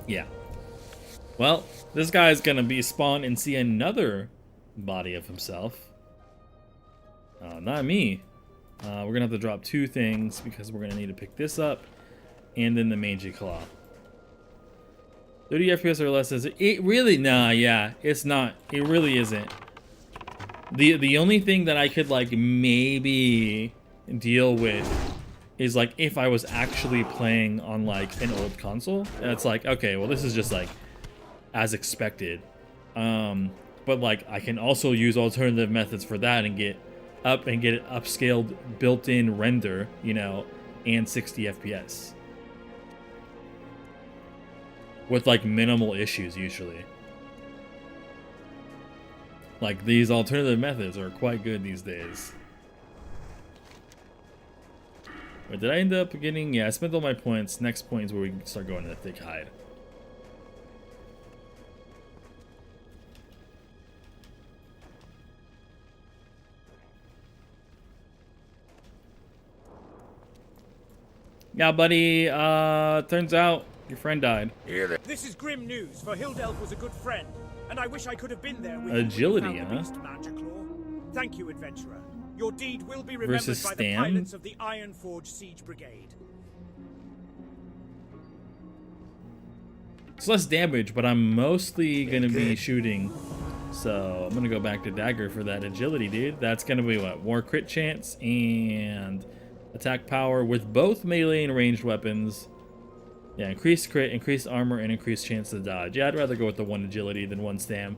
Yeah. Well, this guy's gonna be spawned and see another body of himself. Not me. We're gonna have to drop 2 things because we're gonna need to pick this up and then the mangy claw. 30 FPS or less is it really? Nah, yeah, it's not. It really isn't. The only thing that I could like maybe deal with is like if I was actually playing on like an old console, and it's like, okay, well this is just like as expected. But like I can also use alternative methods for that and get it upscaled built-in render, you know, and 60 FPS. With like minimal issues usually. Like these alternative methods are quite good these days. Wait, did I end up getting? Yeah, I spent all my points. Next point is where we can start going to the thick hide. Yeah, buddy. Turns out your friend died. This is grim news, for Hildelf was a good friend, and I wish I could have been there with Agility, you when you found the beast, Mandraclaw. Thank you, adventurer. Your deed will be remembered Versus by Stam? the pilots of the Ironforge Siege Brigade. It's less damage, but I'm mostly gonna be shooting. So I'm gonna go back to dagger for that agility, dude. That's gonna be what? More crit chance and attack power with both melee and ranged weapons. Yeah, increased crit, increased armor, and increased chance to dodge. Yeah, I'd rather go with the 1 agility than 1 stam.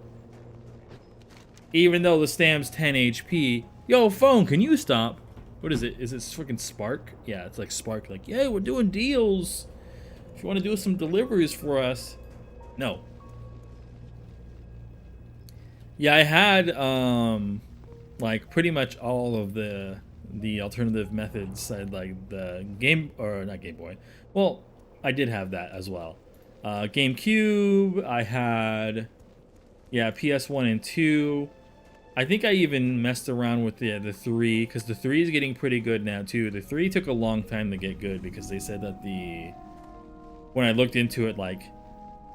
Even though the stam's 10 HP. Yo, phone, can you stop? What is it? Is it freaking Spark? Yeah, it's like Spark. Like, yeah, we're doing deals. If you want to do some deliveries for us. No. Yeah, I had, like, pretty much all of the alternative methods. I had, like, the game, or not Game Boy. Well, I did have that as well. GameCube, I had, yeah, PS1 and 2. I think I even messed around with the 3, because the 3 is getting pretty good now too. The 3 took a long time to get good because they said that when I looked into it, like,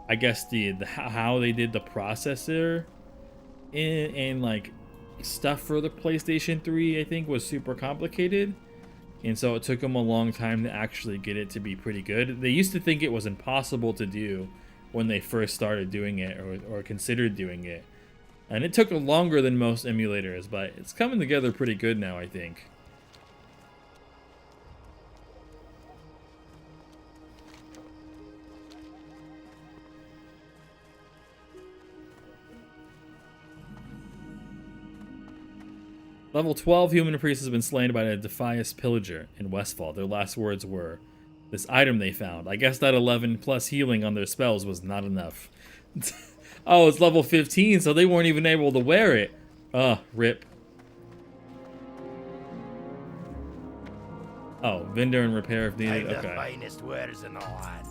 I guess how they did the processor and like stuff for the PlayStation 3, I think was super complicated. And so it took them a long time to actually get it to be pretty good. They used to think it was impossible to do when they first started doing it or considered doing it. And it took longer than most emulators, but it's coming together pretty good now, I think. Level 12 human priest has been slain by a Defias pillager in Westfall. Their last words were, this item they found. I guess that 11 plus healing on their spells was not enough. Oh, it's level 15, so they weren't even able to wear it. Rip. Oh, vendor and repair if needed. Okay. The finest wares in the land.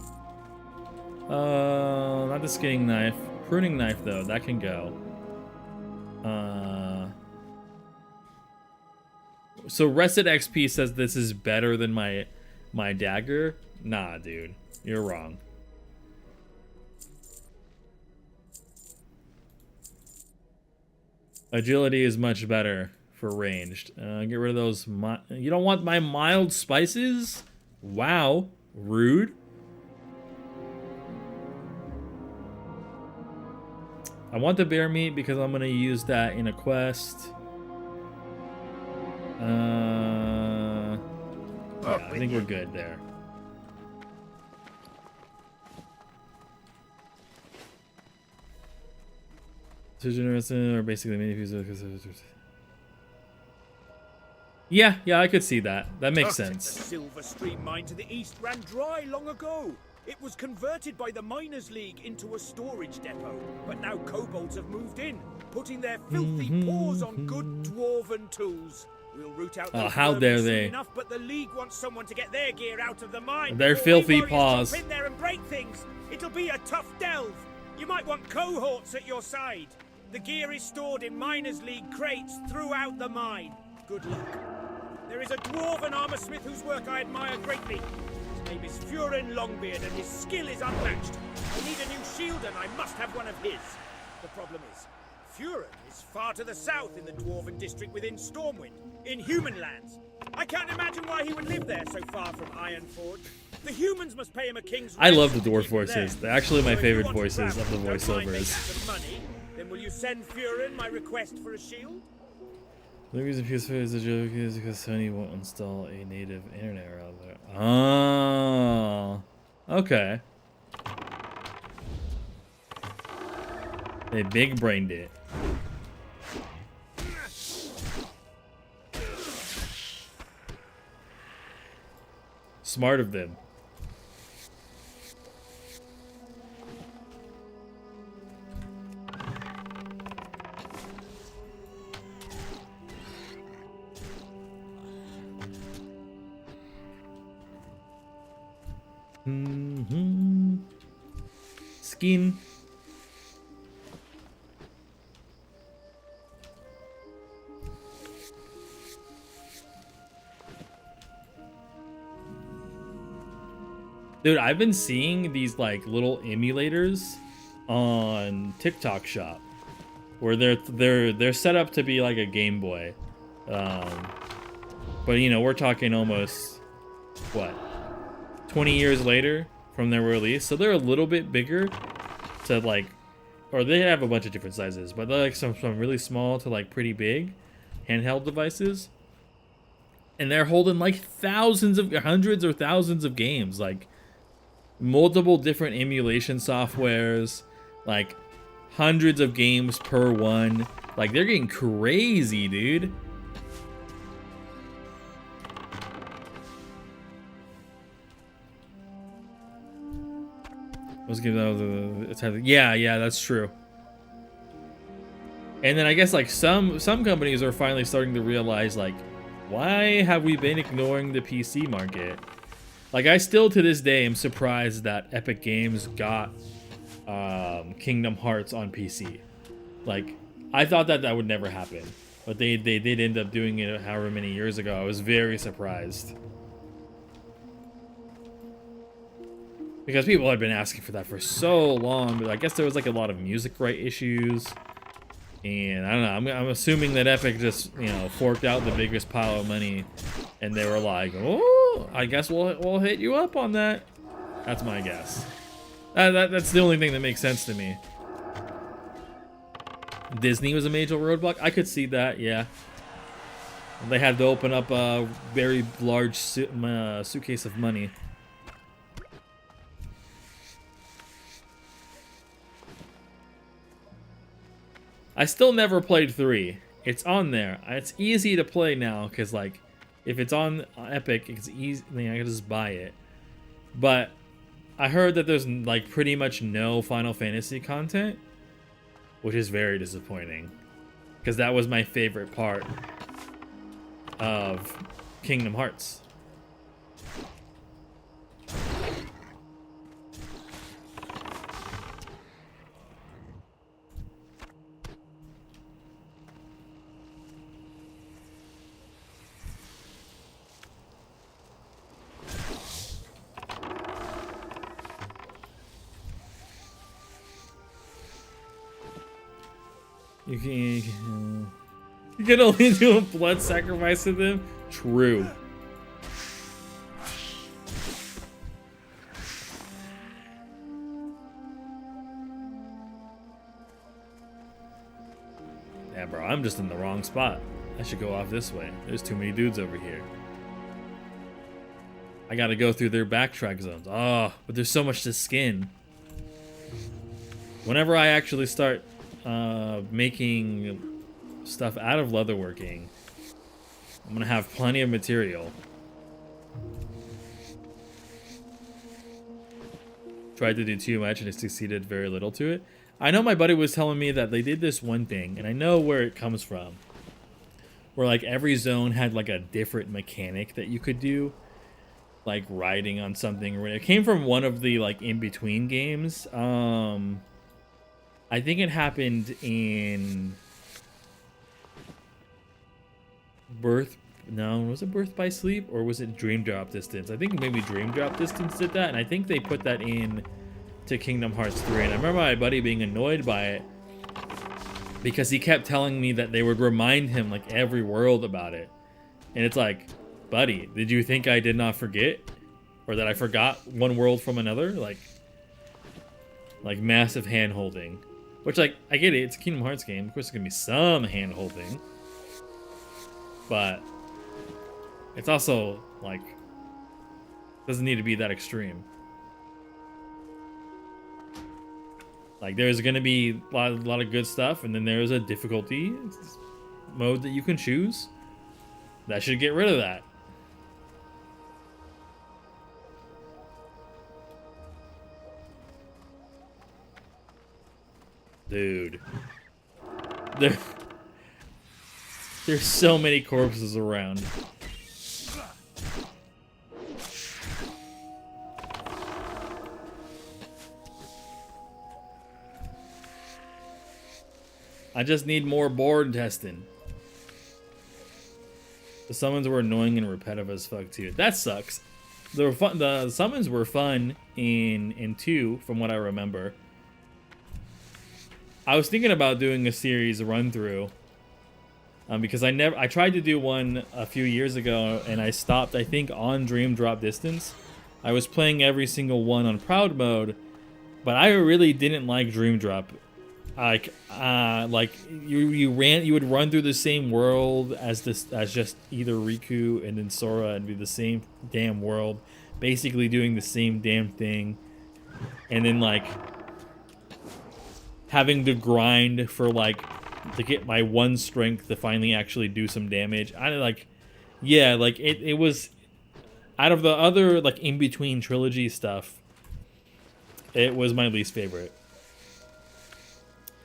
Not the skinning knife. Pruning knife, though. That can go. So Rested XP says this is better than my dagger. Nah, dude. You're wrong. Agility is much better for ranged. Get rid of those. You don't want my mild spices? Wow. Rude. I want the bear meat because I'm going to use that in a quest. Yeah, I think we're good there. Too generous or basically many people. Yeah, I could see that. That makes sense. The Silver Stream mine to the east ran dry long ago. It was converted by the Miners' League into a storage depot, but now kobolds have moved in, putting their filthy paws on good dwarven tools. We'll root out those how dare soon they? enough, but the League wants someone to get their gear out of the mine. Their before filthy we warriors paws. jump in there and break things. It'll be a tough delve. You might want cohorts at your side. The gear is stored in Miners' League crates throughout the mine. Good luck. There is a dwarven armorsmith whose work I admire greatly. His name is Furin Longbeard, and his skill is unmatched. I need a new shield, and I must have one of his. The problem is, Furin is far to the south in the dwarven district within Stormwind, in human lands. I can't imagine why he would live there so far from Ironforge. The humans must pay him a king's I love the ransom to dwarf keep him voices. there. They're actually my So if you favorite want to voices travel, of the don't mind making voiceovers. some money, then will you send Furin my request for a shield? The reason PS4 is a joke is because Sony won't install a native internet router. Oh, okay. They big brained it. Smart of them. Skin. Dude, I've been seeing these like little emulators on TikTok Shop where they're set up to be like a Game Boy. But you know, we're talking almost what? 20 years later from their release, so they're a little bit bigger to like, or they have a bunch of different sizes, but they're like some really small to like pretty big handheld devices, and they're holding like hundreds or thousands of games, like multiple different emulation softwares, like hundreds of games per one. Like they're getting crazy, dude. Yeah, that's true. And then I guess like some companies are finally starting to realize, like, why have we been ignoring the PC market? Like, I still to this day am surprised that Epic Games got Kingdom Hearts on PC. Like, I thought that would never happen, but they did end up doing it however many years ago. I was very surprised. Because people had been asking for that for so long, but I guess there was like a lot of music right issues, and I don't know. I'm assuming that Epic just, you know, forked out the biggest pile of money, and they were like, "Oh, I guess we'll hit you up on that." That's my guess. That's the only thing that makes sense to me. Disney was a major roadblock. I could see that, yeah. They had to open up a very large suitcase of money. I still never played 3. It's on there. It's easy to play now because, like, if it's on Epic, it's easy. I mean, I can just buy it. But I heard that there's like pretty much no Final Fantasy content, which is very disappointing because that was my favorite part of Kingdom Hearts. You can only do a blood sacrifice to them? True. Yeah, bro, I'm just in the wrong spot. I should go off this way. There's too many dudes over here. I gotta go through their backtrack zones. Oh, but there's so much to skin. Whenever I actually start making stuff out of leatherworking, I'm gonna have plenty of material. Tried to do too much and it succeeded very little to it. I know my buddy was telling me that they did this one thing, and I know where it comes from. Where like every zone had like a different mechanic that you could do, like riding on something. It came from one of the like in-between games. I think it happened in was it Birth by Sleep or was it Dream Drop Distance? I think maybe Dream Drop Distance did that, and I think they put that in to Kingdom Hearts 3. And I remember my buddy being annoyed by it because he kept telling me that they would remind him like every world about it. And it's like, buddy, did you think I did not forget? Or that I forgot one world from another? Like massive hand-holding. Which, like, I get it, it's a Kingdom Hearts game. Of course, there's gonna be some hand-holding. But it's also, like, doesn't need to be that extreme. Like, there's gonna be a lot of good stuff, and then there's a difficulty mode that you can choose. That should get rid of that. Dude. There's so many corpses around. I just need more board testing. The summons were annoying and repetitive as fuck too. That sucks. They were fun. The summons were fun in 2, from what I remember. I was thinking about doing a series run through, because I tried to do one a few years ago and I stopped. I think on Dream Drop Distance. I was playing every single one on Proud mode, but I really didn't like Dream Drop. Like you would run through the same world as just either Riku and then Sora and be the same damn world, basically doing the same damn thing, and then like having to grind for like to get my one strength to finally actually do some damage. It was out of the other like in between trilogy stuff, it was my least favorite.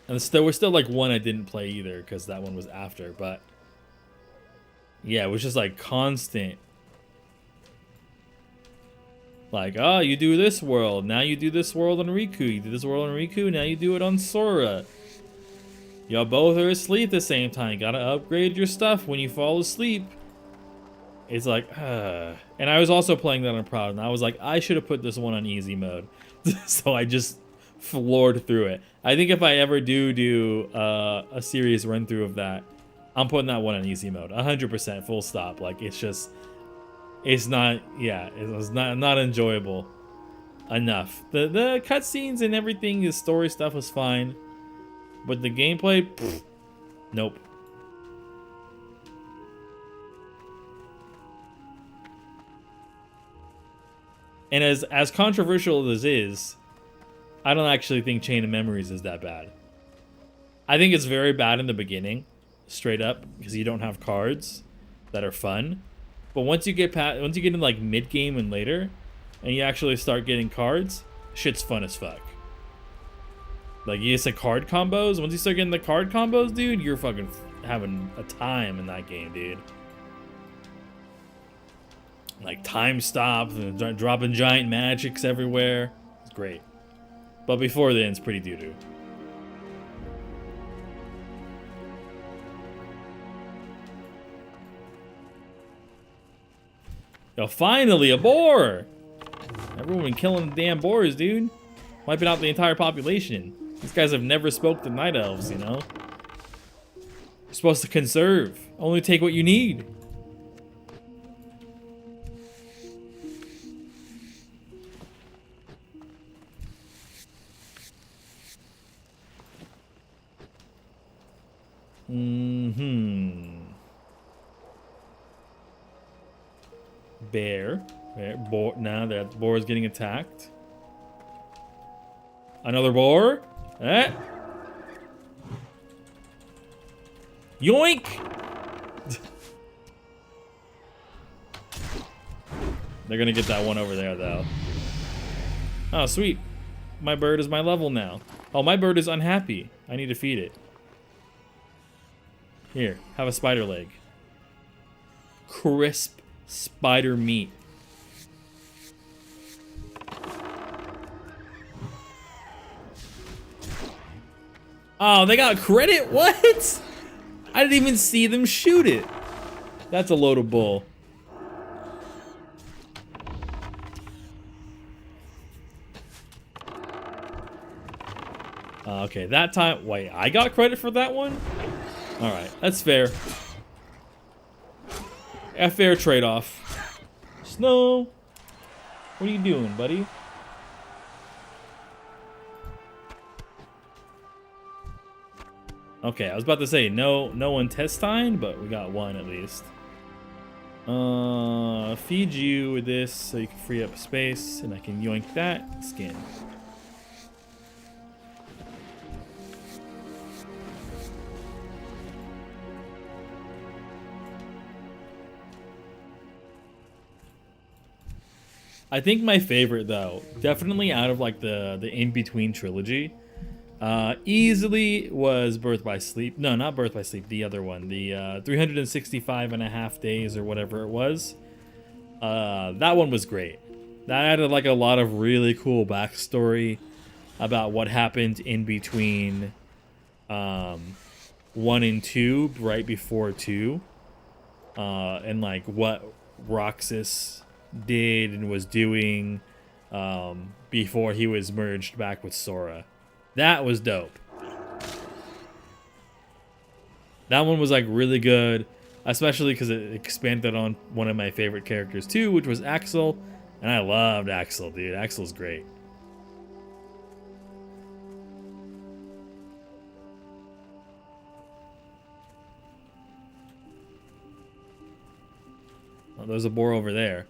And there was still like one I didn't play either because that one was after, but yeah, it was just like constant. Like, oh, you do this world, now you do this world on Riku, you do this world on Riku, now you do it on Sora. Y'all both are asleep at the same time, you gotta upgrade your stuff when you fall asleep. It's like, and I was also playing that on Proud, and I was like, I should have put this one on easy mode. So I just floored through it. I think if I ever do a series run through of that, I'm putting that one on easy mode, 100%, full stop. Like it's not enjoyable enough. The cutscenes and everything, the story stuff was fine, but the gameplay, nope. And as controversial as it is, I don't actually think Chain of Memories is that bad. I think it's very bad in the beginning, straight up, because you don't have cards that are fun. But once you get in like mid game and later, and you actually start getting cards, shit's fun as fuck. Like you get some card combos. Once you start getting the card combos, dude, you're fucking having a time in that game, dude. Like time stops and dropping giant magics everywhere. It's great. But before then, it's pretty doo-doo. Yo, finally, a boar! Everyone been killing the damn boars, dude. Wiping out the entire population. These guys have never spoke to night elves, you know? You're supposed to conserve. Only take what you need. Bear. Boar. Now that boar is getting attacked. Another boar. Eh. Yoink! They're gonna get that one over there, though. Oh, sweet. My bird is my level now. Oh, my bird is unhappy. I need to feed it. Here, have a spider leg. Crisp spider meat. Oh, they got credit? What? I didn't even see them shoot it. That's a load of bull. Okay, that time... Wait, I got credit for that one? Alright, that's fair. A fair trade-off. Snow! What are you doing, buddy? Okay, I was about to say no intestine, but we got one at least. Feed you with this so you can free up space, and I can yoink that skin. I think my favorite, though, definitely out of like the in-between trilogy, easily was Birth by Sleep. No, not Birth by Sleep, the other one, the 365 and a half days or whatever it was. That one was great. That added like a lot of really cool backstory about what happened in between 1 and 2, right before 2, and like what Roxas did and was doing before he was merged back with Sora. That was dope. That one was like really good, especially because it expanded on one of my favorite characters too, which was Axel, and I loved Axel, dude. Axel's great. Well, there's a boar over there.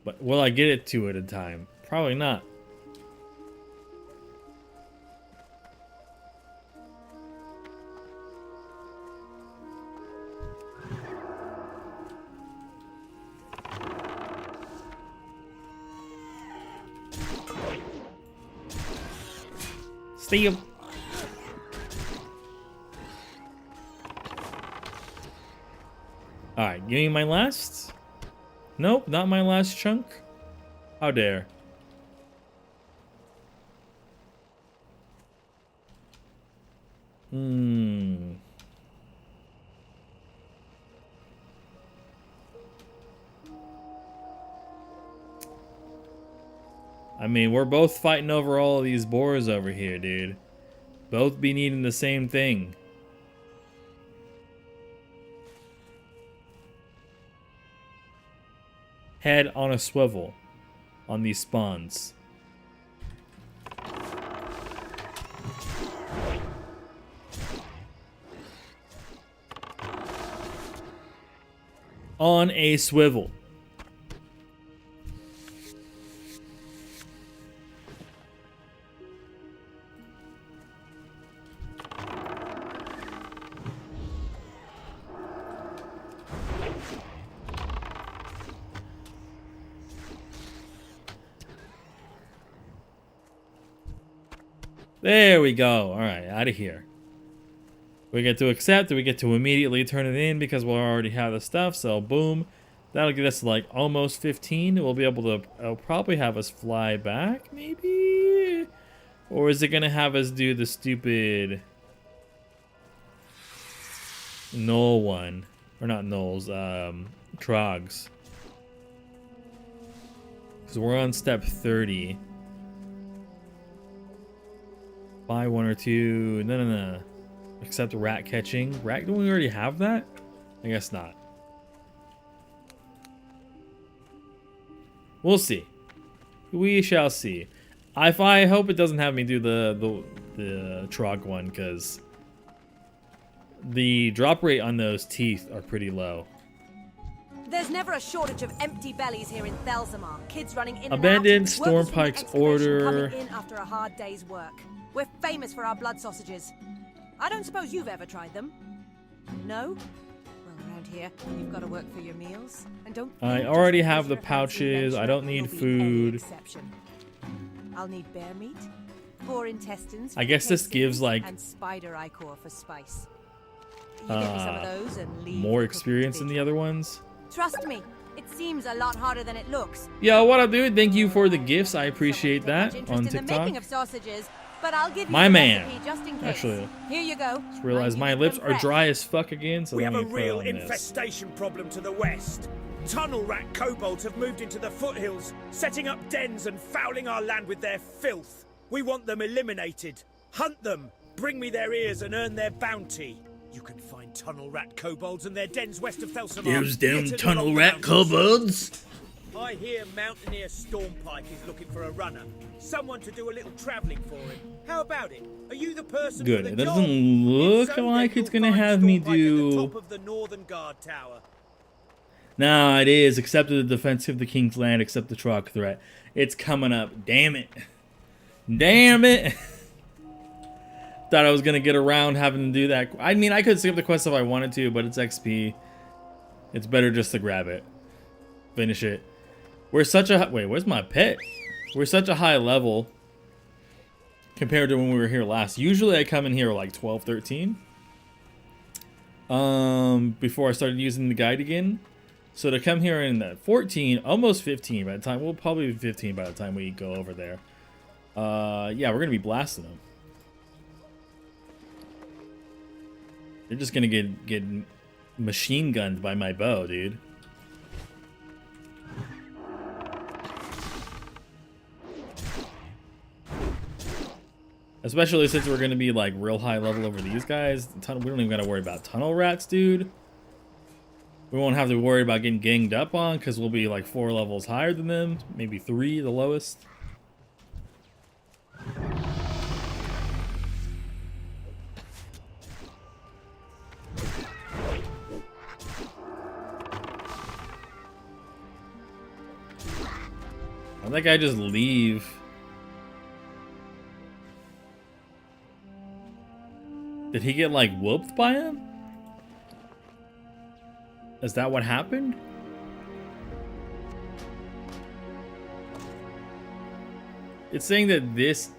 But will I get it 2 at a time? Probably not. See him. Alright, give me my last. Nope, not my last chunk. How dare. I mean, we're both fighting over all of these boars over here, dude. Both be needing the same thing. Head on a swivel on these spawns. On a swivel. There we go. All right, out of here. We get to accept, we get to immediately turn it in because we'll already have the stuff. So boom, that'll get us to like almost 15. We'll be able to, it'll probably have us fly back maybe? Or is it gonna have us do the stupid Knoll one? Or not Knolls, Trogs. Because we're on step 30. Buy 1 or 2. No. Except rat catching. Rat, don't we already have that? I guess not. We'll see. We shall see. I hope it doesn't have me do the Trog one, because the drop rate on those teeth are pretty low. There's never a shortage of empty bellies here in Thelsamar. Kids running in Abandoned and out. Workers from the Stormpike's excavation order. coming in after a hard day's work. We're famous for our blood sausages. I don't suppose you've ever tried them? No? Well, around here, you've got to work for your meals. And don't. I already have the pouches. I don't need food. I'll need bear meat, boar intestines. I guess this gives like and spider ichor for spice. You get me some of those and leave more experience than the other ones. Trust me, it seems a lot harder than it looks. Yo, what up, dude? Thank you for the gifts. I appreciate that on In the making TikTok. of sausages, but I'll give you My the man. recipe just in case. Actually, here you go. just realized my lips are dry as fuck again. So We let have me a put real on this. infestation problem to the west. Tunnel rat kobolds have moved into the foothills, setting up dens and fouling our land with their filth. We want them eliminated. Hunt them, bring me their ears and earn their bounty. You can find tunnel rat kobolds and their dens west of Thelsamar. Those damn Hidden tunnel along the rat mountains. kobolds. I hear Mountaineer Stormpike is looking for a runner. Someone to do a little travelling for him. How about it? Are you the person Good. for the It job? doesn't look If so, like then it's you'll gonna find have me Stormpike at the do. top of the northern guard tower. Nah, it is. Accepted the defense of the King's Land, except the truck threat. It's coming up. Damn it. Damn it. Thought I was going to get around having to do that. I mean, I could skip the quest if I wanted to, but it's XP. It's better just to grab it. Finish it. We're such a... Wait, where's my pet? We're such a high level compared to when we were here last. Usually I come in here like 12, 13. Before I started using the guide again. So to come here in 14, almost 15 by the time, we'll probably be 15 by the time we go over there. Yeah, we're gonna be blasting them. They're just gonna get machine gunned by my bow, dude. Especially since we're gonna be like real high level over these guys. We don't even gotta worry about tunnel rats, dude. We won't have to worry about getting ganged up on because we'll be like 4 levels higher than them. Maybe 3, the lowest. Why'd that guy just leave? Did he get like whooped by him? Is that what happened? It's saying that this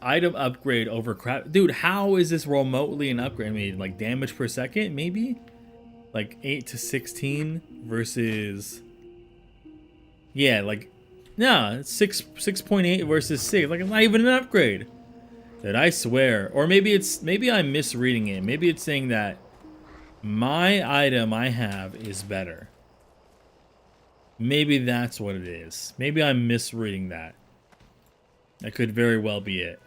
item upgrade over crap. Dude, how is this remotely an upgrade? I mean, like damage per second, maybe? Like 8 to 16 versus... Yeah, like... No, it's 6.8 versus 6. Like, it's not even an upgrade. Dude, I swear. Or maybe I'm misreading it. Maybe it's saying that my item I have is better. Maybe that's what it is. Maybe I'm misreading that. That could very well be it.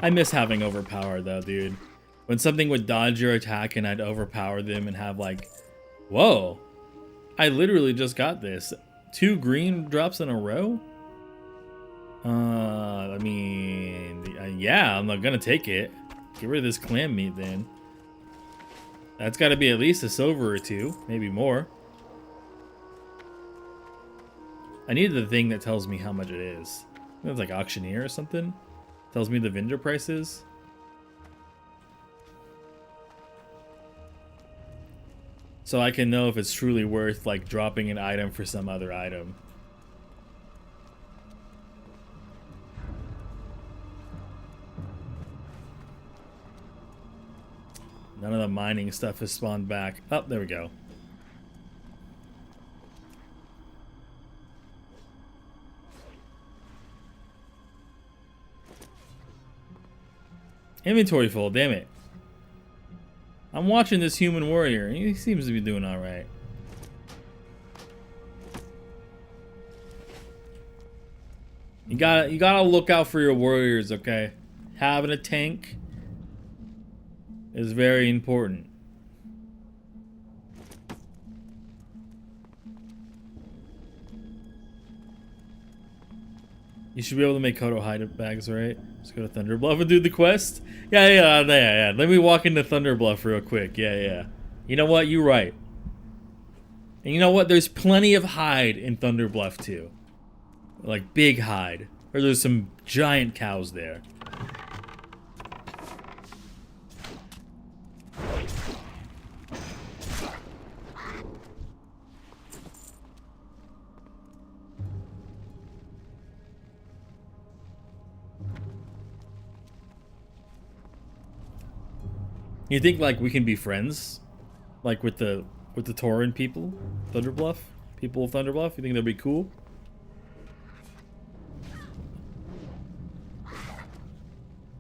I miss having overpower though, dude. When something would dodge your attack and I'd overpower them and have like, whoa, I literally just got this. 2 green drops in a row? I mean, yeah, I'm not gonna take it. Get rid of this clam meat then. That's gotta be at least a silver or 2, maybe more. I need the thing that tells me how much it is. I think it's like auctioneer or something. Tells me the vendor prices. So I can know if it's truly worth like dropping an item for some other item. None of the mining stuff has spawned back. Oh, there we go. Inventory full, damn it. I'm watching this human warrior. He seems to be doing alright. You gotta look out for your warriors, okay? Having a tank is very important. You should be able to make Kodo hide bags, right? Let's go to Thunder Bluff and do the quest. Yeah. Let me walk into Thunder Bluff real quick. Yeah. You know what? You're right. And you know what? There's plenty of hide in Thunder Bluff too. Like big hide. Or there's some giant cows there. You think like we can be friends, like with the Tauren people, Thunder Bluff people of Thunder Bluff? You think that'd be cool?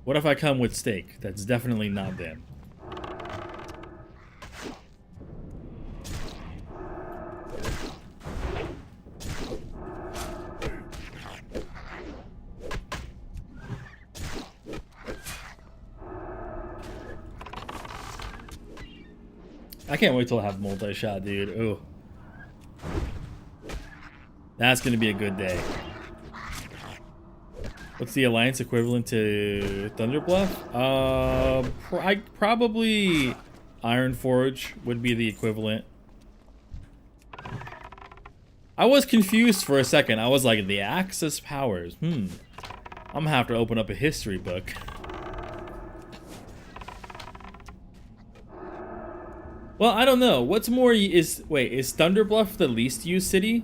What if I come with steak? That's definitely not them. I can't wait till I have multi-shot, dude. Ooh. That's gonna be a good day. What's the alliance equivalent to Thunder Bluff? Probably Iron Forge would be the equivalent. I was confused for a second. I was like, the Axis powers. I'm gonna have to open up a history book. Well, I don't know. What's more is Thunder Bluff the least used city?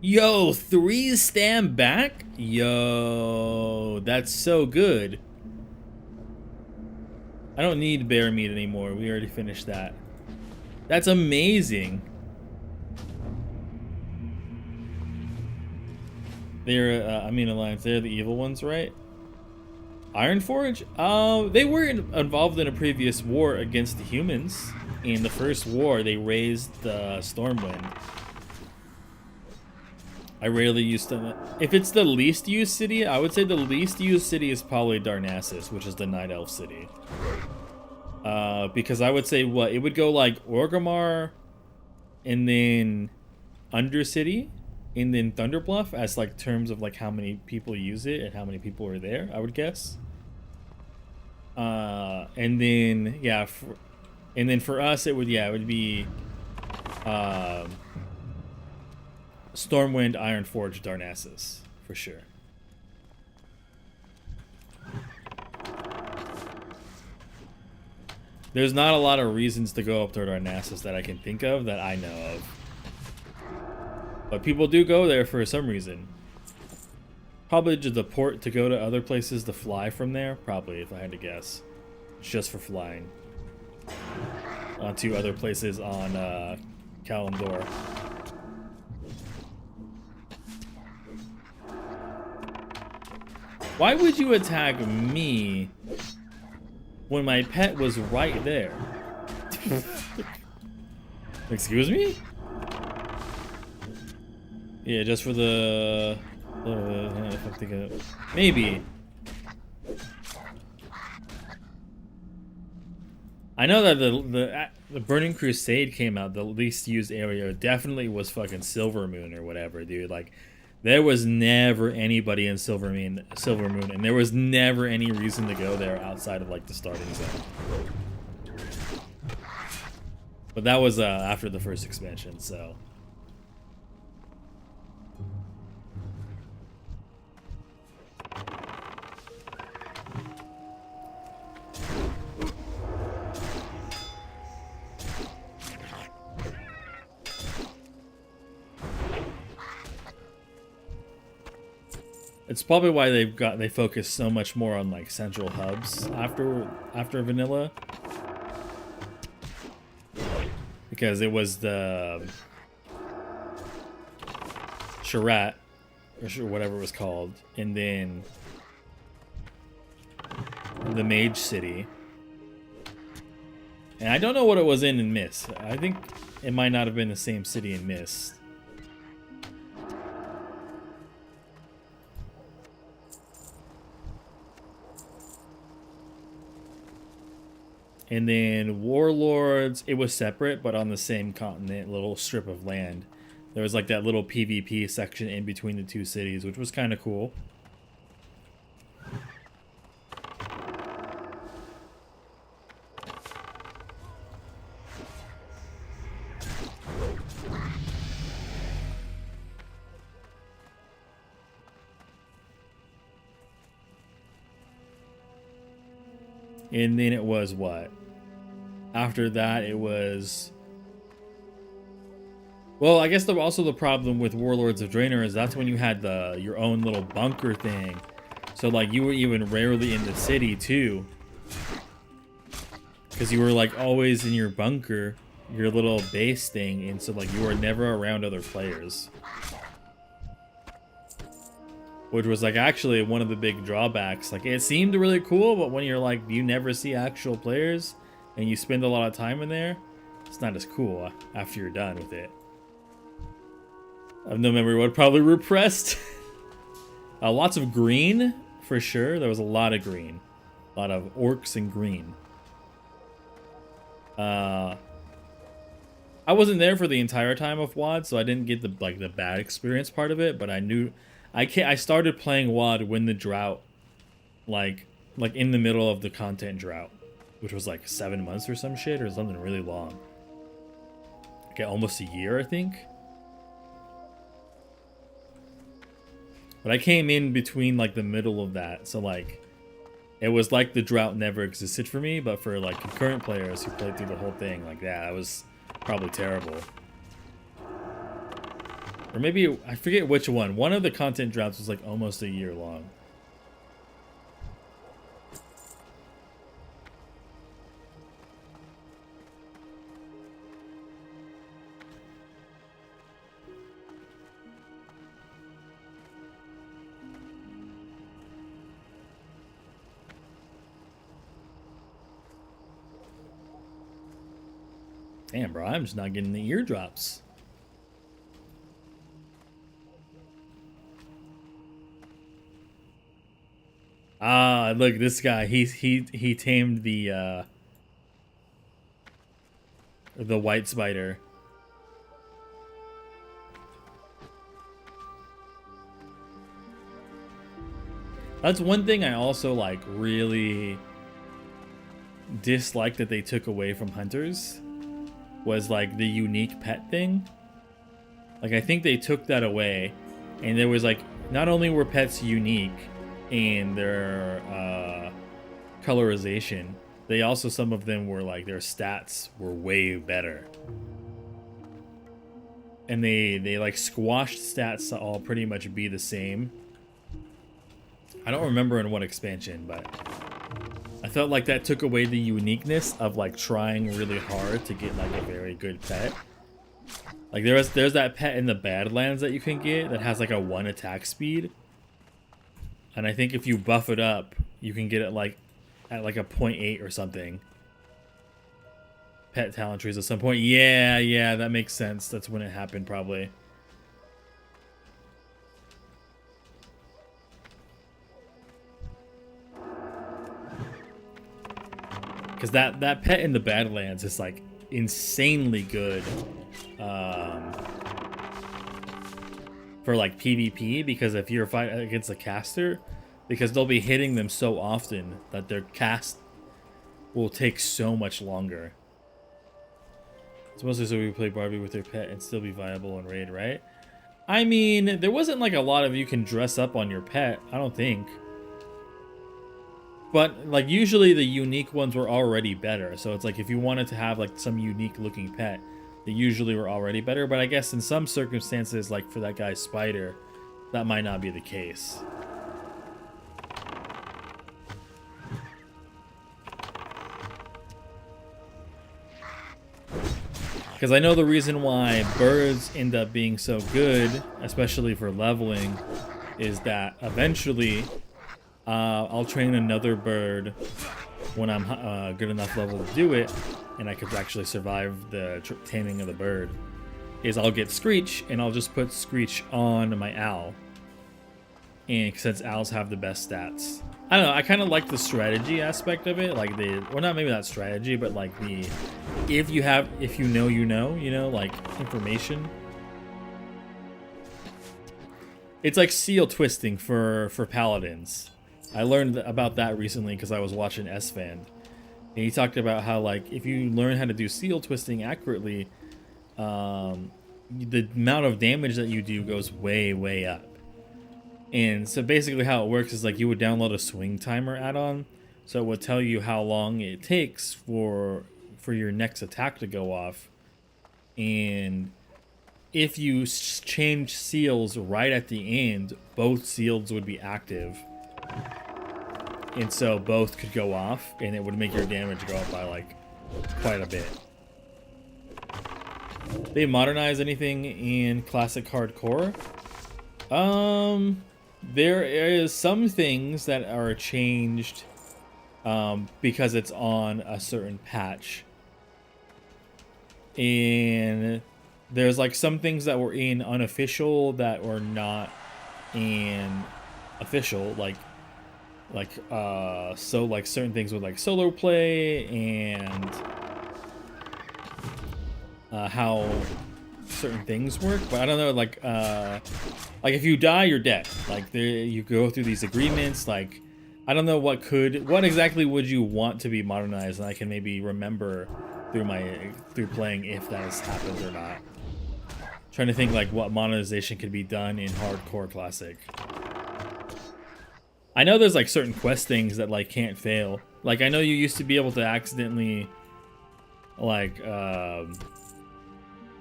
Yo, 3 stand back? Yo, that's so good. I don't need bear meat anymore. We already finished that. That's amazing. They're, Alliance, they're the evil ones, right? Iron Forge? They were involved in a previous war against the humans. In the first war, they raised the Stormwind. I rarely used them. If it's the least used city, I would say the least used city is probably Darnassus, which is the Night Elf city. Because I would say it would go like Orgrimmar, and then Undercity, and then Thunder Bluff as like terms of like how many people use it and how many people are there, I would guess. And then for us it would be Stormwind, Iron Forge, Darnassus, for sure. There's not a lot of reasons to go up to Darnassus that I can think of that I know of. But people do go there for some reason. Probably just the port to go to other places to fly from there. Probably, if I had to guess. It's just for flying. To other places on Kalimdor. Why would you attack me when my pet was right there? Excuse me? Yeah, just for the... if I'm thinking of, maybe. I know that the Burning Crusade came out, the least used area definitely was fucking Silver Moon or whatever, dude. Like, there was never anybody in Silver Moon, and there was never any reason to go there outside of like the starting zone. But that was after the first expansion, so. It's probably why they focus so much more on like central hubs after vanilla, because it was the Sherrat or whatever it was called, and then the Mage City, and I don't know what it was in Mist. I think it might not have been the same city in Mist. And then Warlords, it was separate, but on the same continent, little strip of land. There was like that little PvP section in between the two cities, which was kind of cool. And then it was what? After that, it was... Well, I guess also the problem with Warlords of Draenor is that's when you had your own little bunker thing. So, like, you were even rarely in the city, too. Because you were, like, always in your bunker, your little base thing. And so, like, you were never around other players. Which was, like, actually one of the big drawbacks. Like, it seemed really cool, but when you're, like, you never see actual players and you spend a lot of time in there, it's not as cool after you're done with it. I have no memory what, probably repressed. Lots of green, for sure. There was a lot of green. A lot of orcs and green. I wasn't there for the entire time of WoD, so I didn't get the bad experience part of it, but I knew... I started playing WoD when the drought, like in the middle of the content drought, which was like 7 months or some shit or something really long. Like almost a year, I think. But I came in between like the middle of that, so like it was like the drought never existed for me, but for like concurrent players who played through the whole thing, like that was probably terrible. Or maybe, I forget which one. One of the content droughts was like almost a year long. Damn, bro, I'm just not getting the eardrops. Ah, look, this guy, he tamed the white spider. That's one thing I also like really dislike that they took away from hunters, was like the unique pet thing. Like I think they took that away, and there was like, not only were pets unique in their colorization, they also, some of them were like, their stats were way better. And they like squashed stats to all pretty much be the same. I don't remember in what expansion, but I felt like that took away the uniqueness of like trying really hard to get like a very good pet. Like there's that pet in the Badlands that you can get that has like a 1 attack speed. And I think if you buff it up, you can get it like at like a 0.8 or something. Pet talent trees at some point. Yeah, that makes sense. That's when it happened probably. Because that pet in the Badlands is like insanely good for like PvP, because if you're fighting against a caster, because they'll be hitting them so often that their cast will take so much longer. It's mostly so we play Barbie with their pet and still be viable in raid, right? I mean, there wasn't like a lot of you can dress up on your pet, I don't think. But like usually the unique ones were already better. So it's like if you wanted to have like some unique looking pet, they usually were already better. But I guess in some circumstances, like for that guy's spider, that might not be the case. Because I know the reason why birds end up being so good, especially for leveling, is that eventually I'll train another bird when I'm good enough level to do it, and I could actually survive the taming of the bird. Is I'll get Screech, and I'll just put Screech on my owl. And since owls have the best stats. I don't know, I kind of like the strategy aspect of it, like well, not maybe not strategy, but like if you know, like information. It's like seal twisting for paladins. I learned about that recently because I was watching S-Fan. And he talked about how, like, if you learn how to do seal twisting accurately, the amount of damage that you do goes way, way up. And so basically how it works is, like, you would download a swing timer add-on, so it would tell you how long it takes for your next attack to go off. And if you change seals right at the end, both seals would be active. And so both could go off, and it would make your damage go up by, like, quite a bit. They modernize anything in classic hardcore? There is some things that are changed because it's on a certain patch. And there's like some things that were in unofficial that were not in official, like so like certain things with like solo play and how certain things work, but I don't know, like if you die, you're dead. Like you go through these agreements, like I don't know what exactly would you want to be modernized, and I can maybe remember through playing if that has happened or not. Trying to think like what monetization could be done in hardcore classic. I know there's like certain quest things that like can't fail. Like I know you used to be able to accidentally like well,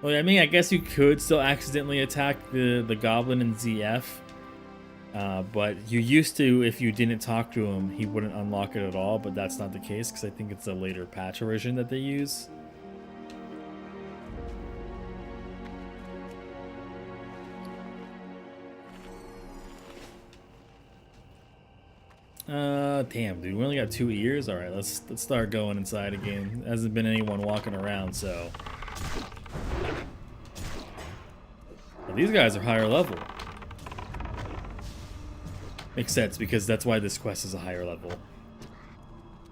I mean, I guess you could still accidentally attack the goblin in ZF. But you used to, if you didn't talk to him, he wouldn't unlock it at all, but that's not the case because I think it's a later patch version that they use. Damn, dude, we only got 2 ears. All right, let's start going inside again. There hasn't been anyone walking around, so. Well, these guys are higher level. Makes sense because that's why this quest is a higher level.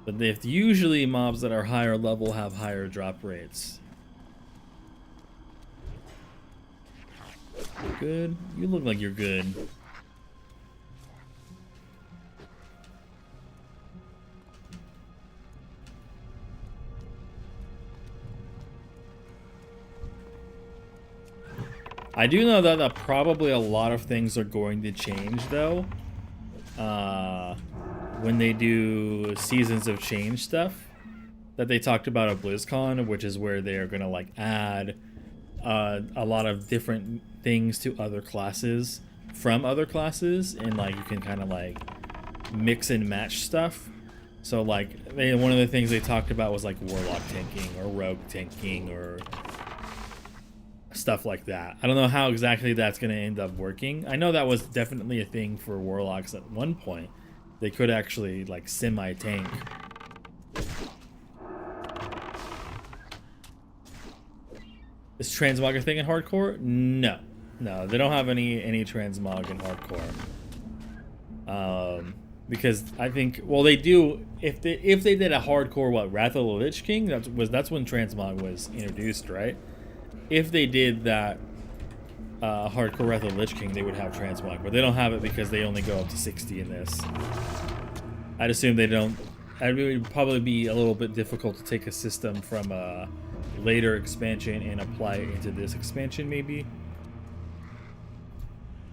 But usually mobs that are higher level have higher drop rates. You're good? You look like you're good. I do know that probably a lot of things are going to change though. When they do Seasons of Change stuff that they talked about at BlizzCon, which is where they're gonna like add a lot of different things to other classes from other classes, and like you can kind of like mix and match stuff. So like one of the things they talked about was like warlock tanking or rogue tanking or stuff like that. I don't know how exactly that's going to end up working. I know that was definitely a thing for warlocks at one point. They could actually like semi-tank. Is transmog a thing in hardcore? No, they don't have any transmog in hardcore. Because I think, well, they do if they did a hardcore Wrath of the Lich King. That's when transmog was introduced, right? If they did that hardcore Wrath of the Lich King, they would have transmog, but they don't have it because they only go up to 60 in this. I'd assume they don't. It would probably be a little bit difficult to take a system from a later expansion and apply it into this expansion, maybe.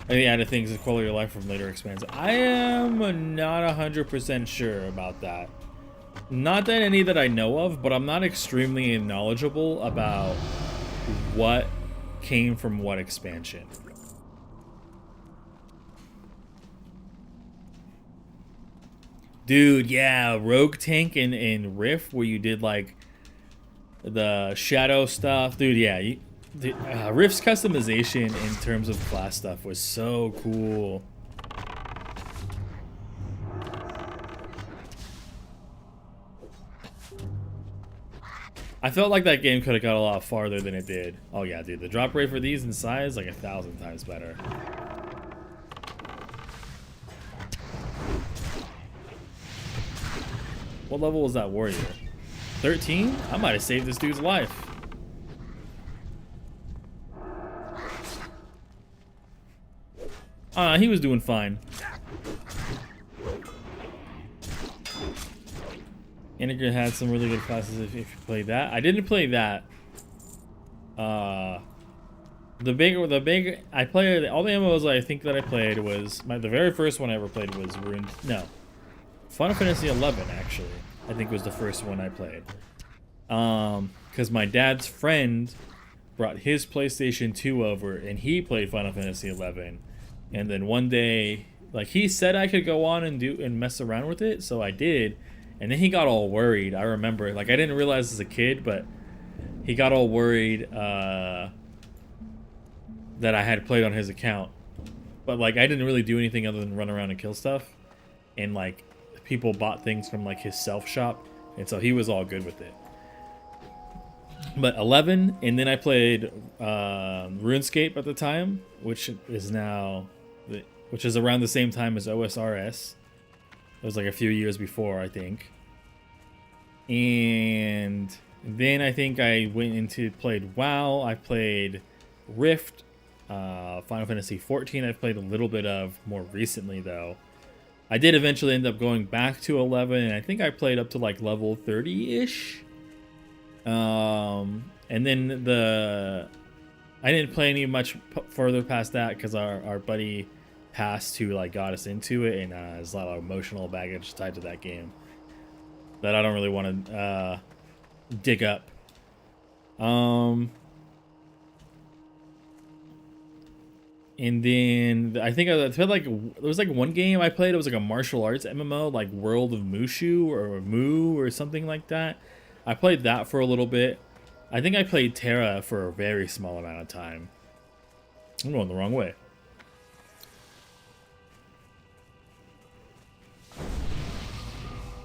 I think added things to quality of life from later expansions. I am not 100% sure about that. Not that any that I know of, but I'm not extremely knowledgeable about what came from what expansion. Dude, yeah, Rogue Tank and Rift, where you did like the shadow stuff. Dude, yeah, Rift's customization in terms of class stuff was so cool. I felt like that game could have got a lot farther than it did. Oh yeah, dude, the drop rate for these in size like 1,000 times better. What level was that warrior? 13? I might have saved this dude's life. He was doing fine. Integra had some really good classes if you played that. I didn't play that. The big I played all the MMOs I think that I played was the very first one I ever played was Final Fantasy 11 actually. I think was the first one I played. Because my dad's friend brought his PlayStation 2 over and he played Final Fantasy 11. And then one day, like he said I could go on and mess around with it, so I did. And then he got all worried. I remember, like I didn't realize as a kid, but he got all worried that I had played on his account. But like I didn't really do anything other than run around and kill stuff. And like people bought things from like his self shop, and so he was all good with it. But 11, and then I played RuneScape at the time, which is around the same time as OSRS. It was like a few years before, I think. And then I think I went into played WoW. I played Rift, Final Fantasy 14. I've played a little bit of more recently though. I did eventually end up going back to 11, and I think I played up to like level 30-ish. And then I didn't play any much further past that because our buddy passed who like got us into it, and there's a lot of emotional baggage tied to that game that I don't really want to dig up. And then I think I felt like there was like one game I played. It was like a martial arts MMO, like World of Mushu or Moo or something like that. I played that for a little bit. I think I played Terra for a very small amount of time. I'm going the wrong way.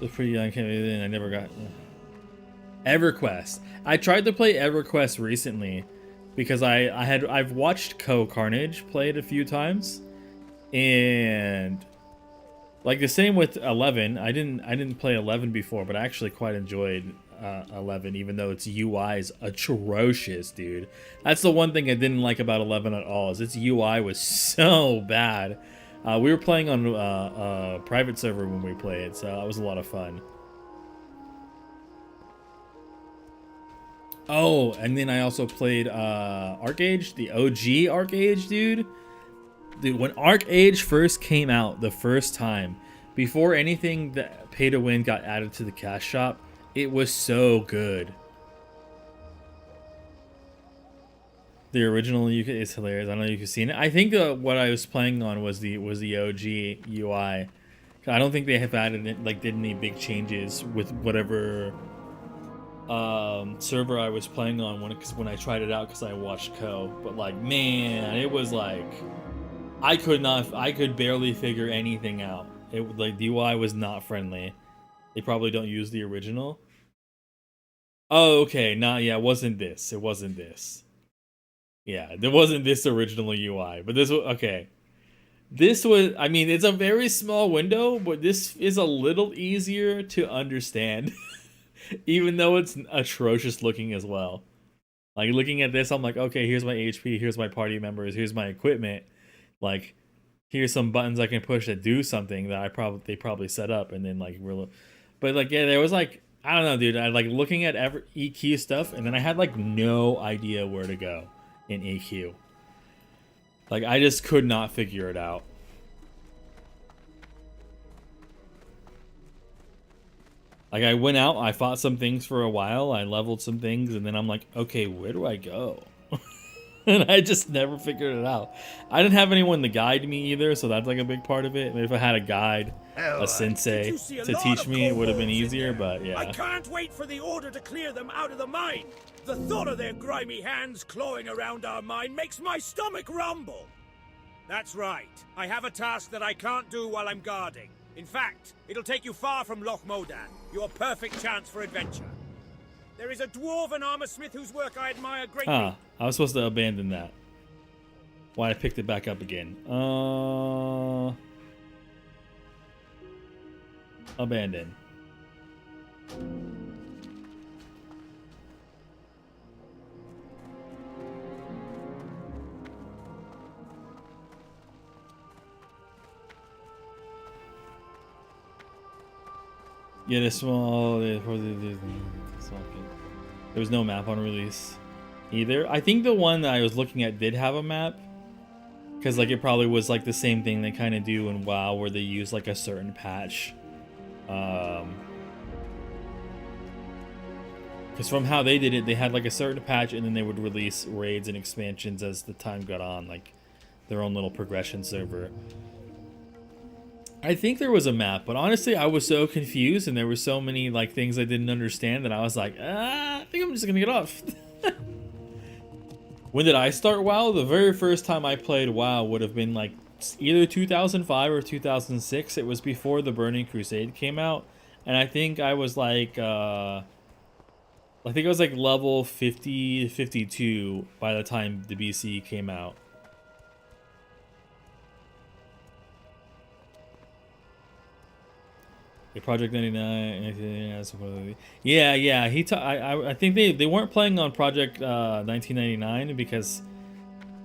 It was pretty young, and I never got EverQuest. I tried to play EverQuest recently because I've watched Carnage play it a few times, and like the same with 11. I didn't play 11 before, but I actually quite enjoyed 11, even though its UI is atrocious, dude. That's the one thing I didn't like about 11 at all, is its UI was so bad. We were playing on a private server when we played, so that was a lot of fun. Oh, and then I also played ArcAge, the OG ArcAge, dude. Dude, when ArcAge first came out the first time, before anything that pay to win got added to the cash shop, it was so good. The original is hilarious. I don't know if you've seen it. I think what I was playing on was the OG UI. I don't think they have added it, like did any big changes with whatever server I was playing on when I tried it out, because I watched But like, man, it was like I could barely figure anything out. It like the UI was not friendly. They probably don't use the original. Oh, okay. It wasn't this. It wasn't this. Yeah, there wasn't this original UI, but this was okay. This was, I mean, it's a very small window, but this is a little easier to understand, even though it's atrocious looking as well. Like looking at this, I'm like, okay, here's my HP, here's my party members, here's my equipment. Like, here's some buttons I can push that do something that they probably set up, and then like but like yeah, there was like, I don't know, dude. I like looking at EQ stuff, and then I had like no idea where to go in EQ. Like I just could not figure it out. Like I went out, I fought some things for a while, I leveled some things, and then I'm like, okay, where do I go? And I just never figured it out. I didn't have anyone to guide me either, so that's like a big part of it. If I had a guide, a sensei to teach me, it would have been easier, but yeah. I can't wait for the order to clear them out of the mine. The thought of their grimy hands clawing around our mine makes my stomach rumble. That's right. I have a task that I can't do while I'm guarding. In fact, it'll take you far from Loch Modan, your perfect chance for adventure. There is a dwarven armorsmith whose work I admire greatly. I was supposed to abandon that. Why I picked it back up again. Abandon. Get a small. There was no map on release either. I think the one that I was looking at did have a map, because like it probably was like the same thing they kind of do in WoW, where they use like a certain patch. Because from how they did it, they had like a certain patch, and then they would release raids and expansions as the time got on, like their own little progression server. I think there was a map, but honestly, I was so confused, and there were so many like things I didn't understand that I was like, I think I'm just gonna get off. When did I start WoW? The very first time I played WoW would have been like either 2005 or 2006. It was before the Burning Crusade came out, and I think I was like, level 50, 52 by the time the BC came out. Project 99, yeah. I think they weren't playing on Project 1999 because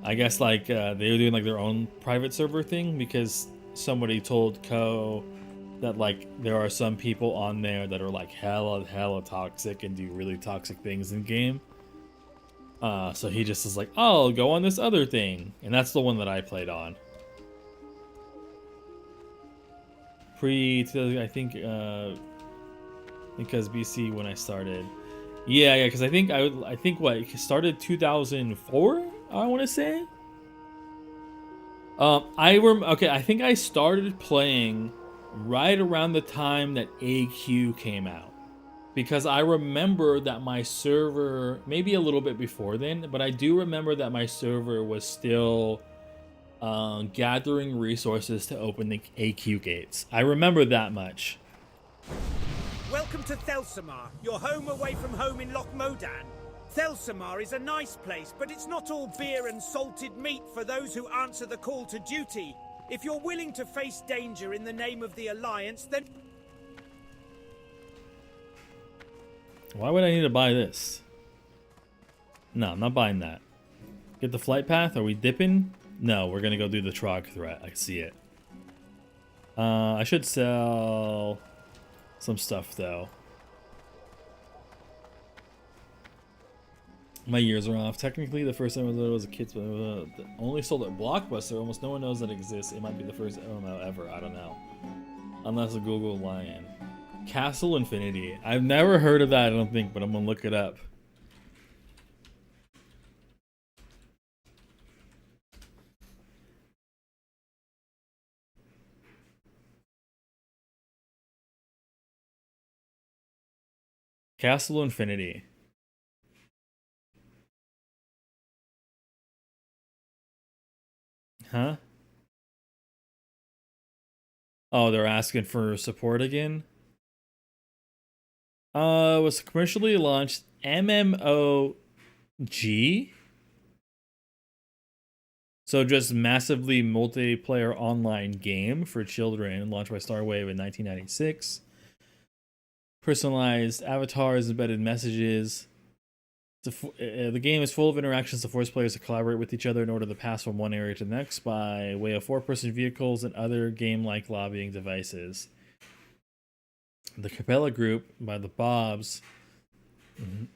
I guess like they were doing like their own private server thing, because somebody told Ko that like there are some people on there that are like hella toxic and do really toxic things in game. So he just is like, oh, I'll go on this other thing, and that's the one that I played on. I think because BC when I started. Yeah, because I think what it started 2004, I want to say. I think I started playing right around the time that AQ came out, because I remember that my server, maybe a little bit before then, but I do remember that my server was still gathering resources to open the AQ gates. I remember that much. Welcome to Thelsamar, your home away from home in Loch Modan. Thelsamar is a nice place, but it's not all beer and salted meat for those who answer the call to duty. If you're willing to face danger in the name of the Alliance, then... Why would I need to buy this? No, I'm not buying that. Get the flight path? Are we dipping? No, we're gonna go do the Trog threat. I see it. I should sell some stuff though. My years are off. Technically, the first time I was a kid, only sold at Blockbuster. Almost no one knows that exists. It might be the first MMO ever. I don't know. Unless a Google Lion. Castle Infinity. I've never heard of that, I don't think, but I'm gonna look it up. Castle Infinity. Huh? Oh, they're asking for support again? Was commercially launched MMOG? So just massively multiplayer online game for children, launched by Starwave in 1996. Personalized avatars, embedded messages. The game is full of interactions to force players to collaborate with each other in order to pass from one area to the next by way of four-person vehicles and other game-like lobbying devices. The Capella Group by the Bobs.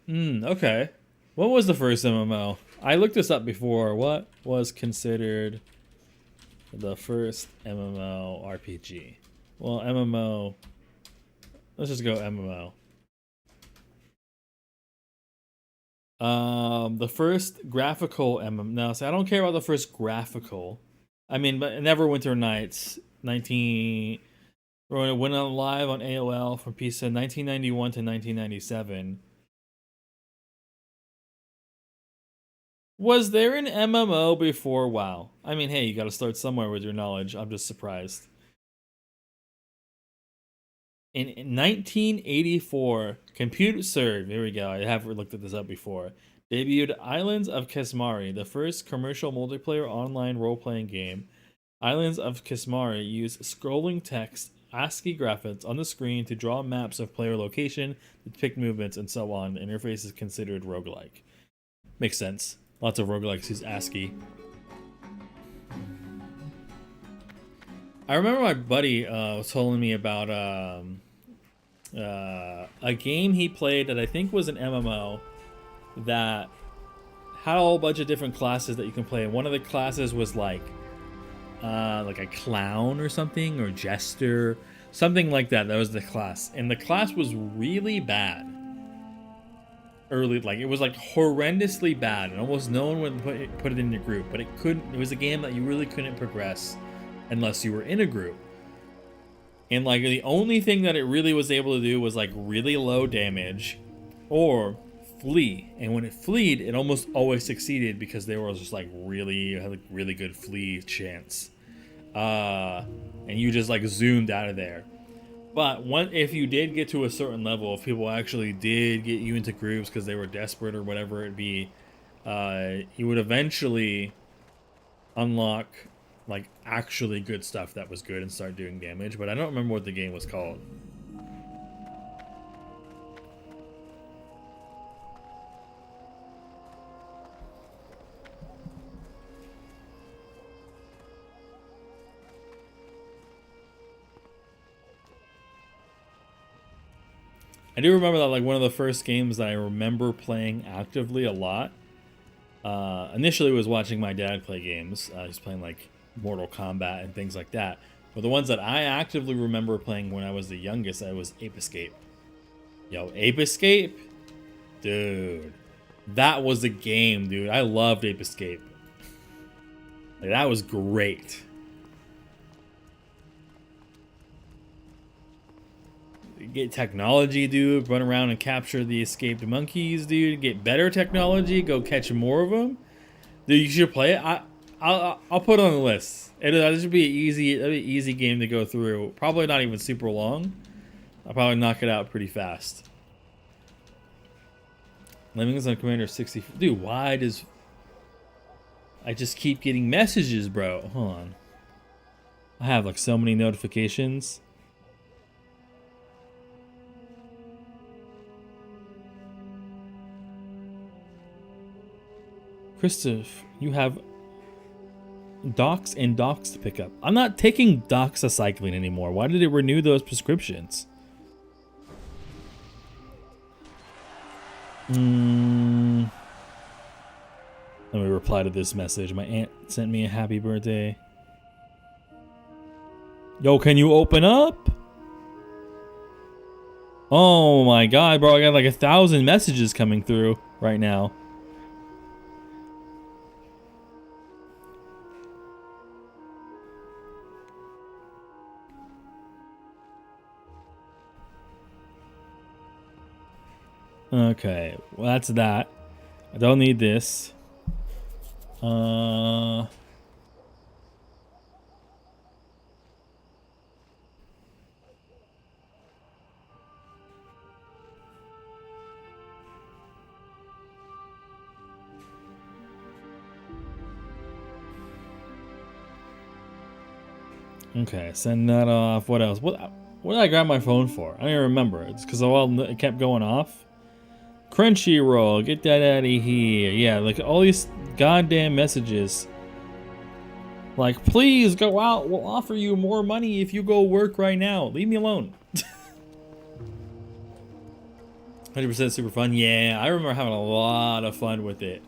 Okay. What was the first MMO? I looked this up before. What was considered the first MMO RPG? Well, MMO... Let's just go MMO. The first graphical MMO. No, so I don't care about the first graphical. I mean, but Neverwinter Nights, when it went on live on AOL from PC 1991 to 1997. Was there an MMO before WoW? I mean, hey, you got to start somewhere with your knowledge. I'm just surprised. In 1984, CompuServe, here we go, I have looked at this up before, debuted Islands of Kismari, the first commercial multiplayer online role-playing game. Islands of Kismari used scrolling text ASCII graphics on the screen to draw maps of player location, depict movements, and so on. The interface is considered roguelike. Makes sense. Lots of roguelikes use ASCII. I remember my buddy was telling me about a game he played that I think was an MMO that had a whole bunch of different classes that you can play. And one of the classes was like a clown or something, or jester, something like that. That was the class, and the class was really bad. Early, like it was like horrendously bad, and almost no one would put it in your group. But it couldn't. It was a game that you really couldn't progress unless you were in a group. And like the only thing that it really was able to do was like really low damage, or flee. And when it fleed, it almost always succeeded because there was just like really good flee chance. And you just like zoomed out of there. But if you did get to a certain level, if people actually did get you into groups because they were desperate or whatever it be, you would eventually unlock like actually good stuff that was good and start doing damage. But I don't remember what the game was called. I do remember that like one of the first games that I remember playing actively a lot. Initially was watching my dad play games. He was playing like Mortal Kombat and things like that. But the ones that I actively remember playing when I was the youngest, I was Ape Escape. Yo, Ape Escape? Dude. That was the game, dude. I loved Ape Escape. Like, that was great. Get technology, dude. Run around and capture the escaped monkeys, dude. Get better technology. Go catch more of them. Dude, you should play it. I'll put it on the list. That should be an easy game to go through. Probably not even super long. I'll probably knock it out pretty fast. Lemmings on Commander 60. Dude, why does... I just keep getting messages, bro. Hold on. I have like so many notifications. Christoph, you have docks and docks to pick up. I'm not taking doxycycline anymore. Why did it renew those prescriptions? Let me reply to this message. My aunt sent me a happy birthday. Yo, can you open up? Oh my god, bro. I got like 1,000 messages coming through right now. Okay, well that's that. I don't need this. Okay, send that off. What else? What did I grab my phone for? I don't even remember. It's because it kept going off. Crunchyroll, get that out of here. Yeah, like all these goddamn messages. Like, please go out. We'll offer you more money if you go work right now. Leave me alone. 100% super fun. Yeah, I remember having a lot of fun with it.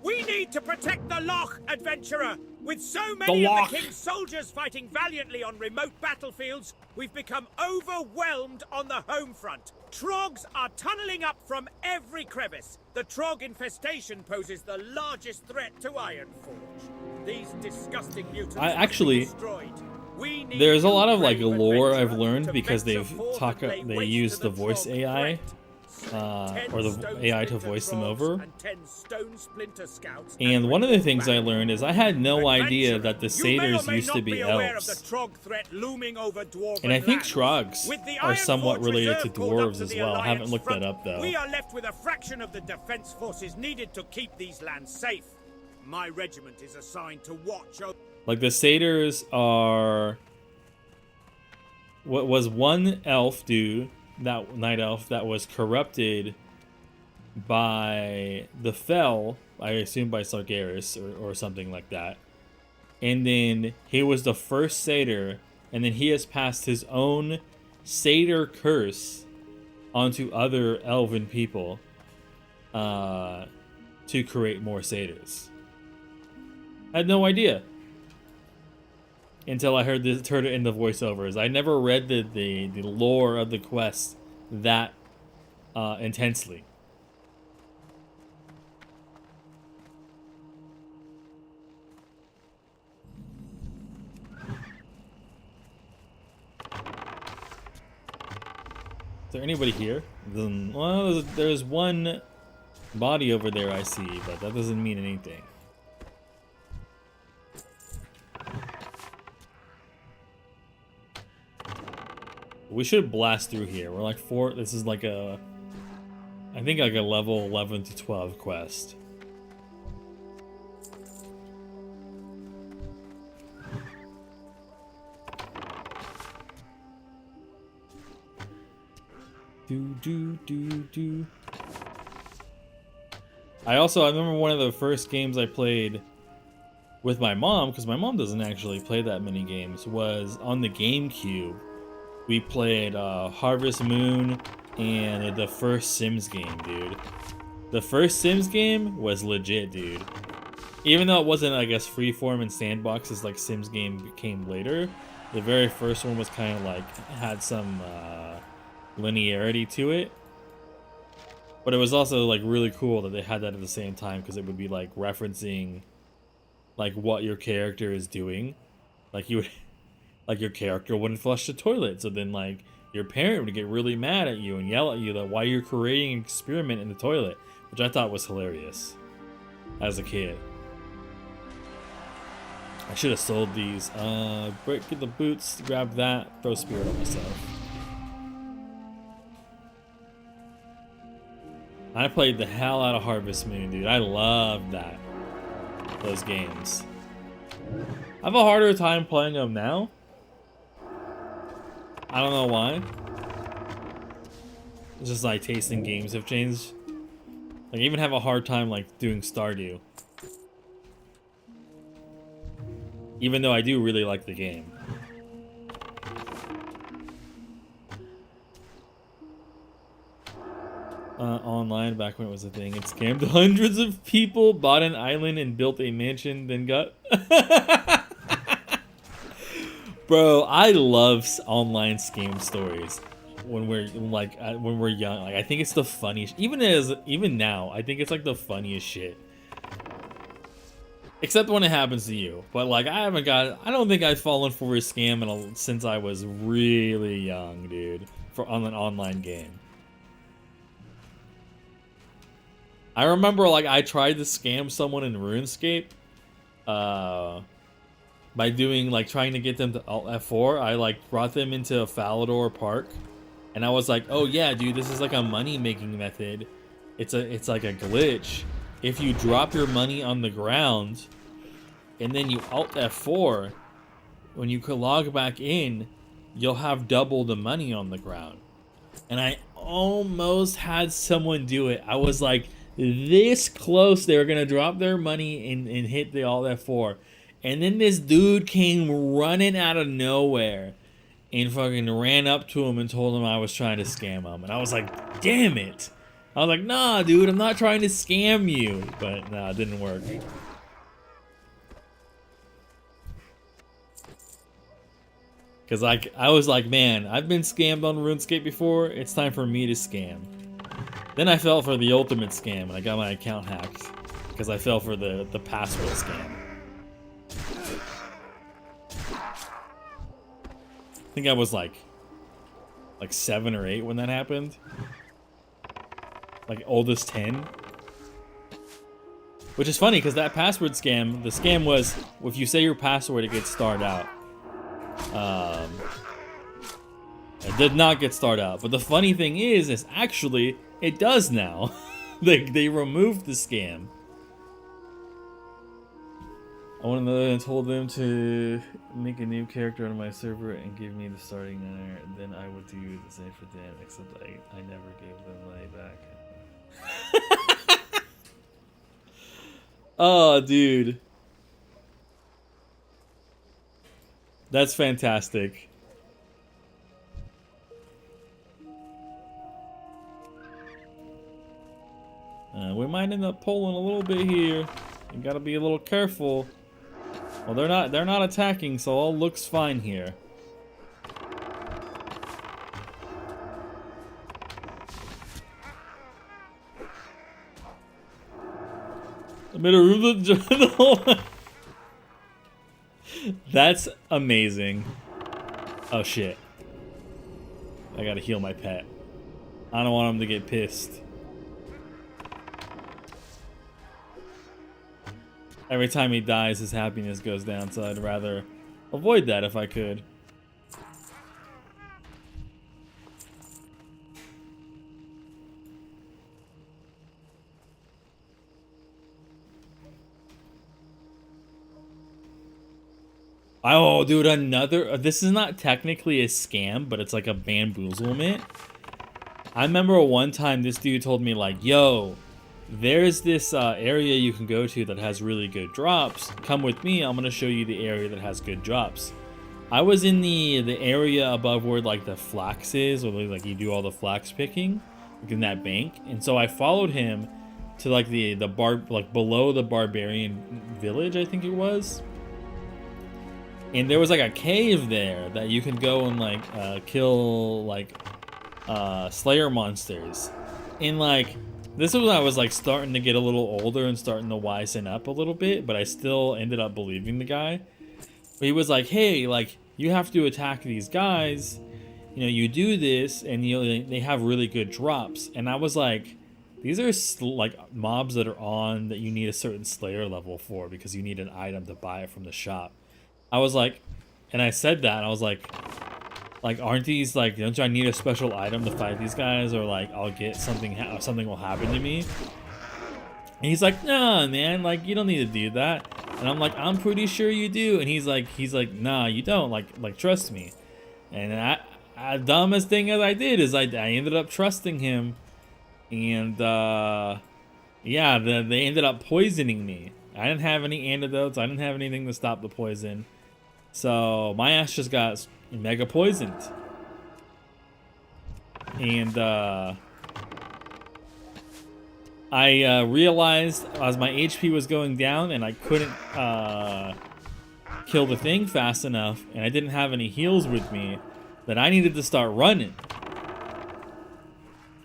We need to protect the Loch, adventurer! With so many of the King's soldiers fighting valiantly on remote battlefields, we've become overwhelmed on the home front. Trogs are tunneling up from every crevice. The Trog infestation poses the largest threat to Ironforge. These disgusting mutants must be destroyed. There's a lot of like lore I've learned because they use the voice AI. Or the AI to voice them over. And one of the things I learned is I had no idea that the satyrs used to be elves. And I think trogs are somewhat related to dwarves as well. I haven't looked that up though. We are left with a fraction of the defense forces needed to keep these lands safe. My regiment is assigned to watch over... Like, the satyrs are... What was one elf dude, that night elf, that was corrupted by the Fell, I assume by Sargeras or something like that. And then he was the first satyr, and then he has passed his own satyr curse onto other elven people to create more satyrs. I had no idea until I heard it in the voiceovers. I never read the lore of the quest that intensely. Is there anybody here? Well, there's one body over there I see, but that doesn't mean anything. We should blast through here. We're like this is like I think like a level 11 to 12 quest. Do. I remember one of the first games I played with my mom, because my mom doesn't actually play that many games, was on the GameCube. We played Harvest Moon and the first Sims game, dude. The first Sims game was legit, dude. Even though it wasn't, I guess, freeform and sandboxes like Sims game came later, the very first one was kind of like, had some linearity to it. But it was also like really cool that they had that at the same time, because it would be like referencing like what your character is doing. Like you would, like your character wouldn't flush the toilet, so then like your parent would get really mad at you and yell at you that why you're creating an experiment in the toilet, which I thought was hilarious as a kid. I should have sold these. Break the boots, grab that, throw spirit on myself. I played the hell out of Harvest Moon, dude. I love those games. I have a harder time playing them now. I don't know why. It's just like taste in games have changed. Like I even have a hard time like doing Stardew. Even though I do really like the game. Online back when it was a thing. It scammed hundreds of people, bought an island and built a mansion, then got... Bro, I love online scam stories when we're young. Like I think it's the funniest. Even now, I think it's like the funniest shit. Except when it happens to you. But like I don't think I've fallen for a scam since I was really young, dude, on an online game. I remember like I tried to scam someone in RuneScape by doing like trying to get them to Alt F4. I like brought them into Falador Park and I was like, "Oh yeah, dude, this is like a money making method. It's like a glitch. If you drop your money on the ground and then you Alt F4, when you log back in, you'll have double the money on the ground." And I almost had someone do it. I was like this close. They were gonna drop their money and hit the Alt F4, and then this dude came running out of nowhere and fucking ran up to him and told him I was trying to scam him. And I was like, damn it. I was like, nah, dude, I'm not trying to scam you. But nah, it didn't work. Because I was like, man, I've been scammed on RuneScape before. It's time for me to scam. Then I fell for the ultimate scam and I got my account hacked because I fell for the password scam. I think I was like 7 or 8 when that happened. Like oldest 10. Which is funny because that password scam, the scam was if you say your password, it gets starred out. It did not get starred out. But the funny thing is actually it does now. They removed the scam. I went and told them to make a new character on my server and give me the starting honor. Then I would do the same for them, except I never gave them money back. Oh, dude. That's fantastic. We might end up pulling a little bit here. You gotta be a little careful. Well, they're not attacking, so all looks fine here. That's amazing. Oh shit. I gotta heal my pet. I don't want him to get pissed. Every time he dies, his happiness goes down, so I'd rather avoid that if I could. Oh, dude, another... This is not technically a scam, but it's like a bamboozlement. I remember one time this dude told me, like, yo, there's this area you can go to that has really good drops. Come with me, I'm going to show you the area that has good drops. I was in the area above where, like, the flax is, or, like, you do all the flax picking, like, in that bank. And so I followed him to, like, below the barbarian village, I think it was. And there was like a cave there that you can go and like kill like Slayer monsters. And like this was when I was like starting to get a little older and starting to wisen up a little bit, but I still ended up believing the guy. But he was like, hey, like you have to attack these guys. You know, you do this and they have really good drops. And I was like, these are like mobs that are on that you need a certain Slayer level for because you need an item to buy it from the shop. I was like, and I said that, and I was like, aren't these, like, don't I need a special item to fight these guys, or, like, I'll get something, something will happen to me? And he's like, nah, man, like, you don't need to do that. And I'm like, I'm pretty sure you do. And he's like, nah, you don't, like, trust me. And the dumbest thing as I did is I ended up trusting him, and, yeah, they ended up poisoning me. I didn't have any antidotes, I didn't have anything to stop the poison. So my ass just got mega poisoned. And I realized as my HP was going down and I couldn't kill the thing fast enough and I didn't have any heals with me, that I needed to start running.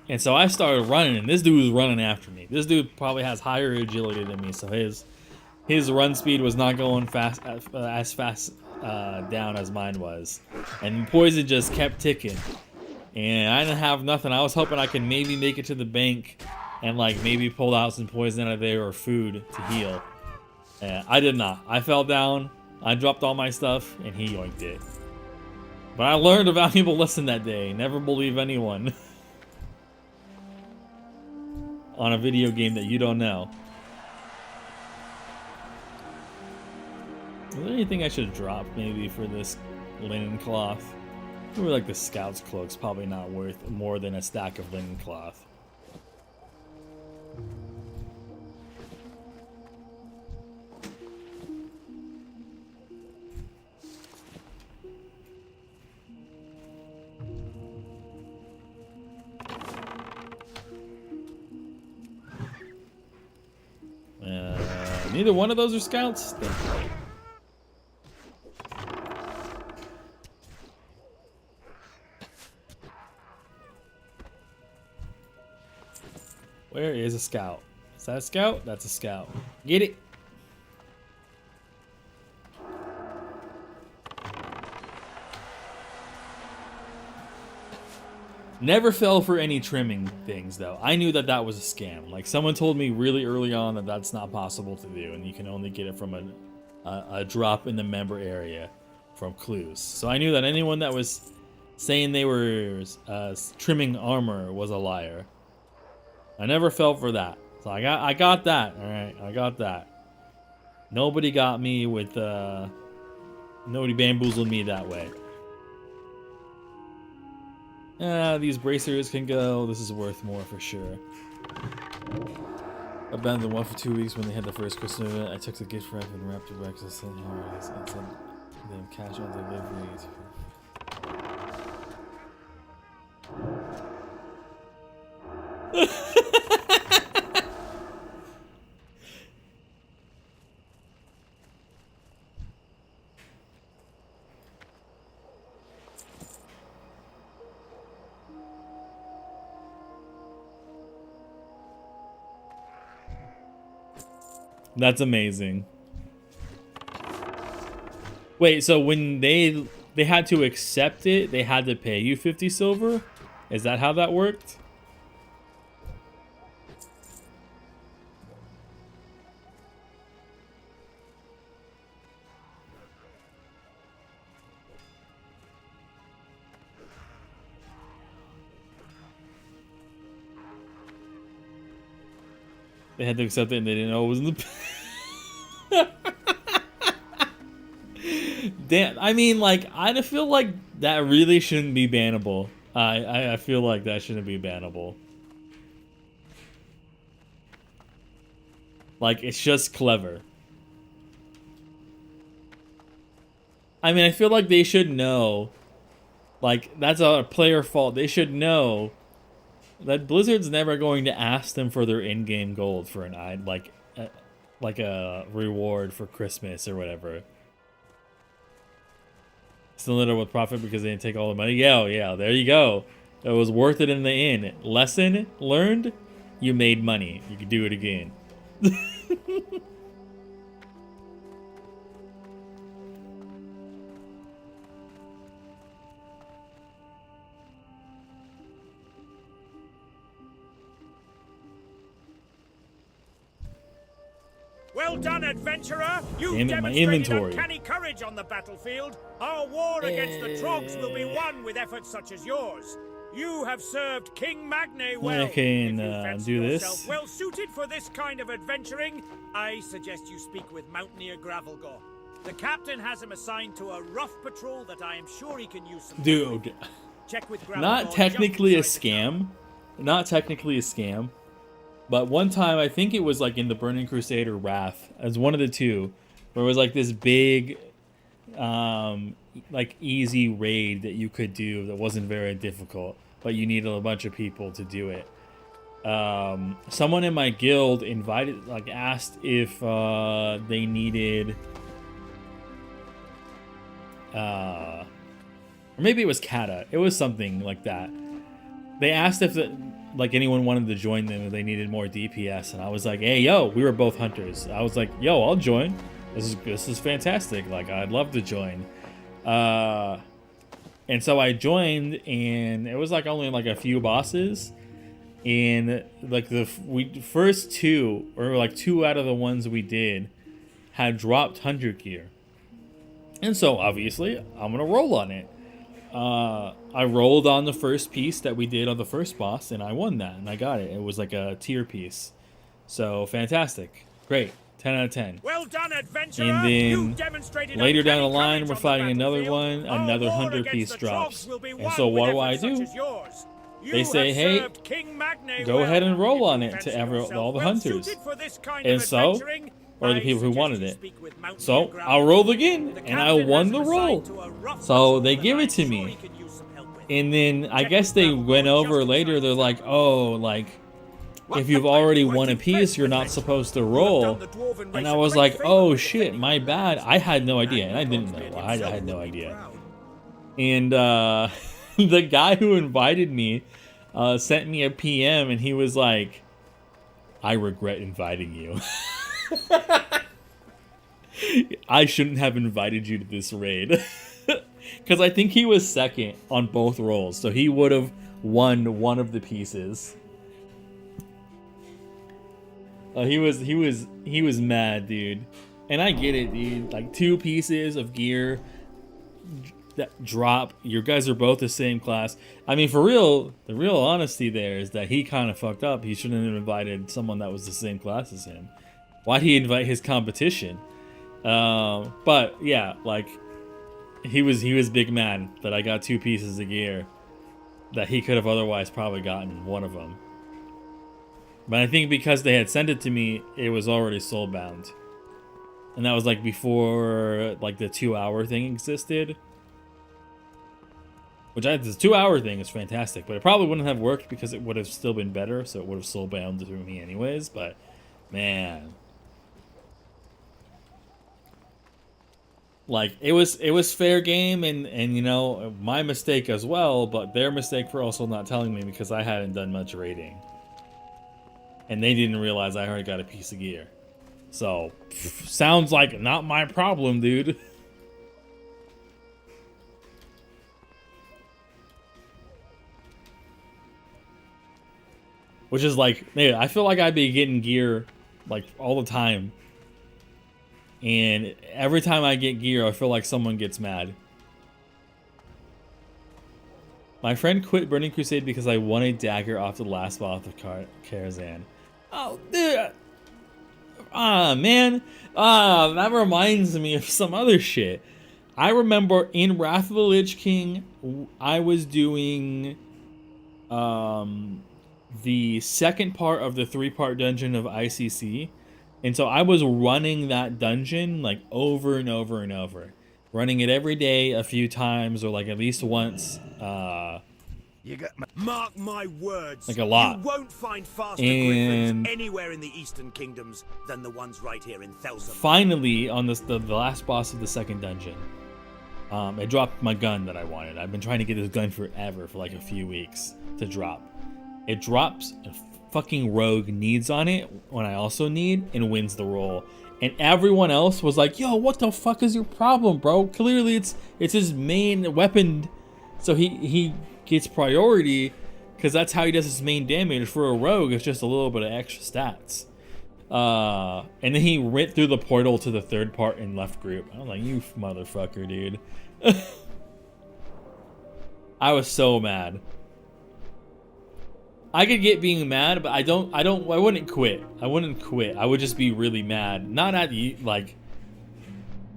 And so I started running and this dude was running after me. This dude probably has higher agility than me, so his run speed was not going fast as fast down as mine was, and poison just kept ticking, and I didn't have nothing. I was hoping I could maybe make it to the bank and like maybe pull out some poison out of there or food to heal. I did not. I fell down, I dropped all my stuff, and he yoinked it. But I learned a valuable lesson that day. Never believe anyone on a video game that you don't know. Is there anything I should drop maybe for this linen cloth? Maybe like the scout's cloak's probably not worth more than a stack of linen cloth. Neither one of those are scouts? Where is a scout? Is that a scout? That's a scout. Get it? Never fell for any trimming things, though. I knew that that was a scam. Like, someone told me really early on that that's not possible to do, and you can only get it from a drop in the member area from clues. So I knew that anyone that was saying they were trimming armor was a liar. I never fell for that. So I got that. All right, I got that. Nobody got me with, nobody bamboozled me that way. These bracers can go. This is worth more for sure. Abandoned one for 2 weeks when they had the first Christmas event. I took the gift wrap and wrapped it back to send and sent them cash on delivery. That's amazing. Wait, so when they had to accept it, they had to pay you 50 silver? Is that how that worked? They had to accept it and they didn't know it was in the... Damn, I mean, like, I feel like that really shouldn't be bannable. I feel like that shouldn't be bannable. Like, it's just clever. I mean, I feel like they should know. Like, that's a player fault. They should know that Blizzard's never going to ask them for their in-game gold for an like a reward for Christmas or whatever. Still ended up with profit because they didn't take all the money. Yeah, there you go. It was worth it in the end. Lesson learned. You made money. You can do it again. Well done, adventurer! You've Damn it, my demonstrated inventory. uncanny courage on the battlefield. Our war against the Trogs will be won with efforts such as yours. You have served King Magne well. I can If you fancy do yourself this. well suited for this kind of adventuring, I suggest you speak with Mountaineer Gravelgore. The captain has him assigned to a rough patrol that I am sure he can use some. Dude, Check with Gravelgore not just technically a inside the town. scam. Not technically a scam. But one time, I think it was like in the Burning Crusade or Wrath, as one of the two, where it was like this big, like easy raid that you could do that wasn't very difficult, but you needed a bunch of people to do it. Someone in my guild asked if they needed, or maybe it was Kata. It was something like that. They asked if anyone wanted to join them if they needed more DPS, and I was like, hey, yo, we were both hunters. I was like, yo, I'll join. This is fantastic. Like, I'd love to join. And so I joined, and it was like only like a few bosses, and like first two, or like two out of the ones we did, had dropped hunter gear, and so obviously I'm gonna roll on it. I rolled on the first piece that we did on the first boss, and I won that, and I got it. It was like a tier piece. So, fantastic. Great. 10 out of 10. Well done, adventurer. And You then demonstrated later down the uncanny line, courage we're on the fighting another battlefield. one. Our Another war hunter against piece the drops. Trogs will be And won so with what do I efforts such do? as yours. They You say, have hey, served King Magne go well. ahead and roll If on you it fancy to yourself all the well hunters. suited for this kind And of so, adventuring, or the I people who suggest wanted you it. speak with Mountaineer So, Gravelgore. I rolled again, The and I captain won has the him roll. assigned to a rough So, patrol they that give I it to am sure me. he can use some help with. And then I Check guess with they Gravelgore went just over later. inside They're the like, town. oh, like, if you've already won a piece, you're not supposed to roll. And I was like, oh shit, my bad. I had no idea, and I didn't know. I had no idea. And the guy who invited me sent me a PM, and he was like, I regret inviting you. I shouldn't have invited you to this raid. Because I think he was second on both rolls, so he would have won one of the pieces. He was mad, dude. And I get it, dude. Like, 2 pieces of gear that drop. You guys are both the same class. I mean, for real, the real honesty there is that he kind of fucked up. He shouldn't have invited someone that was the same class as him. Why'd he invite his competition? But yeah, like he was big mad that I got 2 pieces of gear that he could have otherwise probably gotten one of them. But I think because they had sent it to me, it was already soulbound. And that was like before like the 2-hour thing existed. Which this 2-hour thing is fantastic, but it probably wouldn't have worked because it would have still been better, so it would have soulbound through me anyways, but man. Like it was fair game and you know, my mistake as well, but their mistake for also not telling me because I hadn't done much raiding. And they didn't realize I already got a piece of gear. So, sounds like not my problem, dude. Which is like, man, I feel like I'd be getting gear like all the time. And every time I get gear, I feel like someone gets mad. My friend quit Burning Crusade because I won a dagger off the last boss of Karazhan. Oh, dude. Man. That reminds me of some other shit. I remember in Wrath of the Lich King, I was doing the second part of the 3-part dungeon of ICC. And so I was running that dungeon like over and over and over. Running it every day a few times or like at least once. You got mark my words. Like a lot. You won't find faster griffins anywhere in the Eastern Kingdoms than the ones right here in Thelsam. Finally, on the last boss of the second dungeon, it dropped my gun that I wanted. I've been trying to get this gun forever, for like a few weeks to drop. It drops, a fucking rogue needs on it when I also need, and wins the roll. And everyone else was like, yo, what the fuck is your problem, bro? Clearly it's his main weapon, so he gets priority because that's how he does his main damage. For a rogue, it's just a little bit of extra stats. And then he went through the portal to the 3rd part and left group. I'm like, you motherfucker, dude. I was so mad. I could get being mad, but I wouldn't quit. I wouldn't quit. I would just be really mad. Not at you, like,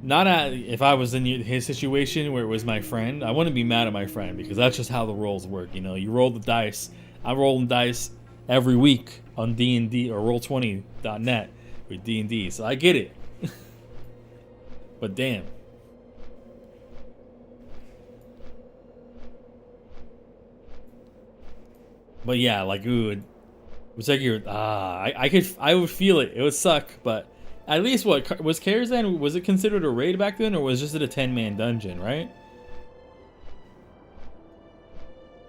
not at if I was in his situation where it was my friend. I wouldn't be mad at my friend because that's just how the rolls work. You know, you roll the dice. I roll the dice every week on D&D or Roll20.net with D&D, so I get it. But damn. But yeah, like, ooh, it was like I would feel it. It would suck, but at least what was Karazhan? Was it considered a raid back then, or was it just a 10-man dungeon? Right?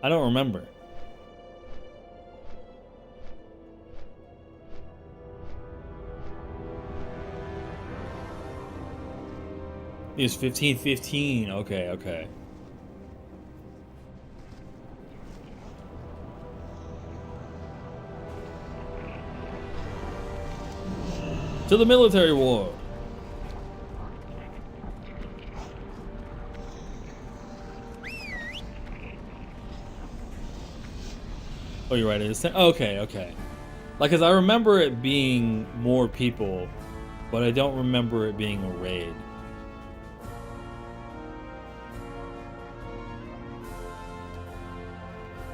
I don't remember. It was 15-15. Okay. To the military war. Oh, you're right. It is 10. Okay. Like, cause I remember it being more people, but I don't remember it being a raid.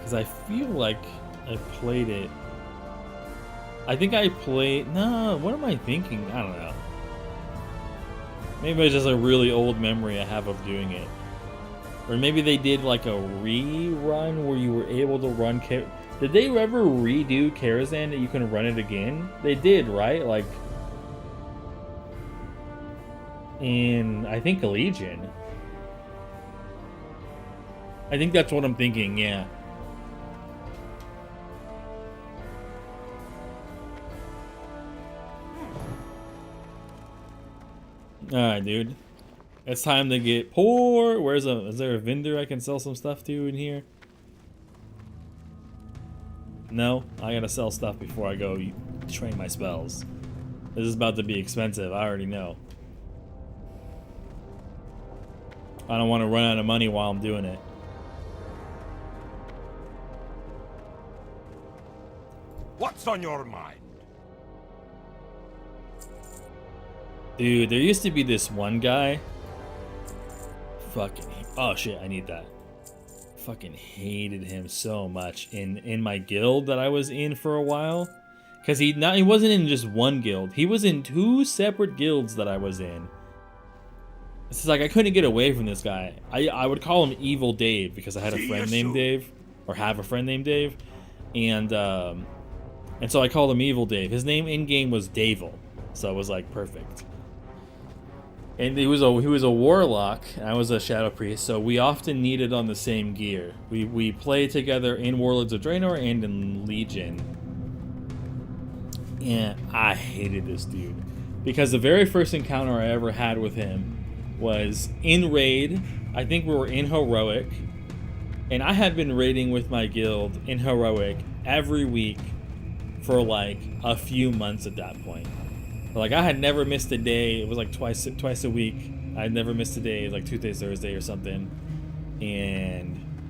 Cause I feel like I played it. I think I played... No, what am I thinking? I don't know. Maybe it's just a really old memory I have of doing it. Or maybe they did like a rerun where you were able to run... Did they ever redo Karazhan that you can run it again? They did, right? Like... in, I think, Legion. I think that's what I'm thinking, yeah. Alright, dude. It's time to get poor. Is there a vendor I can sell some stuff to in here? No? I gotta sell stuff before I go train my spells. This is about to be expensive, I already know. I don't want to run out of money while I'm doing it. What's on your mind? Dude, there used to be this one guy. Fucking. Oh shit, I need that. Fucking hated him so much in my guild that I was in for a while. Because he wasn't in just one guild. He was in 2 separate guilds that I was in. It's like I couldn't get away from this guy. I would call him Evil Dave because I had a friend named Dave. Or have a friend named Dave. And so I called him Evil Dave. His name in-game was Davil. So it was like perfect. And he was a warlock, and I was a shadow priest, so we often needed on the same gear. We played together in Warlords of Draenor and in Legion. And I hated this dude. Because the very first encounter I ever had with him was in raid. I think we were in Heroic. And I had been raiding with my guild in Heroic every week for like a few months at that point. Like, I had never missed a day. It was like twice a week. I'd never missed a day, like Tuesday, Thursday or something.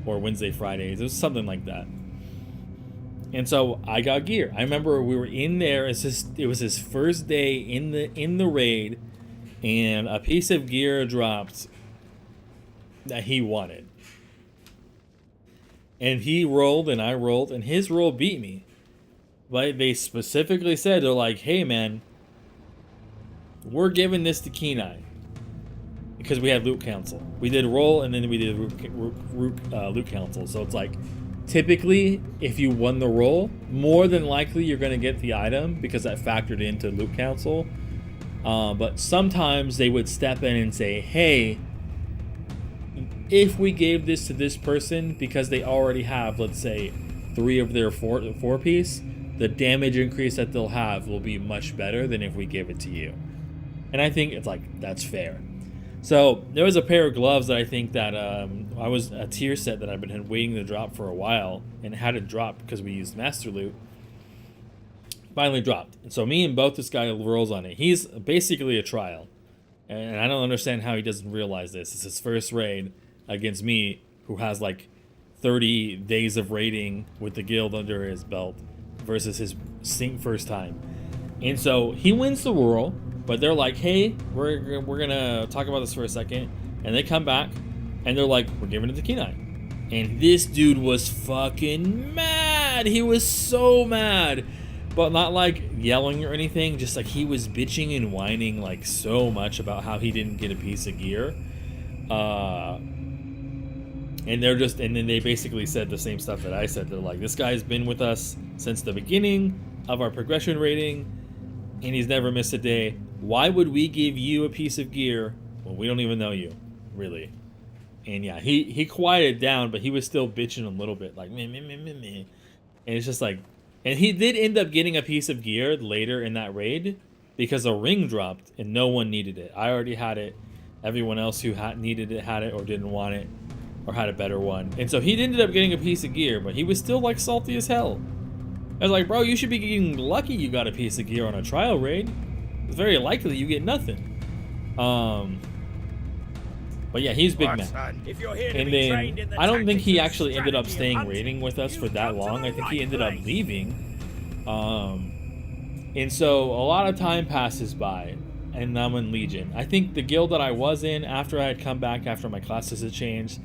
Or Wednesday, Fridays. It was something like that. And so I got gear. I remember we were in there. It was his first day in the raid. And a piece of gear dropped that he wanted. And he rolled and I rolled. And his roll beat me. But they specifically said, they're like, hey man, we're giving this to Kenai because we had loot council. We did roll and then we did loot council. So it's like, typically, if you won the roll, more than likely you're going to get the item because that factored into loot council. But sometimes they would step in and say, hey, if we gave this to this person because they already have, let's say, 3 of their 4 piece, the damage increase that they'll have will be much better than if we gave it to you. And I think it's like, that's fair. So there was a pair of gloves that I think that I was a tier set that I've been waiting to drop for a while and had it drop because we used Master Loot. Finally dropped. And so me and both this guy rolls on it. He's basically a trial. And I don't understand how he doesn't realize this. It's his first raid against me, who has like 30 days of raiding with the guild under his belt versus his first time. And so he wins the roll. But they're like, hey, we're gonna talk about this for a second. And they come back, and they're like, we're giving it to Kenai. And this dude was fucking mad. He was so mad. But not like yelling or anything. Just like he was bitching and whining like so much about how he didn't get a piece of gear. And then they basically said the same stuff that I said. They're like, this guy's been with us since the beginning of our progression rating. And he's never missed a day. Why would we give you a piece of gear when we don't even know you, really? And yeah, he quieted down, but he was still bitching a little bit, like meh. And it's just like, and he did end up getting a piece of gear later in that raid because a ring dropped and no one needed it. I already had it. Everyone else who needed it had it or didn't want it or had a better one. And so he ended up getting a piece of gear, but he was still like salty as hell. I was like, bro, you should be getting lucky you got a piece of gear on a trial raid. It's very likely you get nothing. But yeah, he's big man. And then I don't think he actually ended up staying raiding with us for that long. I think he ended up leaving. And so a lot of time passes by, and I'm in Legion. I think the guild that I was in after I had come back after my classes had changed,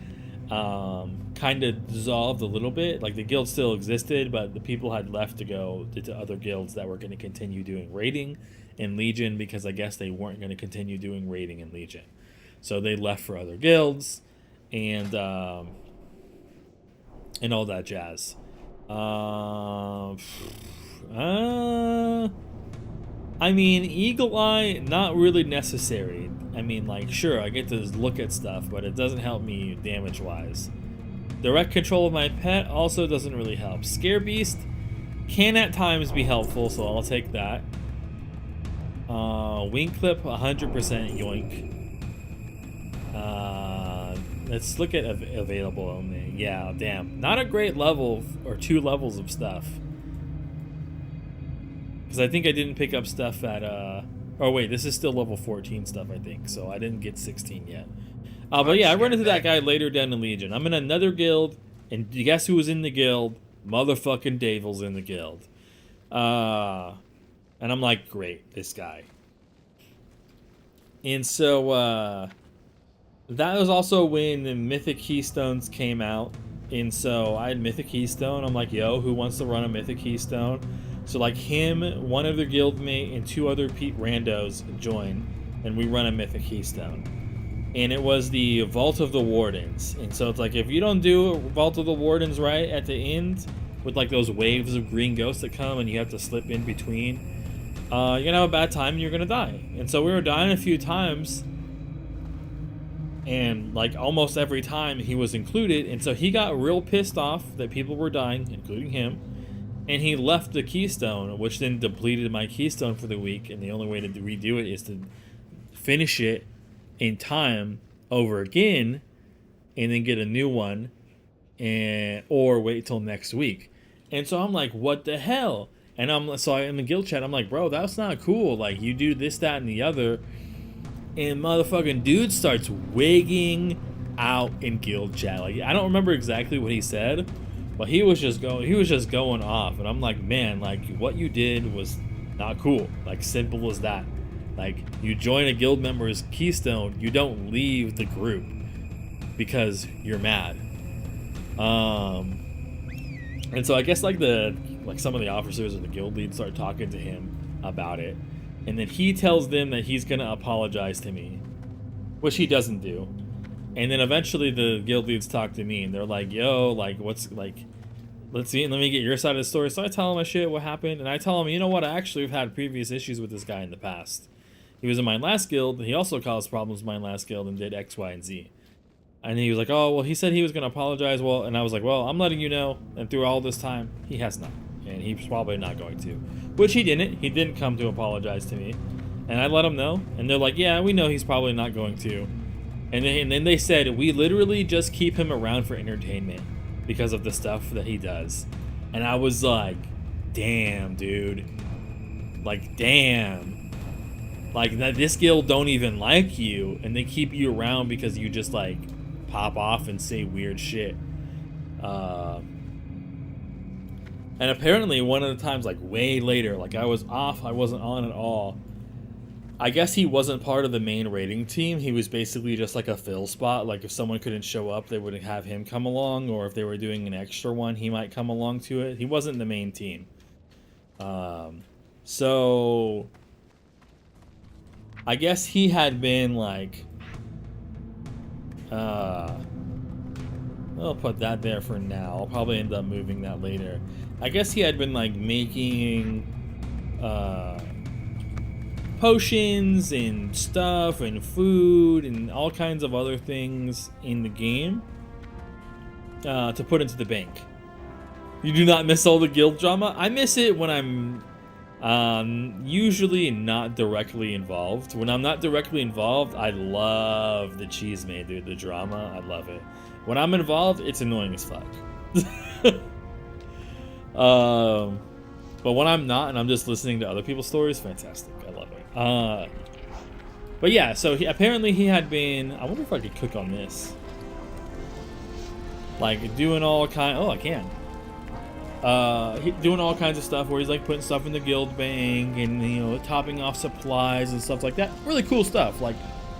kind of dissolved a little bit. Like the guild still existed, but the people had left to go to other guilds that were going to continue doing raiding in Legion because I guess they weren't going to continue doing raiding in Legion. So they left for other guilds and all that jazz. I mean, Eagle Eye, not really necessary. I mean, like, sure, I get to look at stuff, but it doesn't help me damage-wise. Direct control of my pet also doesn't really help. Scare Beast can at times be helpful, so I'll take that. Wing Clip, 100% yoink. Let's look at available only. Yeah, damn. Not a great level or 2 levels of stuff. Because I think I didn't pick up stuff at, oh wait, this is still level 14 stuff, I think. So I didn't get 16 yet. But yeah, I run into that guy later down in Legion. I'm in another guild, and guess who was in the guild? Motherfucking Davil's in the guild. And I'm like, great, this guy. And so that was also when the Mythic Keystones came out. And so I had Mythic Keystone. I'm like, yo, who wants to run a Mythic Keystone? So like him, one other guildmate, and two other randos join, and we run a Mythic Keystone. And it was the Vault of the Wardens. And so it's like, if you don't do Vault of the Wardens right at the end, with like those waves of green ghosts that come and you have to slip in between, you're gonna have a bad time and you're gonna die. And so we were dying a few times, and like almost every time he was included, and so he got real pissed off that people were dying, including him, and he left the keystone, which then depleted my keystone for the week. And the only way to redo it is to finish it in time over again and then get a new one, and or wait till next week. And so I'm like, what the hell? And I'm in the guild chat, I'm like, bro, that's not cool. Like, you do this, that, and the other. And motherfucking dude starts wigging out in guild chat. Like, I don't remember exactly what he said, but he was just going off. And I'm like, man, like, what you did was not cool. Like, simple as that. Like, you join a guild member's keystone, you don't leave the group because you're mad. And so I guess like some of the officers or the guild leads start talking to him about it. And then he tells them that he's gonna apologize to me, which he doesn't do. And then eventually the guild leads talk to me, and they're like, yo, like, what's, like, let me get your side of the story. So I tell him my shit, what happened, and I tell him, you know what, I actually have had previous issues with this guy in the past. He was in my last guild, he also caused problems in my last guild and did X, Y, and Z. And he was like, oh, well, he said he was gonna apologize. Well, and I was like, well, I'm letting you know, and through all this time, he has not. And he's probably not going to. Which he didn't. He didn't come to apologize to me. And I let him know. And they're like, yeah, we know he's probably not going to. And then they said, we literally just keep him around for entertainment because of the stuff that he does. And I was like, damn, dude. Like, damn. Like, that this guild don't even like you. And they keep you around because you just, like, pop off and say weird shit. And apparently one of the times, like way later, like I was off, I wasn't on at all. I guess he wasn't part of the main raiding team. He was basically just like a fill spot. Like if someone couldn't show up, they would have him come along, or if they were doing an extra one, he might come along to it. He wasn't the main team. So I guess he had been like, I'll put that there for now. I'll probably end up moving that later. I guess he had been like making potions and stuff and food and all kinds of other things in the game to put into the bank. You do not miss all the guild drama? I miss it when I'm usually not directly involved. When I'm not directly involved, I love the cheese made, dude. The drama, I love it. When I'm involved, it's annoying as fuck. But when I'm not and I'm just listening to other people's stories, fantastic. I love it. But yeah, so apparently he had been, I wonder if I could cook on this. Like doing all kind, oh I can. Doing all kinds of stuff where he's like putting stuff in the guild bank and, you know, topping off supplies and stuff like that. Really cool stuff. Like,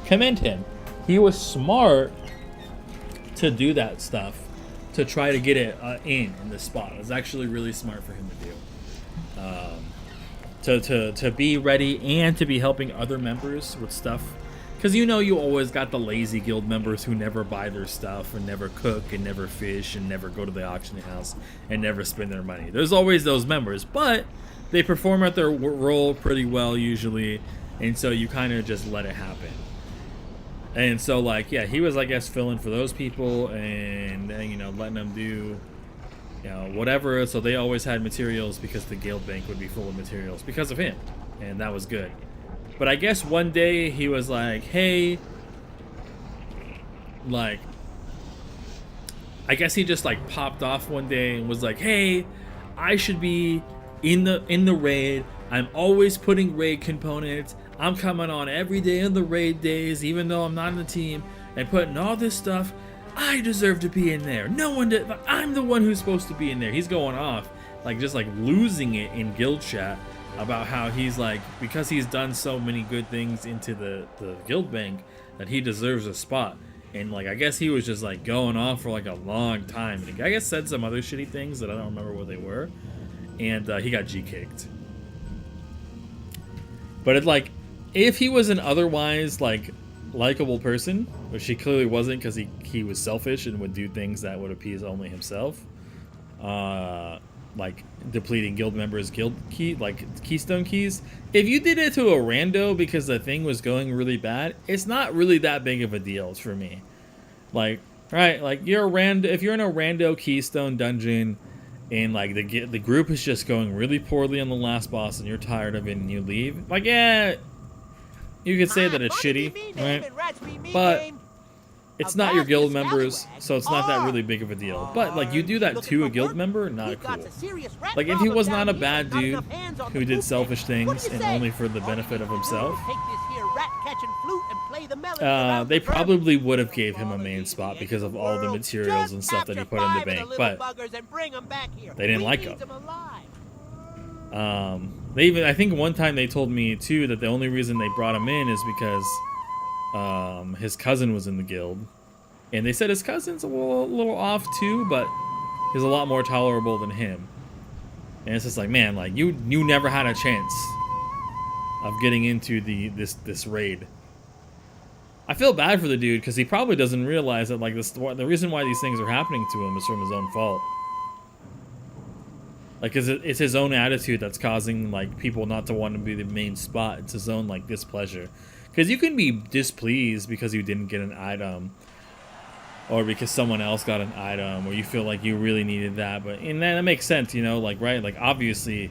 commend him. He was smart to do that stuff, to try to get it in the spot. It was actually really smart for him to do. To be ready and to be helping other members with stuff. Because you know you always got the lazy guild members who never buy their stuff and never cook and never fish and never go to the auction house and never spend their money. There's always those members, but they perform at their role pretty well usually, and so you kind of just let it happen. And so, like, yeah, he was, I guess, filling for those people and, you know, letting them do, you know, whatever. So they always had materials because the guild bank would be full of materials because of him, and that was good. But I guess one day he was like, hey, like, I guess he just like popped off one day and was like, hey, I should be in the raid. I'm always putting raid components. I'm coming on every day on the raid days, even though I'm not in the team, and putting all this stuff. I deserve to be in there. No one did. I'm the one who's supposed to be in there. He's going off, like just like losing it in guild chat. about how he's like, because he's done so many good things into the guild bank, that he deserves a spot. And like, I guess he was just like going off for like a long time. And I guess said some other shitty things that I don't remember what they were. And he got G-kicked. But it's like, if he was an otherwise like likable person, which he clearly wasn't because he was selfish and would do things that would appease only himself, like depleting guild members' guild key, like keystone keys. If you did it to a rando because the thing was going really bad, it's not really that big of a deal for me. Like, right, like you're a if you're in a rando keystone dungeon and like the group is just going really poorly on the last boss and you're tired of it and you leave, like, yeah, you could say that it's shitty, right? But it's not your guild members, so it's not that really big of a deal. But like, you do that to a guild member, not cool. Like, if he was not a bad dude who did selfish things and only for the benefit of himself, they probably would have gave him a main spot because of all the materials and stuff that he put in the bank. But they didn't like him. They even, I think one time they told me too that the only reason they brought him in is because his cousin was in the guild, and they said his cousin's a little off too, but he's a lot more tolerable than him. And it's just like, man, like you never had a chance of getting into this raid. I feel bad for the dude because he probably doesn't realize that like the reason why these things are happening to him is from his own fault. Like, it's his own attitude that's causing like people not to want to be the main spot. It's his own like displeasure. Because you can be displeased because you didn't get an item, or because someone else got an item, or you feel like you really needed that. But and that makes sense, you know, like, right? Like, obviously,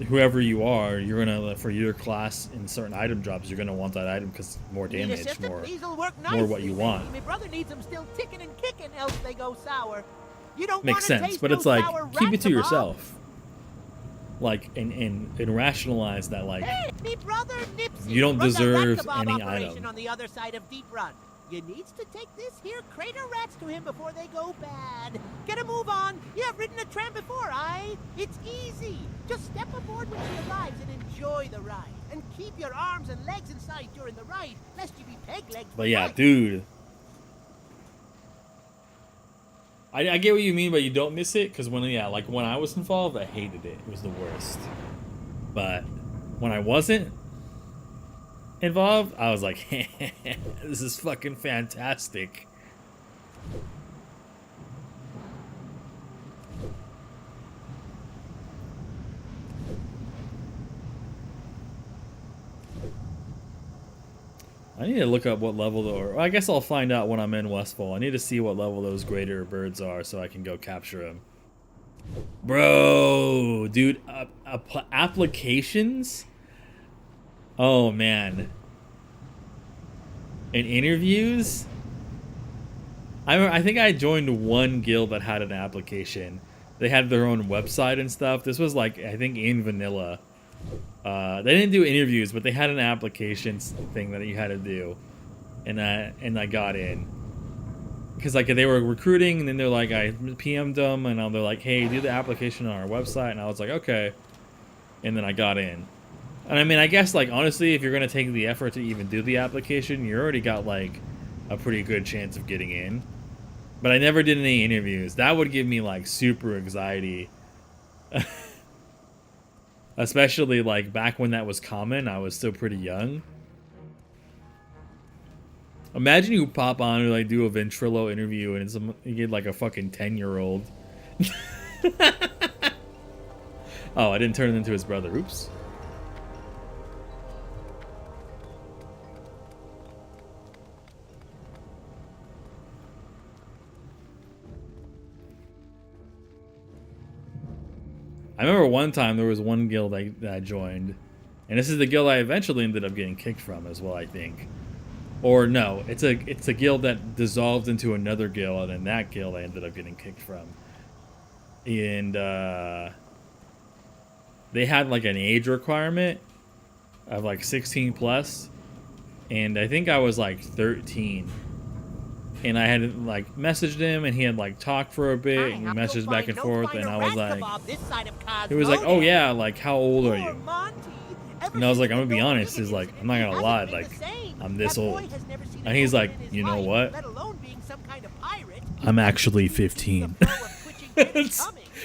whoever you are, you're gonna, for your class in certain item drops, you're gonna want that item because more damage, more what you want. My brother needs them still ticking and kicking, else they go sour. You don't makes sense, but it's like, keep it to yourself. Like, and rationalize that, like, hey, me brother Nipsey you don't deserve any item. On the other side of Deep Run. You needs to take this here crater rats to him before they go bad. Get a move on. You have ridden a tram before, aye? It's easy. Just step aboard when she arrives and enjoy the ride. And keep your arms and legs inside during the ride, lest you be peg-legged. But yeah, dude. I get what you mean, but you don't miss it, because when I was involved, I hated it. It was the worst. But when I wasn't involved, I was like, this is fucking fantastic. I need to look up what level, or I guess I'll find out when I'm in Westfall. I need to see what level those greater birds are so I can go capture them. Bro, dude, applications? Oh, man. And interviews? I think I joined one guild that had an application. They had their own website and stuff. This was like, I think, in vanilla. They didn't do interviews, but they had an application thing that you had to do, and I got in because like they were recruiting, and then they're like, I PM'd them, and they're like, hey, do the application on our website, and I was like, okay, and then I got in. And I mean, I guess like honestly, if you're gonna take the effort to even do the application, you already got like a pretty good chance of getting in. But I never did any interviews. That would give me like super anxiety. Especially like back when that was common, I was still pretty young. Imagine you pop on and like do a Ventrilo interview and you get like a fucking 10-year-old. Oh, I didn't turn it into his brother. Oops. I remember one time there was one guild that I joined, and this is the guild I eventually ended up getting kicked from as well, I think. Or no, it's a guild that dissolved into another guild, and in that guild I ended up getting kicked from. And they had like an age requirement of like 16 plus, and I think I was like 13. and I had like messaged him, and he had like talked for a bit, and we messaged back and forth, and I was like, he was like, oh yeah, like how old are you? And I was like, I'm gonna be honest, he's like, I'm not gonna lie, like I'm this old. And he's like, you know what? I'm actually 15.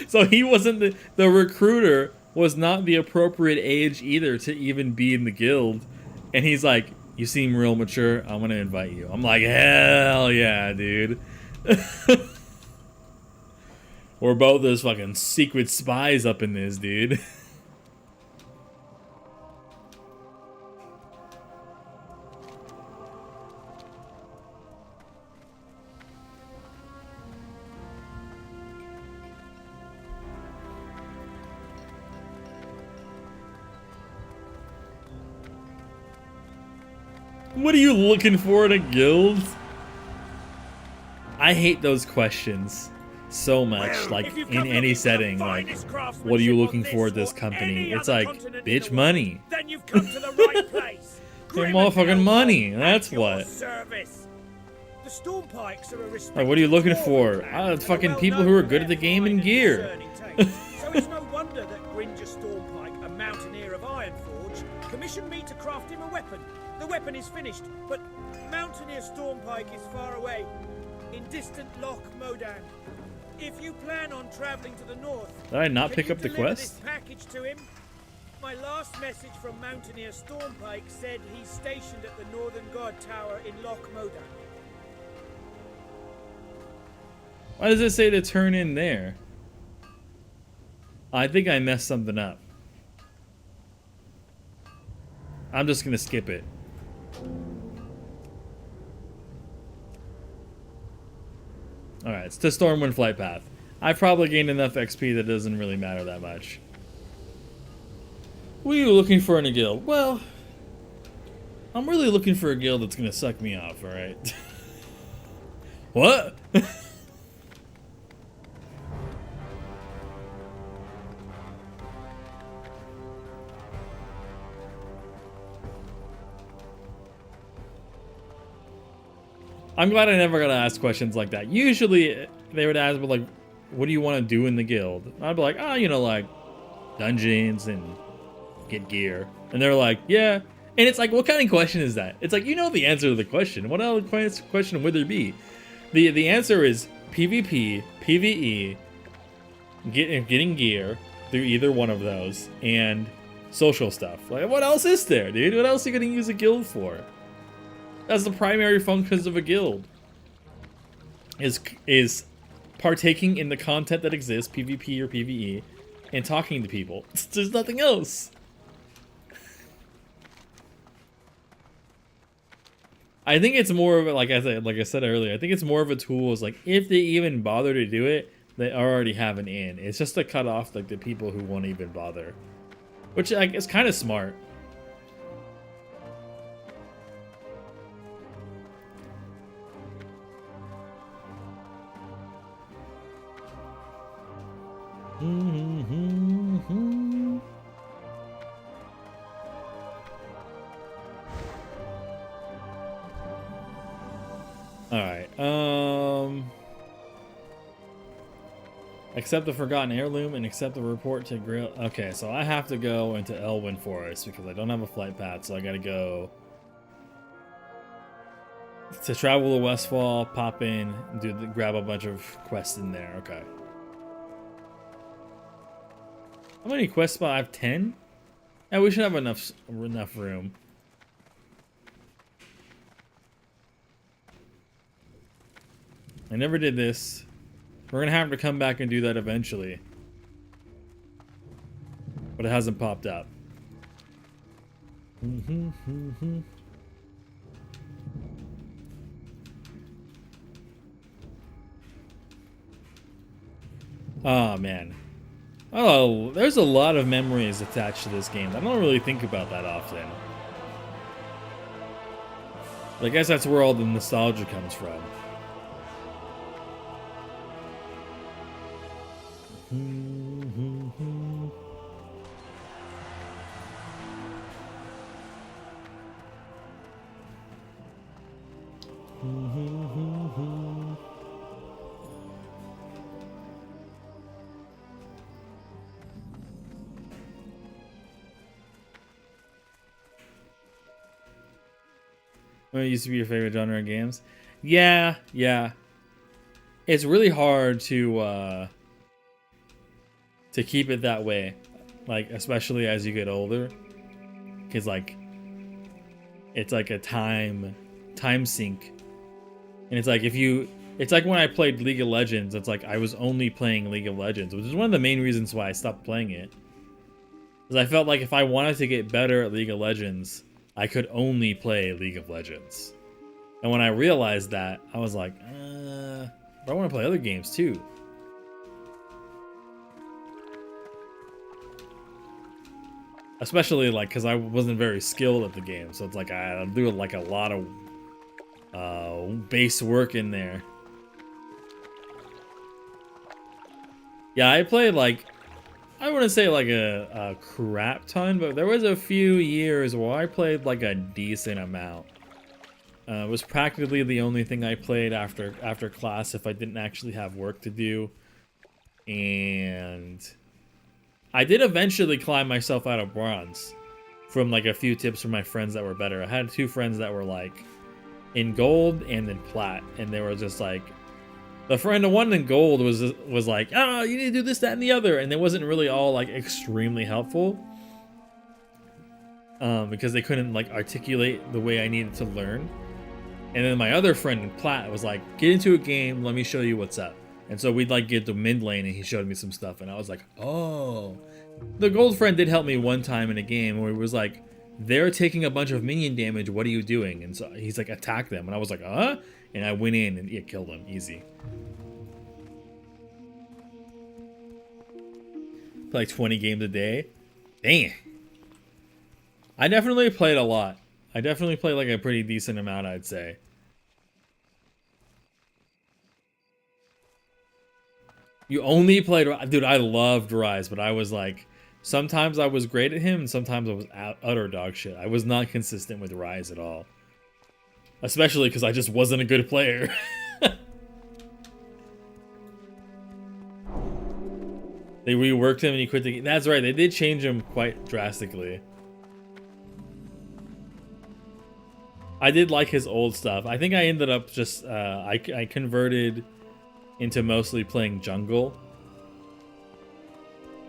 So he wasn't the recruiter was not the appropriate age either to even be in the guild. And he's like, you seem real mature, I'm gonna invite you. I'm like, hell yeah, dude. We're both those fucking secret spies up in this, dude. What are you looking for in a guild? I hate those questions so much, like in any setting, like, what are you looking for at this company? It's like, bitch, money. Then you've come to the right place. Hey, motherfucking money, that's what. The Stormpikes are a like, what are you looking for? Fucking people who are good at the game and gear. So it's no wonder that Gringer Stormpike, a mountaineer of Ironforge, commissioned me to craft him a weapon. The weapon is finished, but Mountaineer Stormpike is far away, in distant Loch Modan. If you plan on traveling to the north, did I not pick up the quest? This package to him? My last message from Mountaineer Stormpike said he's stationed at the Northern God Tower in Loch Modan. Why does it say to turn in there? I think I messed something up. I'm just gonna skip it. Alright, it's to Stormwind Flight Path. I've probably gained enough XP that it doesn't really matter that much. What are you looking for in a guild? Well, I'm really looking for a guild that's gonna suck me off, alright? What? I'm glad I never got to ask questions like that. Usually, they would ask me, like, what do you want to do in the guild? And I'd be like, oh, you know, like, dungeons and get gear. And they're like, yeah. And it's like, what kind of question is that? It's like, you know the answer to the question. What other question would there be? The answer is PvP, PvE, getting gear through either one of those, and social stuff. Like, what else is there, dude? What else are you going to use a guild for? That's the primary functions of a guild. Is partaking in the content that exists, PvP or PvE, and talking to people. There's nothing else. I think it's more of a, like I said earlier, I think it's more of a tool. Is like, if they even bother to do it, they already have an in. It's just to cut off like the people who won't even bother, which like is kind of smart. Alright, accept the forgotten heirloom and accept the report to Grail. Okay, so I have to go into Elwyn Forest because I don't have a flight path, so I gotta go to travel to Westfall, pop in, grab a bunch of quests in there. Okay. How many quests spots? I have 10? Yeah, we should have enough room. I never did this. We're gonna have to come back and do that eventually. But it hasn't popped up. Oh, man. Oh, there's a lot of memories attached to this game. I don't really think about that often. But I guess that's where all the nostalgia comes from. What used to be your favorite genre of games? Yeah. It's really hard to keep it that way, like especially as you get older, because like it's like a time sink, and it's like it's like when I played League of Legends, it's like I was only playing League of Legends, which is one of the main reasons why I stopped playing it. Because I felt like if I wanted to get better at League of Legends, I could only play League of Legends. And when I realized that, I was like, but I want to play other games too. Especially like because I wasn't very skilled at the game, so it's like I do like a lot of base work in there. Yeah, I played like, I wouldn't say like a crap ton, but there was a few years where I played like a decent amount. It was practically the only thing I played after class if I didn't actually have work to do. And I did eventually climb myself out of bronze from like a few tips from my friends that were better. I had 2 friends that were like in gold and in plat, and they were just like, the one in gold was like, oh, you need to do this, that, and the other, and it wasn't really all like extremely helpful, because they couldn't like articulate the way I needed to learn. And then my other friend in plat was like, get into a game, let me show you what's up. And so we'd like get to mid lane, and he showed me some stuff, and I was like, oh. The gold friend did help me one time in a game where he was like, they're taking a bunch of minion damage, what are you doing? And so he's like, attack them, and I was like, huh? And I went in and it killed him easy. Play like 20 games a day. Dang. I definitely played a lot. I definitely played like a pretty decent amount, I'd say. You only played... Dude, I loved Rise, but I was like... Sometimes I was great at him, and sometimes I was utter dog shit. I was not consistent with Rise at all. Especially because I just wasn't a good player. They reworked him and he quit the game. That's right, they did change him quite drastically. I did like his old stuff. I think I ended up just... I converted into mostly playing jungle.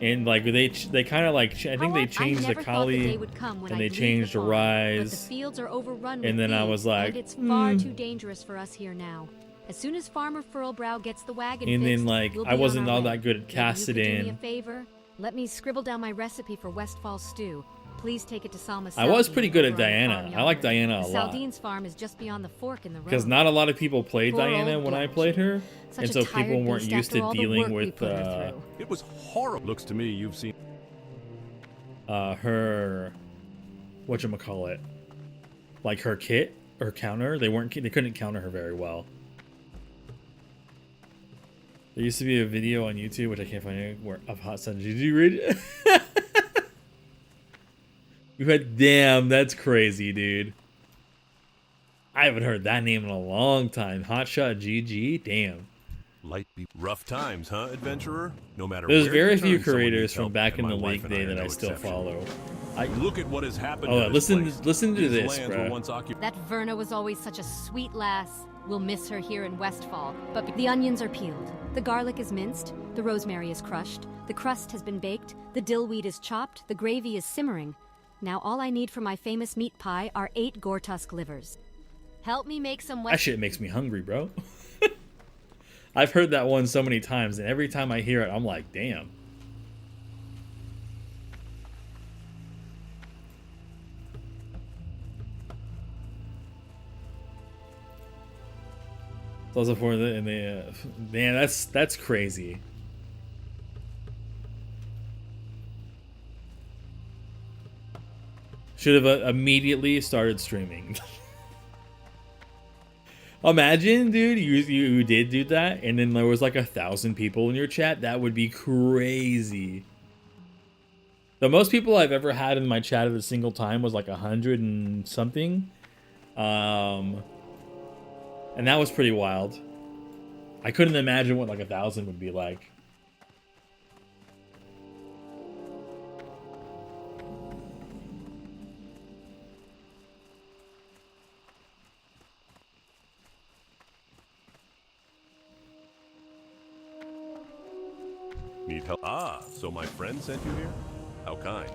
And like they kind of like, I think they changed the Kali and they changed the Rise. But the fields are overrun and then I was like, and it's far too dangerous for us here now. As soon as Farmer Furlbrow gets the wagon and fixed, then like we'll I be wasn't on our all way. that good at casting. Maybe you could do me a favor? Let me scribble down my recipe for Westfall stew. Please take it to Salma. I was pretty good at over on the Diana. farm I like yonder. Diana a The lot. Saldine's farm is just beyond the fork in the road. Because not a lot of people played Poor Diana old when I Blanche. played her, Such and a so tired people weren't beast used after to all the dealing work we with put her through. It was horrible. Looks to me you've seen her, whatchamacallit, like her kit or counter. They couldn't counter her very well. There used to be a video on YouTube, which I can't find anywhere, of Hot Sun. Did you read it? You had, damn, that's crazy, dude. I haven't heard that name in a long time. Hotshot GG, damn. Rough times, huh, adventurer? No matter There's where very you few turn, someone creators needs from help, back and in my the wife league and I day are that no I still exception. follow. Look at what has happened. Oh, to this place. listen to These this, lands were bro. once occupied. That Verna was always such a sweet lass. We'll miss her here in Westfall. But the onions are peeled, the garlic is minced, the rosemary is crushed, the crust has been baked, the dillweed is chopped, the gravy is simmering. Now all I need for my famous meat pie are 8 Gortusk livers. Help me make some That shit makes me hungry, bro. I've heard that one so many times, and every time I hear it, I'm like, damn. It's also for the man, that's crazy. Should have immediately started streaming. Imagine, dude, you did do that, and then there was like 1,000 people in your chat. That would be crazy. The most people I've ever had in my chat at a single time was like 100 and something. And that was pretty wild. I couldn't imagine what like 1,000 would be like. Need help? Ah, so my friend sent you here? How kind.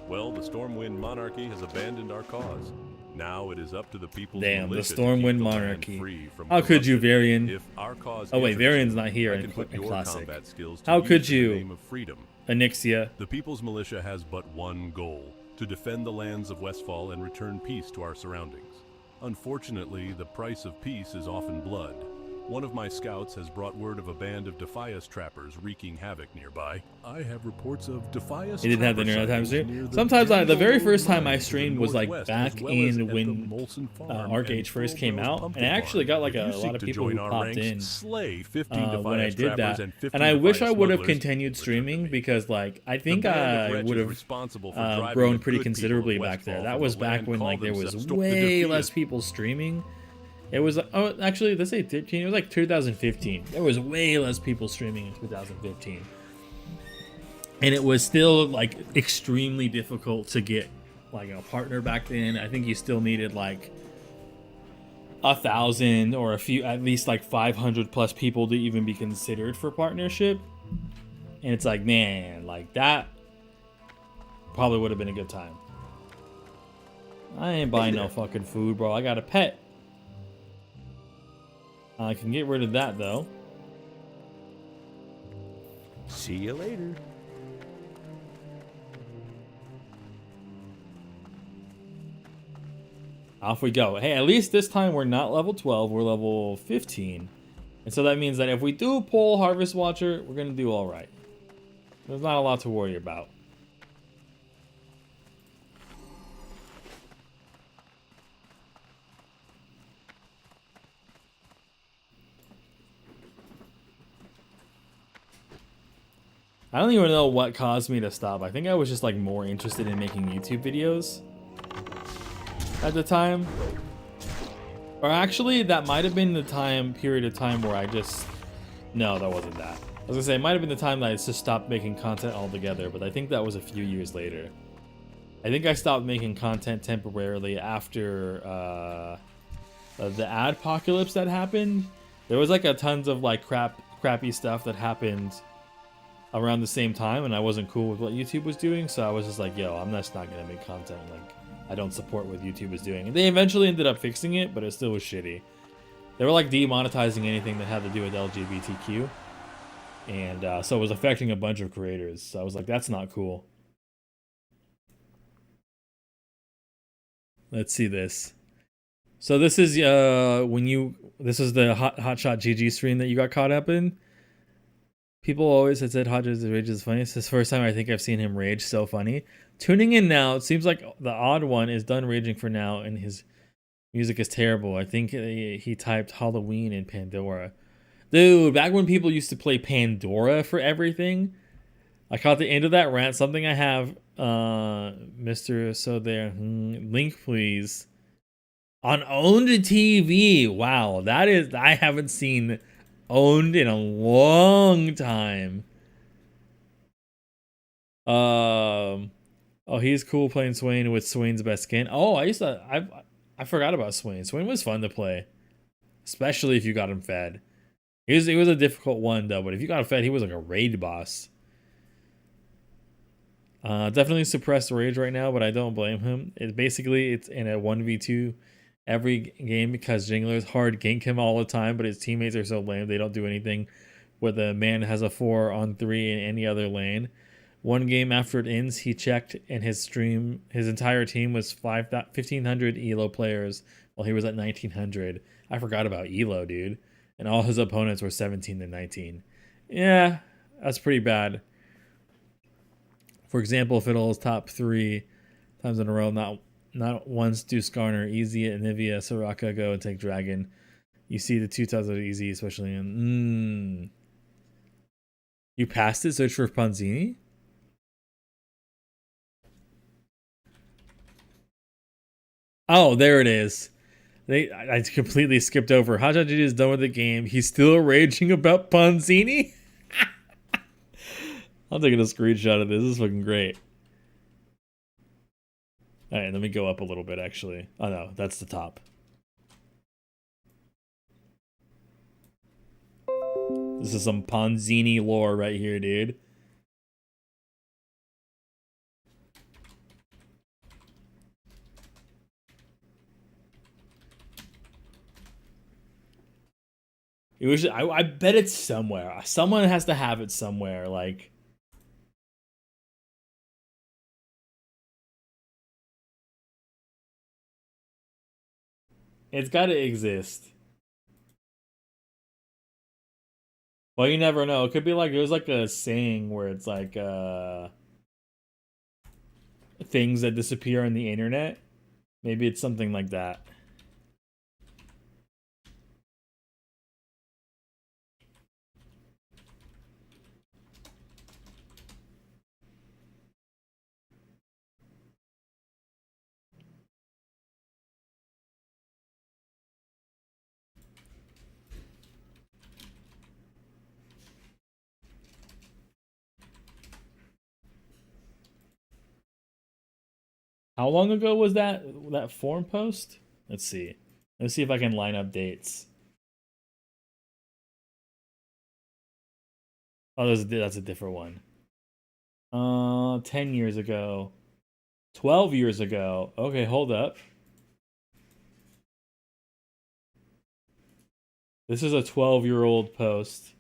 Well, the Stormwind Monarchy has abandoned our cause. Now it is up to the people's Damn, the militia to Stormwind keep the land Monarchy. free from How could you, corruption. Varian? If our cause Oh wait, interests Varian's you, not here I in can put your Classic. combat skills to How use could in you, the name of freedom. Anixia? The People's Militia has but one goal: to defend the lands of Westfall and return peace to our surroundings. Unfortunately, the price of peace is often blood. One of my scouts has brought word of a band of Defias trappers wreaking havoc nearby. I have reports of Defias. He didn't have the internet time stream. Sometimes the very first time I streamed was like back in when Arcade first came out, and I actually got like a lot of people who popped in when I did that. And I wish I would have continued streaming because like I think I would have grown pretty considerably back there. That was back when like there was way less people streaming. It was, oh, actually, let's say 13. It was like 2015. There was way less people streaming in 2015. And it was still like extremely difficult to get like a partner back then. I think you still needed like 1,000 or a few, at least like 500 plus people to even be considered for partnership. And it's like, man, like that probably would have been a good time. I ain't buying no fucking food, bro. I got a pet. I can get rid of that, though. See you later. Off we go. Hey, at least this time we're not level 12, we're level 15. And so that means that if we do pull Harvest Watcher, we're going to do all right. There's not a lot to worry about. I don't even know what caused me to stop. I think I was just like more interested in making YouTube videos at the time. Or actually, that might have been the period of time where I just... No, that wasn't that. I was gonna say, it might have been the time that I just stopped making content altogether, but I think that was a few years later. I think I stopped making content temporarily after the adpocalypse that happened. There was like a tons of like crappy stuff that happened around the same time, and I wasn't cool with what YouTube was doing, so I was just like, yo, I'm just not gonna make content. Like, I don't support what YouTube is doing. And they eventually ended up fixing it, but it still was shitty. They were like demonetizing anything that had to do with LGBTQ, and so it was affecting a bunch of creators. So I was like, that's not cool. Let's see this. So this is this is the Hotshot GG stream that you got caught up in. People always had said Hodges Rage is funny. It's the first time I think I've seen him rage so funny. Tuning in now, it seems like the odd one is done raging for now, and his music is terrible. I think he typed Halloween in Pandora. Dude, back when people used to play Pandora for everything, I caught the end of that rant. Something I have, Mr. So there, link please. On Owned TV. Wow, that is, I haven't seen Owned in a long time. Oh, he's cool playing Swain with Swain's best skin. Oh, I forgot about Swain. Swain was fun to play, especially if you got him fed. He was a difficult one though, but if you got him fed, he was like a raid boss. Definitely suppressed rage right now, but I don't blame him. It's in a 1v2 every game because Jinglers hard gank him all the time, but his teammates are so lame they don't do anything. Where the man has a 4-on-3 in any other lane. One game after it ends, he checked and his entire team was 1,500 ELO players while he was at 1,900. I forgot about ELO, dude. And all his opponents were 17 to 19. Yeah, that's pretty bad. For example, Fiddle's top 3 times in a row, not once do Skarner, Easy, Anivia, Soraka go and take Dragon. You see the 2 times of Easy, especially in... You passed it? Search for Panzini? Oh, there it is. I completely skipped over. Hotshot GG is done with the game. He's still raging about Panzini? I'm taking a screenshot of this. This is fucking great. Alright, let me go up a little bit, actually. Oh, no, that's the top. This is some Panzini lore right here, dude. It was. I bet it's somewhere. Someone has to have it somewhere. Like, it's got to exist. Well, you never know. It could be like there's like a saying where it's like things that disappear on the internet. Maybe it's something like that. How long ago was that forum post? Let's see. Let's see if I can line up dates. Oh, that's a different one. 10 years ago. 12 years ago. Okay, hold up. This is a 12-year-old post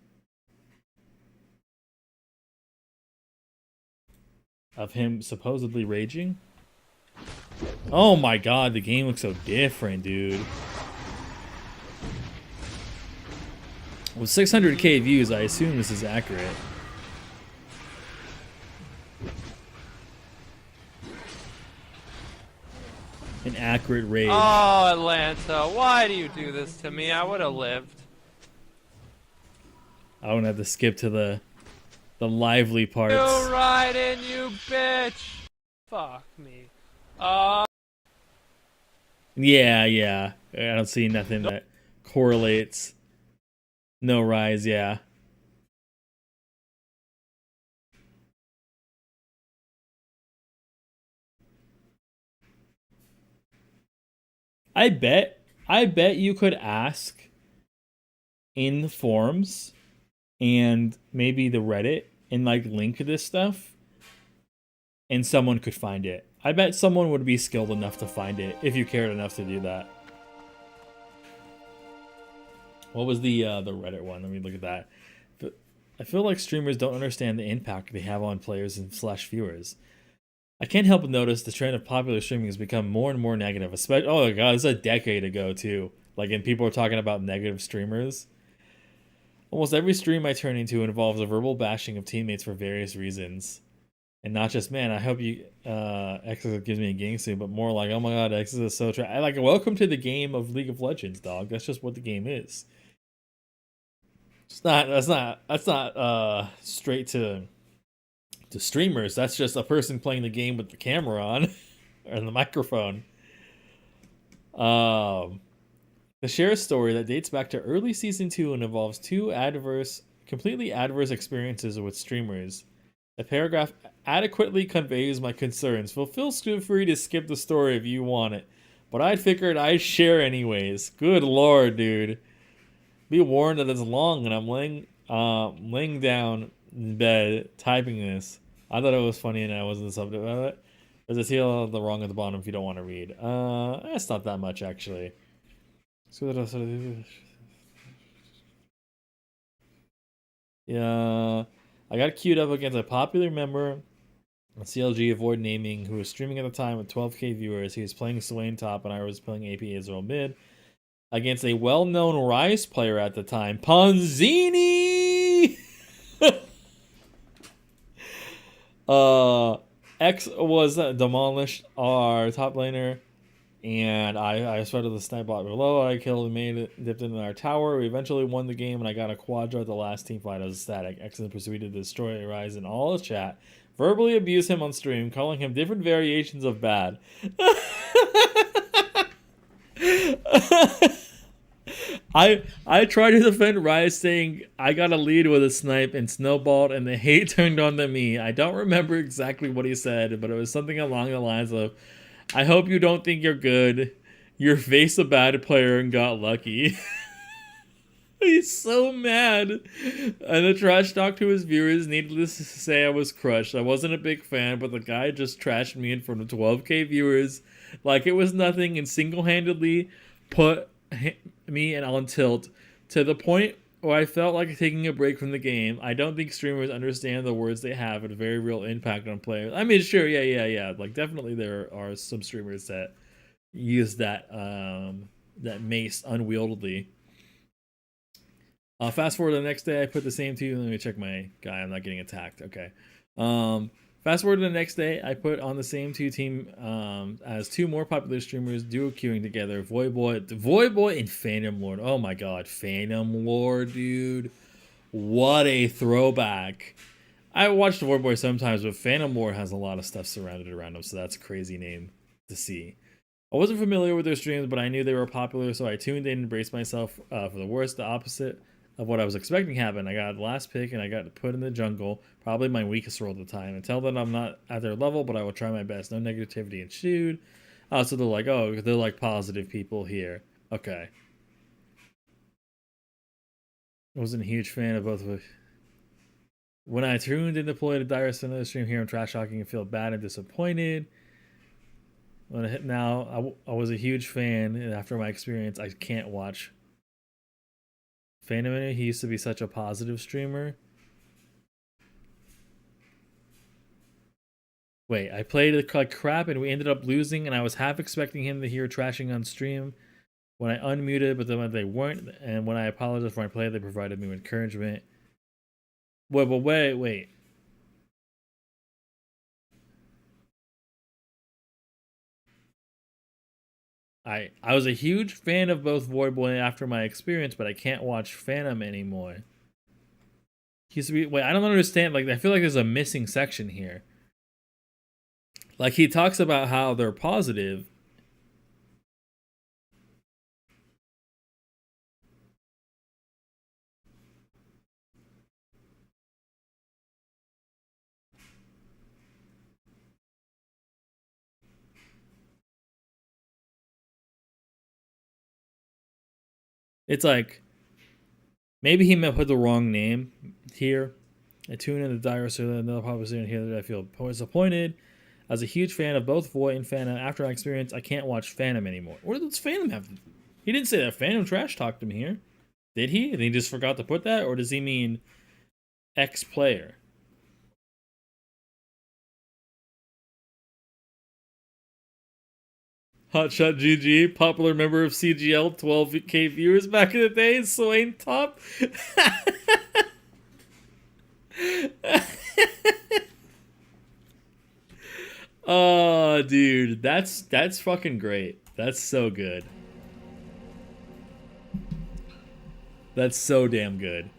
of him supposedly raging. Oh my god, the game looks so different, dude. With 600k views, I assume this is accurate. An accurate rage. Oh, Atlanta, why do you do this to me? I would have lived. I don't have to skip to the lively parts. You right in, you bitch. Fuck me. Yeah. I don't see nothing that correlates. No rise, yeah. I bet you could ask in the forums and maybe the Reddit and like link this stuff and someone could find it. I bet someone would be skilled enough to find it if you cared enough to do that. What was the Reddit one? Let me look at that. I feel like streamers don't understand the impact they have on players and / viewers. I can't help but notice the trend of popular streaming has become more and more negative. Especially, oh my god, this is a decade ago too. Like, and people are talking about negative streamers. Almost every stream I turn into involves a verbal bashing of teammates for various reasons. And not just, man, I hope you Exodus gives me a game soon, but more like, oh my god, Exodus is so I like, welcome to the game of League of Legends, dog. That's just what the game is. That's not straight to streamers. That's just a person playing the game with the camera on and the microphone. To share a story that dates back to early season 2 and involves two completely adverse experiences with streamers. The paragraph adequately conveys my concerns. Feel free to skip the story if you want it, but I figured I'd share anyways. Good lord, dude. Be warned that it's long, and I'm laying down in bed typing this. I thought it was funny, and I wasn't subject about it. There's a seal the wrong at the bottom if you don't want to read. It's not that much actually. Yeah, I got queued up against a popular member on CLG, avoid naming, who was streaming at the time with 12k viewers. He was playing Swain top, and I was playing AP Israel mid against a well-known Rise player at the time, Ponzini. X was demolished our top laner, and I started the snipe bot below. I killed and made it, dipped into our tower. We eventually won the game, and I got a quadra at the last team fight. I was ecstatic. X then proceeded to destroy Rise in all his chat, verbally abuse him on stream, calling him different variations of bad. I tried to defend Rise, saying I got a lead with a snipe and snowballed, and the hate turned on to me. I don't remember exactly what he said, but it was something along the lines of, I hope you don't think you're good. You're face a bad player and got lucky. He's so mad. And the trash talk to his viewers, needless to say, I was crushed. I wasn't a big fan, but the guy just trashed me in front of 12k viewers like it was nothing and single-handedly put me on tilt to the point or I felt like taking a break from the game. I don't think streamers understand the words they have and a very real impact on players. I mean, sure, yeah. Like, definitely there are some streamers that use that that mace unwieldily. Fast forward to the next day, I put the same two. Let me check my guy. I'm not getting attacked. Okay. Fast forward to the next day, I put on the same two team as two more popular streamers duo queuing together. Voyboy and Phantom Lord. Oh my god, Phantom Lord, dude. What a throwback. I watched Voyboy sometimes, but Phantom Lord has a lot of stuff surrounded around him, so that's a crazy name to see. I wasn't familiar with their streams, but I knew they were popular, so I tuned in and braced myself for the worst, the opposite of what I was expecting happened. I got the last pick and I got put in the jungle, probably my weakest role at the time. And tell them I'm not at their level, but I will try my best. No negativity ensued. So they're like, oh, they're like positive people here. Okay. I wasn't a huge fan of both of it. When I tuned and deployed a dire another stream here, I'm trash talking and feel bad and disappointed. When I hit now, I was a huge fan, and after my experience, I can't watch Phantom. He used to be such a positive streamer. Wait, I played like crap and we ended up losing, and I was half expecting him to hear trashing on stream when I unmuted, but then they weren't, and when I apologized for my play, they provided me with encouragement. Wait. I was a huge fan of both Voyboy after my experience, but I can't watch Phantom anymore. He used to be, wait, I don't understand. Like, I feel like there's a missing section here. Like, he talks about how they're positive. It's like, maybe he put the wrong name here. I tune in the dire so another popular here that I feel disappointed. I was a huge fan of both Void and Phantom. After my experience, I can't watch Phantom anymore. What does Phantom have? He didn't say that Phantom trash talked him here. Did he? And he just forgot to put that? Or does he mean ex-player? Hotshot GG, popular member of CGL, 12K viewers back in the day, Swain Top. Oh, dude, that's fucking great. That's so good. That's so damn good.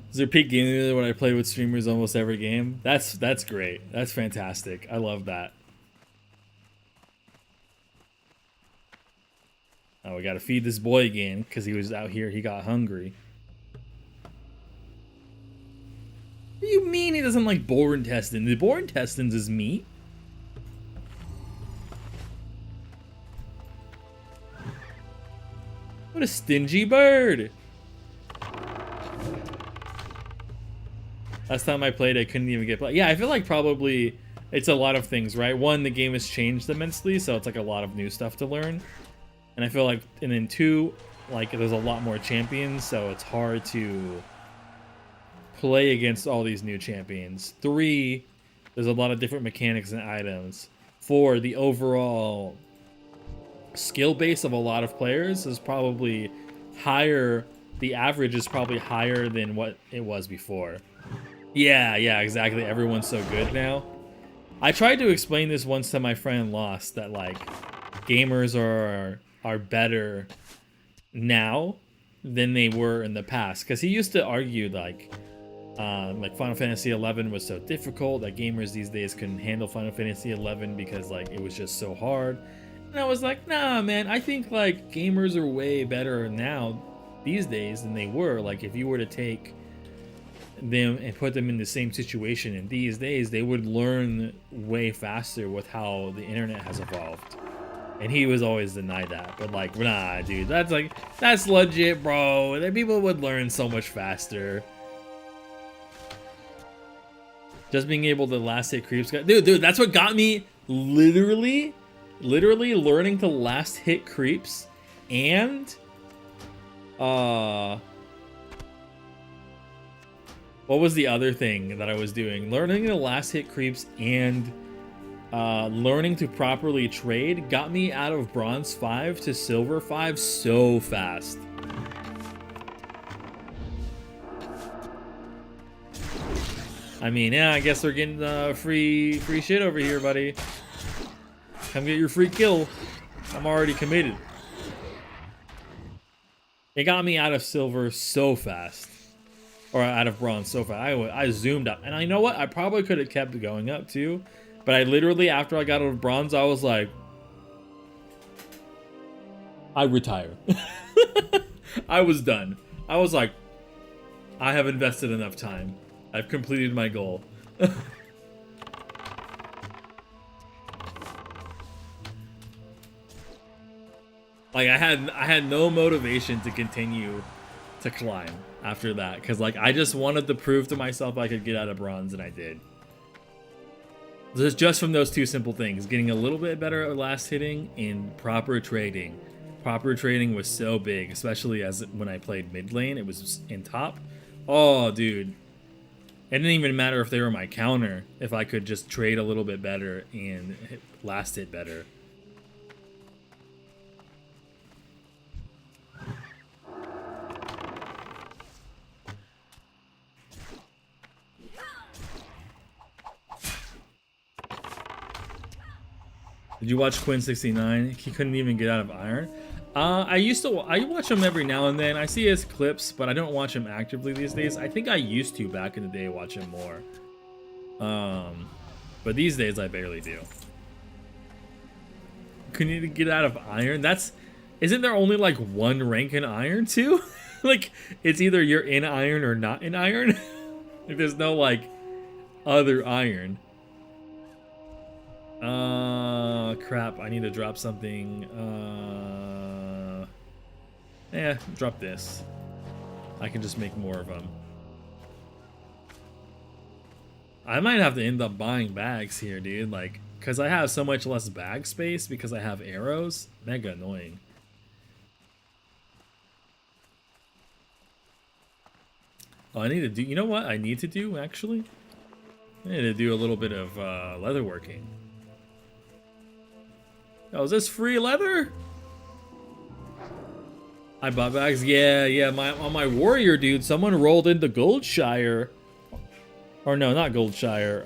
Is there peak gaming when I play with streamers almost every game? That's great. That's fantastic. I love that. Oh, we gotta feed this boy again because he was out here. He got hungry. What do you mean he doesn't like boar intestine? The boar intestines is meat. What a stingy bird. Last time I played, I couldn't even get play. Yeah, I feel like probably it's a lot of things, right? One, the game has changed immensely, so it's like a lot of new stuff to learn. And I feel like, and then two, like there's a lot more champions, so it's hard to play against all these new champions. Three, there's a lot of different mechanics and items. Four, the overall skill base of a lot of players is probably higher. The average is probably higher than what it was before. Yeah, exactly. Everyone's so good now. I tried to explain this once to my friend Lost, that like gamers are better now than they were in the past, because he used to argue like Final Fantasy 11 was so difficult that gamers these days couldn't handle Final Fantasy 11 because like it was just so hard. And I was like, nah, man, I think like gamers are way better now these days than they were. Like if you were to take them and put them in the same situation in these days, they would learn way faster with how the internet has evolved. And he was always denied that. But like, nah, dude, that's legit, bro. That people would learn so much faster. Just being able to last hit creeps. Dude, that's what got me literally learning to last hit creeps. And, what was the other thing that I was doing? Learning to last hit creeps and learning to properly trade got me out of bronze 5 to silver 5 so fast. I mean, yeah, I guess we're getting free shit over here, buddy. Come get your free kill. I'm already committed. It got me out of silver so fast. Or out of bronze so fast. I zoomed up. And I know what? I probably could have kept going up too. But I literally, after I got out of bronze, I was like, I retire. I was done. I was like, I have invested enough time. I've completed my goal. Like I had no motivation to continue to climb after that, because like I just wanted to prove to myself I could get out of bronze, and I did. Just from those two simple things, getting a little bit better at last hitting and proper trading. Proper trading was so big, especially as when I played mid lane, it was in top. Oh, dude. It didn't even matter if they were my counter, if I could just trade a little bit better and last hit better. Did you watch Quinn69? He couldn't even get out of iron. I watch him every now and then. I see his clips, but I don't watch him actively these days. I think I used to back in the day watch him more. But these days I barely do. Couldn't even get out of iron? Isn't there only like one rank in iron too? Like it's either you're in iron or not in iron. Like, there's no like other iron. Crap, I need to drop something. Drop this. I can just make more of them. I might have to end up buying bags here, dude, like, because I have so much less bag space because I have arrows. Mega annoying. Oh, I need to do, you know what I need to do, actually? I need to do a little bit of leatherworking. Oh, is this free leather? I bought bags. Yeah. On my warrior, dude, someone rolled into Goldshire. Or no, not Goldshire.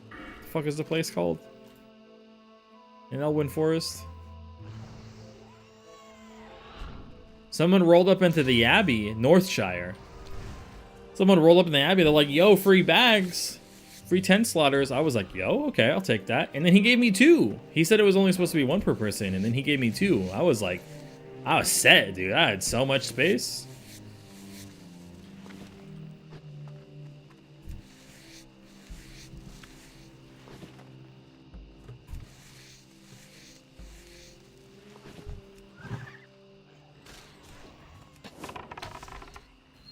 The fuck is the place called? In Elwyn Forest? Someone rolled up into the Abbey, Northshire. Someone rolled up in the Abbey. They're like, yo, free bags. Free 10 slaughters. I was like, yo, okay, I'll take that. And then he gave me 2. He said it was only supposed to be 1 per person, and then he gave me 2. I was like, I was set, dude. I had so much space.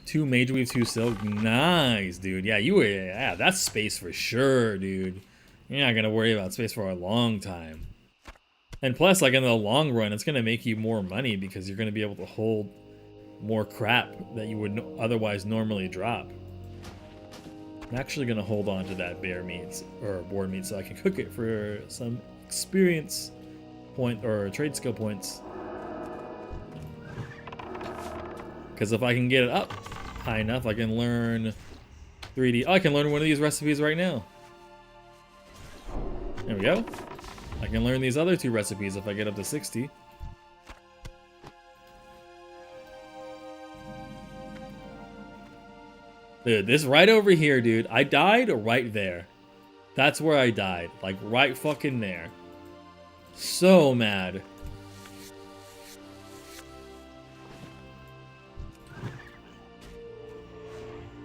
Two Mage Weave, 2 Silk. Nice, dude. Yeah, that's space for sure, dude. You're not gonna worry about space for a long time. And plus, like in the long run, it's gonna make you more money because you're gonna be able to hold more crap that you would otherwise normally drop. I'm actually gonna hold on to that bear meat or boar meat so I can cook it for some experience point or trade skill points. Because if I can get it up high enough, I can learn 3D. Oh, I can learn one of these recipes right now. There we go. I can learn these other 2 recipes if I get up to 60. Dude, this right over here, dude. I died right there. That's where I died. Like, right fucking there. So mad.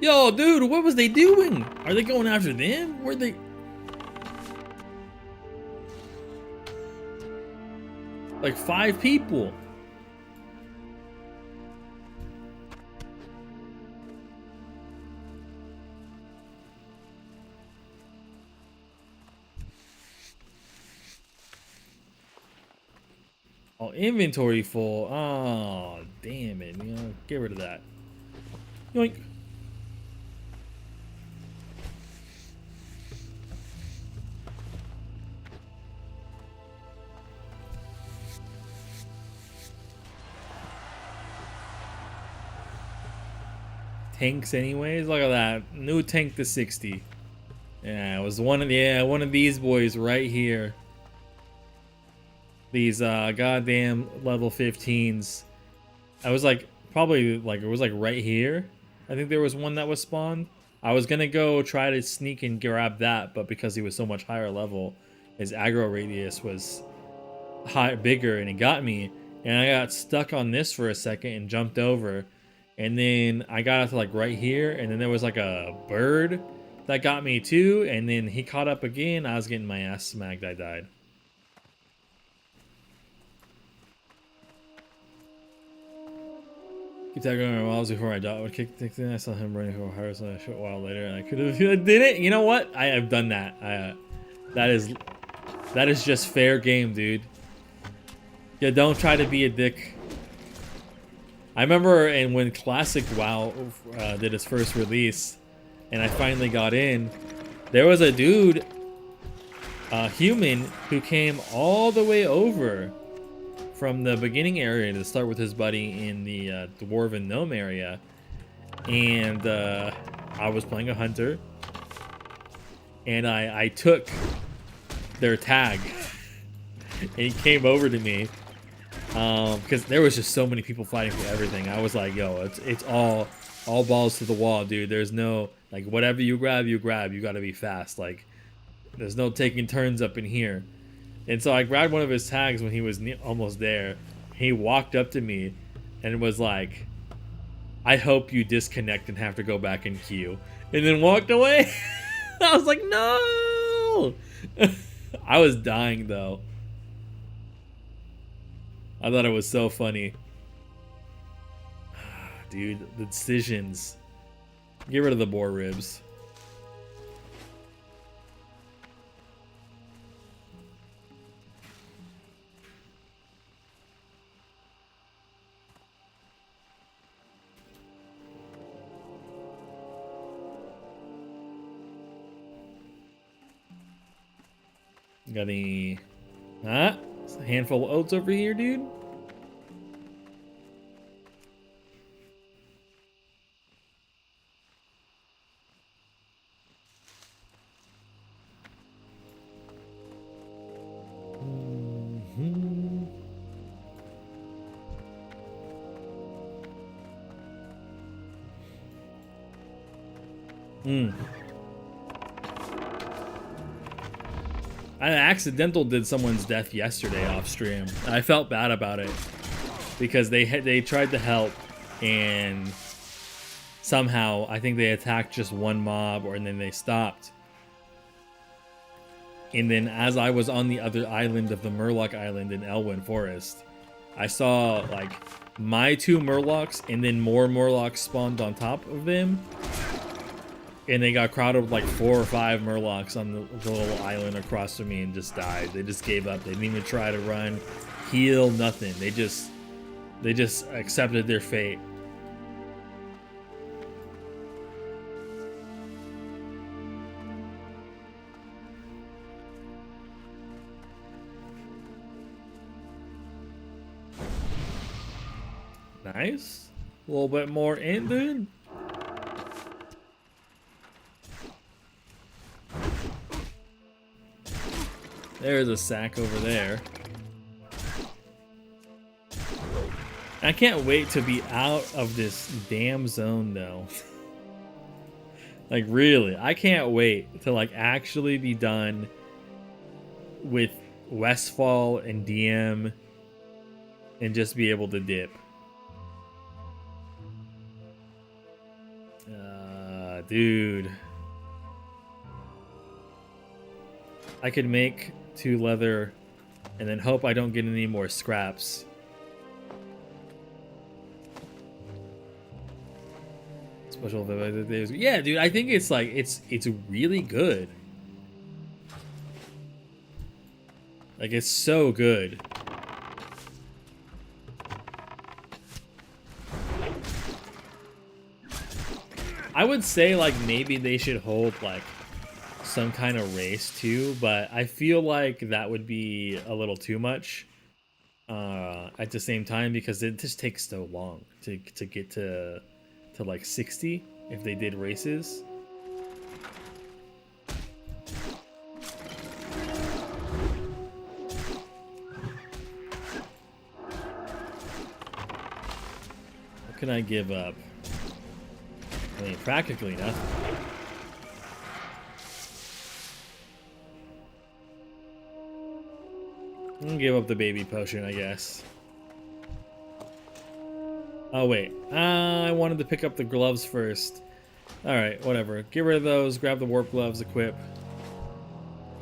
Yo, dude, what was they doing? Are they going after them? Where'd they... Like 5 people. Oh, inventory full. Oh, damn it. You know, get rid of that. Yoink. Tanks anyways. Look at that. New tank to 60. Yeah, it was one of these boys right here. These goddamn level 15s. I was like probably like it was like right here. I think there was one that was spawned. I was gonna go try to sneak and grab that, but because he was so much higher level, his aggro radius was bigger, and he got me. And I got stuck on this for a second and jumped over, and then I got up to like right here, and then there was like a bird that got me too, and then he caught up again. I was getting my ass smacked. I died. Keep that going while before I died. I would kick the thing. I saw him running for a higher so a short while later, and I could have did it. You know what? I have done that. That is just fair game, dude. Yeah, don't try to be a dick. I remember when Classic WoW did its first release, and I finally got in. There was a dude, a human, who came all the way over from the beginning area to start with his buddy in the Dwarven Gnome area. And I was playing a hunter, and I took their tag, and he came over to me because there was just so many people fighting for everything. I was like, yo, it's all balls to the wall, dude. There's no, like, whatever you grab. You gotta be fast. Like, there's no taking turns up in here. And so I grabbed one of his tags when he was almost there. He walked up to me and was like, I hope you disconnect and have to go back in queue. And then walked away. I was like, no! I was dying, though. I thought it was so funny. Dude, the decisions. Get rid of the boar ribs. Got any... Ah, it's a handful of oats over here, dude. I accidental did someone's death yesterday off stream. I felt bad about it because they tried to help, and somehow I think they attacked just one mob, and then they stopped. And then as I was on the other island of the Murloc Island in Elwyn Forest, I saw like my 2 Murlocs, and then more Murlocs spawned on top of them. And they got crowded with like 4 or 5 Murlocs on the little island across from me and just died. They just gave up. They didn't even try to run, heal, nothing. They just accepted their fate. Nice. A little bit more in, dude. There's a sack over there. I can't wait to be out of this damn zone, though. Like, really, I can't wait to, like, actually be done with Westfall and DM and just be able to dip. Dude. I could make 2 leather and then hope I don't get any more scraps. Special days. Yeah, dude, I think it's like it's really good. Like, it's so good. I would say, like, maybe they should hold, like, some kind of race, too, but I feel like that would be a little too much at the same time, because it just takes so long to get to like, 60 if they did races. What can I give up? I mean, practically nothing. I'm gonna give up the baby potion, I guess. Oh, wait. I wanted to pick up the gloves first. Alright, whatever. Get rid of those, grab the warp gloves, equip.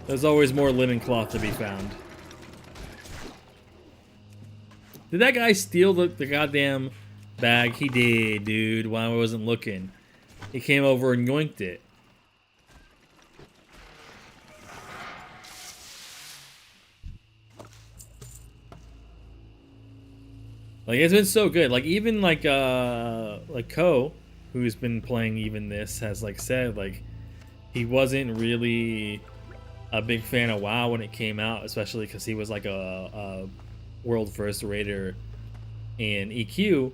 There's always more linen cloth to be found. Did that guy steal the goddamn bag? He did, dude, while I wasn't looking. He came over and yoinked it. Like, it's been so good. Like, even like Ko, who's been playing even this, has like said like he wasn't really a big fan of WoW when it came out, especially because he was like a world first raider in EQ.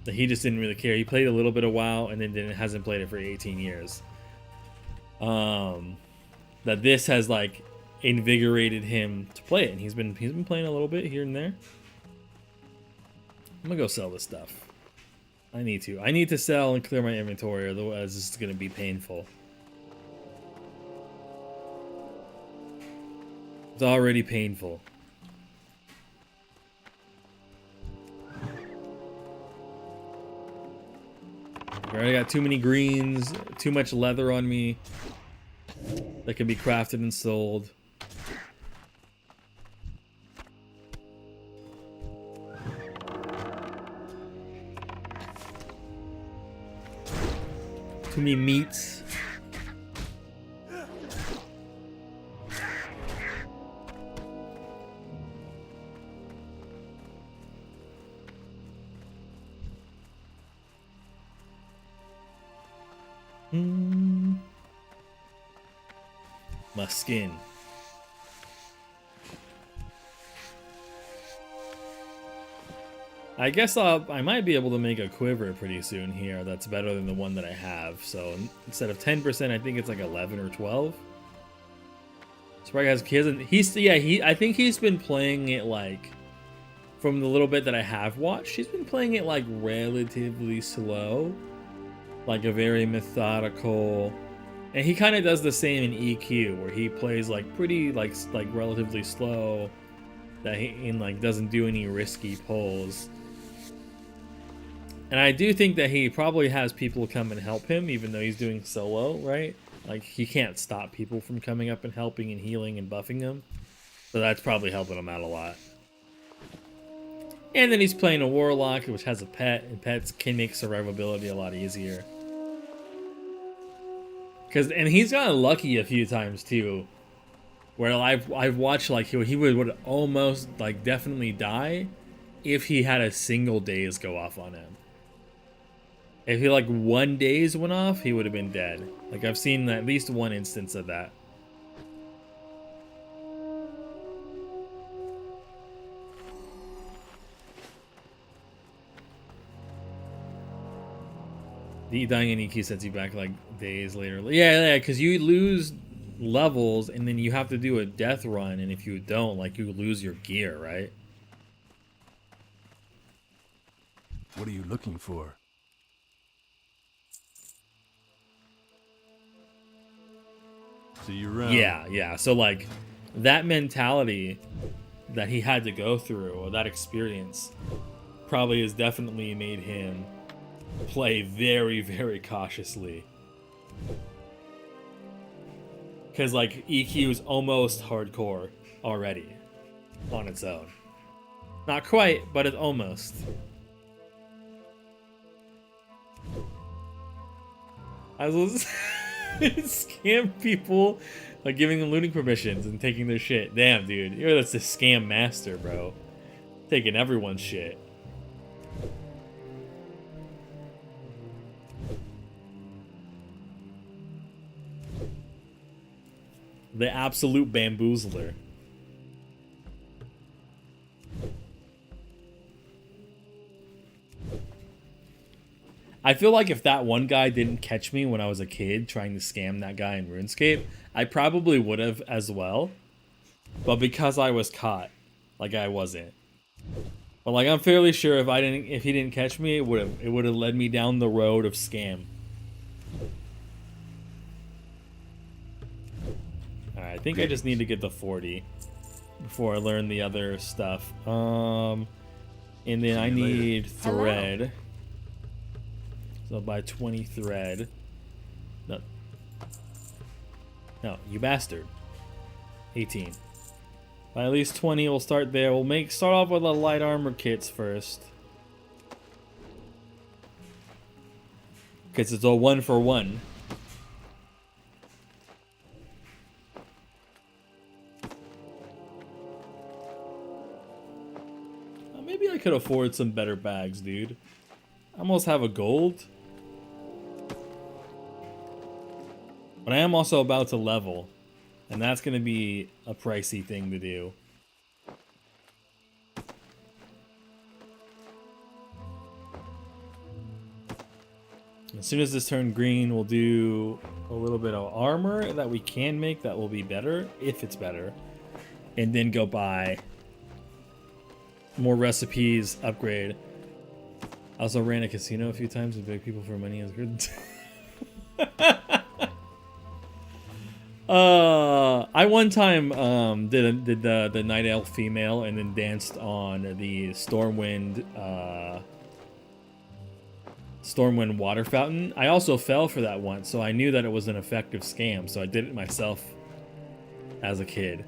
That he just didn't really care. He played a little bit of WoW and then hasn't played it for 18 years. That this has like invigorated him to play it, and he's been playing a little bit here and there. I'm gonna go sell this stuff. I need to sell and clear my inventory, otherwise this is gonna be painful. It's already painful. I already got too many greens, too much leather on me that can be crafted and sold. Too many meats. My skin. I guess I might be able to make a quiver pretty soon here that's better than the one that I have. So instead of 10%, I think it's like 11 or 12. Sprite has, I think he's been playing it like, from the little bit that I have watched, he's been playing it like relatively slow. Like a very methodical, and he kind of does the same in EQ, where he plays like pretty like relatively slow, that he like doesn't do any risky pulls. And I do think that he probably has people come and help him, even though he's doing solo, right? Like, he can't stop people from coming up and helping and healing and buffing him. So that's probably helping him out a lot. And then he's playing a warlock, which has a pet, and pets can make survivability a lot easier. And he's gotten lucky a few times too, where I've watched like he would almost like definitely die if he had a single daze go off on him. If he like one daze went off, he would have been dead. Like, I've seen at least one instance of that. The dying in EQ sets you back like days later. Yeah, because you lose levels and then you have to do a death run, and if you don't, like, you lose your gear, right? What are you looking for? See you around. Yeah. So like that mentality that he had to go through, or that experience, probably has definitely made him play very, very cautiously. Because like EQ is almost hardcore already. on its own. Not quite, but it's almost. I was scam people by giving them looting permissions and taking their shit. Damn, dude. You're that's a scam master, bro. Taking everyone's shit. The absolute bamboozler. I feel like if that one guy didn't catch me when I was a kid trying to scam that guy in RuneScape, I probably would have as well. But because I was caught, like I wasn't. But like I'm fairly sure if he didn't catch me, it would have led me down the road of scam. Alright, I think I just need to get the 40 before I learn the other stuff. And then I need thread. Hello. So I'll buy 20 thread. No, you bastard. 18. Buy at least 20, we'll start there. We'll start off with the light armor kits first. Because it's a 1-for-1. Maybe I could afford some better bags, dude. I almost have a gold. But I am also about to level. And that's going to be a pricey thing to do. As soon as this turns green, we'll do a little bit of armor that we can make that will be better, if it's better. And then go buy more recipes, upgrade. I also ran a casino a few times and begged people for money as good. I one time did the Night Elf female and then danced on the Stormwind water fountain. I also fell for that once, so I knew that it was an effective scam, so I did it myself as a kid.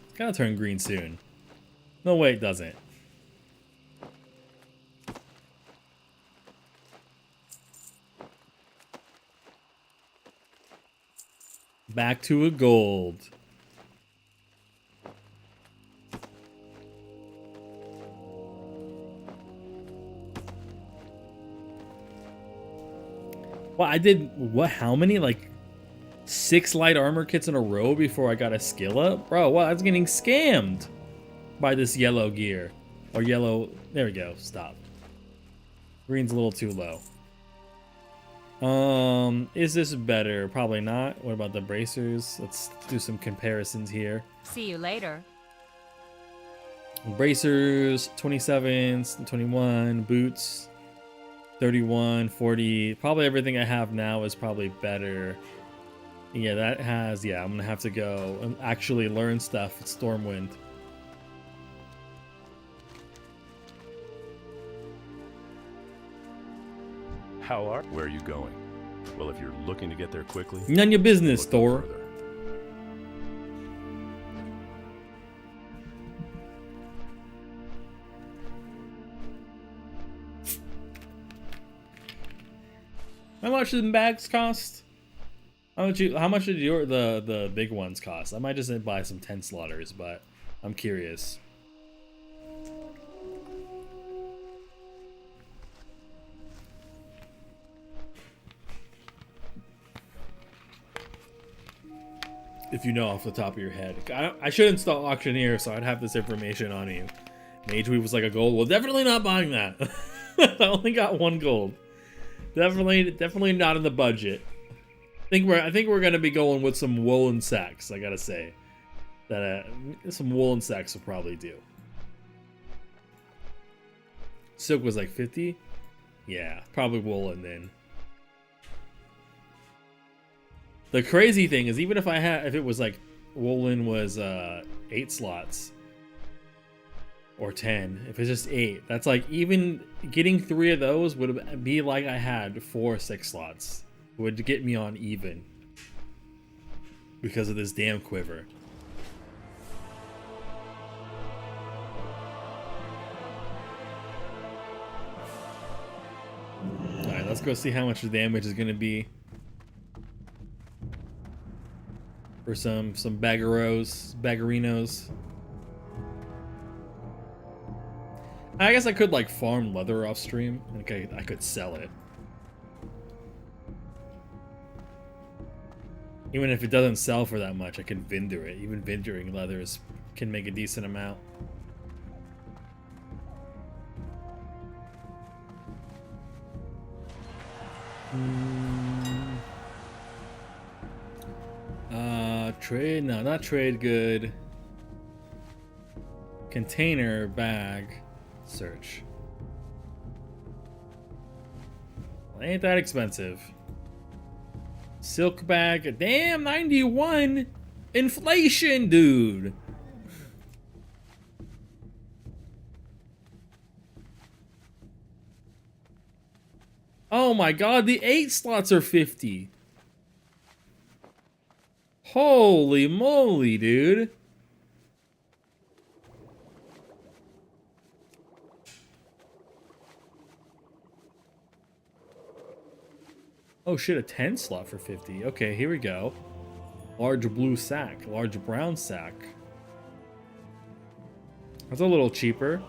It's gonna turn green soon. No way it doesn't. Back to a gold. Well, I did what? How many? Like 6 light armor kits in a row before I got a skill up? Bro, wow, I was getting scammed by this yellow gear. Or yellow, there we go, stop. Green's a little too low. Is this better? Probably not. What about the bracers? Let's do some comparisons here. See you later. Bracers, 27, 21, boots, 31, 40. Probably everything I have now is probably better. Yeah, that has, yeah, I'm gonna have to go and actually learn stuff with Stormwind. Where are you going? Well, if you're looking to get there quickly, none of your business, Thor. How much did the bags cost? How much did the big ones cost? I might just buy some 10 slaughters, but I'm curious. If you know off the top of your head. I should install Auctioneer, so I'd have this information on you. Mage Weave was like a gold. Well, definitely not buying that. I only got 1 gold. Definitely not in the budget. I think we're gonna be going with some woolen sacks. I gotta say that some woolen sacks will probably do. Silk was like 50. Yeah, probably woolen then. The crazy thing is, even if if it was like woolen was 8 slots, Or 10. If it's just 8, that's like even getting 3 of those would be like I had 4 6 slots. Would get me on even because of this damn quiver. Alright, let's go see how much the damage is gonna be. For some baggerinos. I guess I could like farm leather off stream. Okay, I could sell it. Even if it doesn't sell for that much, I can vendor it. Even vendoring leathers can make a decent amount. Trade? No, not trade good. Container, bag, search. Well, ain't that expensive. Silk bag, damn, 91! Inflation, dude! Oh my god, the 8 slots are 50. Holy moly, dude. Oh shit, a 10 slot for 50. Okay, here we go. Large blue sack, large brown sack. That's a little cheaper.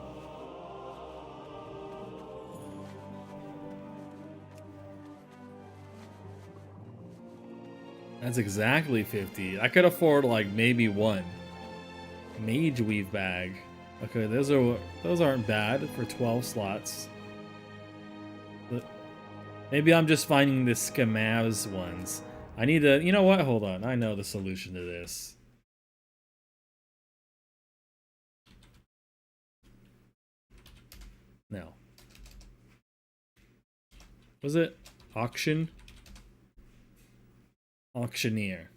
That's exactly 50. I could afford like maybe one. Mage weave bag. Okay, those aren't bad for 12 slots. Maybe I'm just finding the Scamavs ones. I need to, you know what? Hold on. I know the solution to this. No. Was it auction? Auctioneer.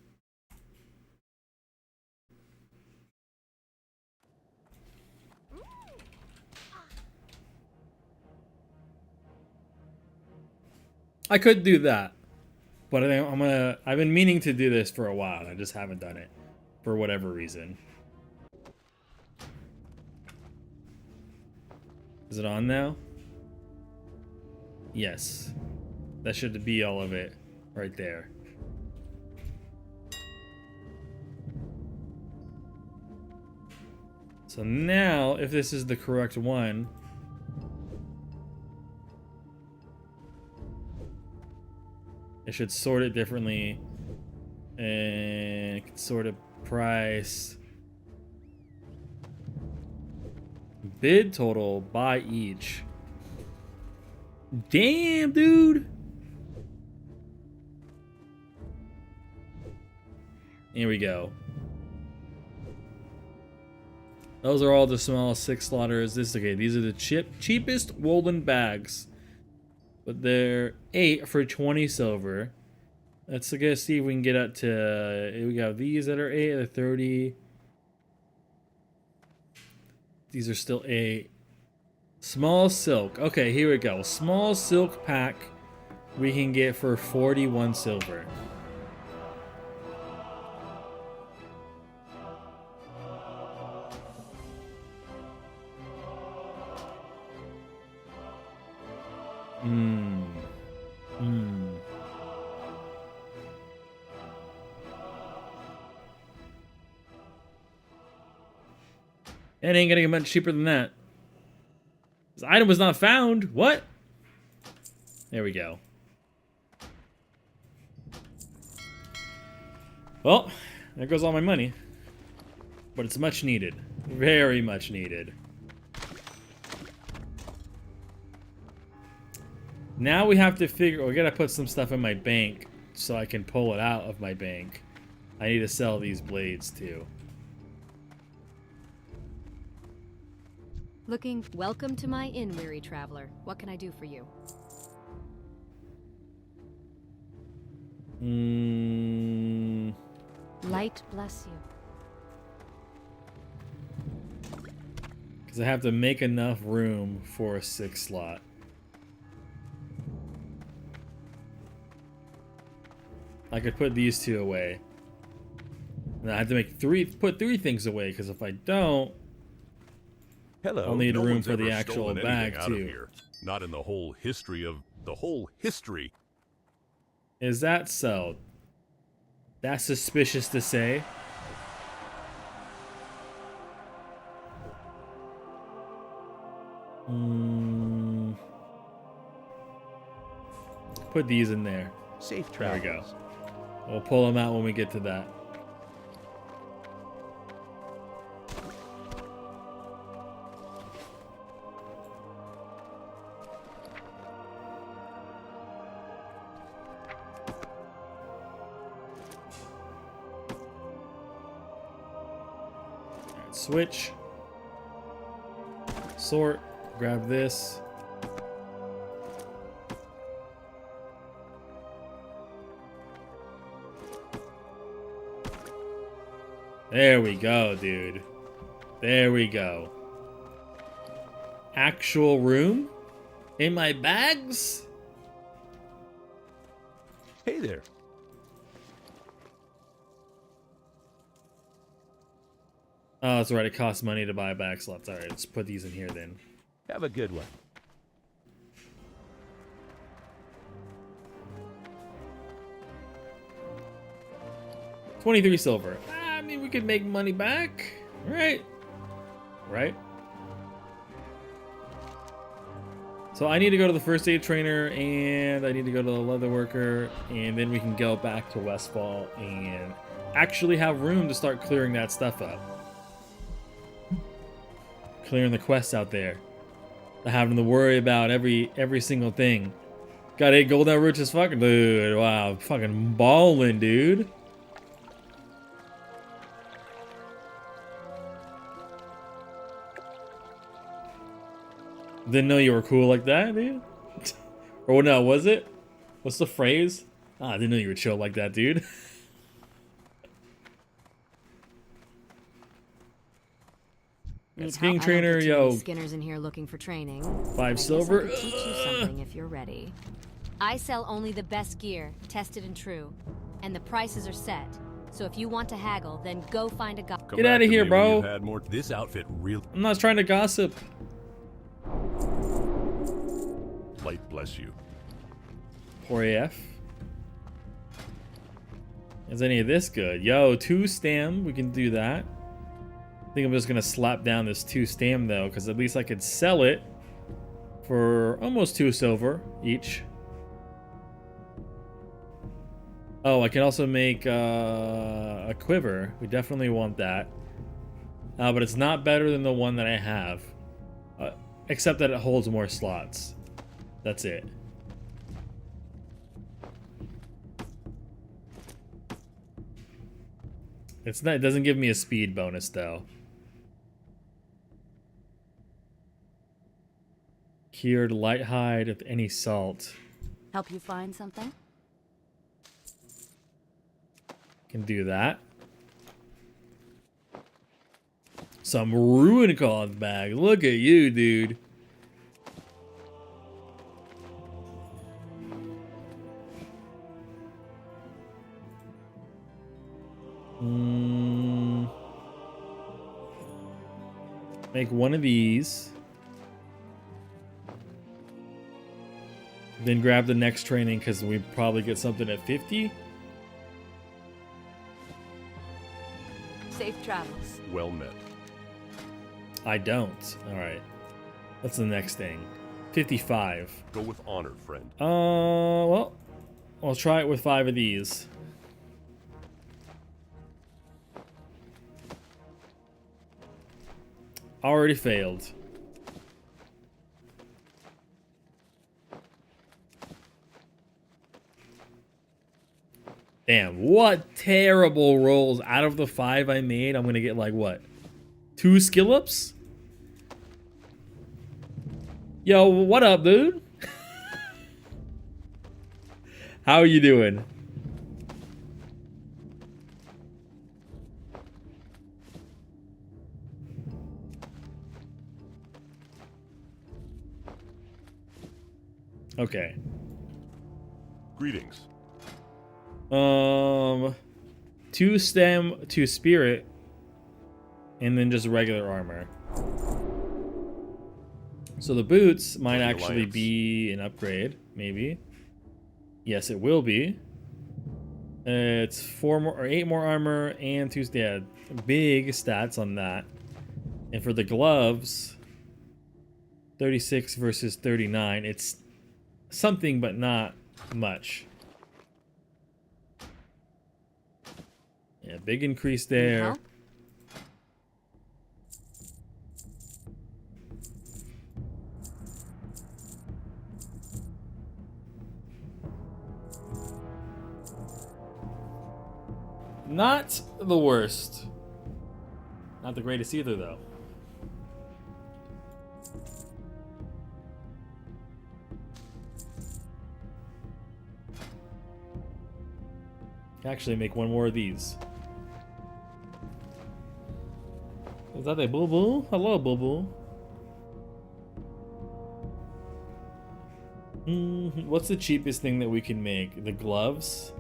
I could do that, but I've been meaning to do this for a while. I just haven't done it for whatever reason. Is it on now? Yes. That should be all of it right there. So now, if this is the correct one, it should sort it differently and sort of price, bid total, buy each. Damn, dude. Here we go. Those are all the small 6 slaughters. Okay, these are the cheapest woolen bags. But they're 8 for 20 silver. Let's go see if we can get up to... We got these that are 8, they're 30. These are still 8. Small silk. Okay, here we go. Small silk pack we can get for 41 silver. It ain't gonna get much cheaper than that. This item was not found. What? There we go. Well, there goes all my money. But it's much needed. Very much needed. Now we have to figure... we gotta put some stuff in my bank so I can pull it out of my bank. I need to sell these blades too. Welcome to my inn, weary traveler. What can I do for you? Light bless you. Because I have to make enough room for a 6 slot. I could put these 2 away. And I have to make put 3 things away, because if I don't, Hello. I'll need No room one's for the ever actual stolen bag anything out of too. here. Not in the whole history of the whole history. Is that so? That's suspicious to say. Put these in there. Safe There we travels. go. We'll pull them out when we get to that. Alright, switch. Sort. Grab this. There we go, dude. There we go. Actual room? In my bags? Hey there. Oh, that's right. It costs money to buy bag slots. Alright, let's put these in here then. Have a good one. $23 silver. I mean, we could make money back. Right? Right? So I need to go to the first aid trainer, and I need to go to the leather worker, and then we can go back to Westfall and actually have room to start clearing that stuff up. Clearing the quests out there. Not having to worry about every single thing. Got 8 gold now, rich as fuck. Dude, wow. Fucking balling, dude. Didn't know you were cool like that, dude. Or no, was it? What's the phrase? Ah, I didn't know you were chill like that, dude. Skiing trainer, yo. Skinners in here looking for training. 5 silver. I teach you something if you're ready. I sell only the best gear, tested and true, and the prices are set. So if you want to haggle, then go find a guy. Get out of here, bro. Had more. This outfit real. I'm not trying to gossip. Light bless you. Poor AF. Is any of this good? Yo, 2 stam. We can do that. I think I'm just gonna slap down this 2 stam though, because at least I could sell it for almost 2 silver each. Oh, I can also make a quiver. We definitely want that. But it's not better than the one that I have. Except that it holds more slots. That's it. It's not, it doesn't give me a speed bonus though. Cured light hide with any salt. Help you find something? Can do that. Some ruin cloth bag. Look at you, dude. Make one of these. Then grab the next training because we probably get something at 50. Safe travels. Well met. I don't. Alright. What's the next thing? 55. Go with honor, friend. Well, I'll try it with 5 of these. Already failed. Damn, what terrible rolls. Out of the 5 I made, I'm gonna get like what? 2 skill ups? Yo, what up, dude? How are you doing? Okay. Greetings. 2 stem, 2 spirit, and then just regular armor. So the boots might actually be an upgrade, maybe. Yes, it will be. It's 4 more or 8 more armor and 2, yeah, big stats on that. And for the gloves, 36 versus 39. It's something, but not much. Yeah, big increase there. Not the worst. Not the greatest either, though. Actually, make 1 more of these. Is that a Boo Boo? Hello, Boo Boo. What's the cheapest thing that we can make? The gloves?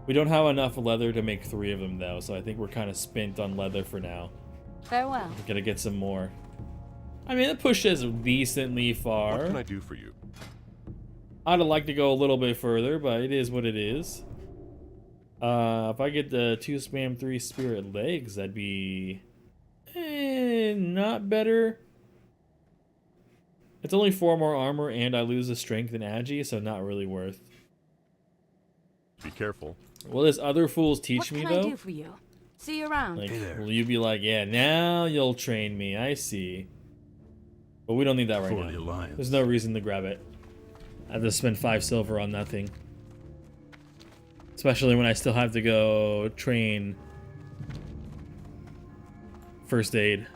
We don't have enough leather to make 3 of them, though, so I think we're kind of spent on leather for now. Farewell. We're gonna get some more. I mean, it pushes decently far. What can I do for you? I'd like to go a little bit further, but it is what it is. If I get the 2 spam 3 spirit legs, that'd be not better. It's only 4 more armor, and I lose the strength and agi, so not really worth. Be careful. Will this other fools teach me, though? What can I do for you? See you around. Like, will you be like, yeah, now you'll train me, I see. But we don't need that right now. the Alliance. There's no reason to grab it. I have to spend 5 silver on nothing. Especially when I still have to go train first aid.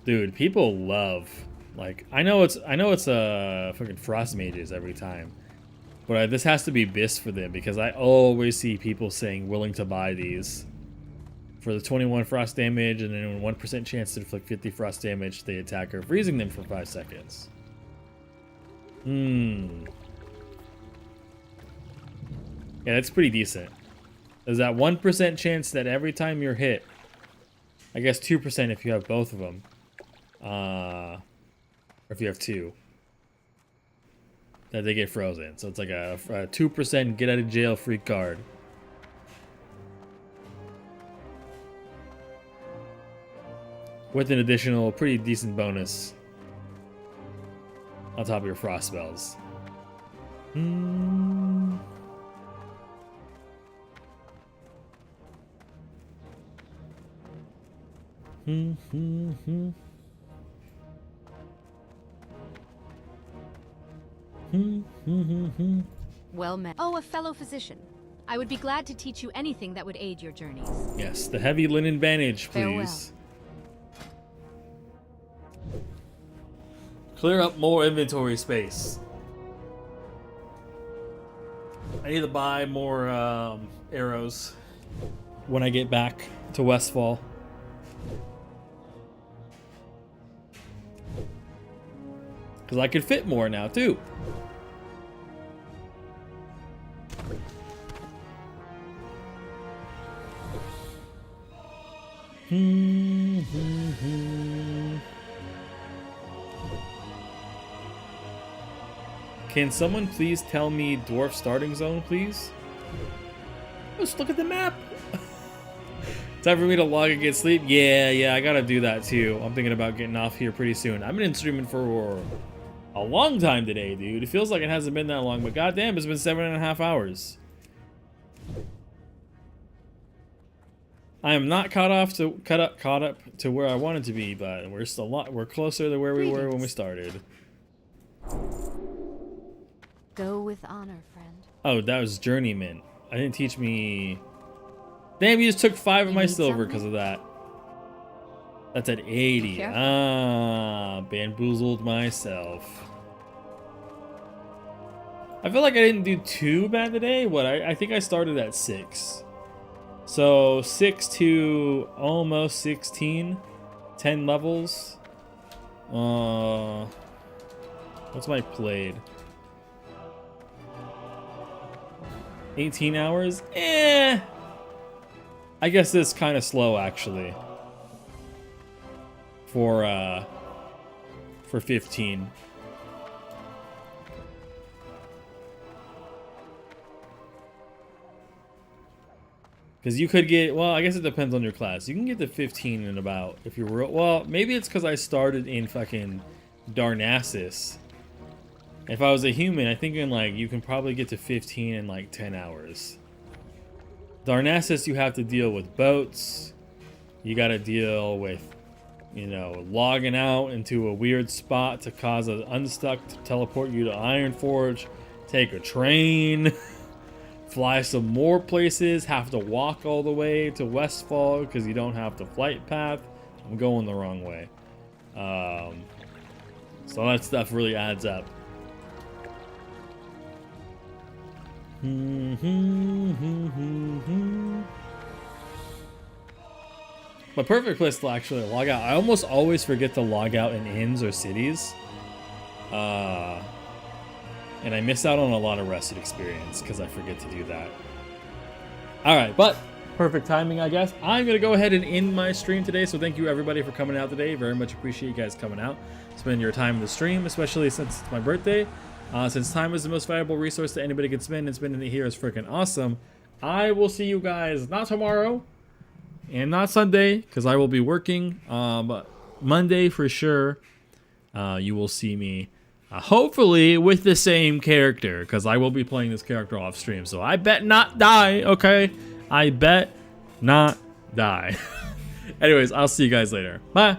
Dude, people love, like, I know it's fucking frost mages every time, but this has to be BIS for them because I always see people saying willing to buy these for the 21 frost damage and then 1% chance to inflict 50 frost damage to the attacker, freezing them for 5 seconds. Yeah, that's pretty decent. There's that 1% chance that every time you're hit, I guess 2% if you have both of them. Or if you have 2, that they get frozen. So it's like a 2% get out of jail free card. With an additional pretty decent bonus on top of your frost spells. Well met. Oh, a fellow physician. I would be glad to teach you anything that would aid your journeys. Yes, the heavy linen bandage, please. Farewell. Clear up more inventory space. I need to buy more arrows when I get back to Westfall. Because I could fit more now, too. Can someone please tell me dwarf starting zone, please? Let's look at the map. Time for me to log and get sleep? Yeah, I gotta do that too. I'm thinking about getting off here pretty soon. I've been streaming for a long time today, dude. It feels like it hasn't been that long, but goddamn, it's been 7.5 hours. I am not caught up to where I wanted to be, but we're closer to where we were when we started. Go with honor, friend. Oh, that was Journeyman. I didn't teach me. Damn, you just took 5 of my silver because of that. That's at 80. Ah, bamboozled myself. I feel like I didn't do too bad today. I think I started at 6. So 6 to almost 16. 10 levels. What's my played? 18 hours? I guess it's kind of slow actually. For 15. Because you could get, well, I guess it depends on your class. You can get to 15 in about, if you're real, well, maybe it's because I started in fucking Darnassus. If I was a human, I think in like, you can probably get to 15 in like 10 hours. Darnassus, you have to deal with boats. You got to deal with, you know, logging out into a weird spot to cause an unstuck to teleport you to Ironforge. Take a train. Fly some more places, have to walk all the way to Westfall because you don't have the flight path. I'm going the wrong way. So that stuff really adds up. My perfect place to actually log out. I almost always forget to log out in inns or cities. And I miss out on a lot of rested experience because I forget to do that. Alright, but perfect timing, I guess. I'm going to go ahead and end my stream today. So thank you everybody for coming out today. Very much appreciate you guys coming out. Spending your time in the stream, especially since it's my birthday. Since time is the most valuable resource that anybody can spend, and spending it here is freaking awesome. I will see you guys not tomorrow and not Sunday because I will be working. But Monday for sure, you will see me. Hopefully with the same character, because I will be playing this character off stream. So I bet not die, okay? I bet not die. Anyways, I'll see you guys later. Bye.